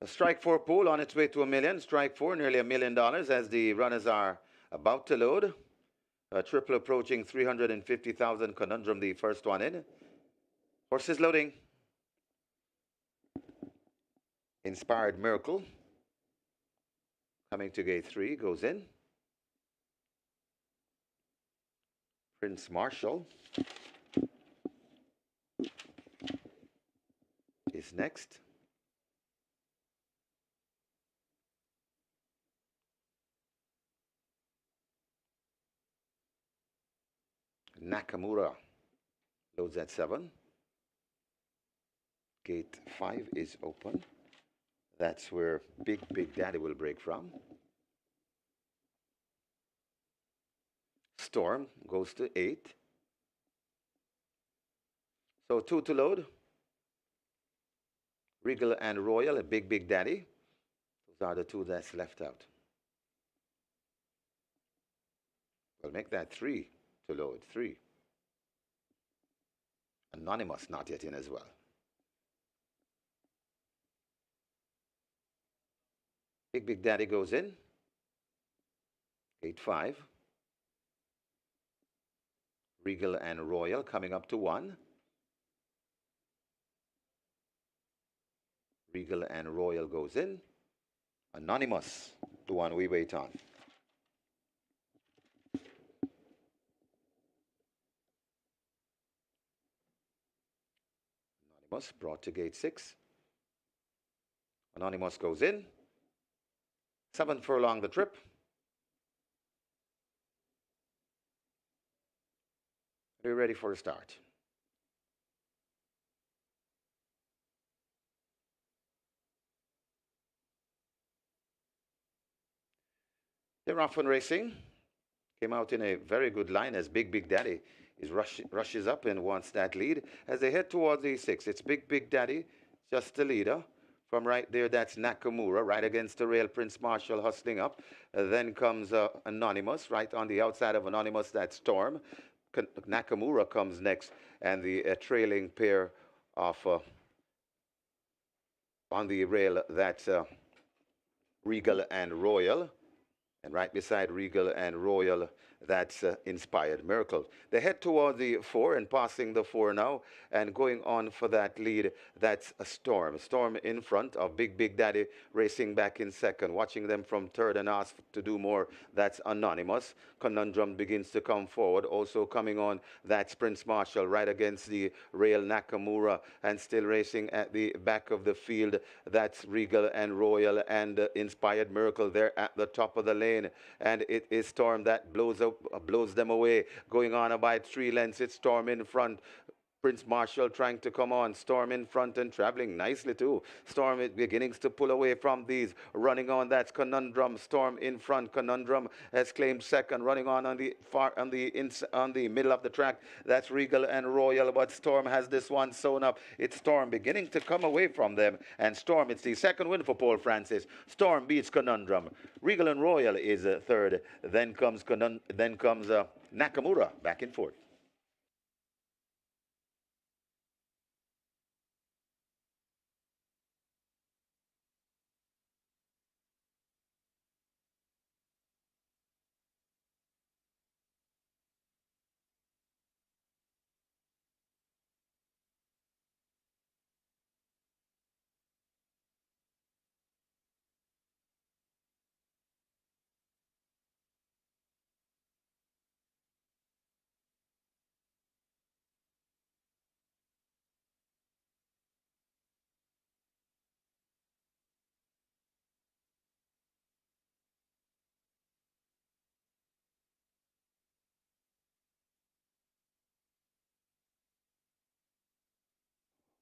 A strike four pool on its way to $1 million. Strike four, nearly $1 million as the runners are about to load. A triple approaching 350,000 conundrum, the first one in. Horses loading. Inspired Miracle. Coming to gate 3, goes in. Prince Marshall is next. Nakamura loads at 7. Gate 5 is open. That's where Big Daddy will break from. Storm goes to 8. So 2 to load. Regal and Royal, a Big Daddy. Those are the 2 that's left out. We'll make that 3 to load. 3. Anonymous not yet in as well. Big Daddy goes in. Gate 5. Regal and Royal coming up to 1. Regal and Royal goes in. Anonymous, the one we wait on. Anonymous brought to gate 6. Anonymous goes in. 7 furlong the trip. We're ready for a start. They're off and racing. Came out in a very good line as Big Daddy is rushes up and wants that lead. As they head towards the 6, it's Big Daddy, just the leader. From right there, that's Nakamura, right against the rail. Prince Marshall hustling up. Then comes Anonymous, right on the outside of Anonymous, that's Storm. Nakamura comes next, and the trailing pair of on the rail, that's Regal and Royal. And right beside Regal and Royal, that's Inspired Miracle. They head toward the 4 and passing the 4 now and going on for that lead. That's a Storm. Storm in front of Big Daddy racing back in second. Watching them from third and asked to do more. That's Anonymous. Conundrum begins to come forward. Also coming on, that's Prince Marshall right against the rail. Nakamura and still racing at the back of the field. That's Regal and Royal and Inspired Miracle. They're at the top of the lane. And it is Storm that blows them away, going on about 3 lengths. It's Storm in front. Prince Marshall trying to come on. Storm in front and traveling nicely too. Storm is beginning to pull away from these. Running on, that's Conundrum. Storm in front. Conundrum has claimed second. Running on the middle of the track. That's Regal and Royal, but Storm has this one sewn up. It's Storm beginning to come away from them. And Storm, it's the second win for Paul Francis. Storm beats Conundrum. Regal and Royal is third. Then comes Nakamura back and forth.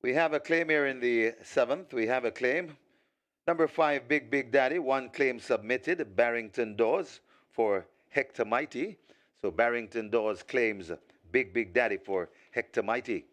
We have a claim here in the 7th. We have a claim. Number 5, Big Daddy. 1 claim submitted. Barrington Dawes for Hector Mighty. So Barrington Dawes claims Big Daddy for Hector Mighty.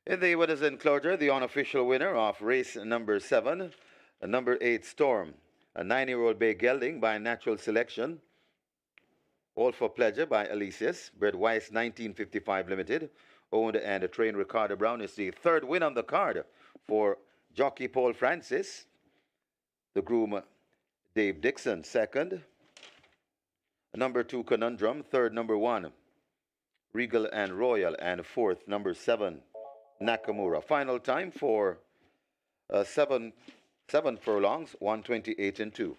In the winners enclosure, the unofficial winner of race number 7, number 8 Storm, a 9-year-old bay gelding by natural selection, all for pleasure by Elysius, bred Weiss 1955 Limited, owned and trained Ricardo Brown, is the third win on the card for jockey Paul Francis, the groom Dave Dixon second, number 2 Conundrum, third number 1 Regal and Royal, and fourth number 7 Nakamura. Final time for seven furlongs, 128 and 2.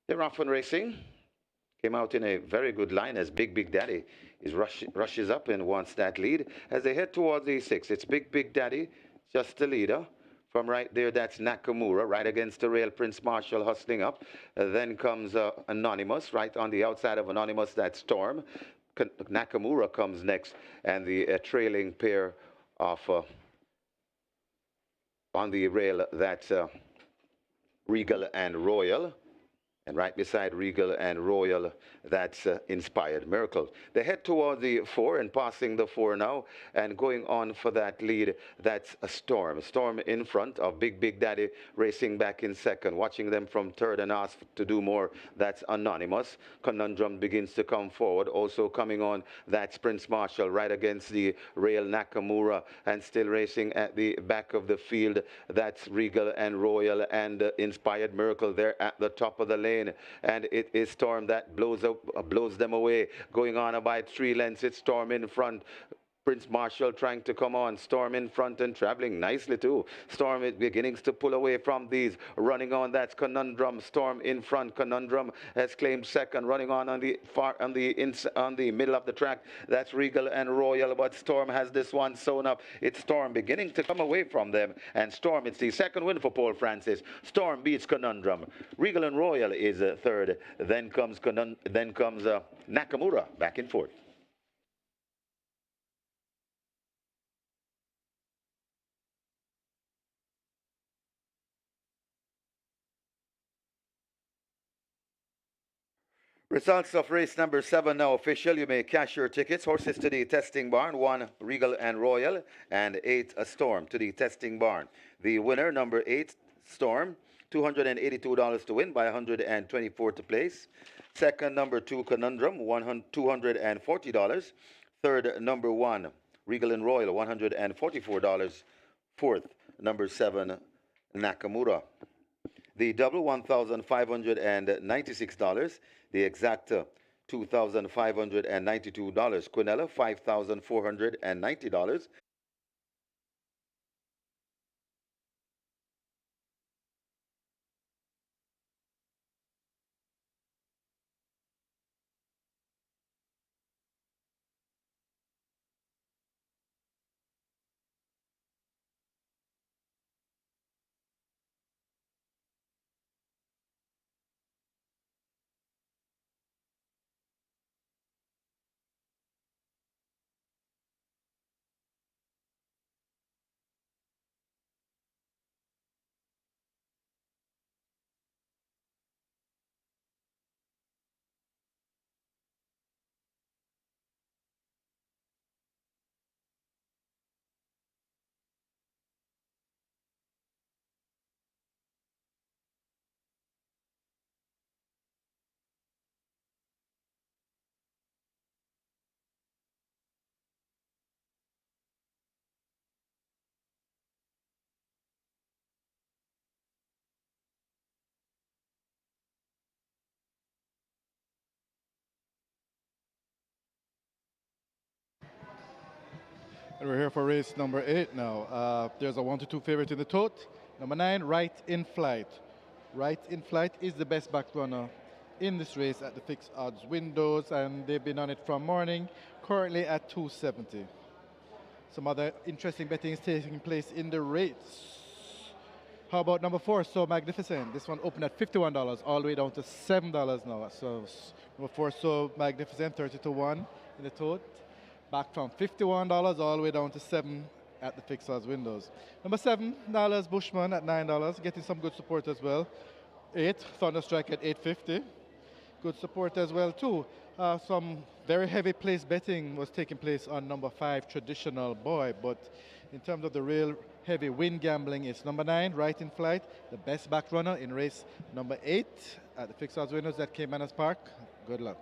They're off and racing. Came out in a very good line as Big Daddy rushes up and wants that lead. As they head towards the 6, it's Big Daddy, just the leader. From right there, that's Nakamura, right against the rail, Prince Marshall hustling up. Then comes Anonymous, right on the outside of Anonymous, that's Storm. Nakamura comes next, and the trailing pair of, on the rail, that's Regal and Royal. And right beside Regal and Royal, that's Inspired Miracle. They head toward the 4 and passing the 4 now and going on for that lead. That's a Storm. Storm in front of Big Daddy racing back in second. Watching them from third and asked to do more. That's Anonymous. Conundrum begins to come forward. Also coming on, that's Prince Marshall right against the rail, Nakamura, and still racing at the back of the field. That's Regal and Royal and Inspired Miracle there at the top of the lane. And it is Storm that blows them away, going on about 3 lengths. It's Storm in front. Prince Marshall trying to come on. Storm in front and traveling nicely too. Storm is beginning to pull away from these. Running on, that's Conundrum. Storm in front. Conundrum has claimed second. Running on the far on the middle of the track. That's Regal and Royal. But Storm has this one sewn up. It's Storm beginning to come away from them. And Storm, it's the second win for Paul Francis. Storm beats Conundrum. Regal and Royal is third. Then comes Nakamura back and forth. Results of race number 7 now official. You may cash your tickets. Horses to the testing barn, 1 Regal and Royal, and 8 a Storm to the testing barn. The winner, number 8 Storm, $282 to win by 124 to place. Second, number 2 Conundrum, $240. Third, number 1 Regal and Royal, $144. Fourth, number 7 Nakamura. The double, $1,596. The exact, $2,592. Quinella, $5,490. And we're here for race number 8 now. There's a 1-2 favorite in the tote. Number 9, Right in Flight. Right in Flight is the best back runner in this race at the fixed odds windows, and they've been on it from morning, currently at 270. Some other interesting betting is taking place in the rates. How about number 4, So Magnificent? This one opened at $51, all the way down to $7 now. So number 4, So Magnificent, 30-1 in the tote. Back from $51 all the way down to $7 at the fixed odds windows. Number 7, Bushman at $9, getting some good support as well. 8, Thunderstrike at $8.50. Good support as well too. Some very heavy place betting was taking place on number 5, Traditional Boy, but in terms of the real heavy win gambling, it's number 9, Right in Flight, the best back runner in race number 8 at the fixed odds winners at Caymanas Park. Good luck.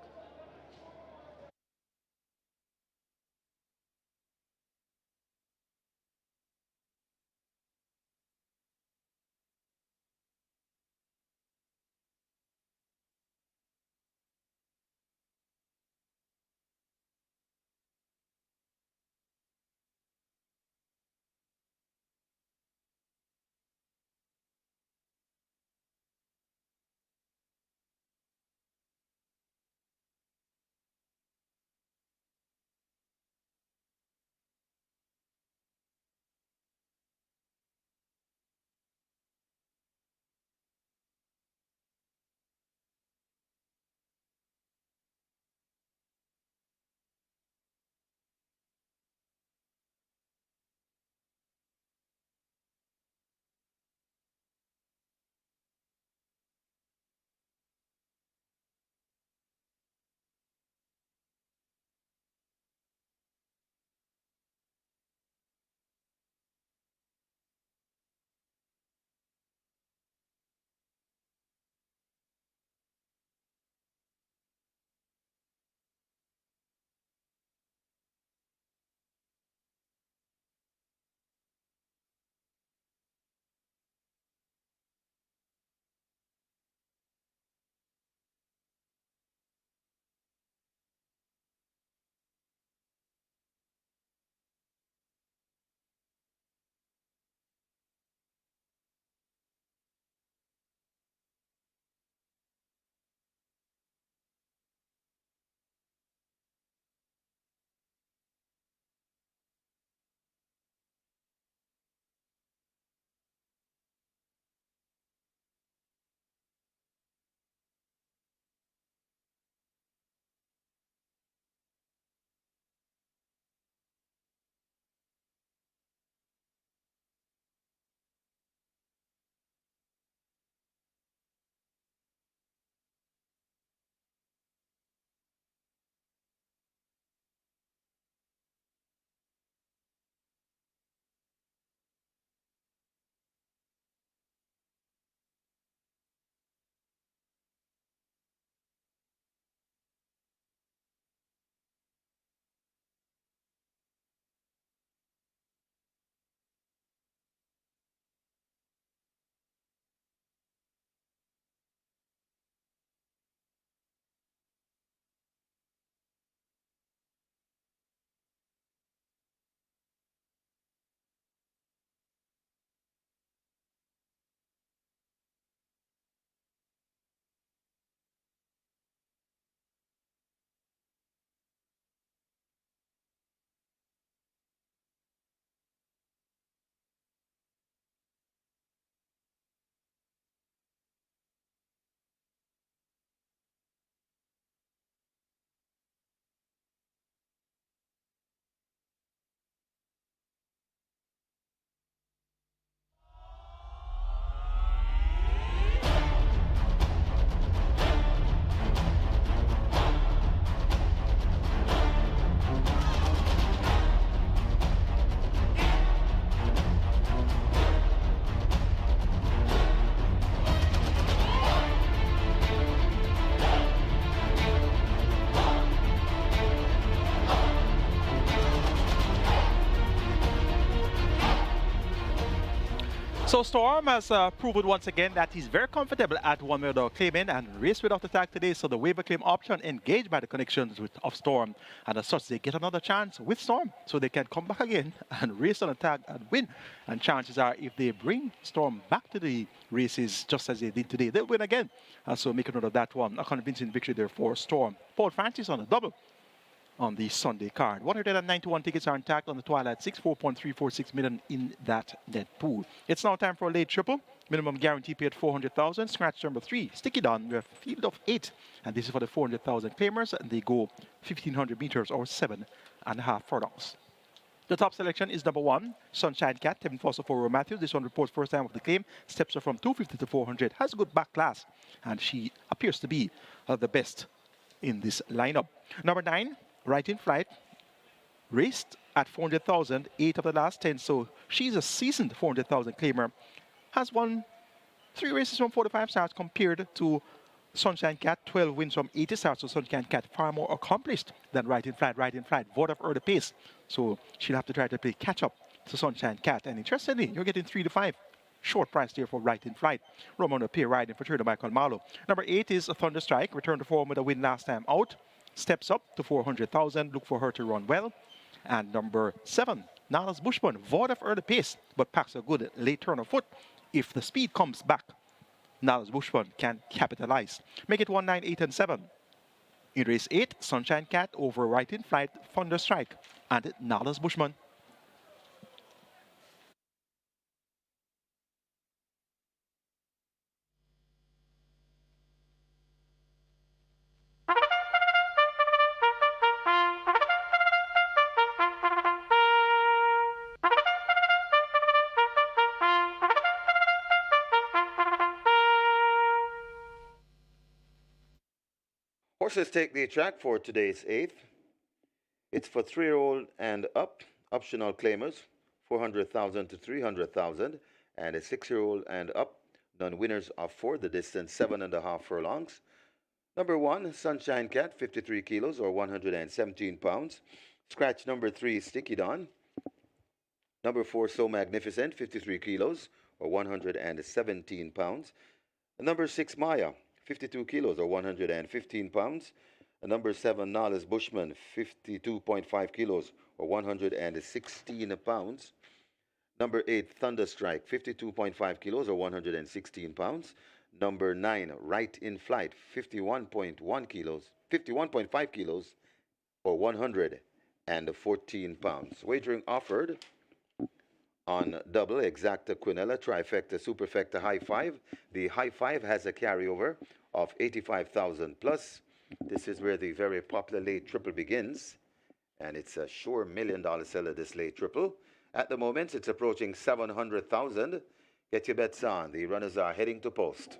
So Storm has proven once again that he's very comfortable at 1 minute without claiming and race without attack today. So the waiver claim option engaged by the connections of Storm. And as such, they get another chance with Storm. So they can come back again and race on attack and win. And chances are if they bring Storm back to the races just as they did today, they'll win again. So make a note of that one. A convincing victory there for Storm. Paul Francis on a double on the Sunday card. 191 tickets are intact on the Twilight 6, 4.346 million in that net pool. It's now time for a late triple. Minimum guarantee paid 400,000. Scratch number 3. Stick it on. We have a field of 8. And this is for the 400,000 claimers. And they go 1,500 meters or 7.5 furlongs. The top selection is number 1, Sunshine Cat, Kevin Foster for Roy Matthews. This one reports first time of the claim. Steps her from 250 to 400. Has a good back class. And she appears to be the best in this lineup. Number 9, Right in Flight, raced at 400,000, 8 of the last 10. So she's a seasoned 400,000 claimer. Has won 3 races from 45 starts compared to Sunshine Cat, 12 wins from 80 starts. So Sunshine Cat far more accomplished than Right in Flight. Right in Flight, vote of her the pace. So she'll have to try to play catch up to Sunshine Cat. And interestingly, you're getting 3 to 5. Short price there for Right in Flight. Roman Appear riding for third Michael Marlowe. Number 8 is a Thunder Strike. Returned to form with a win last time out. Steps up to 400,000. Look for her to run well. And number 7, Nala's Bushman. Void of early pace, but packs a good late turn of foot. If the speed comes back, Nala's Bushman can capitalize. Make it 1, 9, 8, and 7. In race 8, Sunshine Cat over Right in Flight, Thunder Strike, and Nala's Bushman. Horses take the track for today's 8th. It's for 3-year-old and up, optional claimers, 400,000 to 300,000, and a 6-year-old and up, non-winners are for the distance 7.5 furlongs. Number 1, Sunshine Cat, 53 kilos or 117 pounds. Scratch number 3, Sticky Don. Number 4, So Magnificent, 53 kilos or 117 pounds. Number 6, Maya, 52 kilos or 115 pounds. Number 7, Nala's Bushman, 52.5 kilos or 116 pounds. Number 8, Thunderstrike, 52.5 kilos or 116 pounds. Number 9, Right in Flight, 51.1 kilos, 51.5 kilos or 114 pounds. Wagering offered on double, exacta, quinella, trifecta, superfecta, high 5. The high 5 has a carryover of 85,000 plus. This is where the very popular late triple begins, and it's a sure $1 million seller, this late triple. At the moment, it's approaching 700,000. Get your bets on. The runners are heading to post.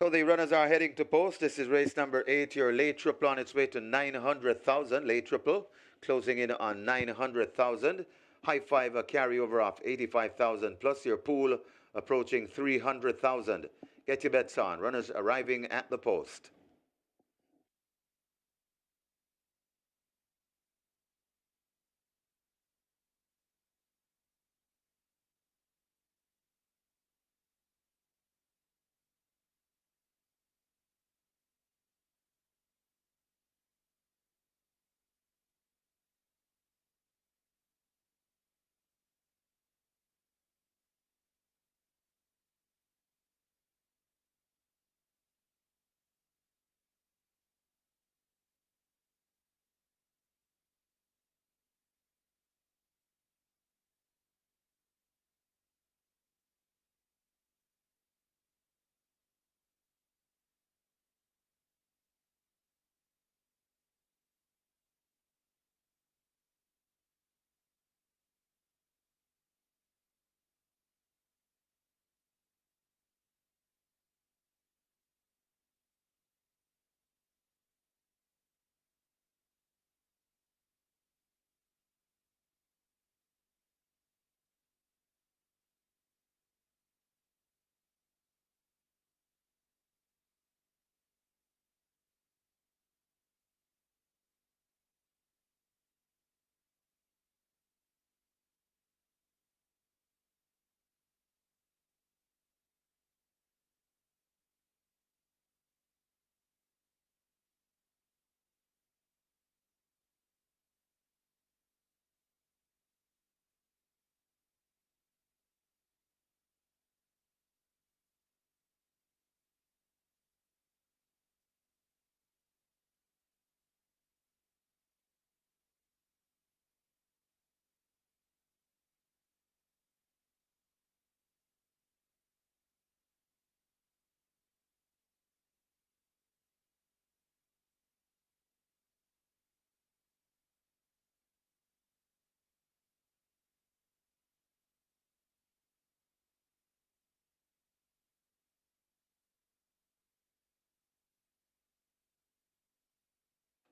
So the runners are heading to post. This is race number 8, your late triple on its way to 900,000. Late triple closing in on 900,000. High five, a carryover of 85,000 plus your pool approaching 300,000. Get your bets on. Runners arriving at the post.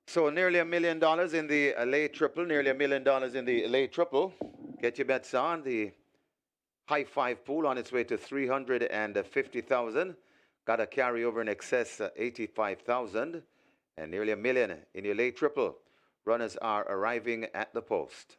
So nearly $1 million in the late triple, nearly $1 million in the late triple. Get your bets on. The high five pool on its way to 350,000. Got a carryover in excess 85,000. And nearly $1 million in your late triple. Runners are arriving at the post.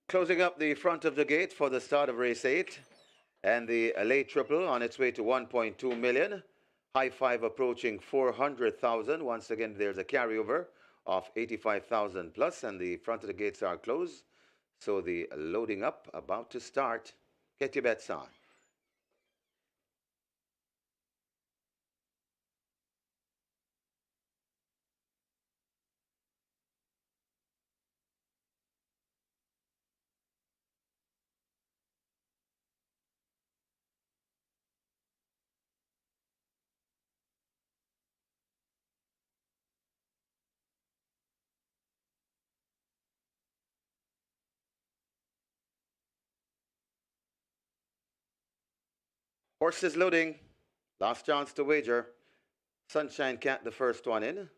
Closing up the front of the gate for the start of race 8. And the late triple on its way to 1.2 million. High five approaching 400,000. Once again, there's a carryover of 85,000 plus, and the front of the gates are closed. So the loading up about to start. Get your bets on. Horses loading. Last chance to wager. Sunshine Cat, the first one in.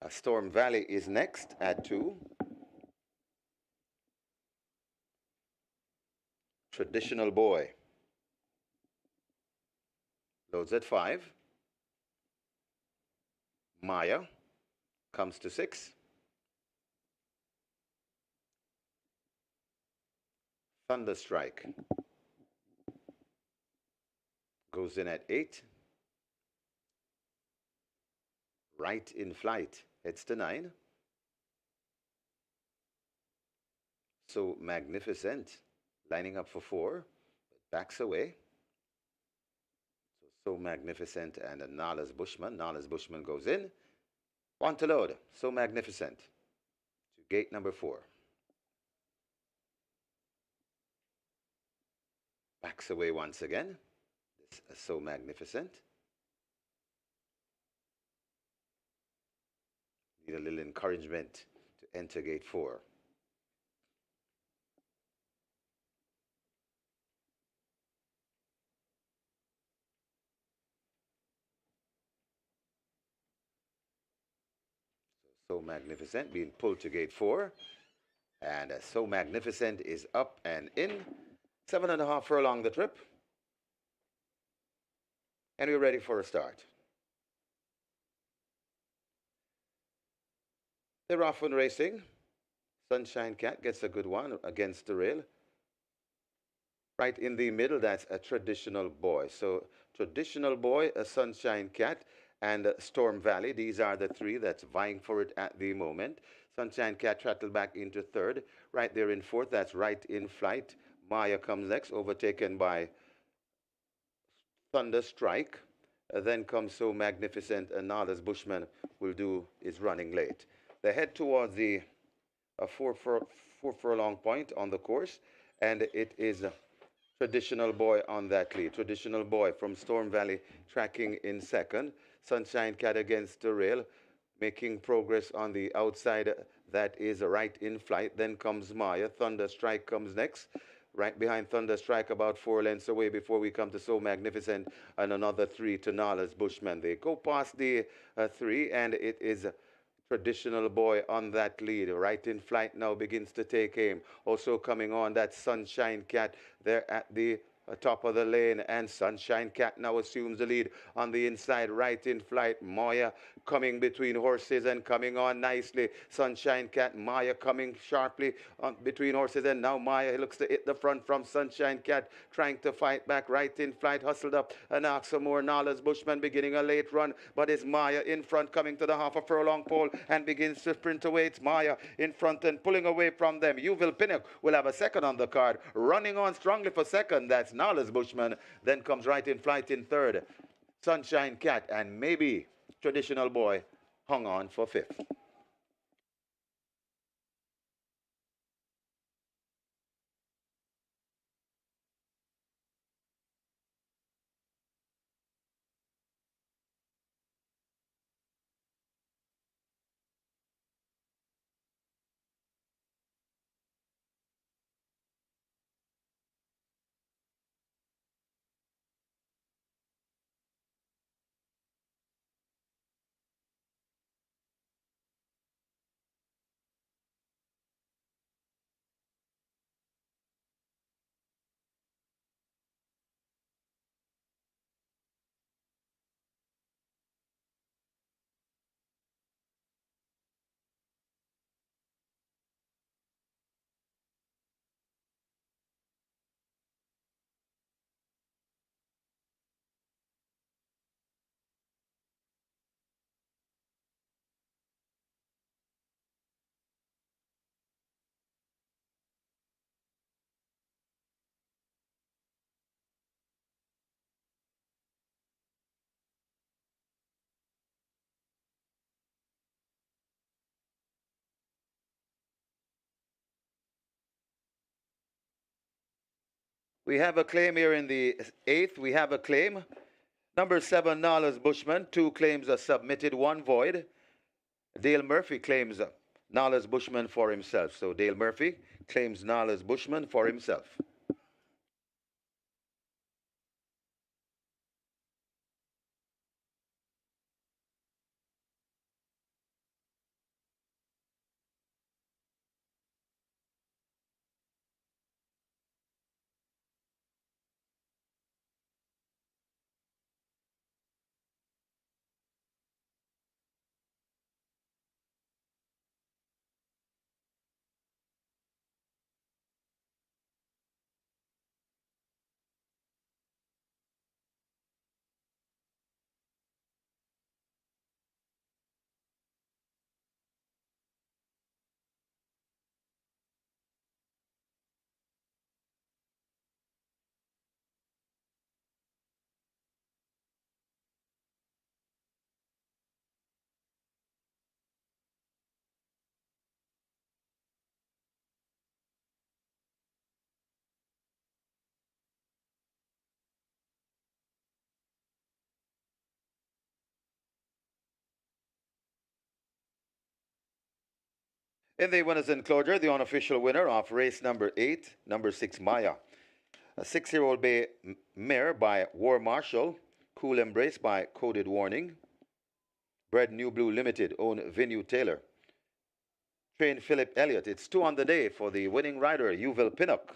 Storm Valley is next at 2. Traditional Boy loads at 5. Maya comes to 6. Thunderstrike goes in at 8. Right in Flight heads to 9. So Magnificent lining up for 4, but backs away. So Magnificent and Nala's Bushman. Nala's Bushman goes in. One to load. So Magnificent to gate number 4. Backs away once again. This is So Magnificent. Need a little encouragement to enter gate 4. So Magnificent being pulled to gate 4. And So Magnificent is up and in. 7.5 furlong the trip. And we're ready for a start. They're off and racing. Sunshine Cat gets a good one against the rail. Right in the middle, that's a Traditional Boy. So Traditional Boy, a Sunshine Cat, and Storm Valley. These are the 3 that's vying for it at the moment. Sunshine Cat trattled back into 3rd. Right there in 4th, that's Right in Flight. Maya comes next, overtaken by Thunderstrike. Then comes So Magnificent, and Nala's Bushman is running late. They head towards the 4 furlong point on the course, and it is Traditional Boy on that lead. Traditional Boy from Storm Valley tracking in 2nd. Sunshine Cat against the rail, making progress on the outside. That is Right in Flight. Then comes Maya. Thunderstrike comes next. Right behind Thunderstrike, about 4 lengths away before we come to So Magnificent, and another 3 to Nala's Bushman. They go past the 3, and it is Traditional Boy on that lead. Right in Flight now begins to take aim. Also coming on, that Sunshine Cat there at the top of the lane, and Sunshine Cat now assumes the lead on the inside. Right in Flight. Maya coming between horses and coming on nicely. Sunshine Cat, Maya coming sharply on between horses, and now Maya looks to hit the front from Sunshine Cat, trying to fight back. Right in Flight hustled up and asked some more. Nala's Bushman beginning a late run, but it's Maya in front, coming to the half a furlong pole and begins to sprint away. It's Maya in front and pulling away from them. Uville Pinnock will have a 2nd on the card, running on strongly for 2nd. That's Nala's Bushman. Then comes Right in Flight in 3rd. Sunshine Cat, and maybe Traditional Boy hung on for 5th. We have a claim here in the 8th. We have a claim. Number 7, Nala's Bushman. 2 claims are submitted, 1 void. Dale Murphy claims Nala's Bushman for himself. So Dale Murphy claims Nala's Bushman for himself. In the winners enclosure, the unofficial winner of race number 8, number 6, Maya. A 6-year-old bay mare by War Marshal. Cool Embrace by Coded Warning. Bred New Blue Limited, own Venue Taylor. Train Philip Elliott. It's 2 on the day for the winning rider, Yuval Pinnock.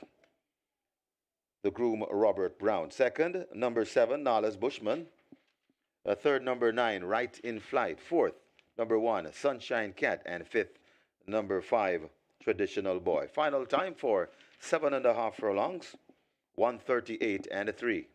The groom, Robert Brown. Second, number 7, Nala's Bushman. Third, number 9, Right in Flight. Fourth, number 1, Sunshine Cat. And fifth, number 5, Traditional Boy. Final time for 7.5 furlongs, 1:38 and 3.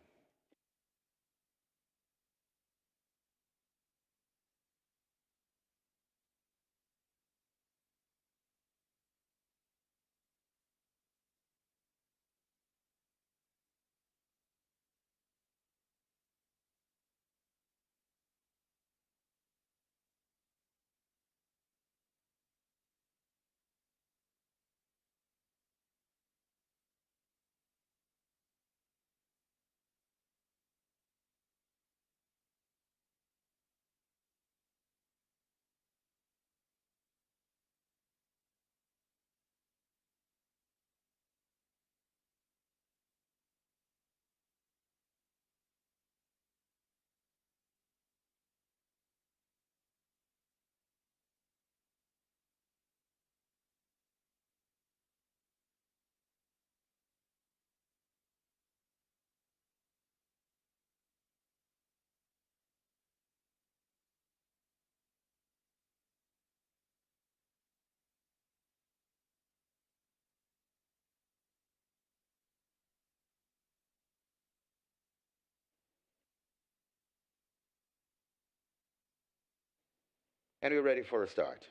And we're ready for a start.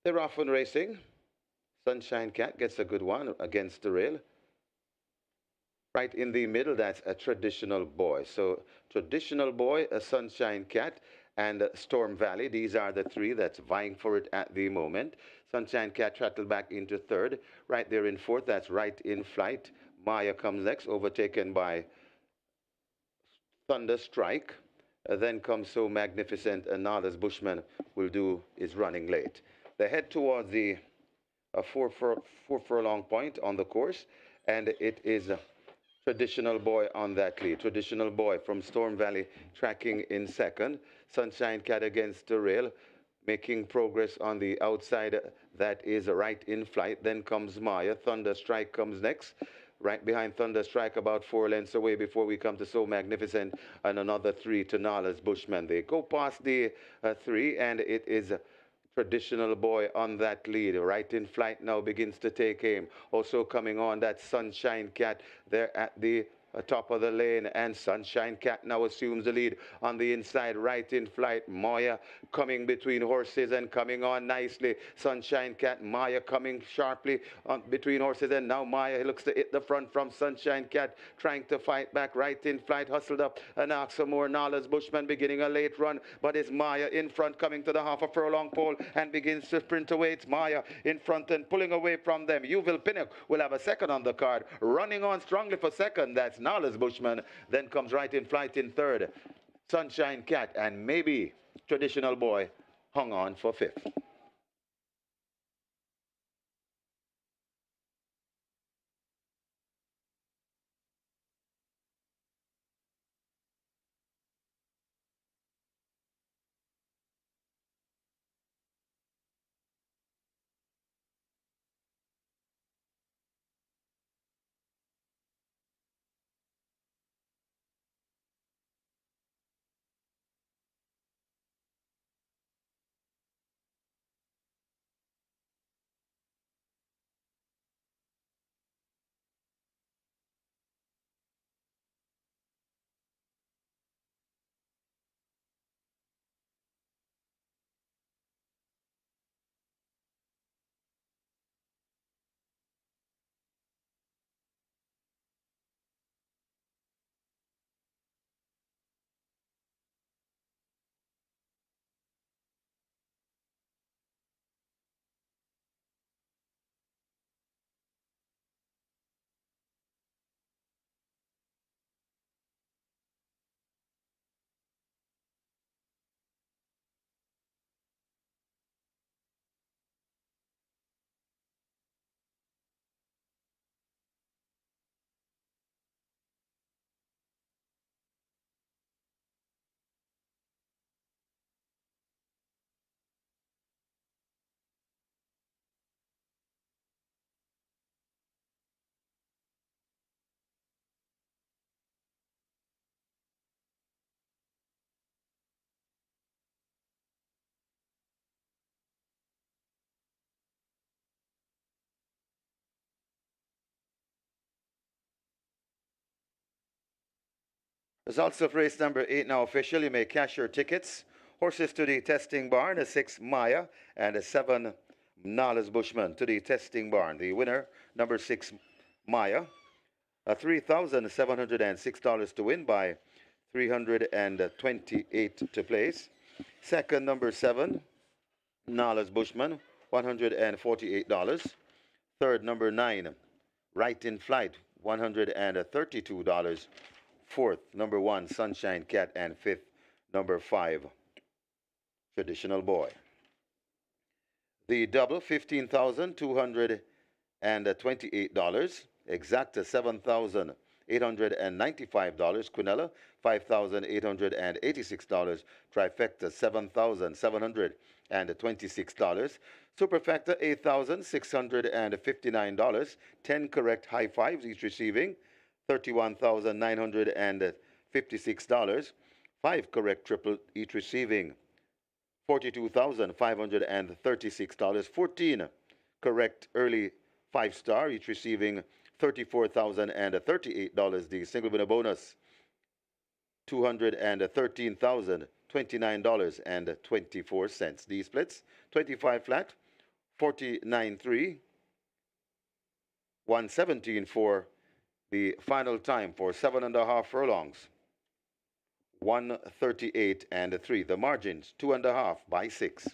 They're off and racing. Sunshine Cat gets a good one against the rail. Right in the middle, that's a Traditional Boy. So Traditional Boy, a Sunshine Cat, and Storm Valley. These are the 3 that's vying for it at the moment. Sunshine Cat trattled back into 3rd. Right there in 4th, that's Right in Flight. Maya comes next, overtaken by Thunder Strike. Then comes So Magnificent, and Nala's Bushman will do is running late. They head towards the 4 furlong point on the course, and it is Traditional Boy on that lead. Traditional Boy from Storm Valley tracking in 2nd. Sunshine Cat against the rail, making progress on the outside. That is Right in Flight. Then comes Maya. Thunder Strike comes next. Right behind Thunder Strike, about 4 lengths away before we come to So Magnificent, and another 3 to Nala's Bushman. They go past the 3, and it is Traditional Boy on that lead. Right in Flight now begins to take aim. Also coming on, that Sunshine Cat there at the top of the lane, and Sunshine Cat now assumes the lead on the inside, right in flight. Maya coming between horses and coming on nicely. Sunshine Cat, Maya coming sharply on between horses, and now Maya looks to hit the front from Sunshine Cat, trying to fight back, right in flight, hustled up and asked some more. Nala's Bushman beginning a late run, but it's Maya in front, coming to the half a furlong pole and begins to sprint away. It's Maya in front and pulling away from them. Uville Pinnock will have a second on the card, running on strongly for second. That's Nala's Bushman. Then comes right in flight in third, Sunshine Cat, and maybe Traditional Boy hung on for fifth. Results of race number 8 now official. You may cash your tickets. Horses to the testing barn, a 6 Maya and a 7 Nala's Bushman to the testing barn. The winner, number 6 Maya, $3,706 to win by 328 to place. Second, number 7 Nala's Bushman, $148. Third, number 9 Right in Flight, $132. Fourth, number 1 Sunshine Cat, and fifth, number 5 Traditional Boy. The double, $15,228. Exacta, $7,895. Quinella, $5,886. Trifecta, $7,726. Superfecta, $8,659. 10 correct high fives, each receiving $31,956. 5 correct triple, each receiving $42,536. 14 correct early 5-star, each receiving $34,038. The single winner bonus, $213,029.24. The splits, 25 flat, 49.3, 117 for the final time for 7.5 furlongs. 138 and 3. The margins, 2.5 by 6.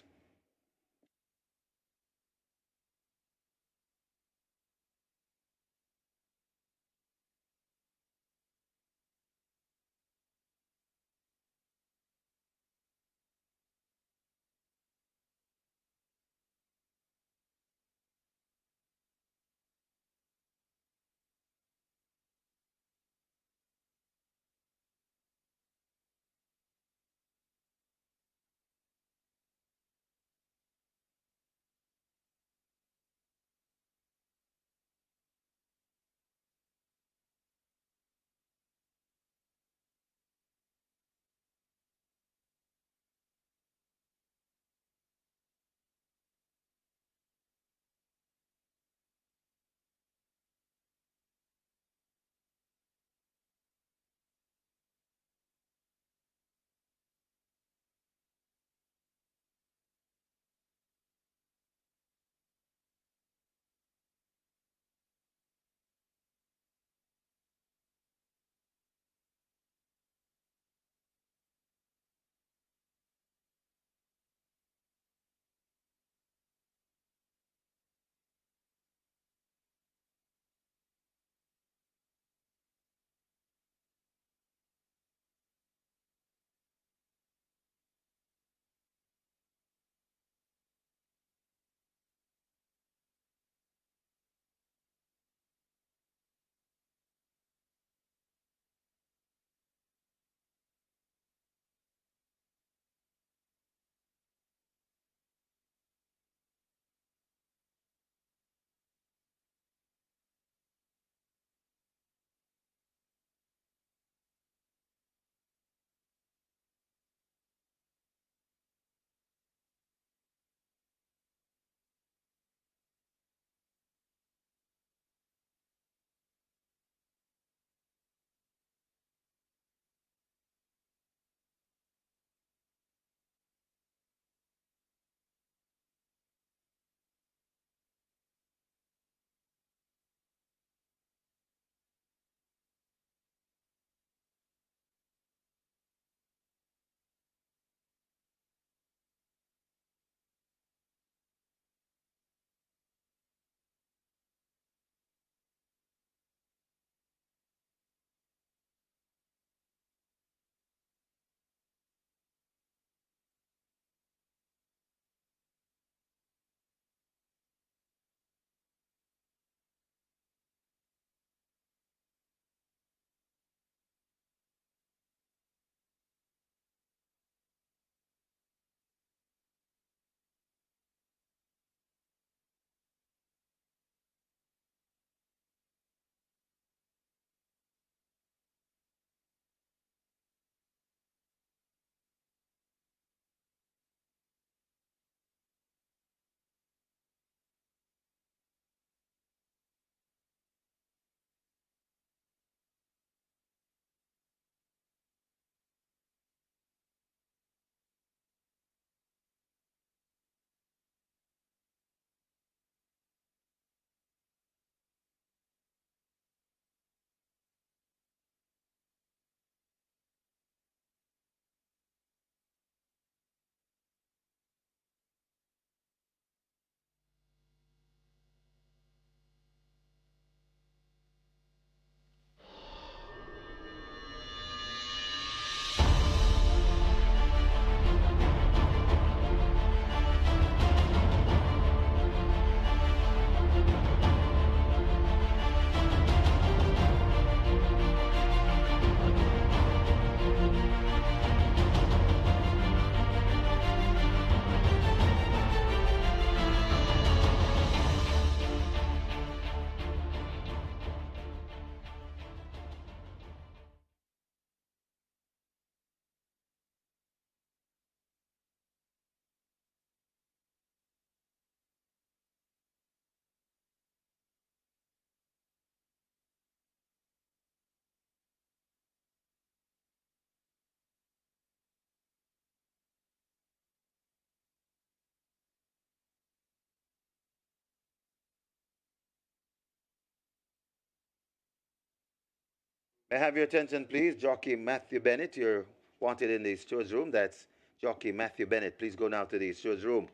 May I have your attention, please? Jockey Matthew Bennett, you're wanted in the stewards room. That's Jockey Matthew Bennett. Please go now to the stewards room.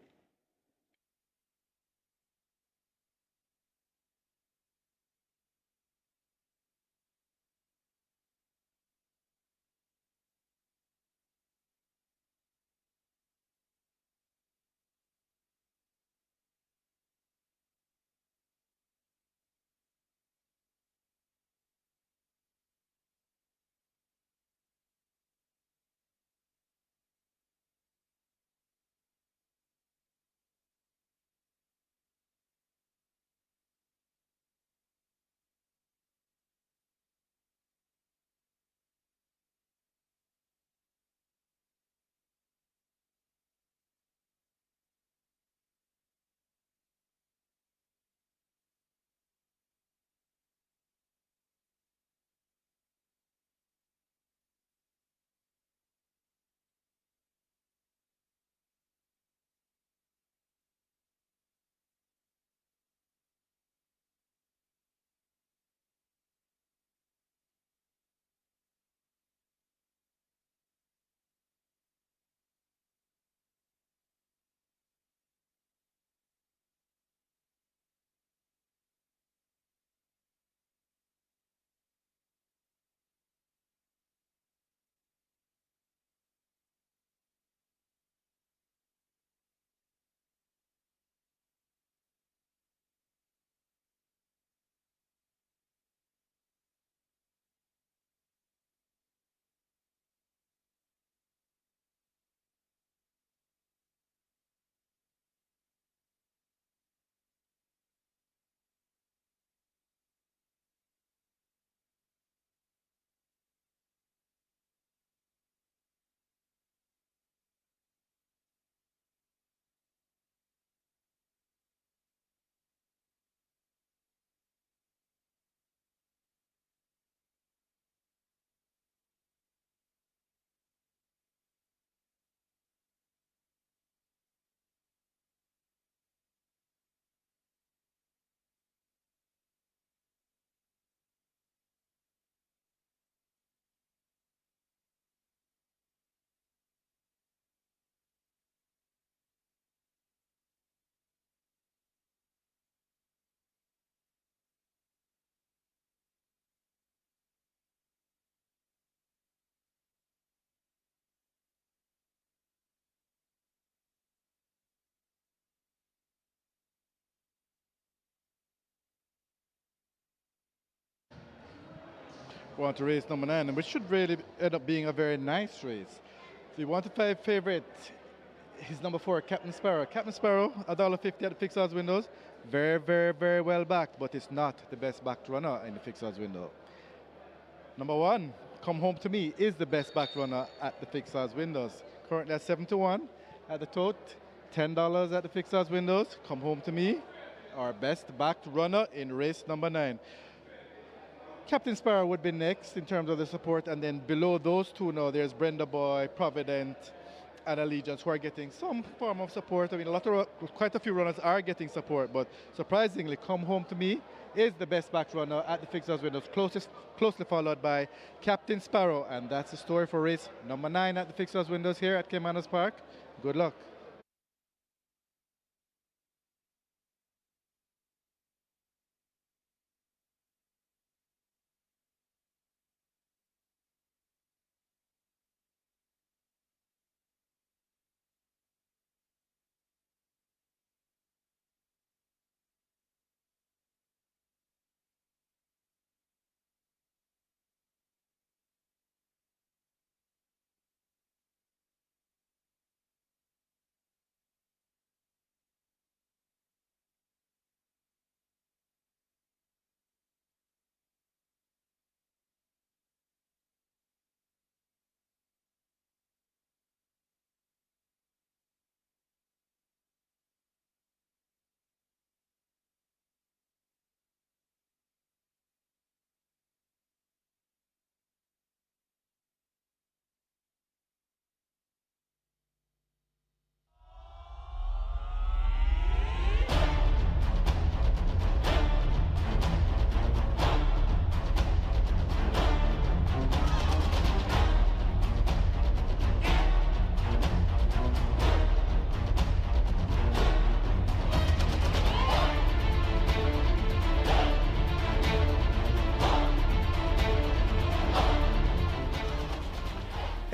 We're on to race number 9, which should really end up being a very nice race. If you want to find favorite, he's number 4, Captain Sparrow. Captain Sparrow, $1.50 at the fixed odds windows. Very, very, very well backed, but it's not the best backed runner in the fixed odds window. Number 1, Come Home to Me, is the best backed runner at the fixed odds windows. Currently at 7-1 at the tote, $10 at the fixed odds windows. Come Home to Me, our best backed runner in race number 9. Captain Sparrow would be next in terms of the support, and then below those two now there's Brenda Boy, Provident, and Allegiance who are getting some form of support. I mean, quite a few runners are getting support, but surprisingly, Come Home to Me is the best back runner at the fixed odds windows, closely followed by Captain Sparrow, and that's the story for race number 9 at the fixed odds windows here at Caymanas Park. Good luck.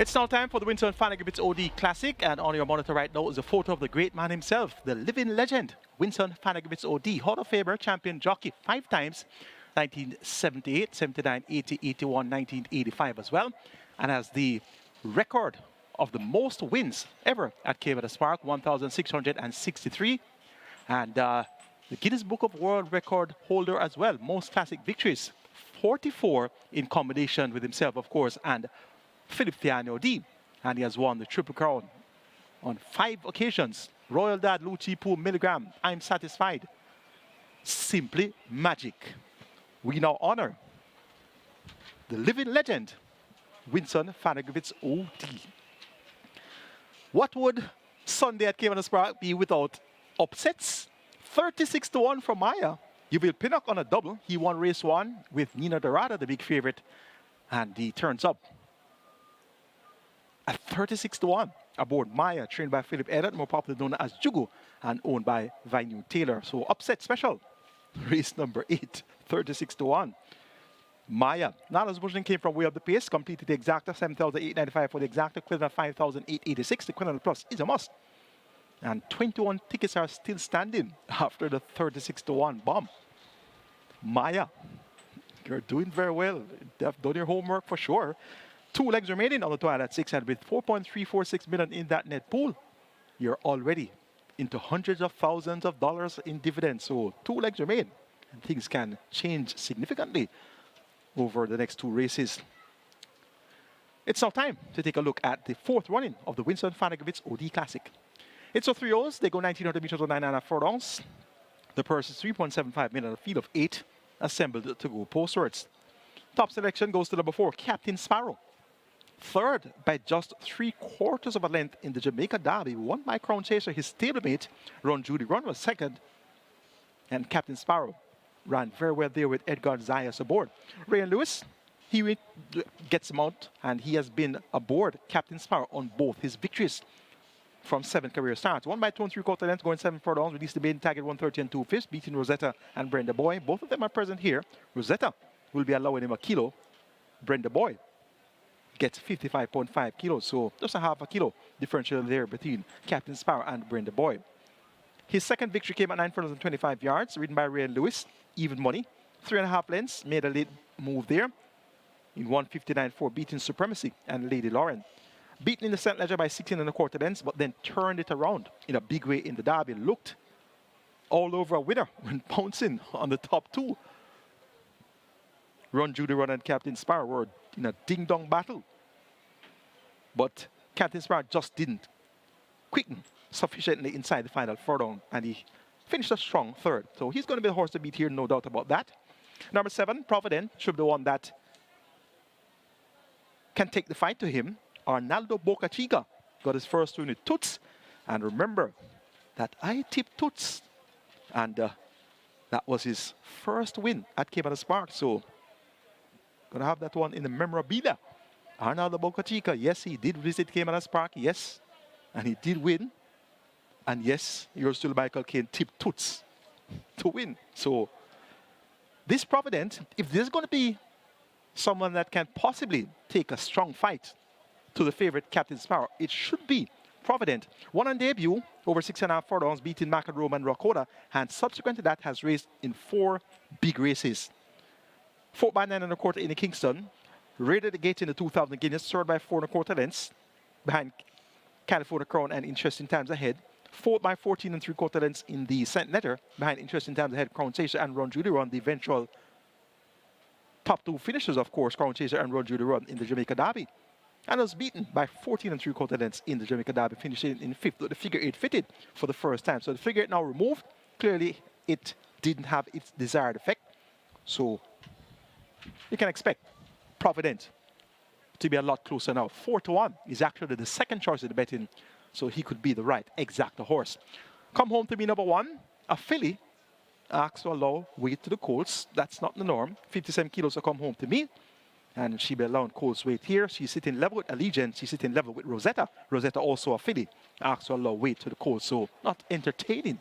It's now time for the WINSTON FANNA GRIFFITHS OD Classic, and on your monitor right now is a photo of the great man himself, the living legend, WINSTON FANNA GRIFFITHS OD, Hall of Famer, champion jockey 5 times, 1978, 79, 80, 81, 1985 as well, and has the record of the most wins ever at Caymanas Park, 1,663, and the Guinness Book of World Record holder as well, most classic victories, 44 in combination with himself, of course, and Philip Fiano D, and he has won the Triple Crown on 5 occasions. Royal Dad, Luchi Poo, Milligram, I'm Satisfied. Simply magic. We now honor the living legend, WINSTON FANNA GRIFFITHS OD. What would Sunday at Caymanas Park be without upsets? 36-1 from Maya. You will Pinnock on a double. He won race 1 with Nina Dorada, the big favorite, and he turns up at 36-1 aboard Maya, trained by Philip Eddard, more popularly known as Jugu, and owned by Vinu Taylor. So upset special. Race number 8, 36-1. Maya. Nala's Bushing came from way up the pace, completed the exacta, 7,895 for the exacta, equivalent of 5,886. The equivalent plus is a must. And 21 tickets are still standing after the 36-1 bomb. Maya, you're doing very well. You've done your homework for sure. 2 legs remaining on the total at 6, and with 4.346 million in that net pool, you're already into hundreds of thousands of dollars in dividends. So 2 legs remain, and things can change significantly over the next 2 races. It's now time to take a look at the 4th running of the WINSTON FANNA GRIFFITHS OD Classic. It's a 3-O's. They go 1,900 meters or 9.5 furlongs. The purse is 3.75 million, a field of 8 assembled to go postwards. Top selection goes to number 4, Captain Sparrow. 3rd by just 3/4 of a length in the Jamaica Derby, won by Crown Chaser. His stablemate, Run Judy Run, was 2nd. And Captain Sparrow ran very well there with Edgar Zayas aboard. Ryan Lewis, he gets him out, and he has been aboard Captain Sparrow on both his victories from 7 career starts. Won by 2 3/4 lengths, going 7 furlongs, released the maiden tag at 130 and 2/5, beating Rosetta and Brenda Boy. Both of them are present here. Rosetta will be allowing him a kilo. Brenda Boy gets 55.5 kilos, so just a half a kilo differential there between Captain Sparrow and Brenda Boy. His 2nd victory came at 9 furlongs and 25 yards, ridden by Ryan Lewis, even money. 3.5 lengths, made a late move there in 159.4, beating Supremacy and Lady Lauren. Beaten in the St. Ledger by 16 1/4 lengths, but then turned it around in a big way in the Derby. Looked all over a winner when pouncing on the top 2. Run Judy Run and Captain Sparrow were in a ding-dong battle. But Captain Sparrow just didn't quicken sufficiently inside the final furlong, and he finished a strong 3rd. So he's going to be the horse to beat here, no doubt about that. Number 7, Provident, should be the one that can take the fight to him. Arnaldo Boca Chica got his first win with Toots. And remember that I tipped Toots, and that was his first win at Caymanas Park. So gonna have that one in the memorabilia. Arnaldo Boca Chica, yes, he did visit Caymanas Park, yes, and he did win. And yes, yours still Michael Caine tipped Toots to win. So this Provident, if there's going to be someone that can possibly take a strong fight to the favorite Captain Sparrow, it should be Provident. Won on debut over 6.5 furlongs, beating Macadrome and Rockoda, and subsequent to that has raced in 4 big races. 4th by 9 1/4 in the Kingston, raided the gate in the 2000 Guinness, 3rd by 4 1/4 lengths behind California Crown and Interesting Times Ahead. 4th by 14 3/4 lengths in the St. Letter behind Interesting Times Ahead, Crown Chaser and Run Judy Run, the eventual top 2 finishers, of course, Crown Chaser and Run Judy Run in the Jamaica Derby. And was beaten by 14 3/4 lengths in the Jamaica Derby, finishing in 5th with the figure 8 fitted for the first time. So the figure 8 now removed. Clearly, it didn't have its desired effect. So you can expect Provident to be a lot closer now. 4-1 is actually the 2nd choice of the betting, so he could be the right exacta horse. Come Home to Me number 1, a filly, asks to allow weight to the colts. That's not the norm. 57 kilos to Come Home to Me. And she be allowing colts weight here. She's sitting level with Allegiant. She's sitting level with Rosetta. Rosetta also a filly, asks to allow weight to the colts. So not entertaining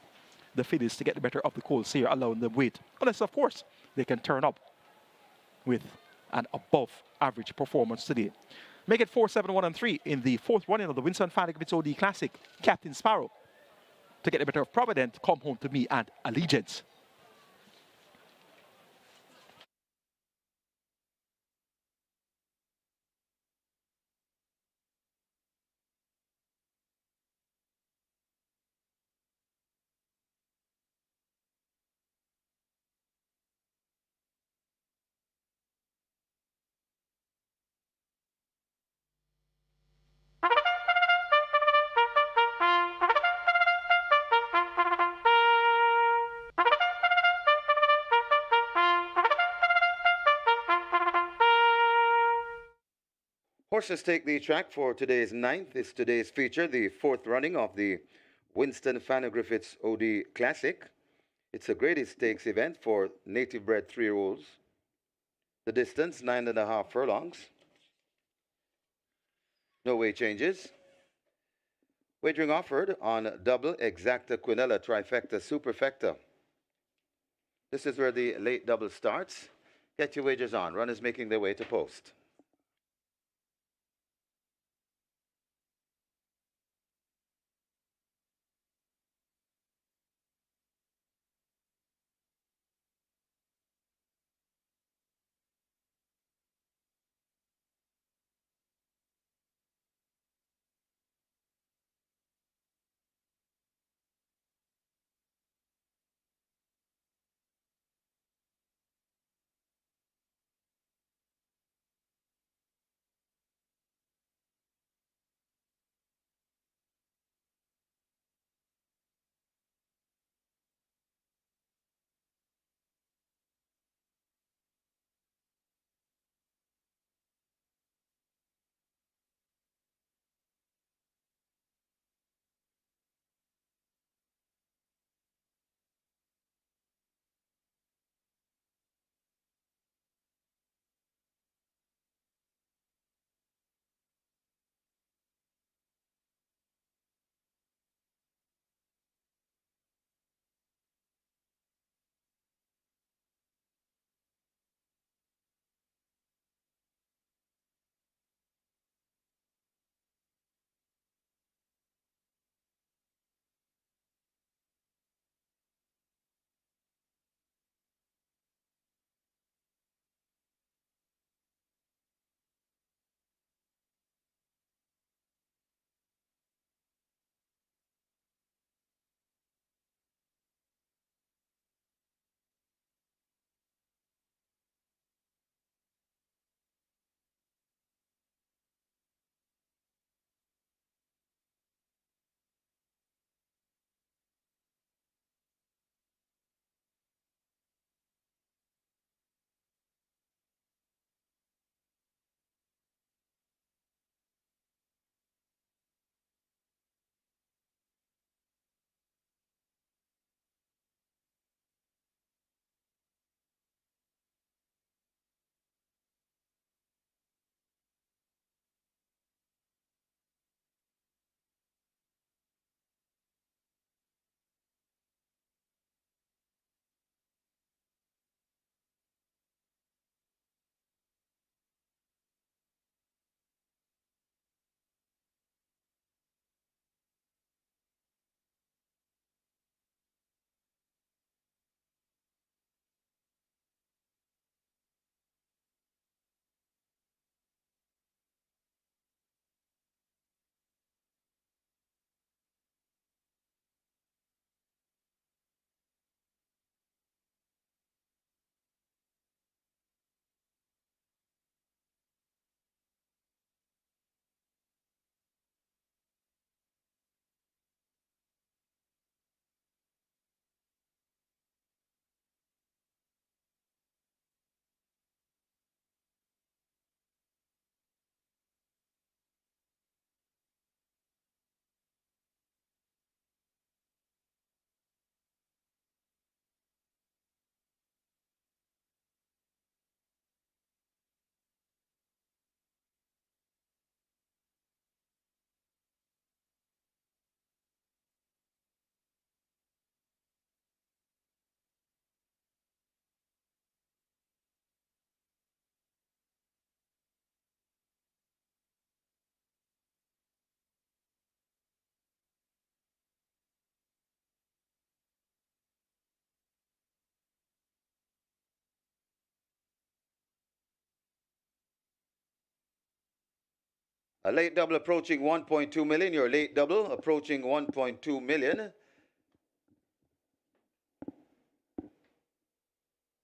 the fillies to get the better of the colts here, allowing them weight. Unless, of course, they can turn up with an above average performance today. Make it 4-7-1-3 in the fourth running of the Winston FANNA GRIFFITHS OD Classic. Captain Sparrow to get the better of Provident, Come Home to Me, and Allegiance. Horses take the track for today's ninth. It's today's feature, the fourth running of the Winston FANNA GRIFFITHS OD Classic. It's a Grade Stakes event for native bred 3-year-olds. The distance, 9.5 furlongs. No weight changes. Wagering offered on double exacta quinella trifecta superfecta. This is where the late double starts. Get your wagers on. Runners making their way to post. A late double approaching 1.2 million. Your late double approaching 1.2 million.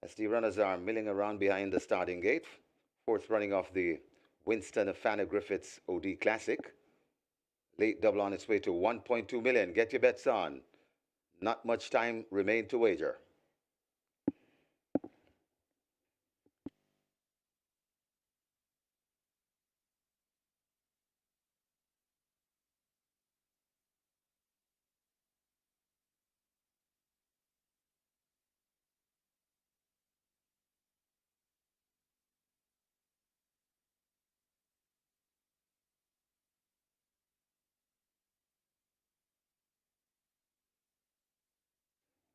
As the runners are milling around behind the starting gate. Fourth running of the WINSTON FANNA Griffiths OD Classic. Late double on its way to 1.2 million. Get your bets on. Not much time remained to wager.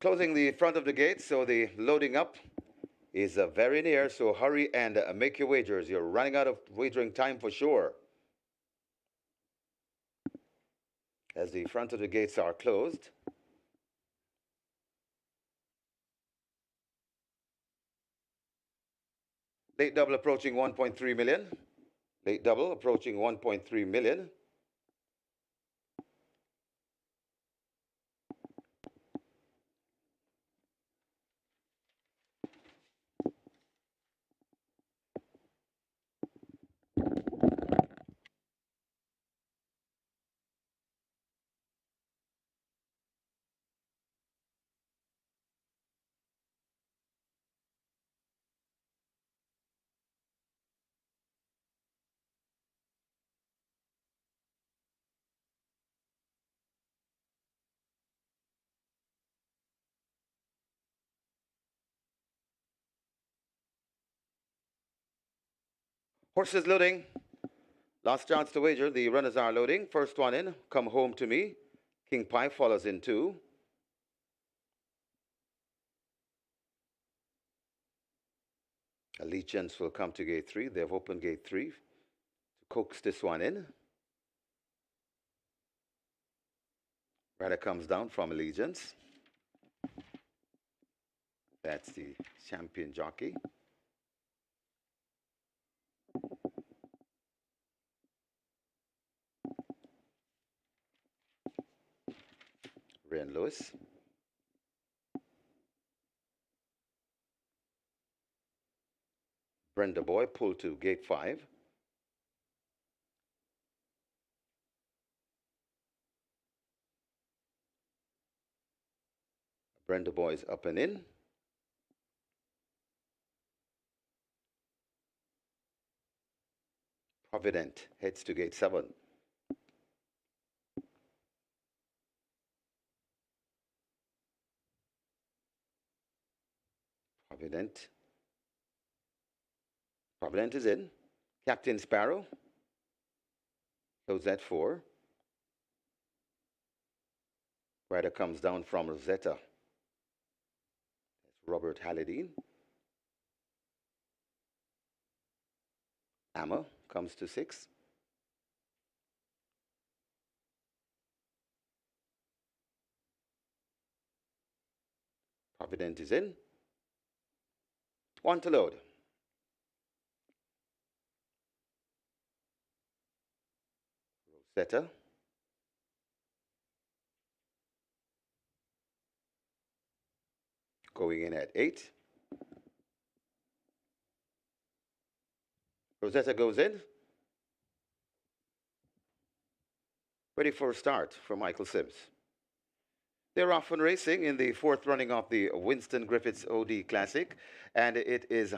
Closing the front of the gate, so the loading up is very near, so hurry and make your wagers. You're running out of wagering time for sure. As the front of the gates are closed. Late double approaching 1.3 million. Late double approaching 1.3 million. Horses loading. Last chance to wager. The runners are loading. First one in. Come home to me. King Pie follows in 2. Allegiance will come to gate 3. They've opened gate 3 to coax this one in. Rider comes down from Allegiance. That's the champion jockey. Ray Lewis. Brenda Boy pulled to gate 5. Brenda Boy is up and in. Provident heads to gate 7. Provident is in. Captain Sparrow goes at 4. Rider comes down from Rosetta. That's Robert Halladine. Amma comes to 6. Provident is in. 1 to load. Rosetta. Going in at 8. Rosetta goes in. Ready for a start for Michael Sims. They're off and racing in the 4th running of the WINSTON Griffiths OD Classic, and it is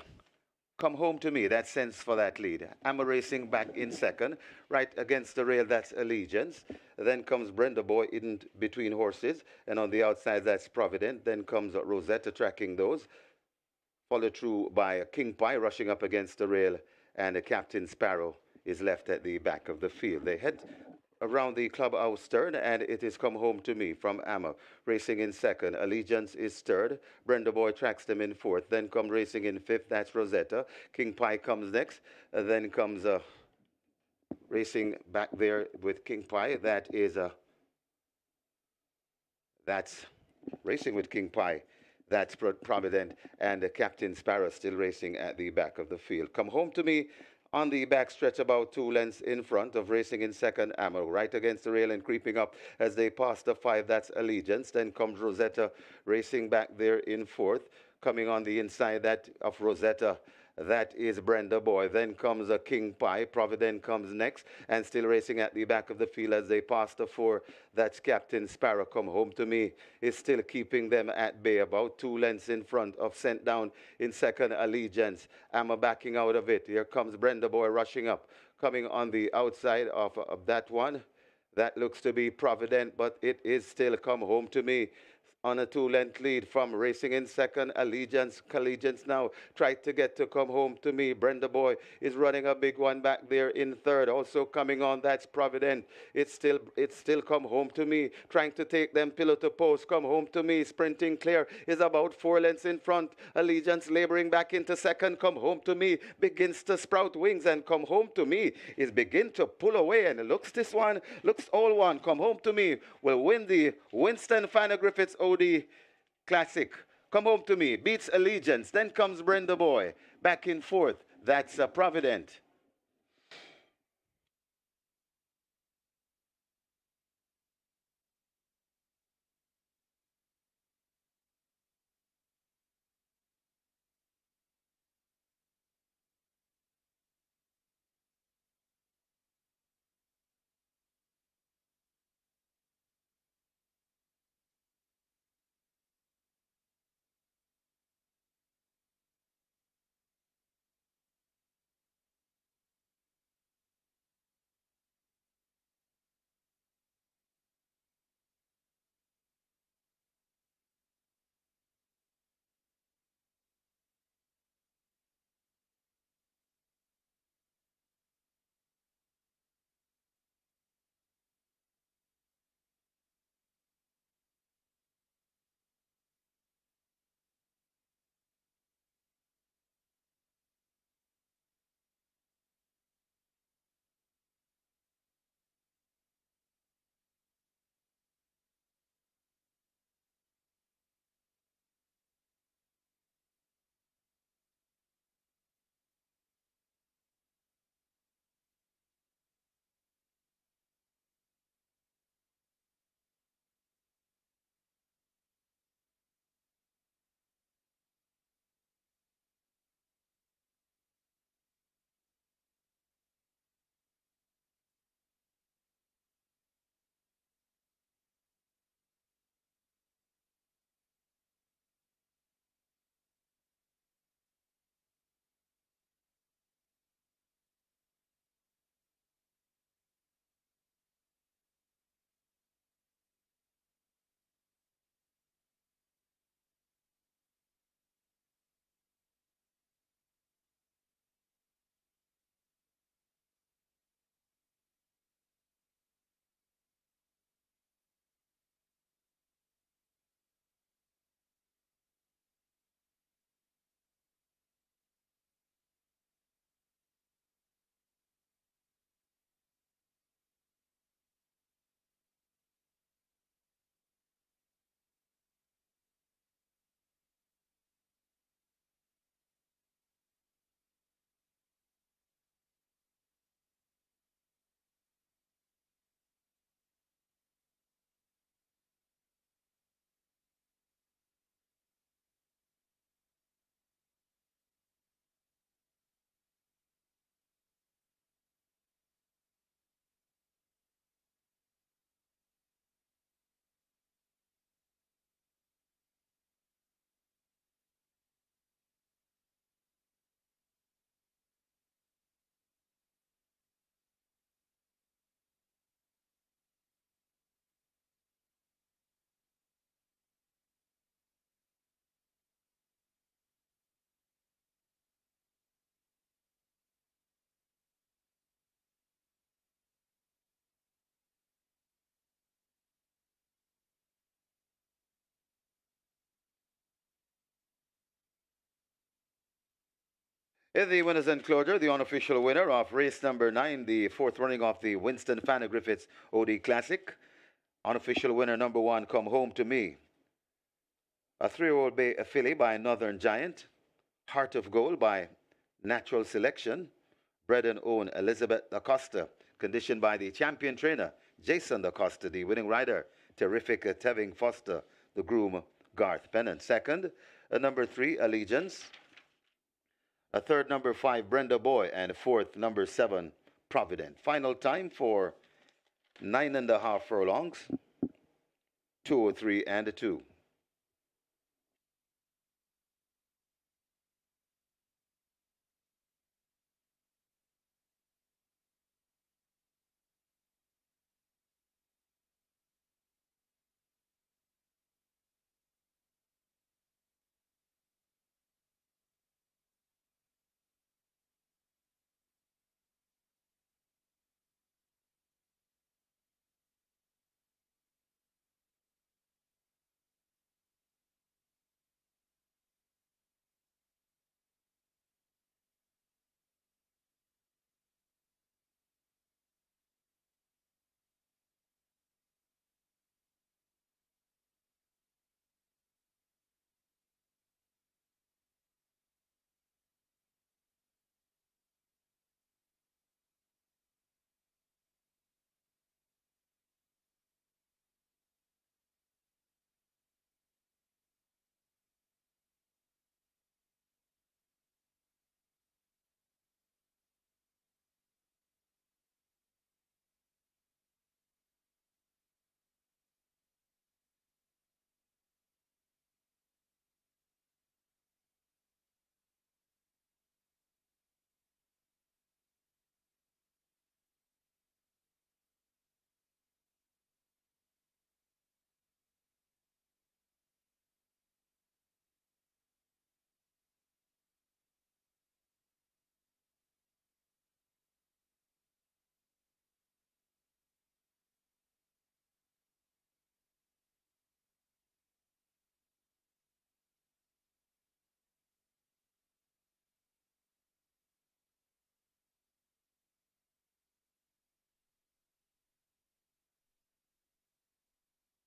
Come Home to Me. That sends for that lead. Amma racing back in 2nd, right against the rail. That's Allegiance. Then comes Brenda Boy in between horses, and on the outside that's Provident. Then comes Rosetta tracking those, followed through by King Pie rushing up against the rail, and Captain Sparrow is left at the back of the field. They head around the clubhouse turn, and it is Come Home to Me from Amma. Racing in 2nd. Allegiance is 3rd. Brenda Boy tracks them in 4th. Then come racing in 5th. That's Rosetta. King Pie comes next. Then comes racing back there with King Pie. That's racing with King Pie. That's Provident, and Captain Sparrow still racing at the back of the field. Come Home to Me On the backstretch, about 2 lengths in front of racing in second, Ammo. Right against the rail and creeping up as they pass the 5, that's Allegiance. Then comes Rosetta racing back there in fourth. Coming on the inside that of Rosetta, that is Brenda Boy. Then comes a King Pie. Providence comes next and still racing at the back of the field as they pass the 4. That's Captain Sparrow. Come Home to Me is still keeping them at bay. About 2 lengths in front of Sent Down in second, Allegiance. Amma backing out of it. Here comes Brenda Boy rushing up. Coming on the outside of that one. That looks to be Provident, but it is still Come Home to Me on a 2-length lead from racing in second, Allegiance. Collegians now tried to get to Come Home to Me. Brenda Boy is running a big one back there in third. Also coming on, that's Provident. It's still Come Home to Me, trying to take them pillar to post. Come Home to Me, sprinting clear, is about 4 lengths in front. Allegiance laboring back into second. Come Home to Me begins to sprout wings, and Come Home to Me is begin to pull away, and it looks all one. Come Home to Me will win the Winston FANNA Griffiths OD Classic. Come Home to Me beats Allegiance. Then comes Brenda Boy back in fourth. That's Provident. In the winners enclosure, the unofficial winner of race number 9, the fourth running of the Winston FANNA Griffiths OD Classic. Unofficial winner number 1, Come Home to Me. A 3-year-old bay filly by Northern Giant. Heart of Gold by Natural Selection. bred and owned Elizabeth Acosta, conditioned by the champion trainer, Jason Acosta, the winning rider, Terrific Tevin Foster, the groom, Garth Pennant. Second, number 3, Allegiance. A third, number 5, Brenda Boy. And fourth, number 7, Provident. Final time for 9.5 furlongs, 203 and 2.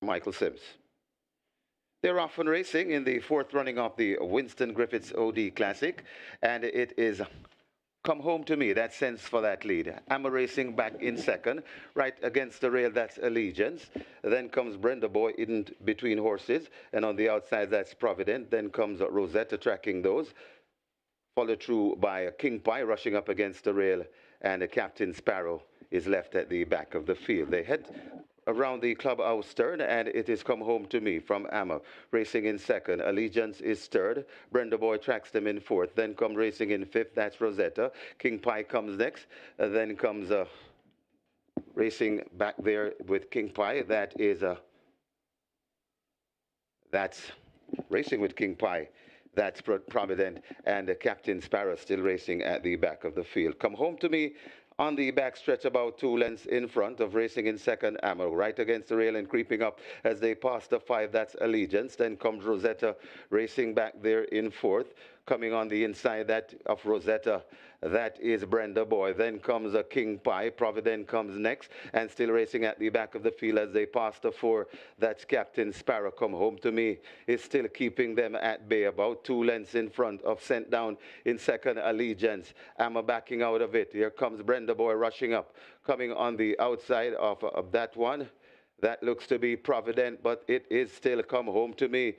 Michael Sims. They're off and racing in the fourth running of the Winston Griffiths OD Classic, and it is Come Home to Me that sends for that lead. Amma Racing back in second, right against the rail, that's Allegiance. Then comes Brenda Boy in between horses, and on the outside, that's Provident. Then comes Rosetta tracking those, followed through by King Pie rushing up against the rail, and Captain Sparrow is left at the back of the field. They head around the clubhouse turn, and it is Come Home to Me from Amma. Racing in second, Allegiance is third. Brenda Boy tracks them in fourth. Then come racing in fifth, that's Rosetta. King Pie comes next. Then comes racing back there with King Pie. That's racing with King Pie. That's Provident, and Captain Sparrow still racing at the back of the field. Come Home to Me on the back stretch, about 2 lengths in front of racing in second, Ammo. Right against the rail and creeping up as they pass the 5, that's Allegiance. Then comes Rosetta racing back there in fourth. Coming on the inside that of Rosetta, that is Brenda Boy. Then comes a King Pie. Provident comes next, and still racing at the back of the field as they pass the 4, that's Captain Sparrow. Come Home to Me is still keeping them at bay, about 2 lengths in front of Sent Down in second, Allegiance. Amma backing out of it. Here comes Brenda Boy rushing up. Coming on the outside of that one, that looks to be Provident, but it is still Come Home to Me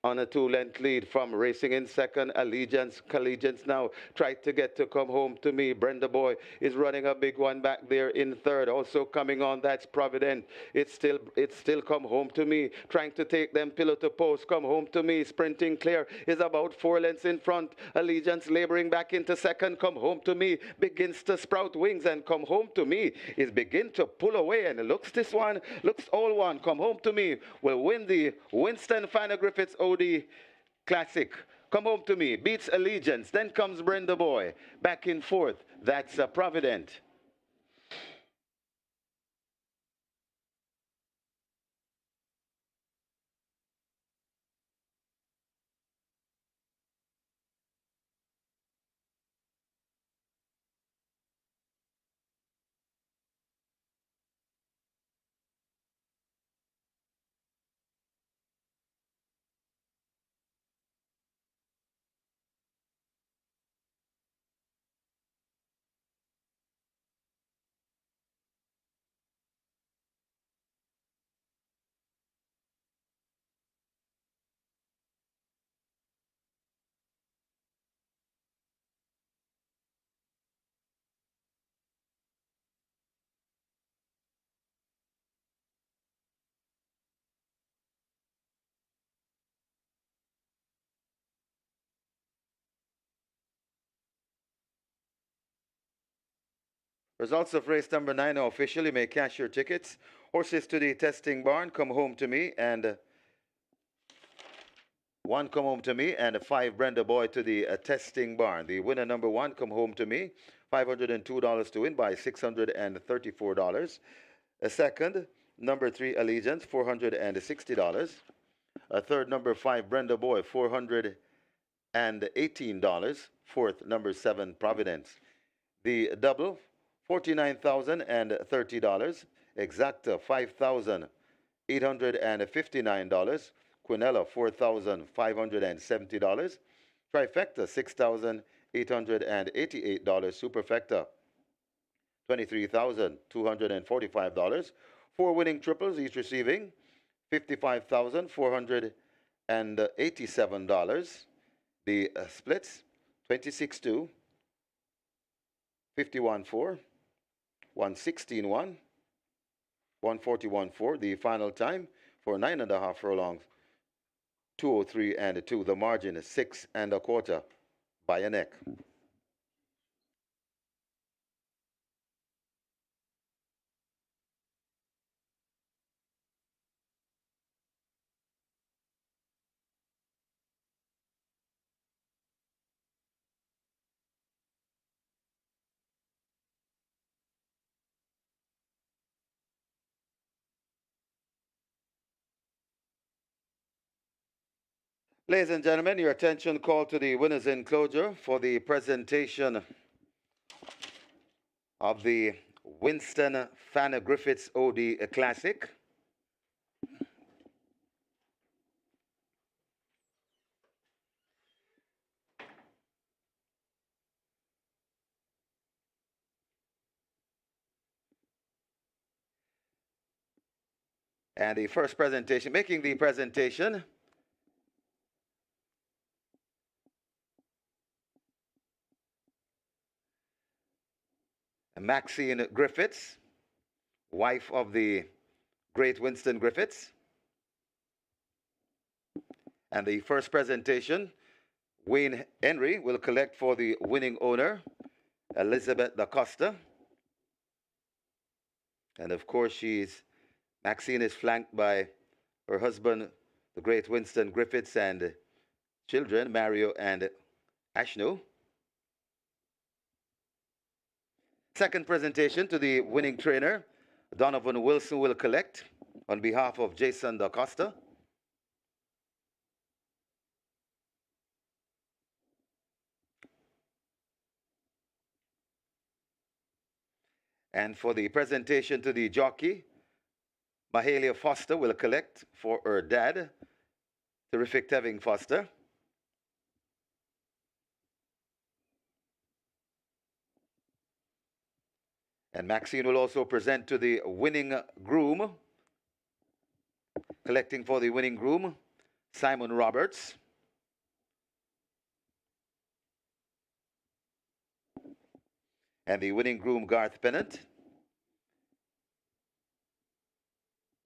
on a 2-length lead from racing in second, Allegiance. Collegians now tried to get to Come Home to Me. Brenda Boy is running a big one back there in third. Also coming on, that's Provident. It's still Come Home to Me, trying to take them pillar to post. Come Home to Me sprinting clear is about 4 lengths in front. Allegiance laboring back into second. Come Home to Me begins to sprout wings, and Come Home to Me is begin to pull away, and looks all one. Come Home to Me will win the Winston FANNA Griffiths OD Classic. Come Home to Me beats Allegiance. Then comes Brenda Boy back in fourth. That's Provident. Results of race number 9 are official. You may cash your tickets. Horses to the testing barn, come home to me, and one come home to me, and 5 Brenda Boy to the testing barn. The winner number 1, come home to me, $502 to win by $634. A second, number 3 Allegiance, $460. A third, number 5 Brenda Boy, $418. Fourth, number 7 Providence. The double, $49,030. Exacta, $5,859. Quinella, $4,570. Trifecta, $6,888. Superfecta, $23,245. 4 winning triples, each receiving $55,487. The splits, 26-2, 51-4, 116-1, 141-4. The final time for 9.5 furlongs, 203 and 2. The margin is 6 1/4 by a neck. Ladies and gentlemen, your attention called to the winners' enclosure for the presentation of the Winston FANNA Griffiths OD Classic. And the first presentation, making the presentation, Maxine Griffiths, wife of the great Winston Griffiths. And the first presentation, Wayne Henry will collect for the winning owner, Elizabeth Da Costa. And of course, Maxine is flanked by her husband, the great Winston Griffiths, and children, Mario and Ashno. Second presentation to the winning trainer, Donovan Wilson will collect on behalf of Jason Da Costa. And for the presentation to the jockey, Mahalia Foster will collect for her dad, terrific Tevin Foster. And Maxine will also present to the winning groom, collecting for the winning groom, Simon Roberts. And the winning groom, Garth Pennant.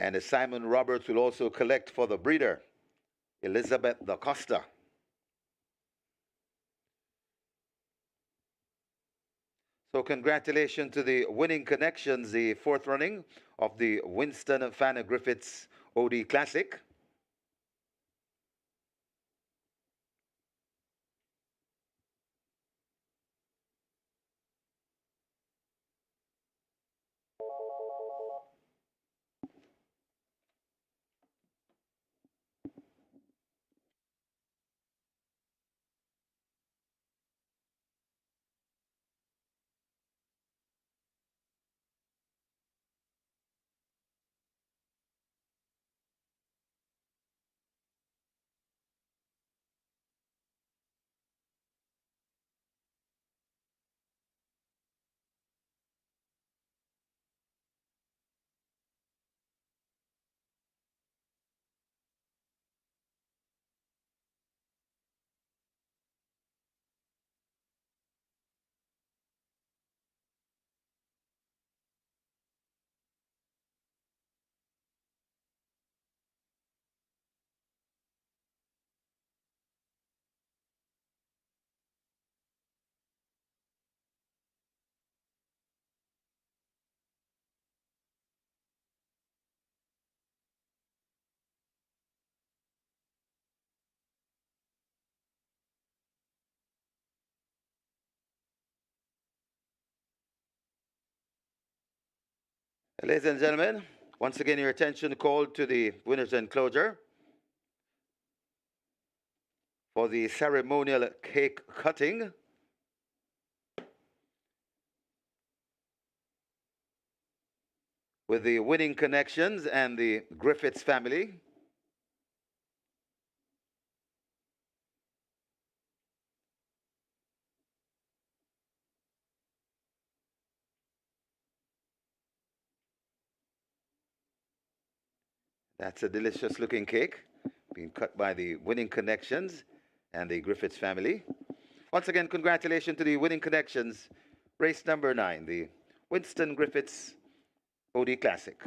And Simon Roberts will also collect for the breeder, Elizabeth Da Costa. So congratulations to the winning connections, the fourth running of the Winston FANNA Griffiths OD Classic. Ladies and gentlemen, once again, your attention called to the winner's enclosure for the ceremonial cake cutting. With the winning connections and the Griffiths family. That's a delicious looking cake being cut by the winning connections and the Griffiths family. Once again, congratulations to the winning connections. Race number 9, the Winston Griffiths OD Classic.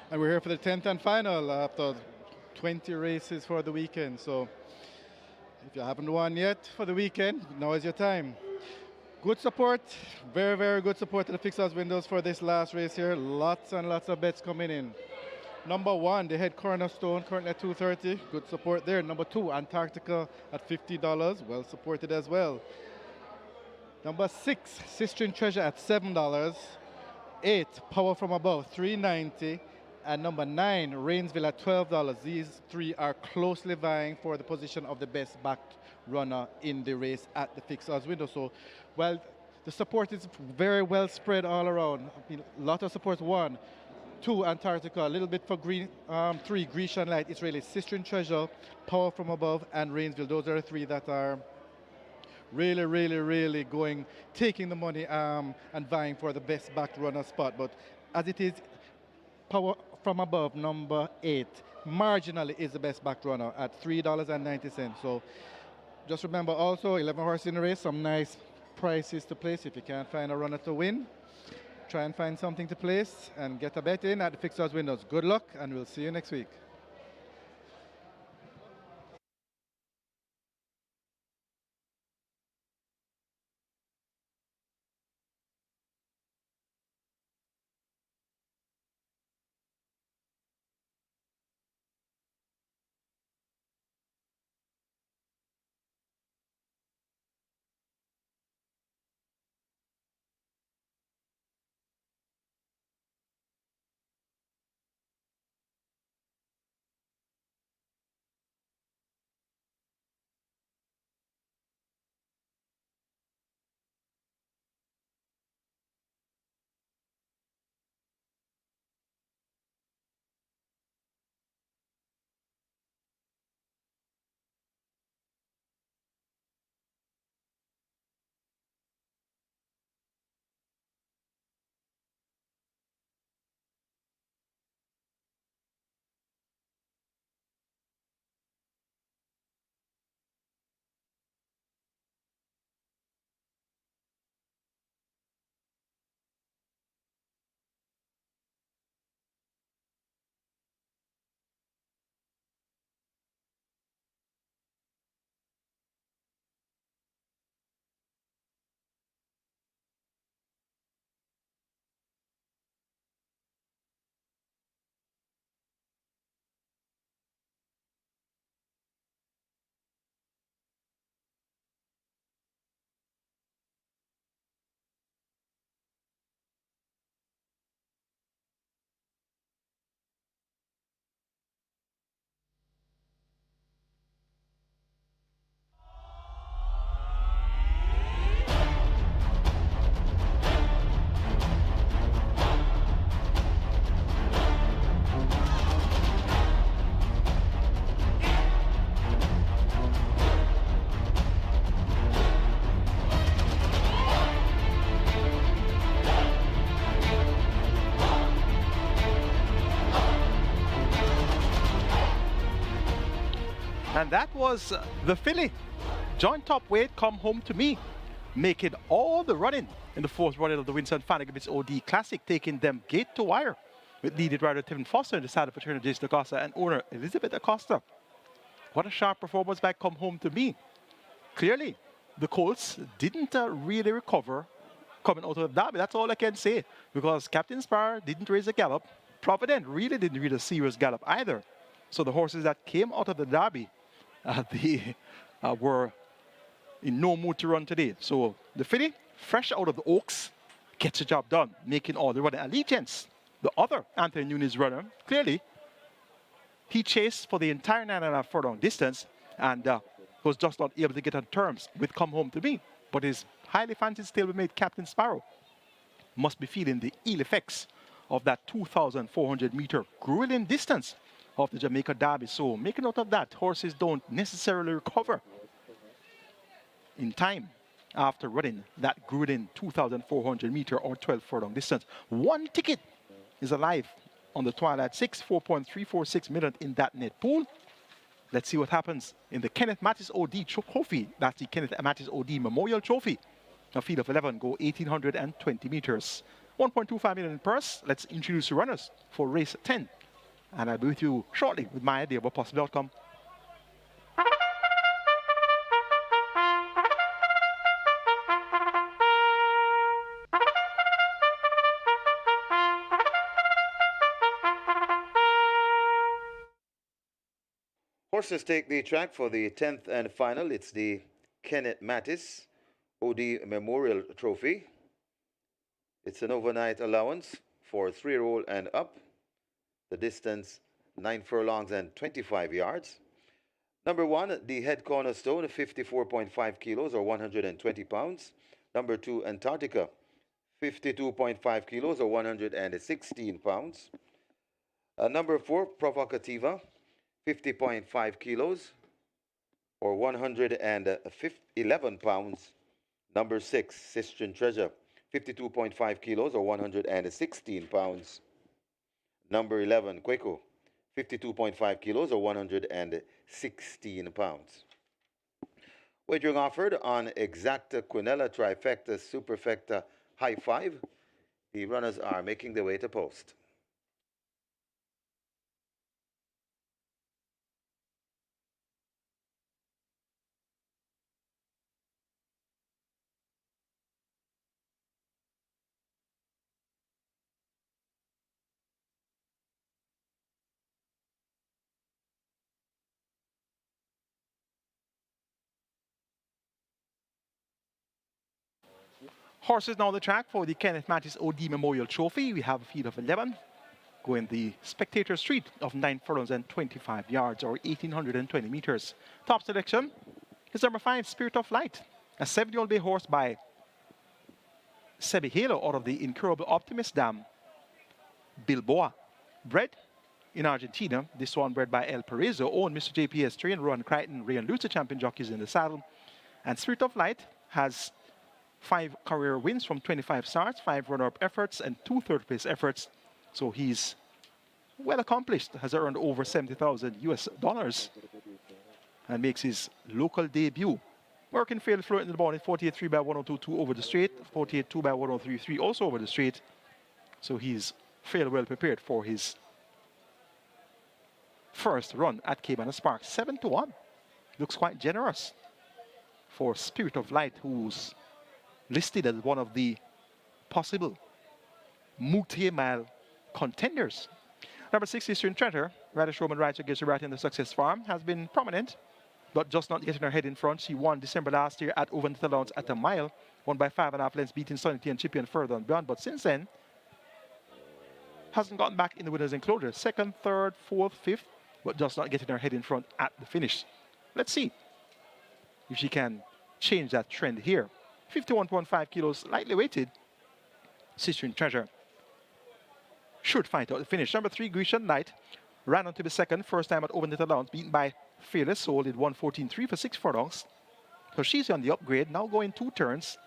And we're here for the 10th and final after 20 races for the weekend. So if you haven't won yet for the weekend, now is your time. Good support, very, very good support to the fixed odds windows for this last race here. Lots and lots of bets coming in. Number 1, the head Cornerstone, currently at $2.30. Good support there. Number 2, Antarctica at $50. Well supported as well. Number 6, Sistine Treasure at $7. 8, Power from Above, $3.90. And number 9, Rainsville at $12. These three are closely vying for the position of the best backed runner in the race at the fixed odds window. So, well, the support is very well spread all around. I mean, a lot of support. 1, 2, Antarctica, a little bit for 3, Grecian Light, Israeli, Sistine Treasure, Power from Above, and Rainsville. Those are the 3 that are really, really, really taking the money and vying for the best backed runner spot. But as it is, Power from Above, number 8, marginally is the best backed runner at $3.90. So just remember also, 11 horses in the race, some nice prices to place. If you can't find a runner to win, try and find something to place and get a bet in at the fixed odds windows. Good luck, and we'll see you next week. And that was the filly. Joint top weight, Come Home to Me, making all the running in the 4th running of the WINSTON FANNA OD Classic, taking them gate to wire with leaded rider Tevin Foster and the saddle paternal Jason Acosta and owner Elizabeth Acosta. What a sharp performance by Come Home to Me. Clearly, the colts didn't really recover coming out of the derby. That's all I can say, because Captain Sparrow didn't raise a gallop. Provident really didn't read a serious gallop either. So the horses that came out of the derby, they were in no mood to run today. So the filly, fresh out of the Oaks, gets the job done, making all the running. Allegiance, the other Anthony Nunes runner, clearly, he chased for the entire 9.5 furlong distance and was just not able to get on terms with Come Home to Me. But his highly fancied stablemate Captain Sparrow must be feeling the ill effects of that 2,400 meter grueling distance of the Jamaica Derby. So making note of that, horses don't necessarily recover in time after running that grueling 2,400 meter or 12 furlong distance. One ticket is alive on the Twilight 6, 4.346 million in that net pool. Let's see what happens in the Kenneth MATTIS OD Trophy. That's the Kenneth MATTIS OD Memorial Trophy. A field of 11 go 1,820 meters. 1.25 million in purse. Let's introduce the runners for race 10 And I'll be with you shortly with my idea of a possible outcome. Horses take the track for the 10th and final. It's the Kenneth MATTIS OD Memorial Trophy. It's an overnight allowance for 3-year-old and up. The distance 9 furlongs and 25 yards. Number 1, the head cornerstone, 54.5 kilos or 120 pounds. Number 2, Antarctica, 52.5 kilos or 116 pounds. Number 4, Provocativa, 50.5 kilos or 111 pounds. Number 6, Sistine Treasure, 52.5 kilos or 116 pounds. Number 11, Quaco, 52.5 kilos or 116 pounds. Wagering offered on Exacta, Quinella, Trifecta, Superfecta, High Five. The runners are making their way to post. Horses now on the track for the Kenneth MATTIS OD Memorial Trophy. We have a field of 11 going the spectator street of 9 furlongs and 25 yards or 1,820 meters. Top selection is number 5, Spirit of Light, a 7-year-old bay horse by Sebi Halo out of the Incurable Optimist Dam, Bilboa. Bred in Argentina, this one bred by El Perezo, owned Mr. JPS train, Ron Crichton, Ray and Luther champion jockeys in the saddle. And Spirit of Light has 5 career wins from 25 starts, 5 runner-up efforts, and 2 third-place efforts. So he's well accomplished, has earned over $70,000 US and makes his local debut. Working fairly fluent in the ball in 48.3 by 102.2 over the straight, 48.2 by 103.3 also over the straight. So he's fairly well prepared for his first run at Caymanas Park. 7-1. Looks quite generous for Spirit of Light, who's listed as one of the possible multi-mile contenders. Number 6, Eastern Treasure, Radish Roman Rider gets right in the Success Farm, has been prominent, but just not getting her head in front. She won December last year at over Netherlands at a mile, won by 5.5 lengths, beating Sonity and Chippy and further and beyond. But since then, hasn't gotten back in the winner's enclosure. 2nd, 3rd, 4th, 5th, but just not getting her head in front at the finish. Let's see if she can change that trend here. 51.5 kilos, lightly weighted. Sistine Treasure should fight out the finish. Number 3, Grecian Light, ran on to be 2nd, first time at over Netherlands, beaten by Fearless Soul, did 114.3 for 6 furlongs. So she's on the upgrade, now going 2 turns.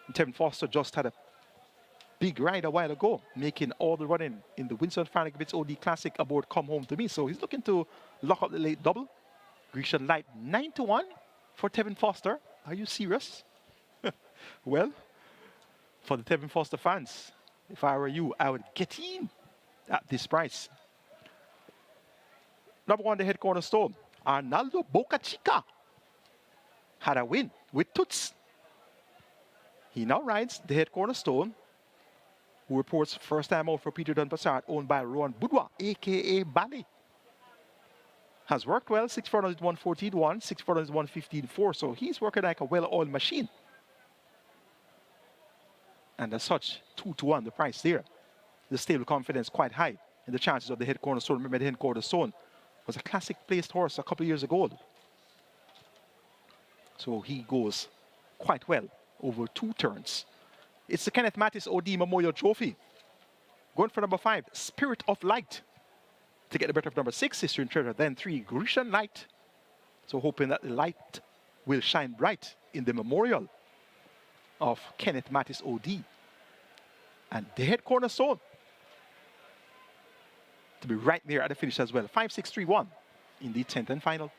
And Tevin Foster just had a big ride a while ago, making all the running in the Winston FANNA OD Classic aboard Come Home to Me. So he's looking to lock up the late double. Grecian Light 9-1 for Tevin Foster. Are you serious? Well, for the Tevin Foster fans, if I were you, I would get in at this price. Number 1, the head cornerstone, Arnaldo Boca Chica, had a win with Toots. He now rides the head cornerstone, who reports first time out for Peter Dunn-Passard, owned by Rowan Boudoir, a.k.a. Bally. Has worked well, 6 furlongs at 114.1, 6 furlongs at 115.4, so he's working like a well-oiled machine. And as such, 2-1 the price there. The stable confidence quite high in the chances of the head cornerstone. Remember, the head cornerstone was a classic placed horse a couple of years ago. So he goes quite well over 2 turns. It's the Kenneth MATTIS OD Memorial Trophy. Going for number 5, Spirit of Light. To get the better of number 6, Eastern Treasure. Then 3, Grecian Light. So hoping that the light will shine bright in the memorial of Kenneth MATTIS OD. And the head cornerstone to be right there at the finish as well. 5-6-3-1 in the 10th and final.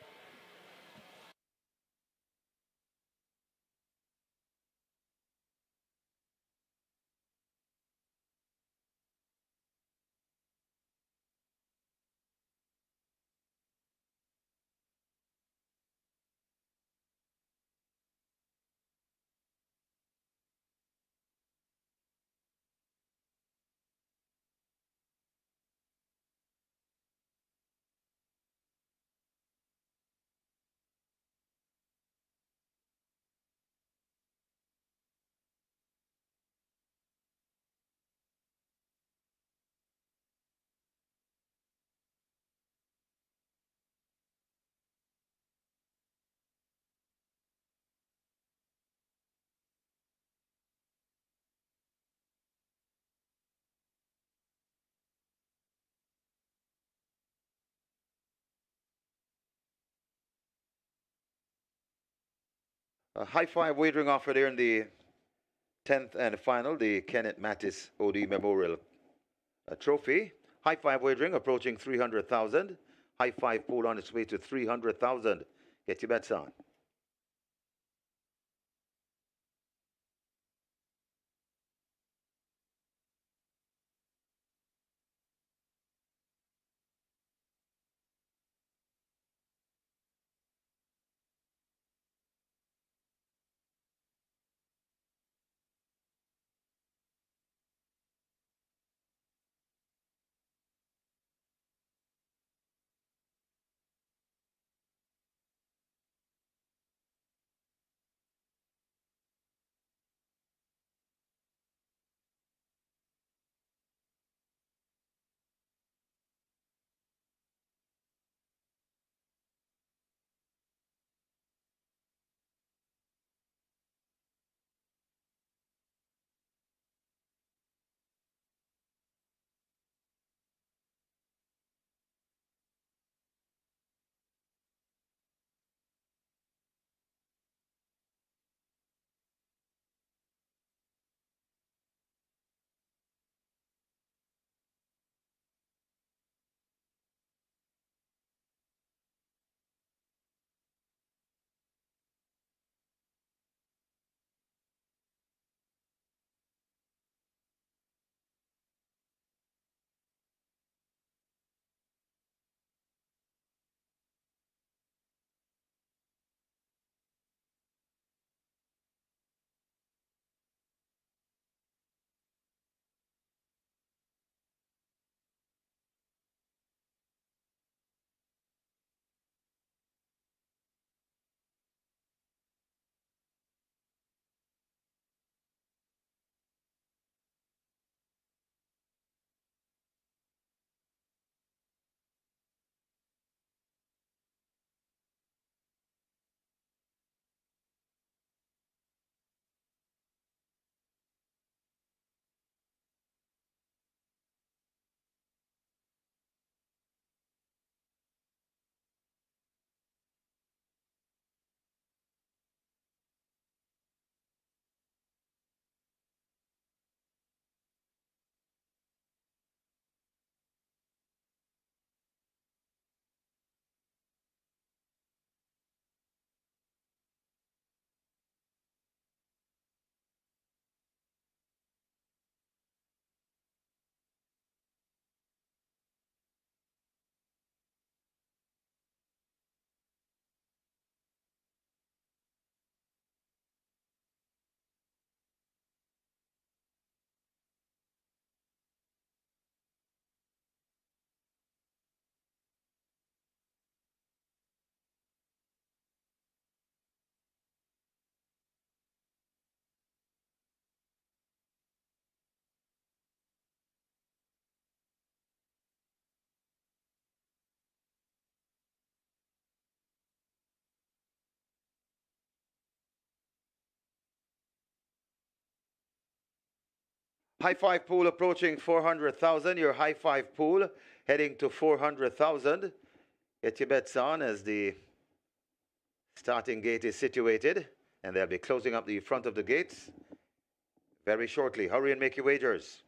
A high five wagering offer there in the 10th and final, the Kenneth MATTIS OD Memorial Trophy. High five wagering approaching 300,000. High five pool on its way to 300,000. Get your bets on. High five pool approaching 400,000. Your high five pool heading to 400,000. Get your bets on as the starting gate is situated, and they'll be closing up the front of the gates very shortly. Hurry and make your wagers.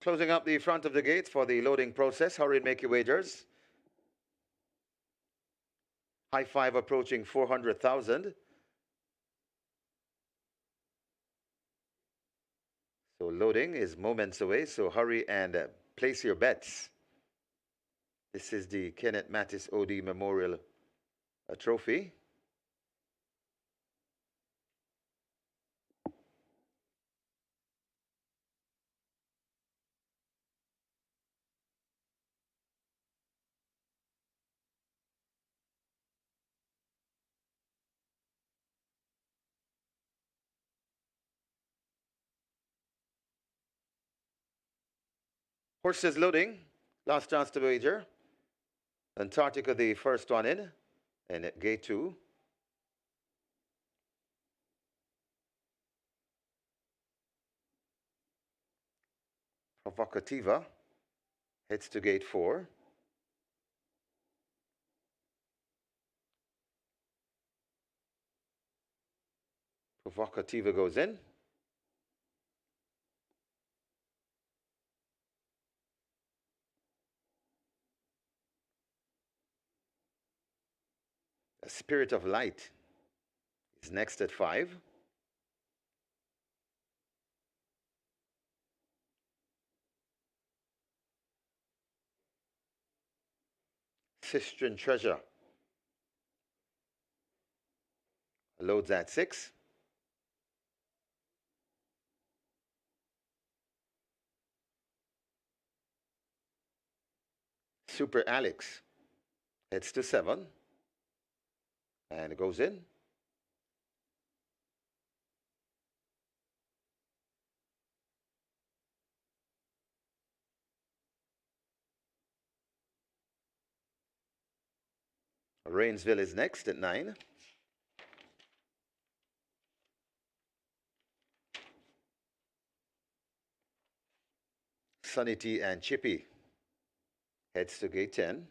Closing up the front of the gates for the loading process. Hurry and make your wagers. High five approaching 400,000. So loading is moments away, so hurry and place your bets. This is the Kenneth Mattis OD Memorial Trophy. Horses loading, last chance to wager. Antarctica, the first one in, and at gate 2. Provocativa heads to gate 4. Provocativa goes in. A Spirit of Light is next at 5. Sistren Treasure loads at 6. Super Alex heads to 7 and goes in. Rainsville is next at 9. Sunny T and Chippy heads to gate 10.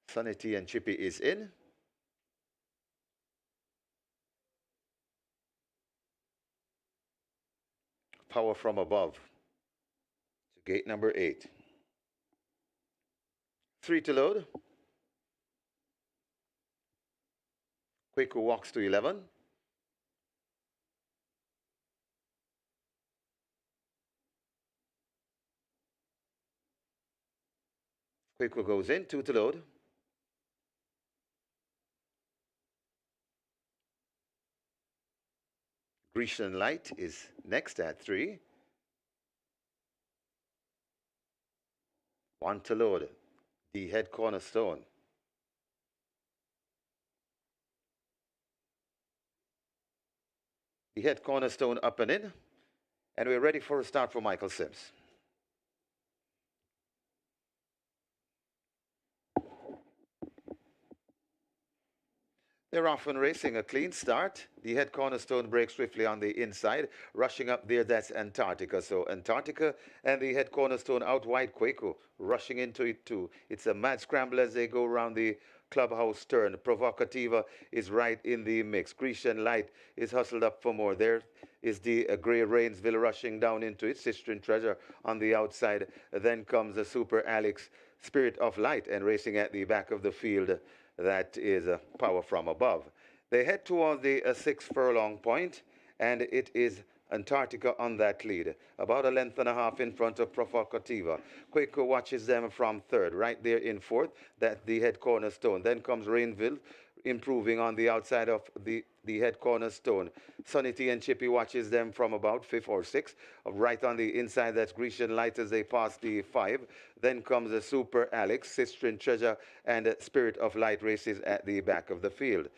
Sunny T and Chippy is in. Power from Above to gate number 8. 3 to load. Quaker walks to 11. Quaker goes in, 2 to load. Grecian Light is next at 3. 1 to load. The Head Cornerstone. The Head Cornerstone up and in. And we're ready for a start for Michael Sims. They're often racing a clean start. The Head Cornerstone breaks swiftly on the inside. Rushing up there, that's Antarctica. So Antarctica and the Head Cornerstone out wide. Quaco rushing into it too. It's a mad scramble as they go around the clubhouse turn. Provocativa is right in the mix. Grecian Light is hustled up for more. There is the Grey Rainsville rushing down into it. Sistren Treasure on the outside. Then comes the Super Alex, Spirit of Light, and racing at the back of the field. That is Power from Above. They head toward the 6 furlong point, and it is Antarctica on that lead, about a length and a half in front of Provocativa. Quaker watches them from 3rd, right there in 4th, that the Head Cornerstone. Then comes Rainville, improving on the outside of the Head Cornerstone. Sunny T and Chippy watches them from about 5th or 6th. Right on the inside, that's Grecian Light as they pass the 5. Then comes the Super Alex, Sistren Treasure, and Spirit of Light races at the back of the field.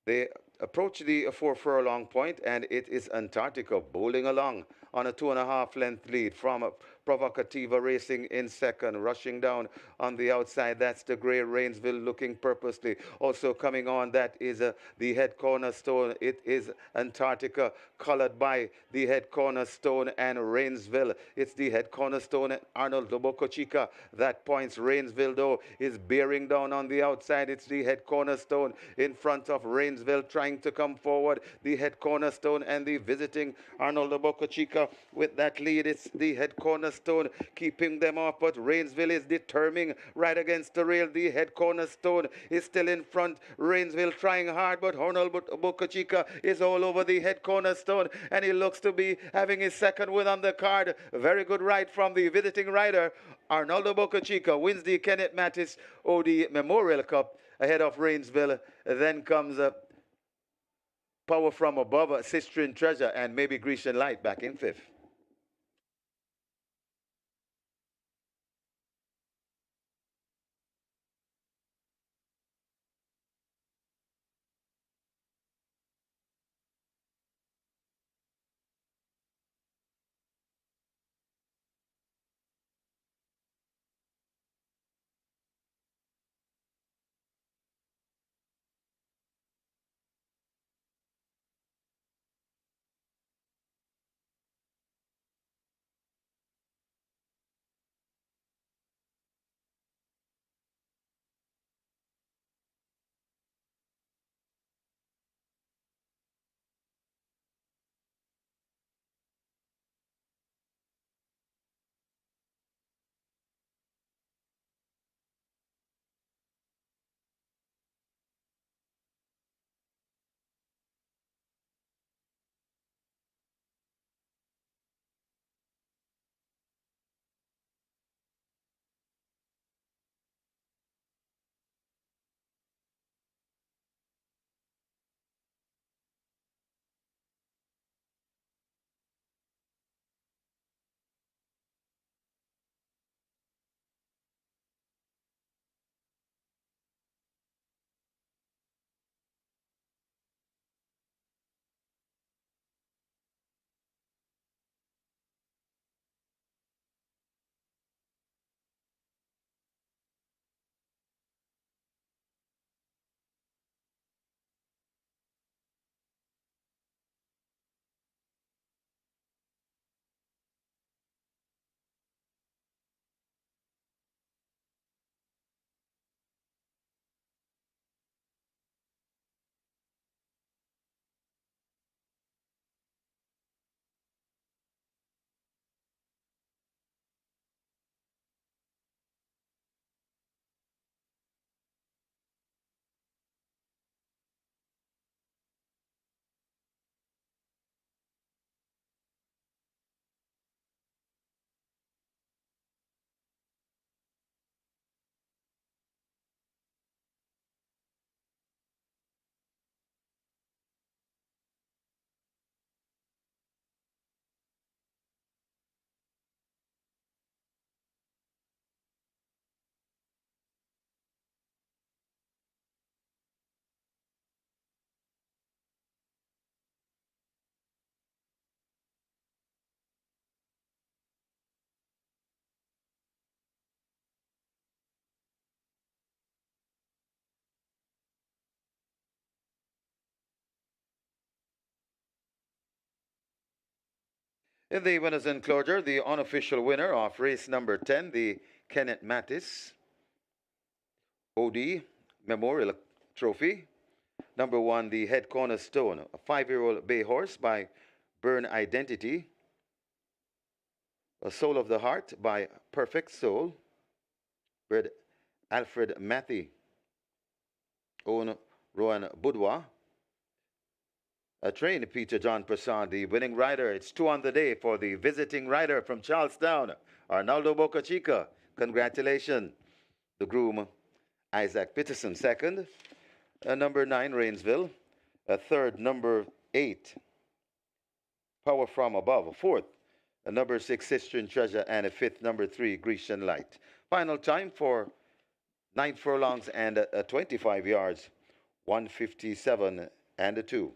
They approach the 4 furlong point, and it is Antarctica bowling along on a 2.5 length lead from Provocativa Racing in second. Rushing down on the outside, that's the Grey Rainsville looking purposely. Also coming on, that is the Head Cornerstone. It is Antarctica, colored by the Head Cornerstone and Rainsville. It's the Head Cornerstone and Arnold de Boca Chica that points. Rainsville, though, is bearing down on the outside. It's the Head Cornerstone in front of Rainsville trying to come forward. The Head Cornerstone and the visiting Arnold de Boca Chica with that lead. It's the Head Cornerstone keeping them off, but Rainsville is determining right against the rail. The Head Cornerstone is still in front. Rainsville trying hard, but Arnold de Boca Chica is all over the Head Cornerstone, and he looks to be having his second win on the card. Very good ride from the visiting rider. Arnoldo Boca Chica wins the Kenneth Mattis OD Memorial Cup ahead of Rainsville. Then comes Power From Above, Sistine Treasure, and maybe Grecian Light back in fifth. In the winners' enclosure, the unofficial winner of race number 10, the Kenneth Mattis OD Memorial Trophy. Number 1, the Head Cornerstone, a 5-year-old bay horse by Burn Identity. A Soul of the Heart by Perfect Soul, bred Alfred Mathy, own Rowan Boudoir. A trained Peter John Prasad, the winning rider. It's 2 on the day for the visiting rider from Charlestown, Arnoldo Boca Chica. Congratulations. The groom, Isaac Peterson, second. Number 9, Rainsville. A third, number 8, Power From Above. A fourth, number 6, Sistine Treasure. And a fifth, number 3, Grecian Light. Final time for 9 furlongs and 25 yards, 1:57 and a 2.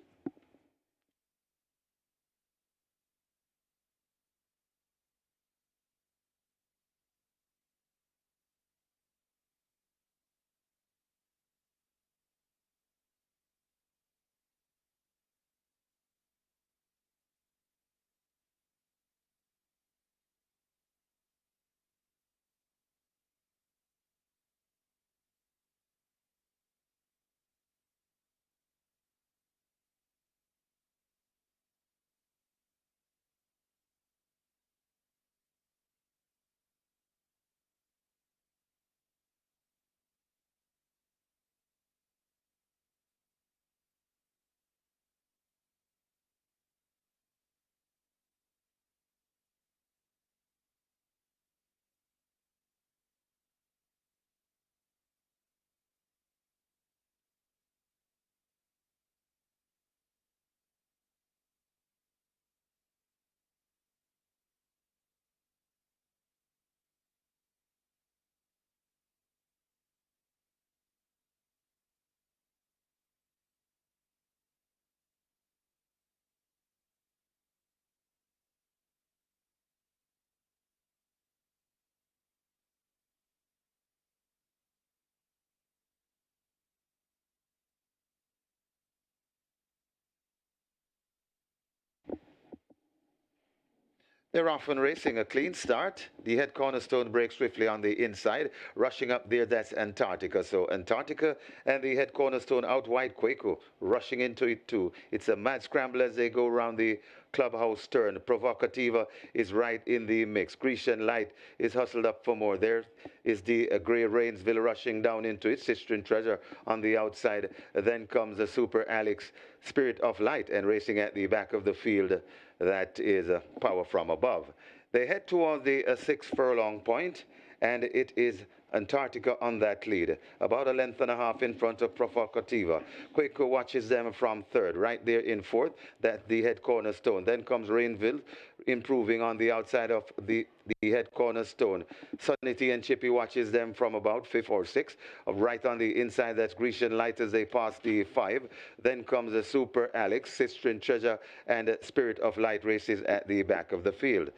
They're often racing a clean start. The head cornerstone breaks swiftly on the inside. Rushing up there, that's Antarctica. So Antarctica and the head cornerstone out wide. Quaco rushing into it too. It's a mad scramble as they go around the clubhouse turn. Provocativa is right in the mix. Grecian Light is hustled up for more. There is the Grey Rainsville rushing down into it. Sistren Treasure on the outside. Then comes the Super Alex Spirit of Light and racing at the back of the field. That is Power from Above. They head towards the 6 furlong point, and it is Antarctica on that lead, about a length and a half in front of Provocativa. Quaco watches them from third, right there in fourth. That's the head cornerstone. Then comes Rainville, improving on the outside of the head cornerstone. Sunity and Chippy watches them from about fifth or sixth. Right on the inside, that's Grecian Light as they pass the 5. Then comes the Super Alex, Sistren Treasure, and Spirit of Light races at the back of the field.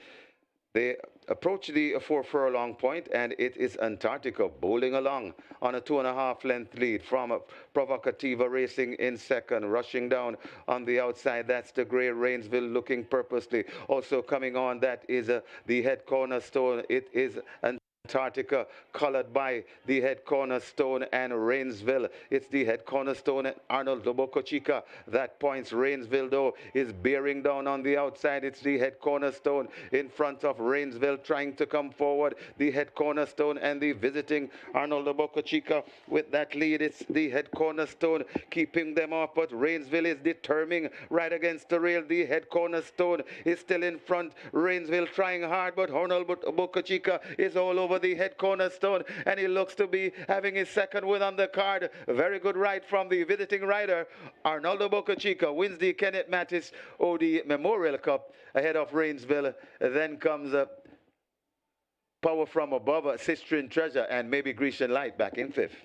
They approach the 4 furlong point, and it is Antarctica bowling along on a 2.5 length lead from Provocativa racing in second. Rushing down on the outside, that's the Grey Rainsville looking purposely. Also coming on, that is the head cornerstone. It is Antarctica, colored by the head cornerstone and Rainsville. It's the head cornerstone and Arnold Loboco Chica that points. Rainsville, though, is bearing down on the outside. It's the head cornerstone in front of Rainsville trying to come forward. The head cornerstone and the visiting Arnold Loboco Chica with that lead. It's the head cornerstone keeping them off, but Rainsville is determining right against the rail. The head cornerstone is still in front. Rainsville trying hard, but Arnold Loboco Chica is all over the head cornerstone, and he looks to be having his second win on the card. Very good ride from the visiting rider. Arnoldo Boca Chica wins the Kenneth Mattis OD Memorial Cup ahead of Rainsville. Then comes Power from Above, Sistren Treasure, and maybe Grecian Light back in fifth.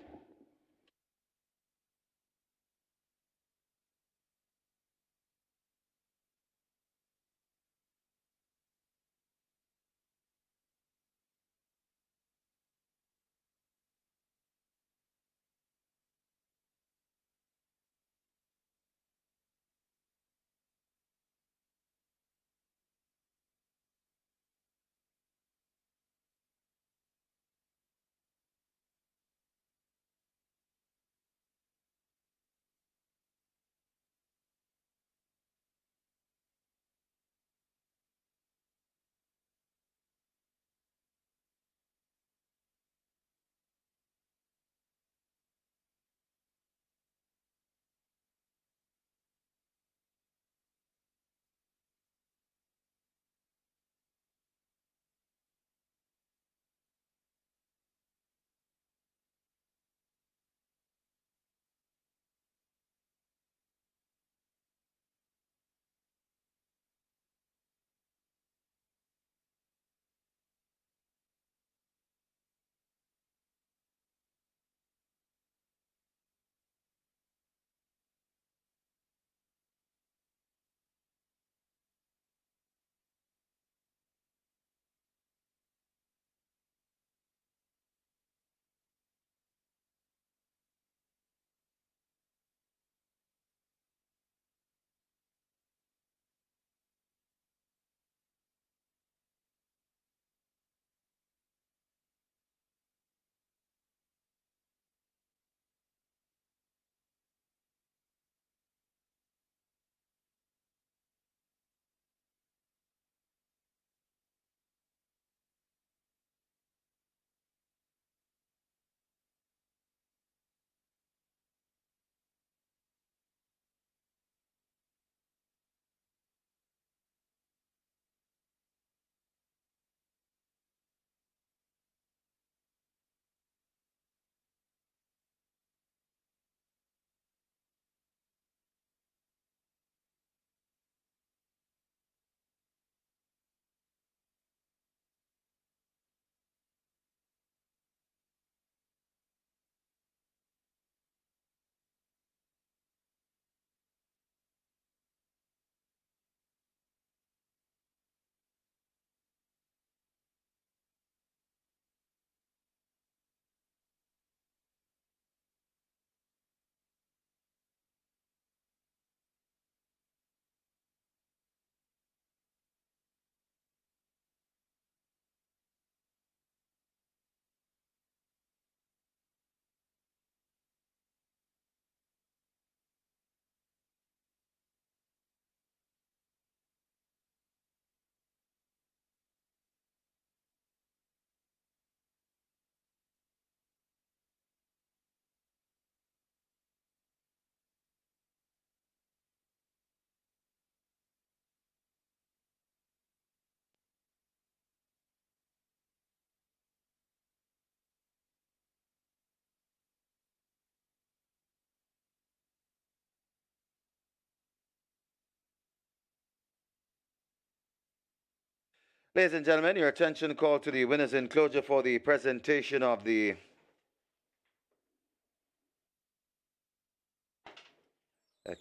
Ladies and gentlemen, your attention called to the winners enclosure for the presentation of the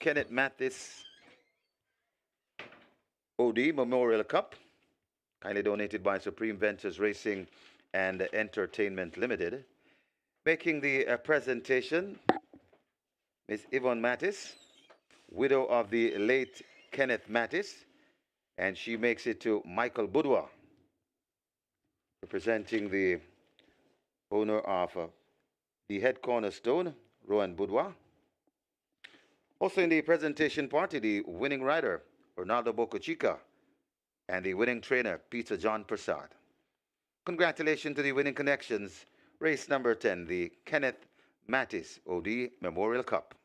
Kenneth Mattis OD Memorial Cup, kindly donated by Supreme Ventures Racing and Entertainment Limited. Making the presentation, Ms. Yvonne Mattis, widow of the late Kenneth Mattis, and she makes it to Michael Boudoir, representing the owner of the head cornerstone, Rowan Boudoir. Also in the presentation party, the winning rider, Ronaldo Bocachica, and the winning trainer, Peter John Prasad. Congratulations to the winning connections, race number 10, the Kenneth Mattis OD Memorial Cup.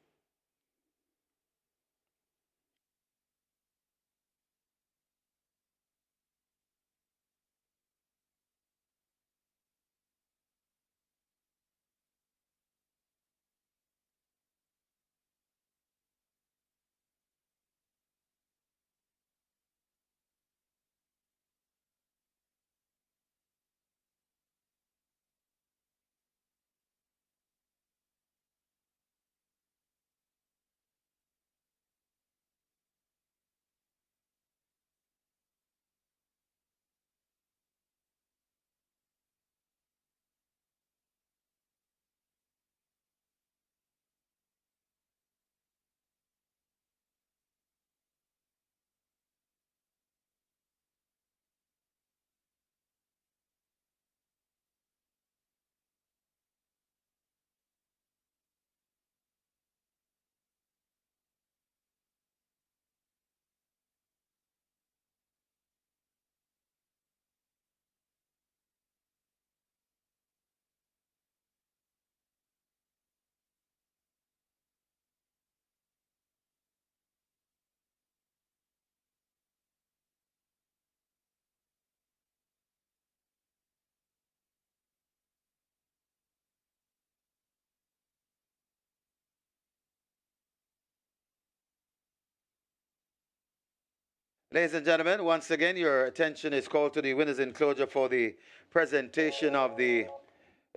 Ladies and gentlemen, once again, your attention is called to the winners enclosure for the presentation of the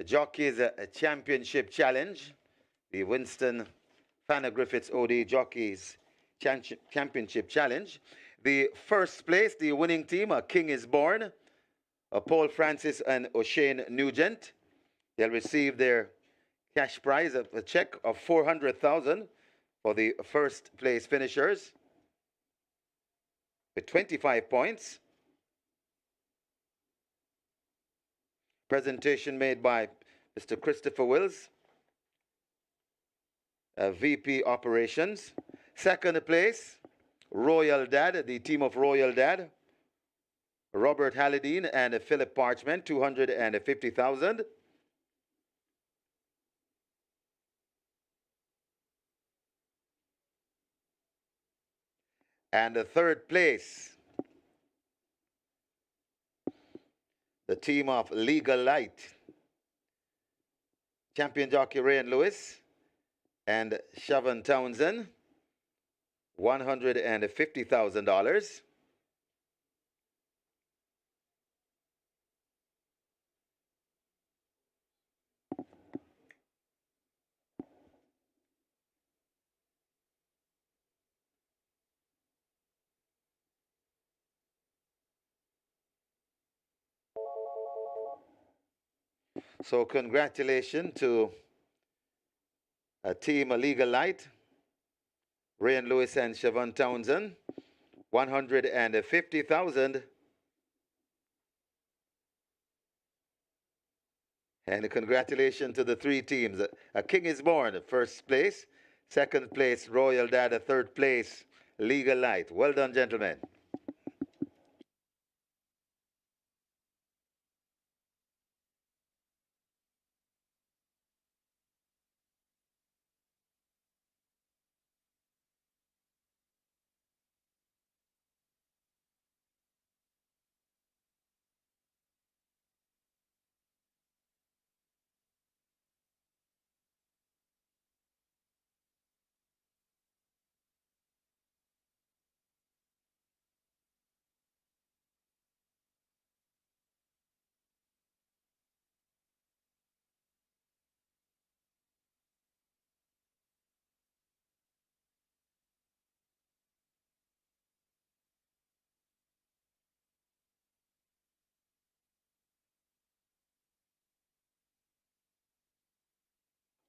Jockeys Championship Challenge, the Winston FANNA Griffiths OD Jockeys Championship Challenge. The first place, the winning team, A King is Born, Paul Francis and O'Shane Nugent. They'll receive their cash prize, a check of $400,000 for the first place finishers with 25 points. Presentation made by Mr. Christopher Wills, VP Operations. Second place, Royal Dad, the team of Royal Dad, Robert Halladine and Philip Parchment, $250,000. And the third place, the team of Legal Light, champion jockey Ryan Lewis and Siobhan Townsend, $150,000. So congratulations to Team Legal Light, Ryan Lewis and Siobhan Townsend, $150,000. And congratulations to the three teams. A King is Born, first place. Second place, Royal Dad. Third place, Legal Light. Well done, gentlemen.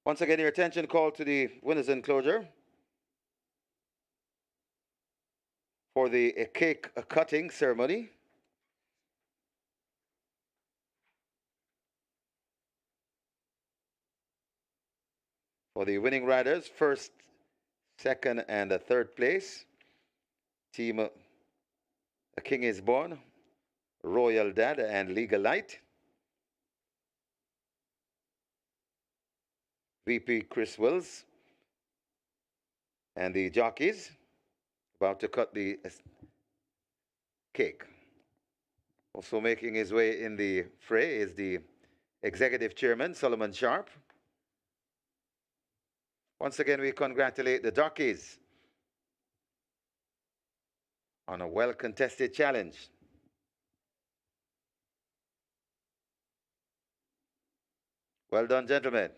Once again, your attention called to the winners enclosure for the cake cutting ceremony. For the winning riders, first, second, and third place. Team The King is Born, Royal Dad, and Legal Light. VP Chris Wills and the jockeys about to cut the cake. Also making his way in the fray is the executive chairman, Solomon Sharp. Once again, we congratulate the jockeys on a well-contested challenge. Well done, gentlemen.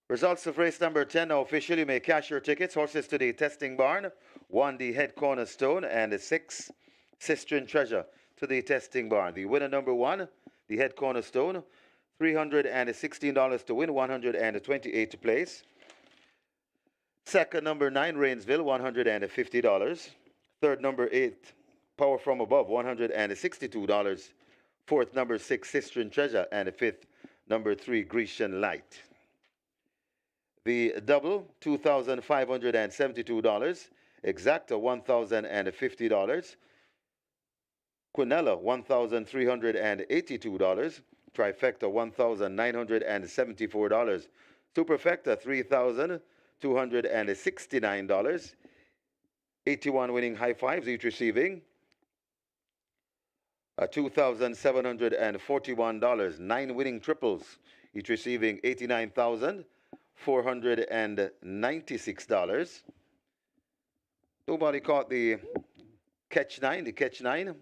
Results of race number 10 now official. You may cash your tickets. Horses to the testing barn. 1, the Head Cornerstone, and 6, Sistren Treasure to the testing barn. The winner number 1, the Head Cornerstone, $316 to win, $128 to place. Second, number 9, Rainsville, $150. Third, number 8, Power From Above, $162. Fourth, number 6, Sistren Treasure, and fifth, number 3, Grecian Light. The double, $2,572. Exacta, $1,050. Quinella, $1,382. Trifecta, $1,974. Superfecta, $3,269. 81 winning high fives, each receiving $2,741. 9 winning triples, each receiving $89,496. Nobody caught the catch 9. The catch 9.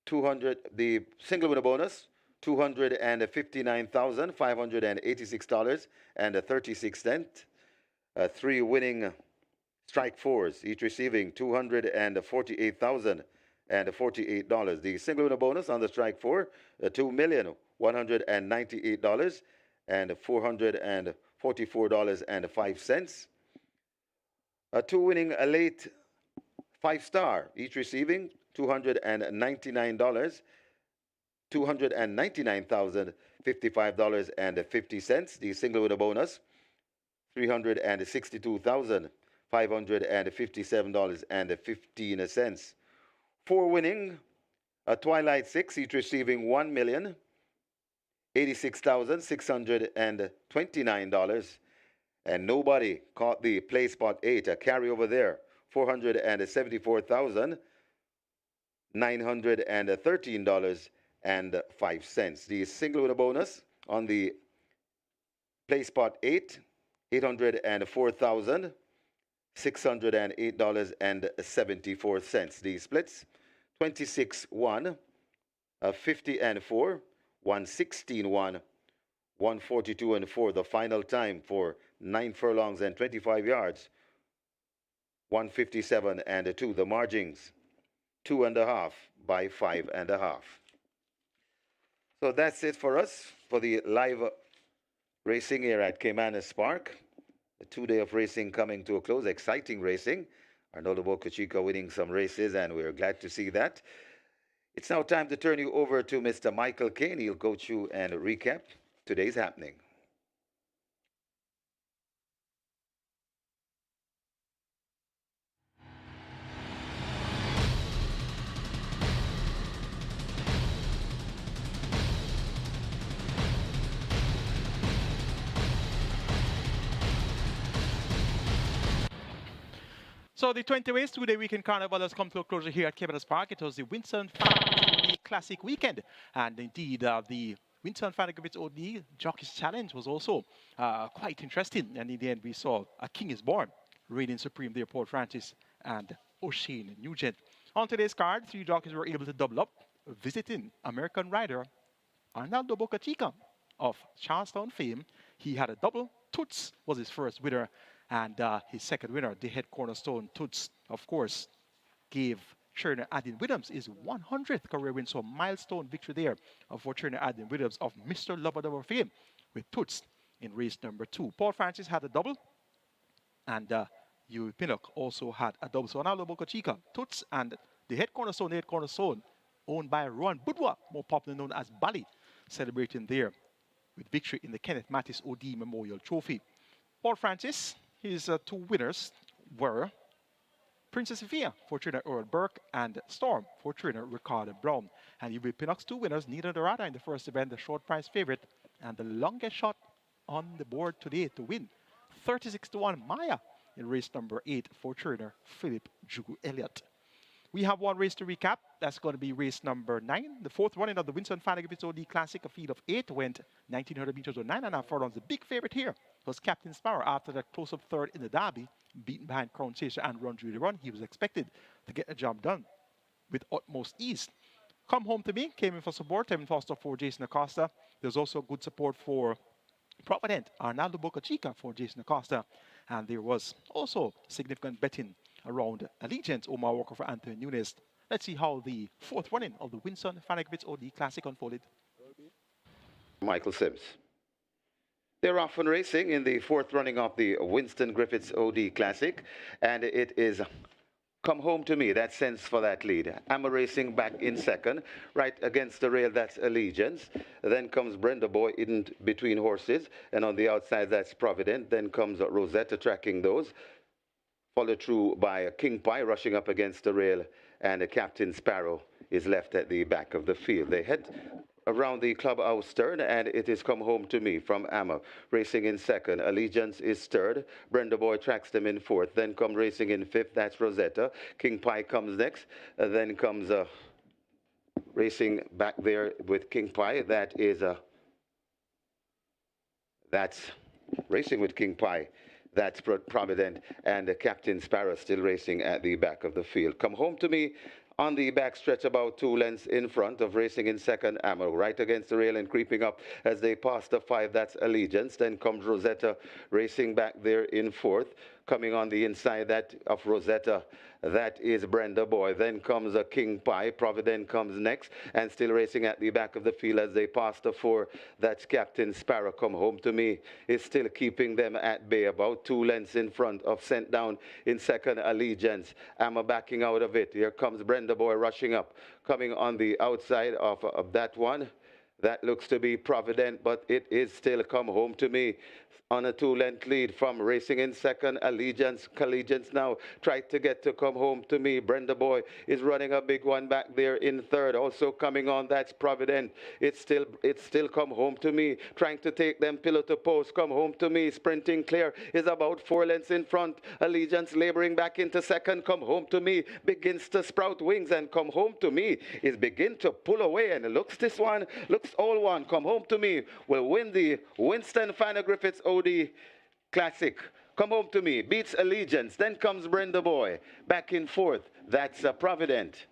200. The single winner bonus. $259,586.36. 3 winning strike fours, each receiving $248,048. The single winner bonus on the strike four, $2,198,444.05. 2 winning a late 5-star, each receiving $299,055.50. The single winner bonus, $362,557.15. 4 winning a Twilight 6, each receiving $1,086,629. And nobody caught the play spot 8, a carry over there, $474,913.05. The single winner bonus on the play spot 8, $804,608.74. The splits, 26-1, 50-4, 116-1, 142-4. The final time for 9 furlongs and 25 yards, 157-2. The margins, 2.5 by 5.5. So that's it for us for the live racing here at Caymanas Park. The 2 day of racing coming to a close. Exciting racing. Arnoldo Boca Chica winning some races, and we're glad to see that. It's now time to turn you over to Mr. Michael Kane. He'll go through and recap today's happening. So the 20 Ways 2 Day Weekend Carnival has come to a closure here at Caymanas Park. It was the WINSTON FANNA Classic Weekend. And indeed, the WINSTON FANNA OD Jockeys Challenge was also quite interesting. And in the end, we saw a king is born, reigning supreme there, Paul Francis and O'Shane Nugent. On today's card, 3 jockeys were able to double up, visiting American rider Arnoldo Boca Chica of Charlestown fame. He had a double. Toots was his first winner. And his second winner, the Head Cornerstone, Toots, of course, gave Turner Adin Williams his 100th career win. So a milestone victory there for Turner Adin Williams of Mr. Lover fame with Toots in race number 2. Paul Francis had a double, and Huey Pinnock also had a double. So Arnoldo Boca Chica, Toots, and the Head Cornerstone, owned by Ron Budwa, more popularly known as Bali, celebrating there with victory in the Kenneth Mattis OD Memorial Trophy. Paul Francis, his 2 winners were Princess Sophia for trainer Earl Burke and Storm for trainer Ricardo Brown. And Huey Pinnock's 2 winners, Nina Dorada in the first event, the short price favorite, and the longest shot on the board today to win, 36-1 Maya in race number 8 for trainer Philip Jugu Elliott. We have 1 race to recap. That's going to be race number 9. The 4th running of the WINSTON FANNA OD Classic, a field of 8, went 1,900 meters or 9.5 furlongs. The big favorite here was Captain Sparrow after that close-up third in the Derby, beaten behind Crown Chaser and Run Judy Run. He was expected to get the job done with utmost ease. Come Home to Me came in for support. Tevin Foster for Jason Acosta. There's also good support for Provident, Arnaldo Boca Chica for Jason Acosta. And there was also significant betting around Allegiance, Omar Walker for Anthony Nunes. Let's see how the fourth running of the Winston FANNA GRIFFITHS OD Classic unfolded. Michael Sims. They're off and racing in the fourth running of the Winston Griffiths OD Classic, and it is Come Home to Me that sends for that lead. Amma racing back in second, right against the rail, that's Allegiance. Then comes Brenda Boy in between horses, and on the outside, that's Provident. Then comes Rosetta tracking those, followed through by King Pie rushing up against the rail, and Captain Sparrow is left at the back of the field. They head around the clubhouse turn, and it is Come Home to Me from Amma. Racing in second, Allegiance is third. Brenda Boy tracks them in fourth. Then come racing in fifth, that's Rosetta. King Pie comes next. Then comes racing back there with King Pie. That's racing with King Pie. That's Provident, and Captain Sparrow still racing at the back of the field. Come Home to Me on the backstretch, about 2 lengths in front of racing in second, Ammo, right against the rail and creeping up as they pass the 5, that's Allegiance. Then comes Rosetta racing back there in fourth. Coming on the inside that of Rosetta, that is Brenda Boy. Then comes a King Pie. Provident comes next and still racing at the back of the field as they pass the 4. That's Captain Sparrow. Come Home to Me is still keeping them at bay, about 2 lengths in front of Sent Down in second, Allegiance. Amma backing out of it. Here comes Brenda Boy rushing up. Coming on the outside of that one, that looks to be Provident, but it is still Come Home to Me on a 2-length lead from racing in second, Allegiance. Collegians now tried to get to Come Home to Me. Brenda Boy is running a big one back there in third. Also coming on, that's Provident. It's still Come Home to Me, trying to take them pillar to post. Come Home to Me, sprinting clear, is about 4 lengths in front. Allegiance laboring back into second. Come Home to Me begins to sprout wings, and Come Home to Me is begin to pull away, and it looks all one. Come Home to Me will win the Winston FANNA GRIFFITHS OD Classic. Come Home to Me beats Allegiance. Then comes Brenda Boy back in fourth. That's Provident.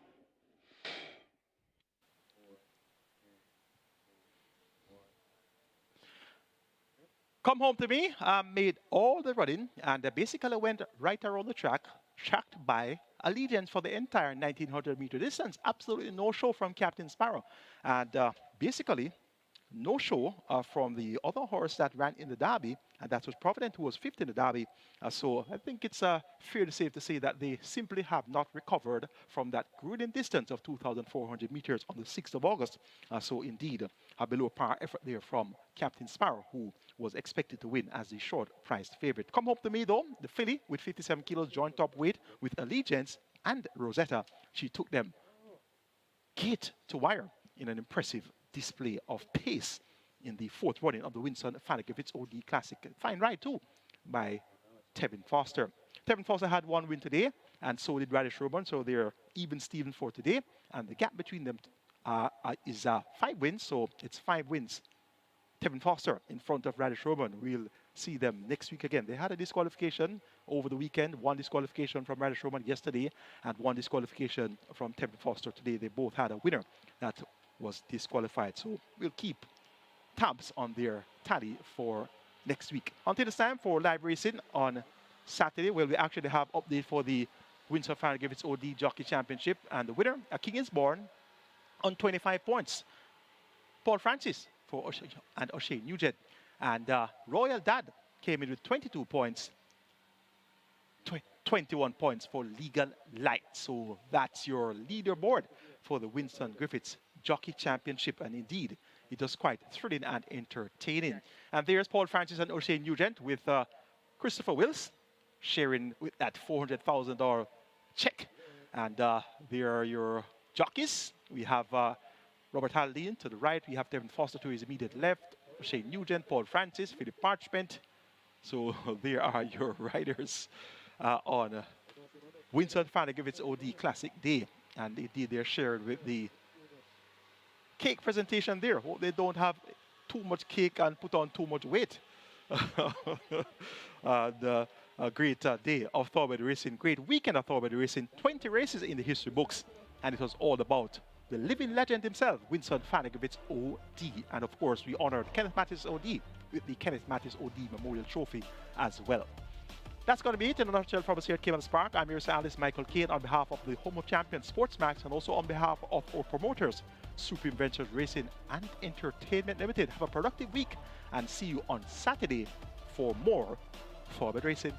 Come Home to Me made all the running and basically went right around the track, tracked by Allegiance for the entire 1900-meter distance. Absolutely no show from Captain Sparrow. And basically, no show from the other horse that ran in the Derby, and that was Provident, who was fifth in the Derby. So I think it's fairly safe to say that they simply have not recovered from that grueling distance of 2,400 meters on the 6th of August. So indeed, a below par effort there from Captain Sparrow, who was expected to win as the short-priced favorite. Come Home to Me, though, the filly with 57 kilos joint top weight with Allegiance and Rosetta. She took them gate to wire in an impressive display of pace in the fourth running of the Winston FANNA GRIFFITHS OD Classic. Fine ride too by Tevin Foster. Tevin Foster had 1 win today, and so did Radish Roman, so they're even Steven for today, and the gap between them is 5 wins, so it's 5 wins. Tevin Foster in front of Radish Roman. We'll see them next week again. They had a disqualification over the weekend, 1 disqualification from Radish Roman yesterday, and 1 disqualification from Tevin Foster today. They both had a winner that was disqualified. So we'll keep tabs on their tally for next week. Until it's time for live racing on Saturday, where we actually have update for the Winston FANNA GRIFFITHS OD Jockey Championship. And the winner, a King is born on 25 points. Paul Francis for O'Shea Nugent. And Royal Dad came in with 22 points. 21 points for Legal Light. So that's your leaderboard for the Winston Griffiths Jockey Championship, and indeed it was quite thrilling and entertaining. And there's Paul Francis and O'Shea Nugent with Christopher Wills sharing with that $400,000 check. And there are your jockeys. We have Robert Haldane to the right. We have Tevin Foster to his immediate left. O'Shea Nugent, Paul Francis, Philip Parchment. So there are your riders on Winston FANNA GRIFFITHS OD Classic Day. And indeed they're shared with the cake presentation there. Hope they don't have too much cake and put on too much weight. The great day of thoroughbred racing, great weekend of thoroughbred racing, 20 races in the history books, and it was all about the living legend himself, Winston FANNA OD. And of course, we honored Kenneth MATTIS OD with the Kenneth MATTIS OD Memorial Trophy as well. That's going to be it in a nutshell from us here at Caymanas Park. I'm your analyst Michael Kane on behalf of the Home of Champions Sportsmax and also on behalf of our promoters, Supreme Ventures Racing and Entertainment Limited. Have a productive week and see you on Saturday for more Forward Racing.